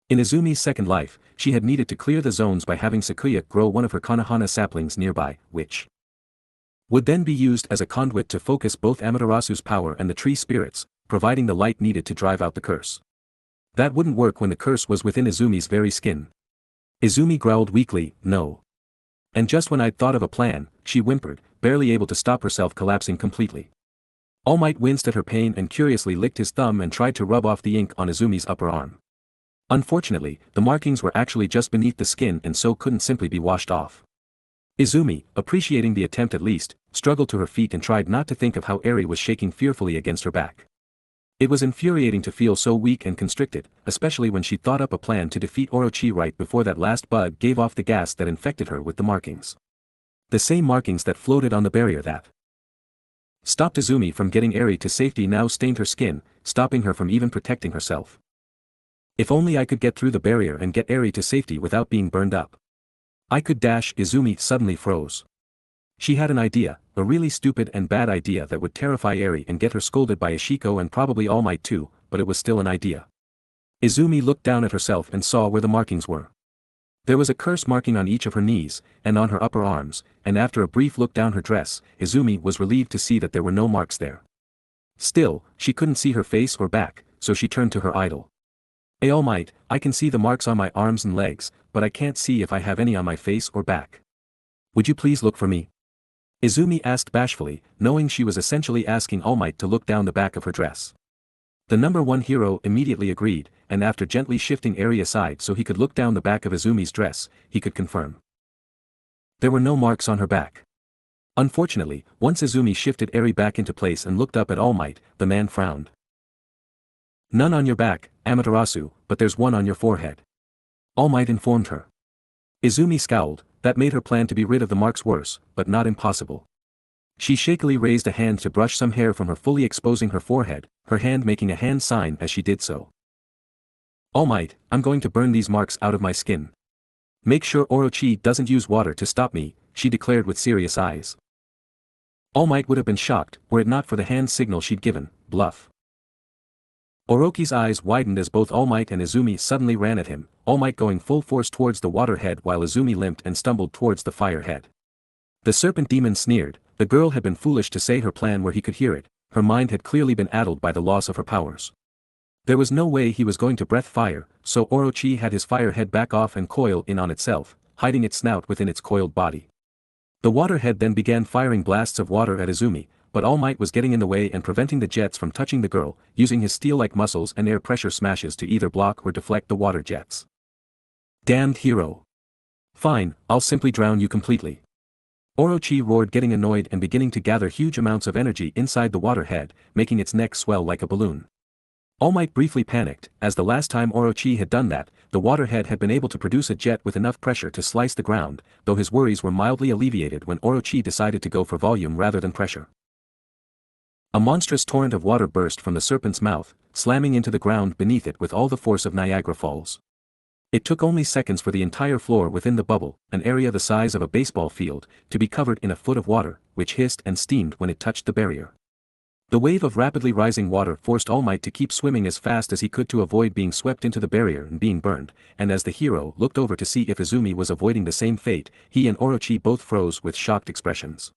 In Izumi's second life, she had needed to clear the zones by having Sakuya grow one of her Konohana saplings nearby, which would then be used as a conduit to focus both Amaterasu's power and the tree spirits, providing the light needed to drive out the curse. That wouldn't work when the curse was within Izumi's very skin. Izumi growled weakly, no. And just when I'd thought of a plan, she whimpered, barely able to stop herself collapsing completely. All Might winced at her pain and curiously licked his thumb and tried to rub off the ink on Izumi's upper arm. Unfortunately, the markings were actually just beneath the skin and so couldn't simply be washed off. Izumi, appreciating the attempt at least, struggled to her feet and tried not to think of how Eri was shaking fearfully against her back. It was infuriating to feel so weak and constricted, especially when she thought up a plan to defeat Orochi right before that last bug gave off the gas that infected her with the markings. The same markings that floated on the barrier that stopped Izumi from getting Eri to safety now stained her skin, stopping her from even protecting herself. If only I could get through the barrier and get Eri to safety without being burned up. I could dash. Izumi suddenly froze. She had an idea, a really stupid and bad idea that would terrify Eri and get her scolded by Ishiko and probably All Might too, but it was still an idea. Izumi looked down at herself and saw where the markings were. There was a curse marking on each of her knees, and on her upper arms, and after a brief look down her dress, Izumi was relieved to see that there were no marks there. Still, she couldn't see her face or back, so she turned to her idol. All Might, I can see the marks on my arms and legs, but I can't see if I have any on my face or back. Would you please look for me? Izumi asked bashfully, knowing she was essentially asking All Might to look down the back of her dress. The number one hero immediately agreed, and after gently shifting Eri aside so he could look down the back of Izumi's dress, he could confirm. There were no marks on her back. Unfortunately, once Izumi shifted Eri back into place and looked up at All Might, the man frowned. None on your back, Amaterasu, but there's one on your forehead. All Might informed her. Izumi scowled. That made her plan to be rid of the marks worse, but not impossible. She shakily raised a hand to brush some hair from her, fully exposing her forehead, her hand making a hand sign as she did so. All Might, I'm going to burn these marks out of my skin. Make sure Orochi doesn't use water to stop me, she declared with serious eyes. All Might would have been shocked were it not for the hand signal she'd given, bluff. Orochi's eyes widened as both All Might and Izumi suddenly ran at him, All Might going full force towards the water head while Izumi limped and stumbled towards the fire head. The serpent demon sneered. The girl had been foolish to say her plan where he could hear it, her mind had clearly been addled by the loss of her powers. There was no way he was going to breath fire, so Orochi had his fire head back off and coil in on itself, hiding its snout within its coiled body. The water head then began firing blasts of water at Izumi, but All Might was getting in the way and preventing the jets from touching the girl, using his steel-like muscles and air pressure smashes to either block or deflect the water jets. Damned hero. Fine, I'll simply drown you completely. Orochi roared, getting annoyed and beginning to gather huge amounts of energy inside the water head, making its neck swell like a balloon. All Might briefly panicked, as the last time Orochi had done that, the water head had been able to produce a jet with enough pressure to slice the ground, though his worries were mildly alleviated when Orochi decided to go for volume rather than pressure. A monstrous torrent of water burst from the serpent's mouth, slamming into the ground beneath it with all the force of Niagara Falls. It took only seconds for the entire floor within the bubble, an area the size of a baseball field, to be covered in a foot of water, which hissed and steamed when it touched the barrier. The wave of rapidly rising water forced All Might to keep swimming as fast as he could to avoid being swept into the barrier and being burned, and as the hero looked over to see if Izumi was avoiding the same fate, he and Orochi both froze with shocked expressions.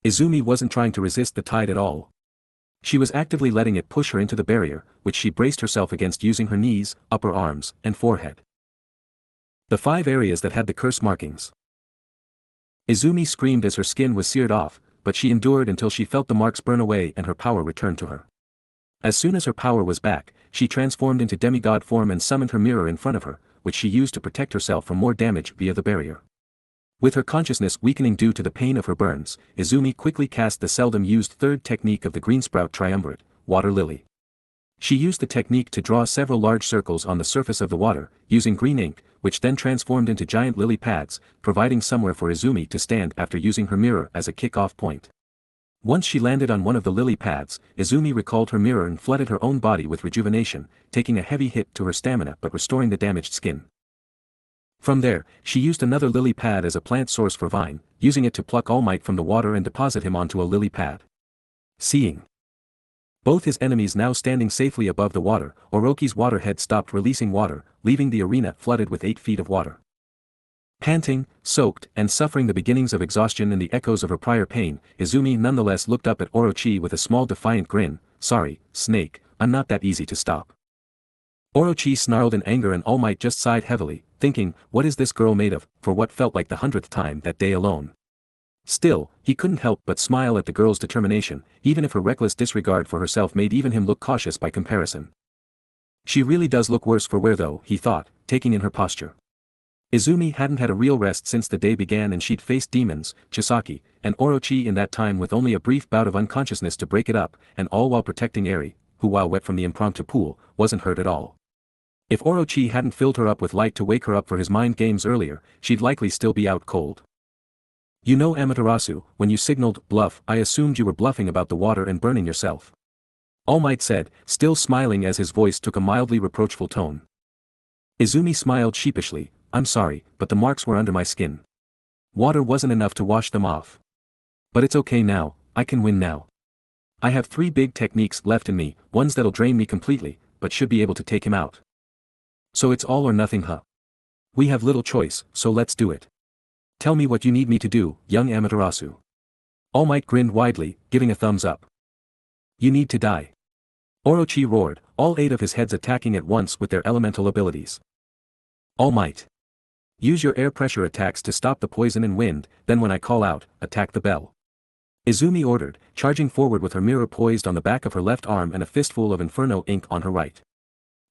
Izumi wasn't trying to resist the tide at all. She was actively letting it push her into the barrier, which she braced herself against using her knees, upper arms, and forehead. The 5 areas that had the curse markings. Izumi screamed as her skin was seared off, but she endured until she felt the marks burn away and her power returned to her. As soon as her power was back, she transformed into demigod form and summoned her mirror in front of her, which she used to protect herself from more damage via the barrier. With her consciousness weakening due to the pain of her burns, Izumi quickly cast the seldom used third technique of the Greensprout Triumvirate, Water Lily. She used the technique to draw several large circles on the surface of the water, using green ink, which then transformed into giant lily pads, providing somewhere for Izumi to stand after using her mirror as a kick-off point. Once she landed on one of the lily pads, Izumi recalled her mirror and flooded her own body with rejuvenation, taking a heavy hit to her stamina but restoring the damaged skin. From there, she used another lily pad as a plant source for Vine, using it to pluck All Might from the water and deposit him onto a lily pad. Seeing both his enemies now standing safely above the water, Orochi's water head stopped releasing water, leaving the arena flooded with 8 feet of water. Panting, soaked, and suffering the beginnings of exhaustion and the echoes of her prior pain, Izumi nonetheless looked up at Orochi with a small defiant grin. Sorry, Snake, I'm not that easy to stop. Orochi snarled in anger and All Might just sighed heavily, thinking, what is this girl made of, for what felt like the 100th time that day alone. Still, he couldn't help but smile at the girl's determination, even if her reckless disregard for herself made even him look cautious by comparison. She really does look worse for wear though, he thought, taking in her posture. Izumi hadn't had a real rest since the day began, and she'd faced demons, Chisaki, and Orochi in that time with only a brief bout of unconsciousness to break it up, and all while protecting Eri, who while wet from the impromptu pool, wasn't hurt at all. If Orochi hadn't filled her up with light to wake her up for his mind games earlier, she'd likely still be out cold. You know, Amaterasu, when you signaled bluff, I assumed you were bluffing about the water and burning yourself. All Might said, still smiling as his voice took a mildly reproachful tone. Izumi smiled sheepishly. I'm sorry, but the marks were under my skin. Water wasn't enough to wash them off. But it's okay now, I can win now. I have 3 big techniques left in me, ones that'll drain me completely, but should be able to take him out. So it's all or nothing, huh? We have little choice, so let's do it. Tell me what you need me to do, young Amaterasu. All Might grinned widely, giving a thumbs up. You need to die. Orochi roared, all 8 of his heads attacking at once with their elemental abilities. All Might. Use your air pressure attacks to stop the poison and wind, then when I call out, attack the bell. Izumi ordered, charging forward with her mirror poised on the back of her left arm and a fistful of inferno ink on her right.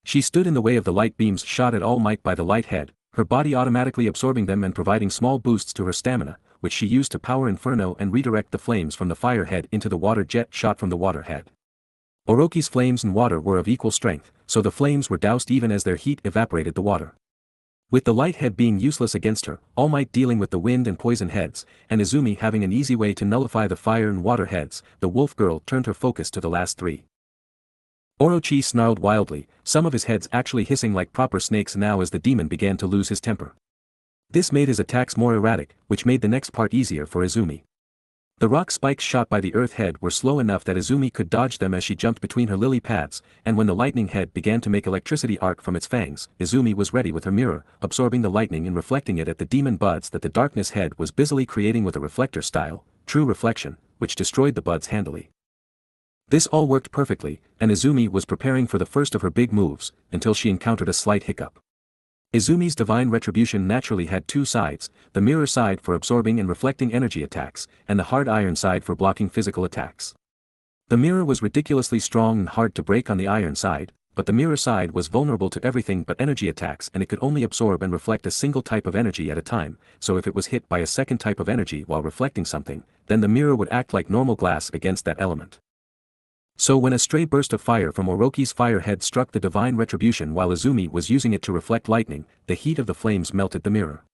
She stood in the way of the light beams shot at All Might by the light head, her body automatically absorbing them and providing small boosts to her stamina, which she used to power inferno and redirect the flames from the fire head into the water jet shot from the water head. Orochi's flames and water were of equal strength, so the flames were doused even as their heat evaporated the water. With the light head being useless against her, All Might dealing with the wind and poison heads, and Izumi having an easy way to nullify the fire and water heads, the wolf girl turned her focus to the last 3. Orochi snarled wildly, some of his heads actually hissing like proper snakes now as the demon began to lose his temper. This made his attacks more erratic, which made the next part easier for Izumi. The rock spikes shot by the earth head were slow enough that Izumi could dodge them as she jumped between her lily pads, and when the lightning head began to make electricity arc from its fangs, Izumi was ready with her mirror, absorbing the lightning and reflecting it at the demon buds that the darkness head was busily creating with a reflector style, true reflection, which destroyed the buds handily. This all worked perfectly, and Izumi was preparing for the first of her big moves, until she encountered a slight hiccup. Izumi's divine retribution naturally had 2 sides, the mirror side for absorbing and reflecting energy attacks, and the hard iron side for blocking physical attacks. The mirror was ridiculously strong and hard to break on the iron side, but the mirror side was vulnerable to everything but energy attacks, and it could only absorb and reflect a single type of energy at a time, so if it was hit by a second type of energy while reflecting something, then the mirror would act like normal glass against that element. So when a stray burst of fire from Orochi's fire head struck the divine retribution while Izumi was using it to reflect lightning, the heat of the flames melted the mirror.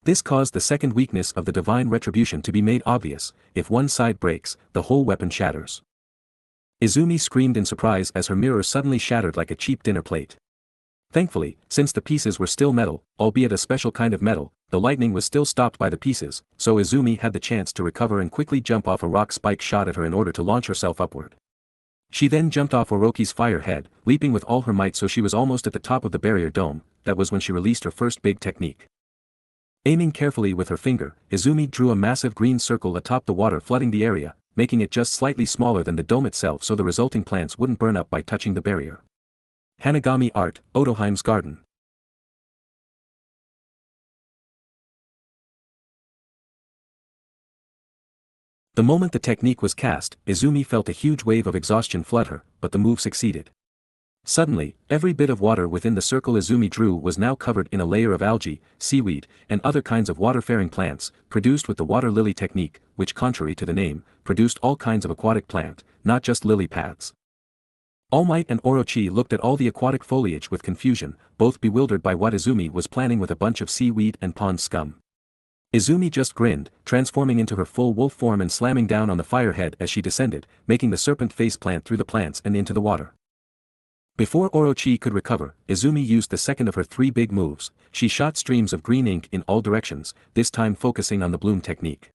This caused the second weakness of the divine retribution to be made obvious: if one side breaks, the whole weapon shatters. Izumi screamed in surprise as her mirror suddenly shattered like a cheap dinner plate. Thankfully, since the pieces were still metal, albeit a special kind of metal, the lightning was still stopped by the pieces, so Izumi had the chance to recover and quickly jump off a rock spike shot at her in order to launch herself upward. She then jumped off Orochi's fire head, leaping with all her might so she was almost at the top of the barrier dome. That was when she released her first big technique. Aiming carefully with her finger, Izumi drew a massive green circle atop the water flooding the area, making it just slightly smaller than the dome itself so the resulting plants wouldn't burn up by touching the barrier. Hanagami Art, Otoheim's Garden. The moment the technique was cast, Izumi felt a huge wave of exhaustion flood her, but the move succeeded. Suddenly, every bit of water within the circle Izumi drew was now covered in a layer of algae, seaweed, and other kinds of water-faring plants, produced with the water lily technique, which contrary to the name, produced all kinds of aquatic plant, not just lily pads. All Might and Orochi looked at all the aquatic foliage with confusion, both bewildered by what Izumi was planning with a bunch of seaweed and pond scum. Izumi just grinned, transforming into her full wolf form and slamming down on the firehead as she descended, making the serpent face plant through the plants and into the water. Before Orochi could recover, Izumi used the second of her 3 big moves. She shot streams of green ink in all directions, this time focusing on the bloom technique.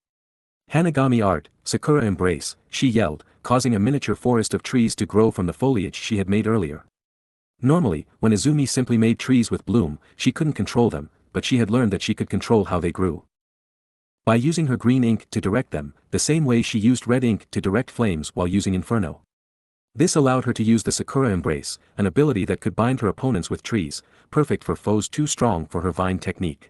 Hanagami Art, Sakura Embrace, she yelled, causing a miniature forest of trees to grow from the foliage she had made earlier. Normally, when Izumi simply made trees with bloom, she couldn't control them, but she had learned that she could control how they grew. By using her green ink to direct them, the same way she used red ink to direct flames while using Inferno. This allowed her to use the Sakura Embrace, an ability that could bind her opponents with trees, perfect for foes too strong for her vine technique.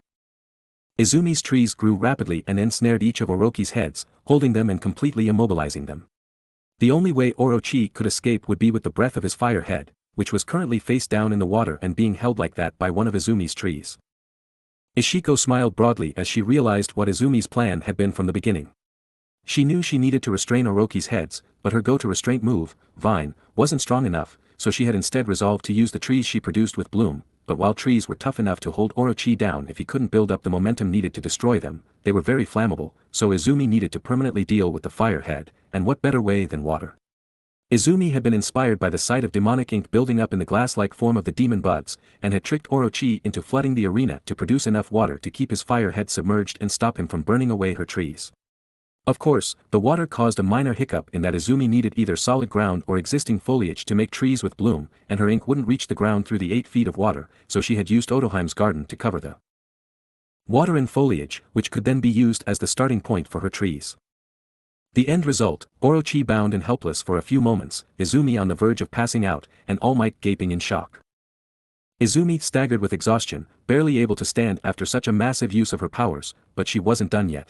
Izumi's trees grew rapidly and ensnared each of Orochi's heads, holding them and completely immobilizing them. The only way Orochi could escape would be with the breath of his fire head, which was currently face down in the water and being held like that by one of Izumi's trees. Ishiko smiled broadly as she realized what Izumi's plan had been from the beginning. She knew she needed to restrain Orochi's heads, but her go-to-restraint move, Vine, wasn't strong enough, so she had instead resolved to use the trees she produced with Bloom, but while trees were tough enough to hold Orochi down if he couldn't build up the momentum needed to destroy them, they were very flammable, so Izumi needed to permanently deal with the fire head, and what better way than water? Izumi had been inspired by the sight of demonic ink building up in the glass-like form of the demon buds, and had tricked Orochi into flooding the arena to produce enough water to keep his fire head submerged and stop him from burning away her trees. Of course, the water caused a minor hiccup in that Izumi needed either solid ground or existing foliage to make trees with bloom, and her ink wouldn't reach the ground through the 8 feet of water, so she had used Otoheim's garden to cover the water and foliage, which could then be used as the starting point for her trees. The end result, Orochi bound and helpless for a few moments, Izumi on the verge of passing out, and All Might gaping in shock. Izumi staggered with exhaustion, barely able to stand after such a massive use of her powers, but she wasn't done yet.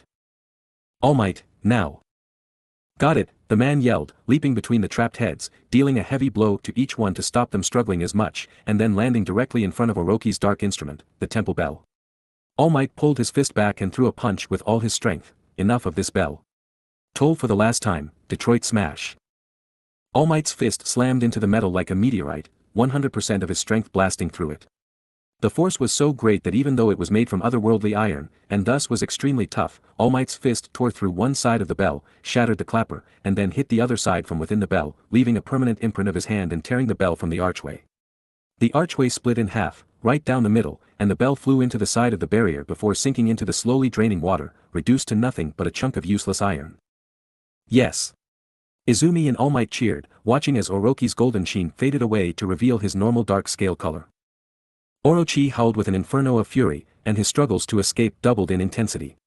All Might, now. Got it, the man yelled, leaping between the trapped heads, dealing a heavy blow to each one to stop them struggling as much, and then landing directly in front of Orochi's dark instrument, the temple bell. All Might pulled his fist back and threw a punch with all his strength. Enough of this bell. Toll for the last time, Detroit smash. All Might's fist slammed into the metal like a meteorite, 100% of his strength blasting through it. The force was so great that even though it was made from otherworldly iron, and thus was extremely tough, All Might's fist tore through one side of the bell, shattered the clapper, and then hit the other side from within the bell, leaving a permanent imprint of his hand and tearing the bell from the archway. The archway split in half, right down the middle, and the bell flew into the side of the barrier before sinking into the slowly draining water, reduced to nothing but a chunk of useless iron. Yes. Izumi and All Might cheered, watching as Orochi's golden sheen faded away to reveal his normal dark scale color. Orochi howled with an inferno of fury, and his struggles to escape doubled in intensity.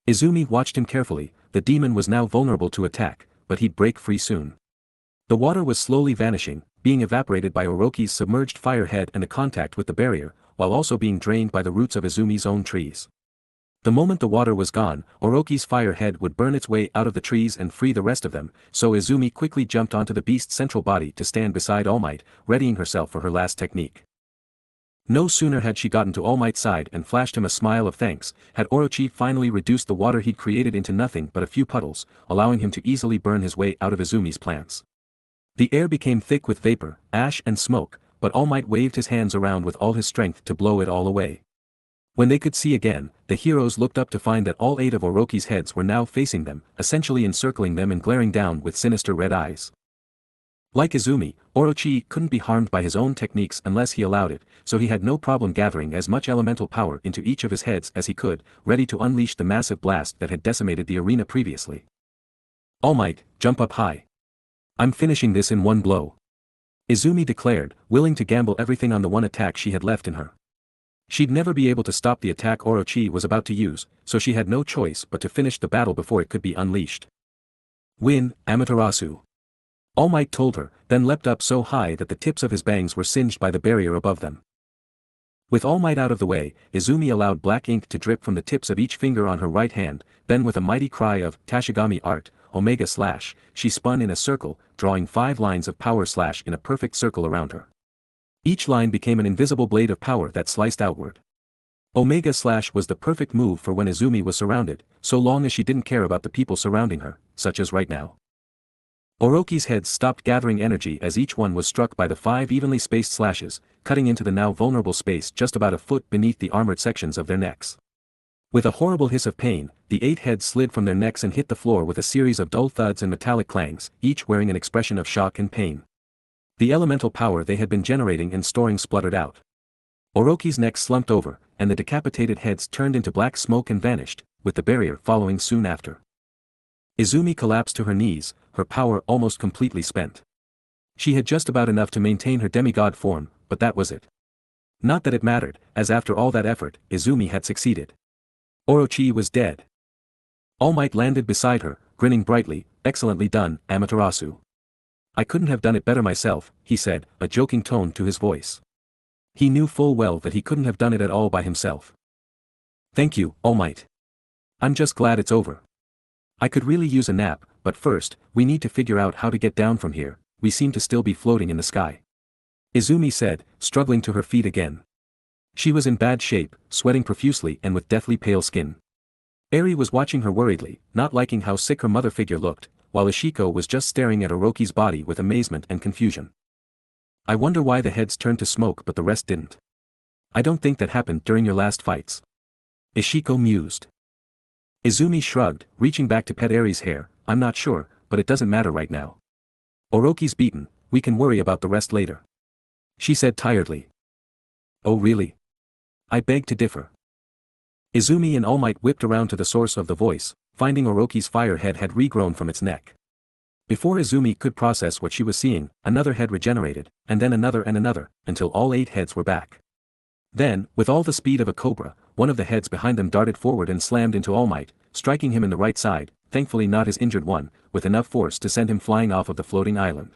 Izumi watched him carefully. The demon was now vulnerable to attack, but he'd break free soon. The water was slowly vanishing, being evaporated by Orochi's submerged fire head and the contact with the barrier, while also being drained by the roots of Izumi's own trees. The moment the water was gone, Orochi's fire head would burn its way out of the trees and free the rest of them, so Izumi quickly jumped onto the beast's central body to stand beside All Might, readying herself for her last technique. No sooner had she gotten to All Might's side and flashed him a smile of thanks, had Orochi finally reduced the water he'd created into nothing but a few puddles, allowing him to easily burn his way out of Izumi's plants. The air became thick with vapor, ash and smoke, but All Might waved his hands around with all his strength to blow it all away. When they could see again, the heroes looked up to find that all 8 of Orochi's heads were now facing them, essentially encircling them and glaring down with sinister red eyes. Like Izumi, Orochi couldn't be harmed by his own techniques unless he allowed it, so he had no problem gathering as much elemental power into each of his heads as he could, ready to unleash the massive blast that had decimated the arena previously. All Might, jump up high. I'm finishing this in one blow. Izumi declared, willing to gamble everything on the one attack she had left in her. She'd never be able to stop the attack Orochi was about to use, so she had no choice but to finish the battle before it could be unleashed. Win, Amaterasu. All Might told her, then leapt up so high that the tips of his bangs were singed by the barrier above them. With All Might out of the way, Izumi allowed black ink to drip from the tips of each finger on her right hand, then with a mighty cry of Tashigami art, Omega slash, she spun in a circle, drawing 5 lines of power slash in a perfect circle around her. Each line became an invisible blade of power that sliced outward. Omega slash was the perfect move for when Izumi was surrounded, so long as she didn't care about the people surrounding her, such as right now. Orochi's heads stopped gathering energy as each one was struck by the 5 evenly spaced slashes, cutting into the now vulnerable space just about a foot beneath the armored sections of their necks. With a horrible hiss of pain, the 8 heads slid from their necks and hit the floor with a series of dull thuds and metallic clangs, each wearing an expression of shock and pain. The elemental power they had been generating and storing spluttered out. Orochi's neck slumped over, and the decapitated heads turned into black smoke and vanished, with the barrier following soon after. Izumi collapsed to her knees, her power almost completely spent. She had just about enough to maintain her demigod form, but that was it. Not that it mattered, as after all that effort, Izumi had succeeded. Orochi was dead. All Might landed beside her, grinning brightly. Excellently done, Amaterasu. I couldn't have done it better myself, he said, a joking tone to his voice. He knew full well that he couldn't have done it at all by himself. Thank you, All Might. I'm just glad it's over. I could really use a nap, but first, we need to figure out how to get down from here. We seem to still be floating in the sky. Izumi said, struggling to her feet again. She was in bad shape, sweating profusely and with deathly pale skin. Eri was watching her worriedly, not liking how sick her mother figure looked, while Ishiko was just staring at Orochi's body with amazement and confusion. I wonder why the heads turned to smoke but the rest didn't. I don't think that happened during your last fights. Ishiko mused. Izumi shrugged, reaching back to pet Eri's hair. I'm not sure, but it doesn't matter right now. Orochi's beaten, we can worry about the rest later. She said tiredly. Oh really? I beg to differ. Izumi and All Might whipped around to the source of the voice, finding Orochi's fire head had regrown from its neck. Before Izumi could process what she was seeing, another head regenerated, and then another and another, until all 8 heads were back. Then, with all the speed of a cobra, one of the heads behind them darted forward and slammed into All Might, striking him in the right side, thankfully not his injured one, with enough force to send him flying off of the floating island.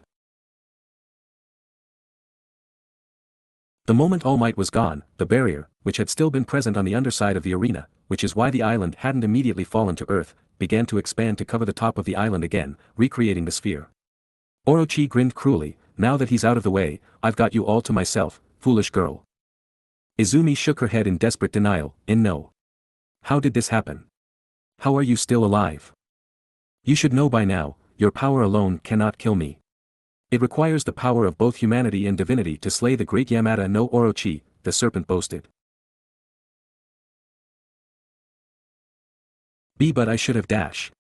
The moment All Might was gone, the barrier, which had still been present on the underside of the arena, which is why the island hadn't immediately fallen to earth, began to expand to cover the top of the island again, recreating the sphere. Orochi grinned cruelly, now that he's out of the way, I've got you all to myself, foolish girl. Izumi shook her head in desperate denial, no. How did this happen? How are you still alive? You should know by now, your power alone cannot kill me. It requires the power of both humanity and divinity to slay the great Yamata no Orochi, the serpent boasted. But I should have dash.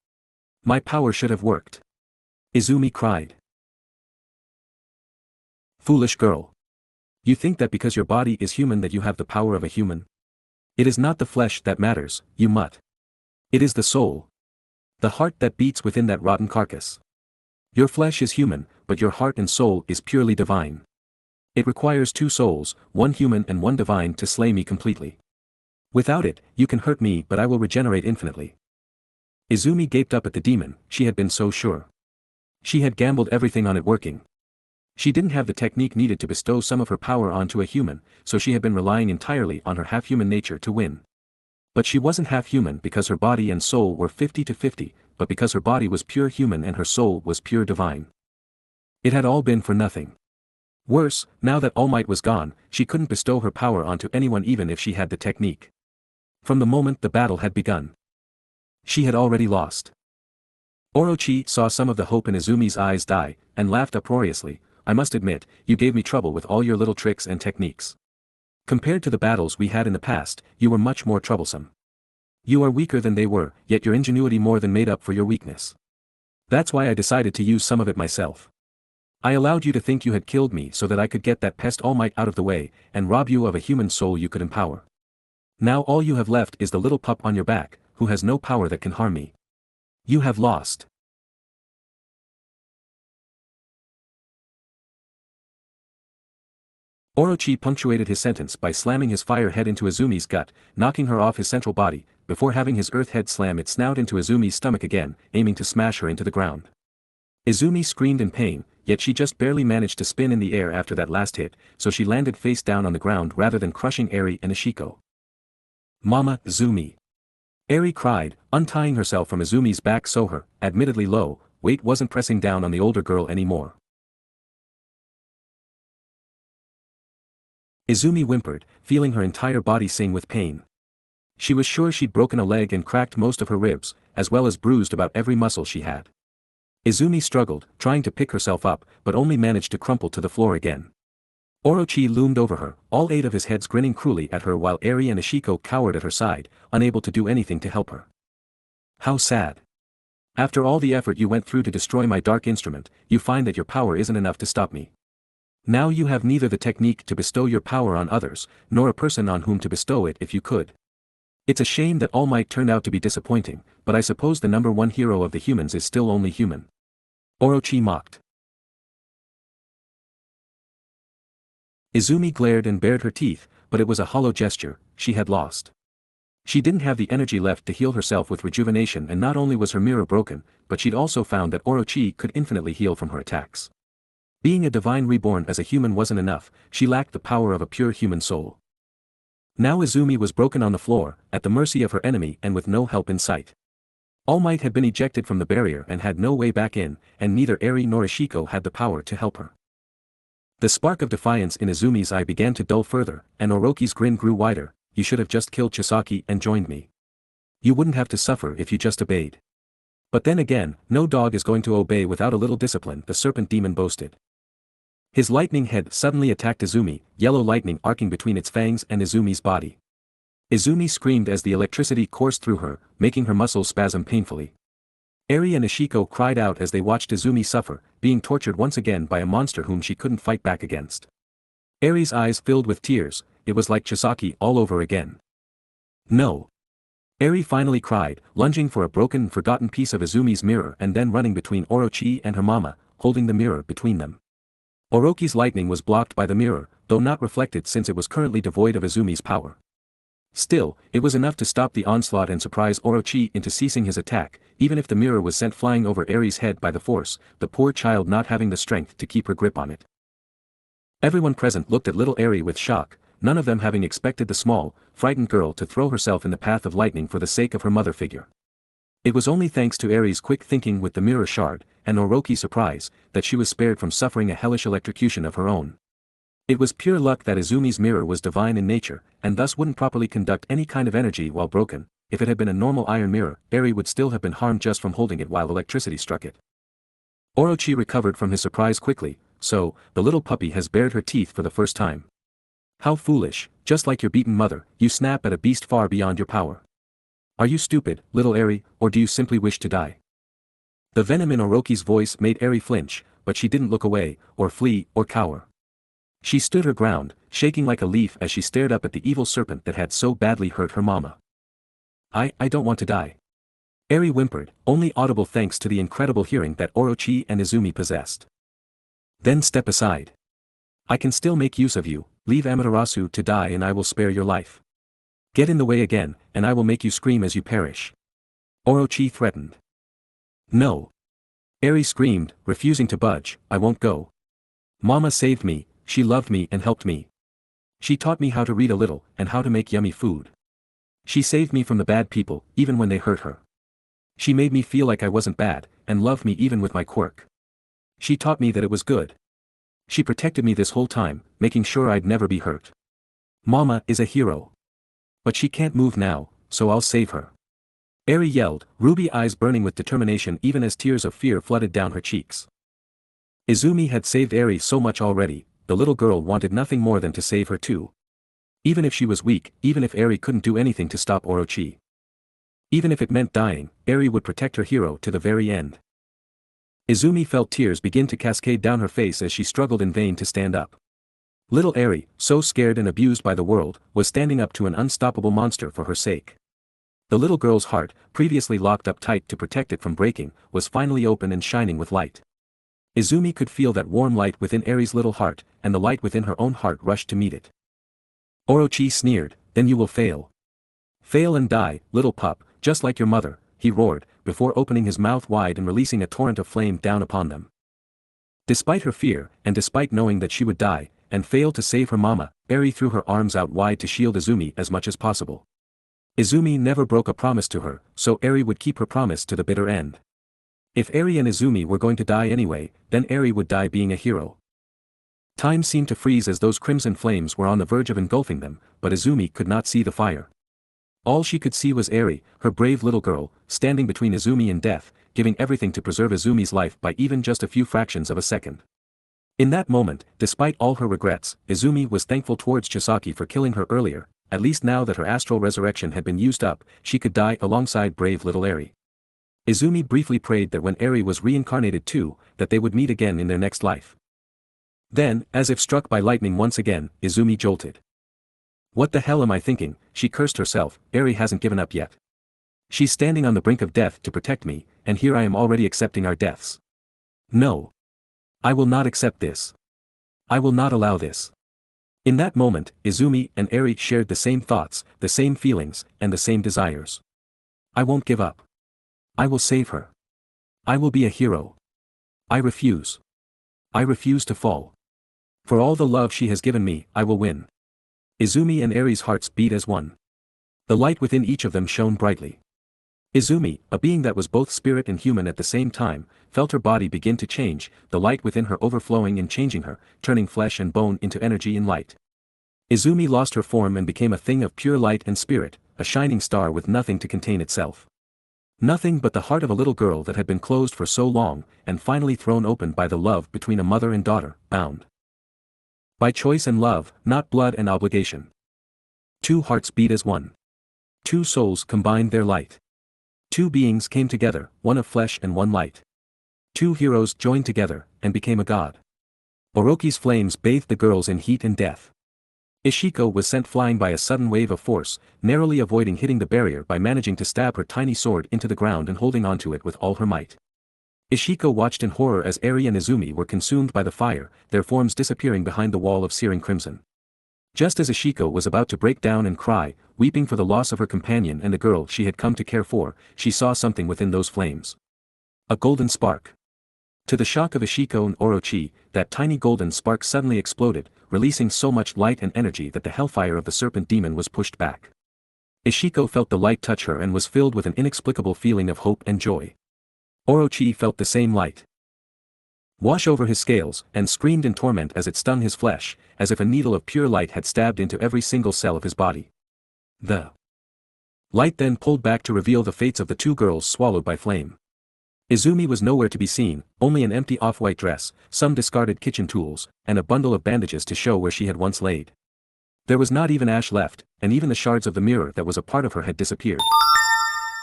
My power should have worked. Izumi cried. Foolish girl. You think that because your body is human that you have the power of a human? It is not the flesh that matters, you mutt. It is the soul. The heart that beats within that rotten carcass. Your flesh is human, but your heart and soul is purely divine. It requires 2 souls, one human and one divine to slay me completely. Without it, you can hurt me but I will regenerate infinitely. Izumi gaped up at the demon, she had been so sure. She had gambled everything on it working. She didn't have the technique needed to bestow some of her power onto a human, so she had been relying entirely on her half-human nature to win. But she wasn't half-human because her body and soul were 50-50, but because her body was pure human and her soul was pure divine. It had all been for nothing. Worse, now that All Might was gone, she couldn't bestow her power onto anyone even if she had the technique. From the moment the battle had begun, she had already lost. Orochi saw some of the hope in Izumi's eyes die, and laughed uproariously. I must admit, you gave me trouble with all your little tricks and techniques. Compared to the battles we had in the past, you were much more troublesome. You are weaker than they were, yet your ingenuity more than made up for your weakness. That's why I decided to use some of it myself. I allowed you to think you had killed me so that I could get that pest All Might out of the way, and rob you of a human soul you could empower. Now all you have left is the little pup on your back, who has no power that can harm me. You have lost. Orochi punctuated his sentence by slamming his fire head into Izumi's gut, knocking her off his central body, before having his earth head slam its snout into Izumi's stomach again, aiming to smash her into the ground. Izumi screamed in pain, yet she just barely managed to spin in the air after that last hit, so she landed face down on the ground rather than crushing Eri and Ishiko. Mama, Izumi. Eri cried, untying herself from Izumi's back so her, admittedly low, weight wasn't pressing down on the older girl anymore. Izumi whimpered, feeling her entire body sing with pain. She was sure she'd broken a leg and cracked most of her ribs, as well as bruised about every muscle she had. Izumi struggled, trying to pick herself up, but only managed to crumple to the floor again. Orochi loomed over her, all 8 of his heads grinning cruelly at her while Eri and Ishiko cowered at her side, unable to do anything to help her. How sad. After all the effort you went through to destroy my dark instrument, you find that your power isn't enough to stop me. Now you have neither the technique to bestow your power on others, nor a person on whom to bestow it if you could. It's a shame that All Might turned out to be disappointing, but I suppose the number 1 hero of the humans is still only human. Orochi mocked. Izumi glared and bared her teeth, but it was a hollow gesture, she had lost. She didn't have the energy left to heal herself with rejuvenation, and not only was her mirror broken, but she'd also found that Orochi could infinitely heal from her attacks. Being a divine reborn as a human wasn't enough, she lacked the power of a pure human soul. Now Izumi was broken on the floor, at the mercy of her enemy and with no help in sight. All Might had been ejected from the barrier and had no way back in, and neither Eri nor Ishiko had the power to help her. The spark of defiance in Izumi's eye began to dull further, and Oroki's grin grew wider. You should have just killed Chisaki and joined me. You wouldn't have to suffer if you just obeyed. But then again, no dog is going to obey without a little discipline, the serpent demon boasted. His lightning head suddenly attacked Izumi, yellow lightning arcing between its fangs and Izumi's body. Izumi screamed as the electricity coursed through her, making her muscles spasm painfully. Eri and Ishiko cried out as they watched Izumi suffer, being tortured once again by a monster whom she couldn't fight back against. Eri's eyes filled with tears. It was like Chisaki all over again. No. Eri finally cried, lunging for a broken and forgotten piece of Izumi's mirror and then running between Orochi and her mama, holding the mirror between them. Oroki's lightning was blocked by the mirror, though not reflected since it was currently devoid of Izumi's power. Still, it was enough to stop the onslaught and surprise Orochi into ceasing his attack, even if the mirror was sent flying over Eri's head by the force, the poor child not having the strength to keep her grip on it. Everyone present looked at little Eri with shock, none of them having expected the small, frightened girl to throw herself in the path of lightning for the sake of her mother figure. It was only thanks to Eri's quick thinking with the mirror shard, and Oroki's surprise, that she was spared from suffering a hellish electrocution of her own. It was pure luck that Izumi's mirror was divine in nature, and thus wouldn't properly conduct any kind of energy while broken. If it had been a normal iron mirror, Eri would still have been harmed just from holding it while electricity struck it. Orochi recovered from his surprise quickly. So, the little puppy has bared her teeth for the first time. How foolish, just like your beaten mother, you snap at a beast far beyond your power. Are you stupid, little Eri, or do you simply wish to die? The venom in Oroki's voice made Eri flinch, but she didn't look away, or flee, or cower. She stood her ground, shaking like a leaf as she stared up at the evil serpent that had so badly hurt her mama. I don't want to die. Eri whimpered, only audible thanks to the incredible hearing that Orochi and Izumi possessed. Then step aside. I can still make use of you, leave Amaterasu to die and I will spare your life. Get in the way again, and I will make you scream as you perish. Orochi threatened. No. Eri screamed, refusing to budge, I won't go. Mama saved me, she loved me and helped me. She taught me how to read a little, and how to make yummy food. She saved me from the bad people, even when they hurt her. She made me feel like I wasn't bad, and loved me even with my quirk. She taught me that it was good. She protected me this whole time, making sure I'd never be hurt. Mama is a hero. But she can't move now, so I'll save her. Eri yelled, ruby eyes burning with determination even as tears of fear flooded down her cheeks. Izumi had saved Eri so much already, the little girl wanted nothing more than to save her too. Even if she was weak, even if Eri couldn't do anything to stop Orochi. Even if it meant dying, Eri would protect her hero to the very end. Izumi felt tears begin to cascade down her face as she struggled in vain to stand up. Little Eri, so scared and abused by the world, was standing up to an unstoppable monster for her sake. The little girl's heart, previously locked up tight to protect it from breaking, was finally open and shining with light. Izumi could feel that warm light within Eri's little heart, and the light within her own heart rushed to meet it. Orochi sneered, then you will fail. Fail and die, little pup, just like your mother, he roared, before opening his mouth wide and releasing a torrent of flame down upon them. Despite her fear, and despite knowing that she would die, and fail to save her mama, Eri threw her arms out wide to shield Izumi as much as possible. Izumi never broke a promise to her, so Eri would keep her promise to the bitter end. If Eri and Izumi were going to die anyway, then Eri would die being a hero. Time seemed to freeze as those crimson flames were on the verge of engulfing them, but Izumi could not see the fire. All she could see was Eri, her brave little girl, standing between Izumi and death, giving everything to preserve Izumi's life by even just a few fractions of a second. In that moment, despite all her regrets, Izumi was thankful towards Chisaki for killing her earlier. At least now that her astral resurrection had been used up, she could die alongside brave little Eri. Izumi briefly prayed that when Eri was reincarnated too, that they would meet again in their next life. Then, as if struck by lightning once again, Izumi jolted. What the hell am I thinking, she cursed herself, Eri hasn't given up yet. She's standing on the brink of death to protect me, and here I am already accepting our deaths. No. I will not accept this. I will not allow this. In that moment, Izumi and Eri shared the same thoughts, the same feelings, and the same desires. I won't give up. I will save her. I will be a hero. I refuse. I refuse to fall. For all the love she has given me, I will win. Izumi and Eri's hearts beat as one. The light within each of them shone brightly. Izumi, a being that was both spirit and human at the same time, felt her body begin to change, the light within her overflowing and changing her, turning flesh and bone into energy and light. Izumi lost her form and became a thing of pure light and spirit, a shining star with nothing to contain itself. Nothing but the heart of a little girl that had been closed for so long, and finally thrown open by the love between a mother and daughter, bound by choice and love, not blood and obligation. Two hearts beat as one. Two souls combined their light. Two beings came together, one of flesh and one light. Two heroes joined together, and became a god. Orochi's flames bathed the girls in heat and death. Ishiko was sent flying by a sudden wave of force, narrowly avoiding hitting the barrier by managing to stab her tiny sword into the ground and holding onto it with all her might. Ishiko watched in horror as Eri and Izumi were consumed by the fire, their forms disappearing behind the wall of searing crimson. Just as Ishiko was about to break down and cry, weeping for the loss of her companion and the girl she had come to care for, she saw something within those flames. A golden spark. To the shock of Ishiko and Orochi, that tiny golden spark suddenly exploded, releasing so much light and energy that the hellfire of the serpent demon was pushed back. Ishiko felt the light touch her and was filled with an inexplicable feeling of hope and joy. Orochi felt the same light wash over his scales, and screamed in torment as it stung his flesh, as if a needle of pure light had stabbed into every single cell of his body. The light then pulled back to reveal the fates of the two girls swallowed by flame. Izumi was nowhere to be seen, only an empty off-white dress, some discarded kitchen tools, and a bundle of bandages to show where she had once laid. There was not even ash left, and even the shards of the mirror that was a part of her had disappeared.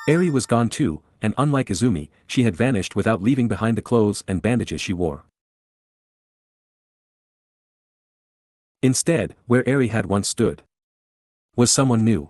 Eri was gone too, and unlike Izumi, she had vanished without leaving behind the clothes and bandages she wore. Instead, where Eri had once stood was someone new.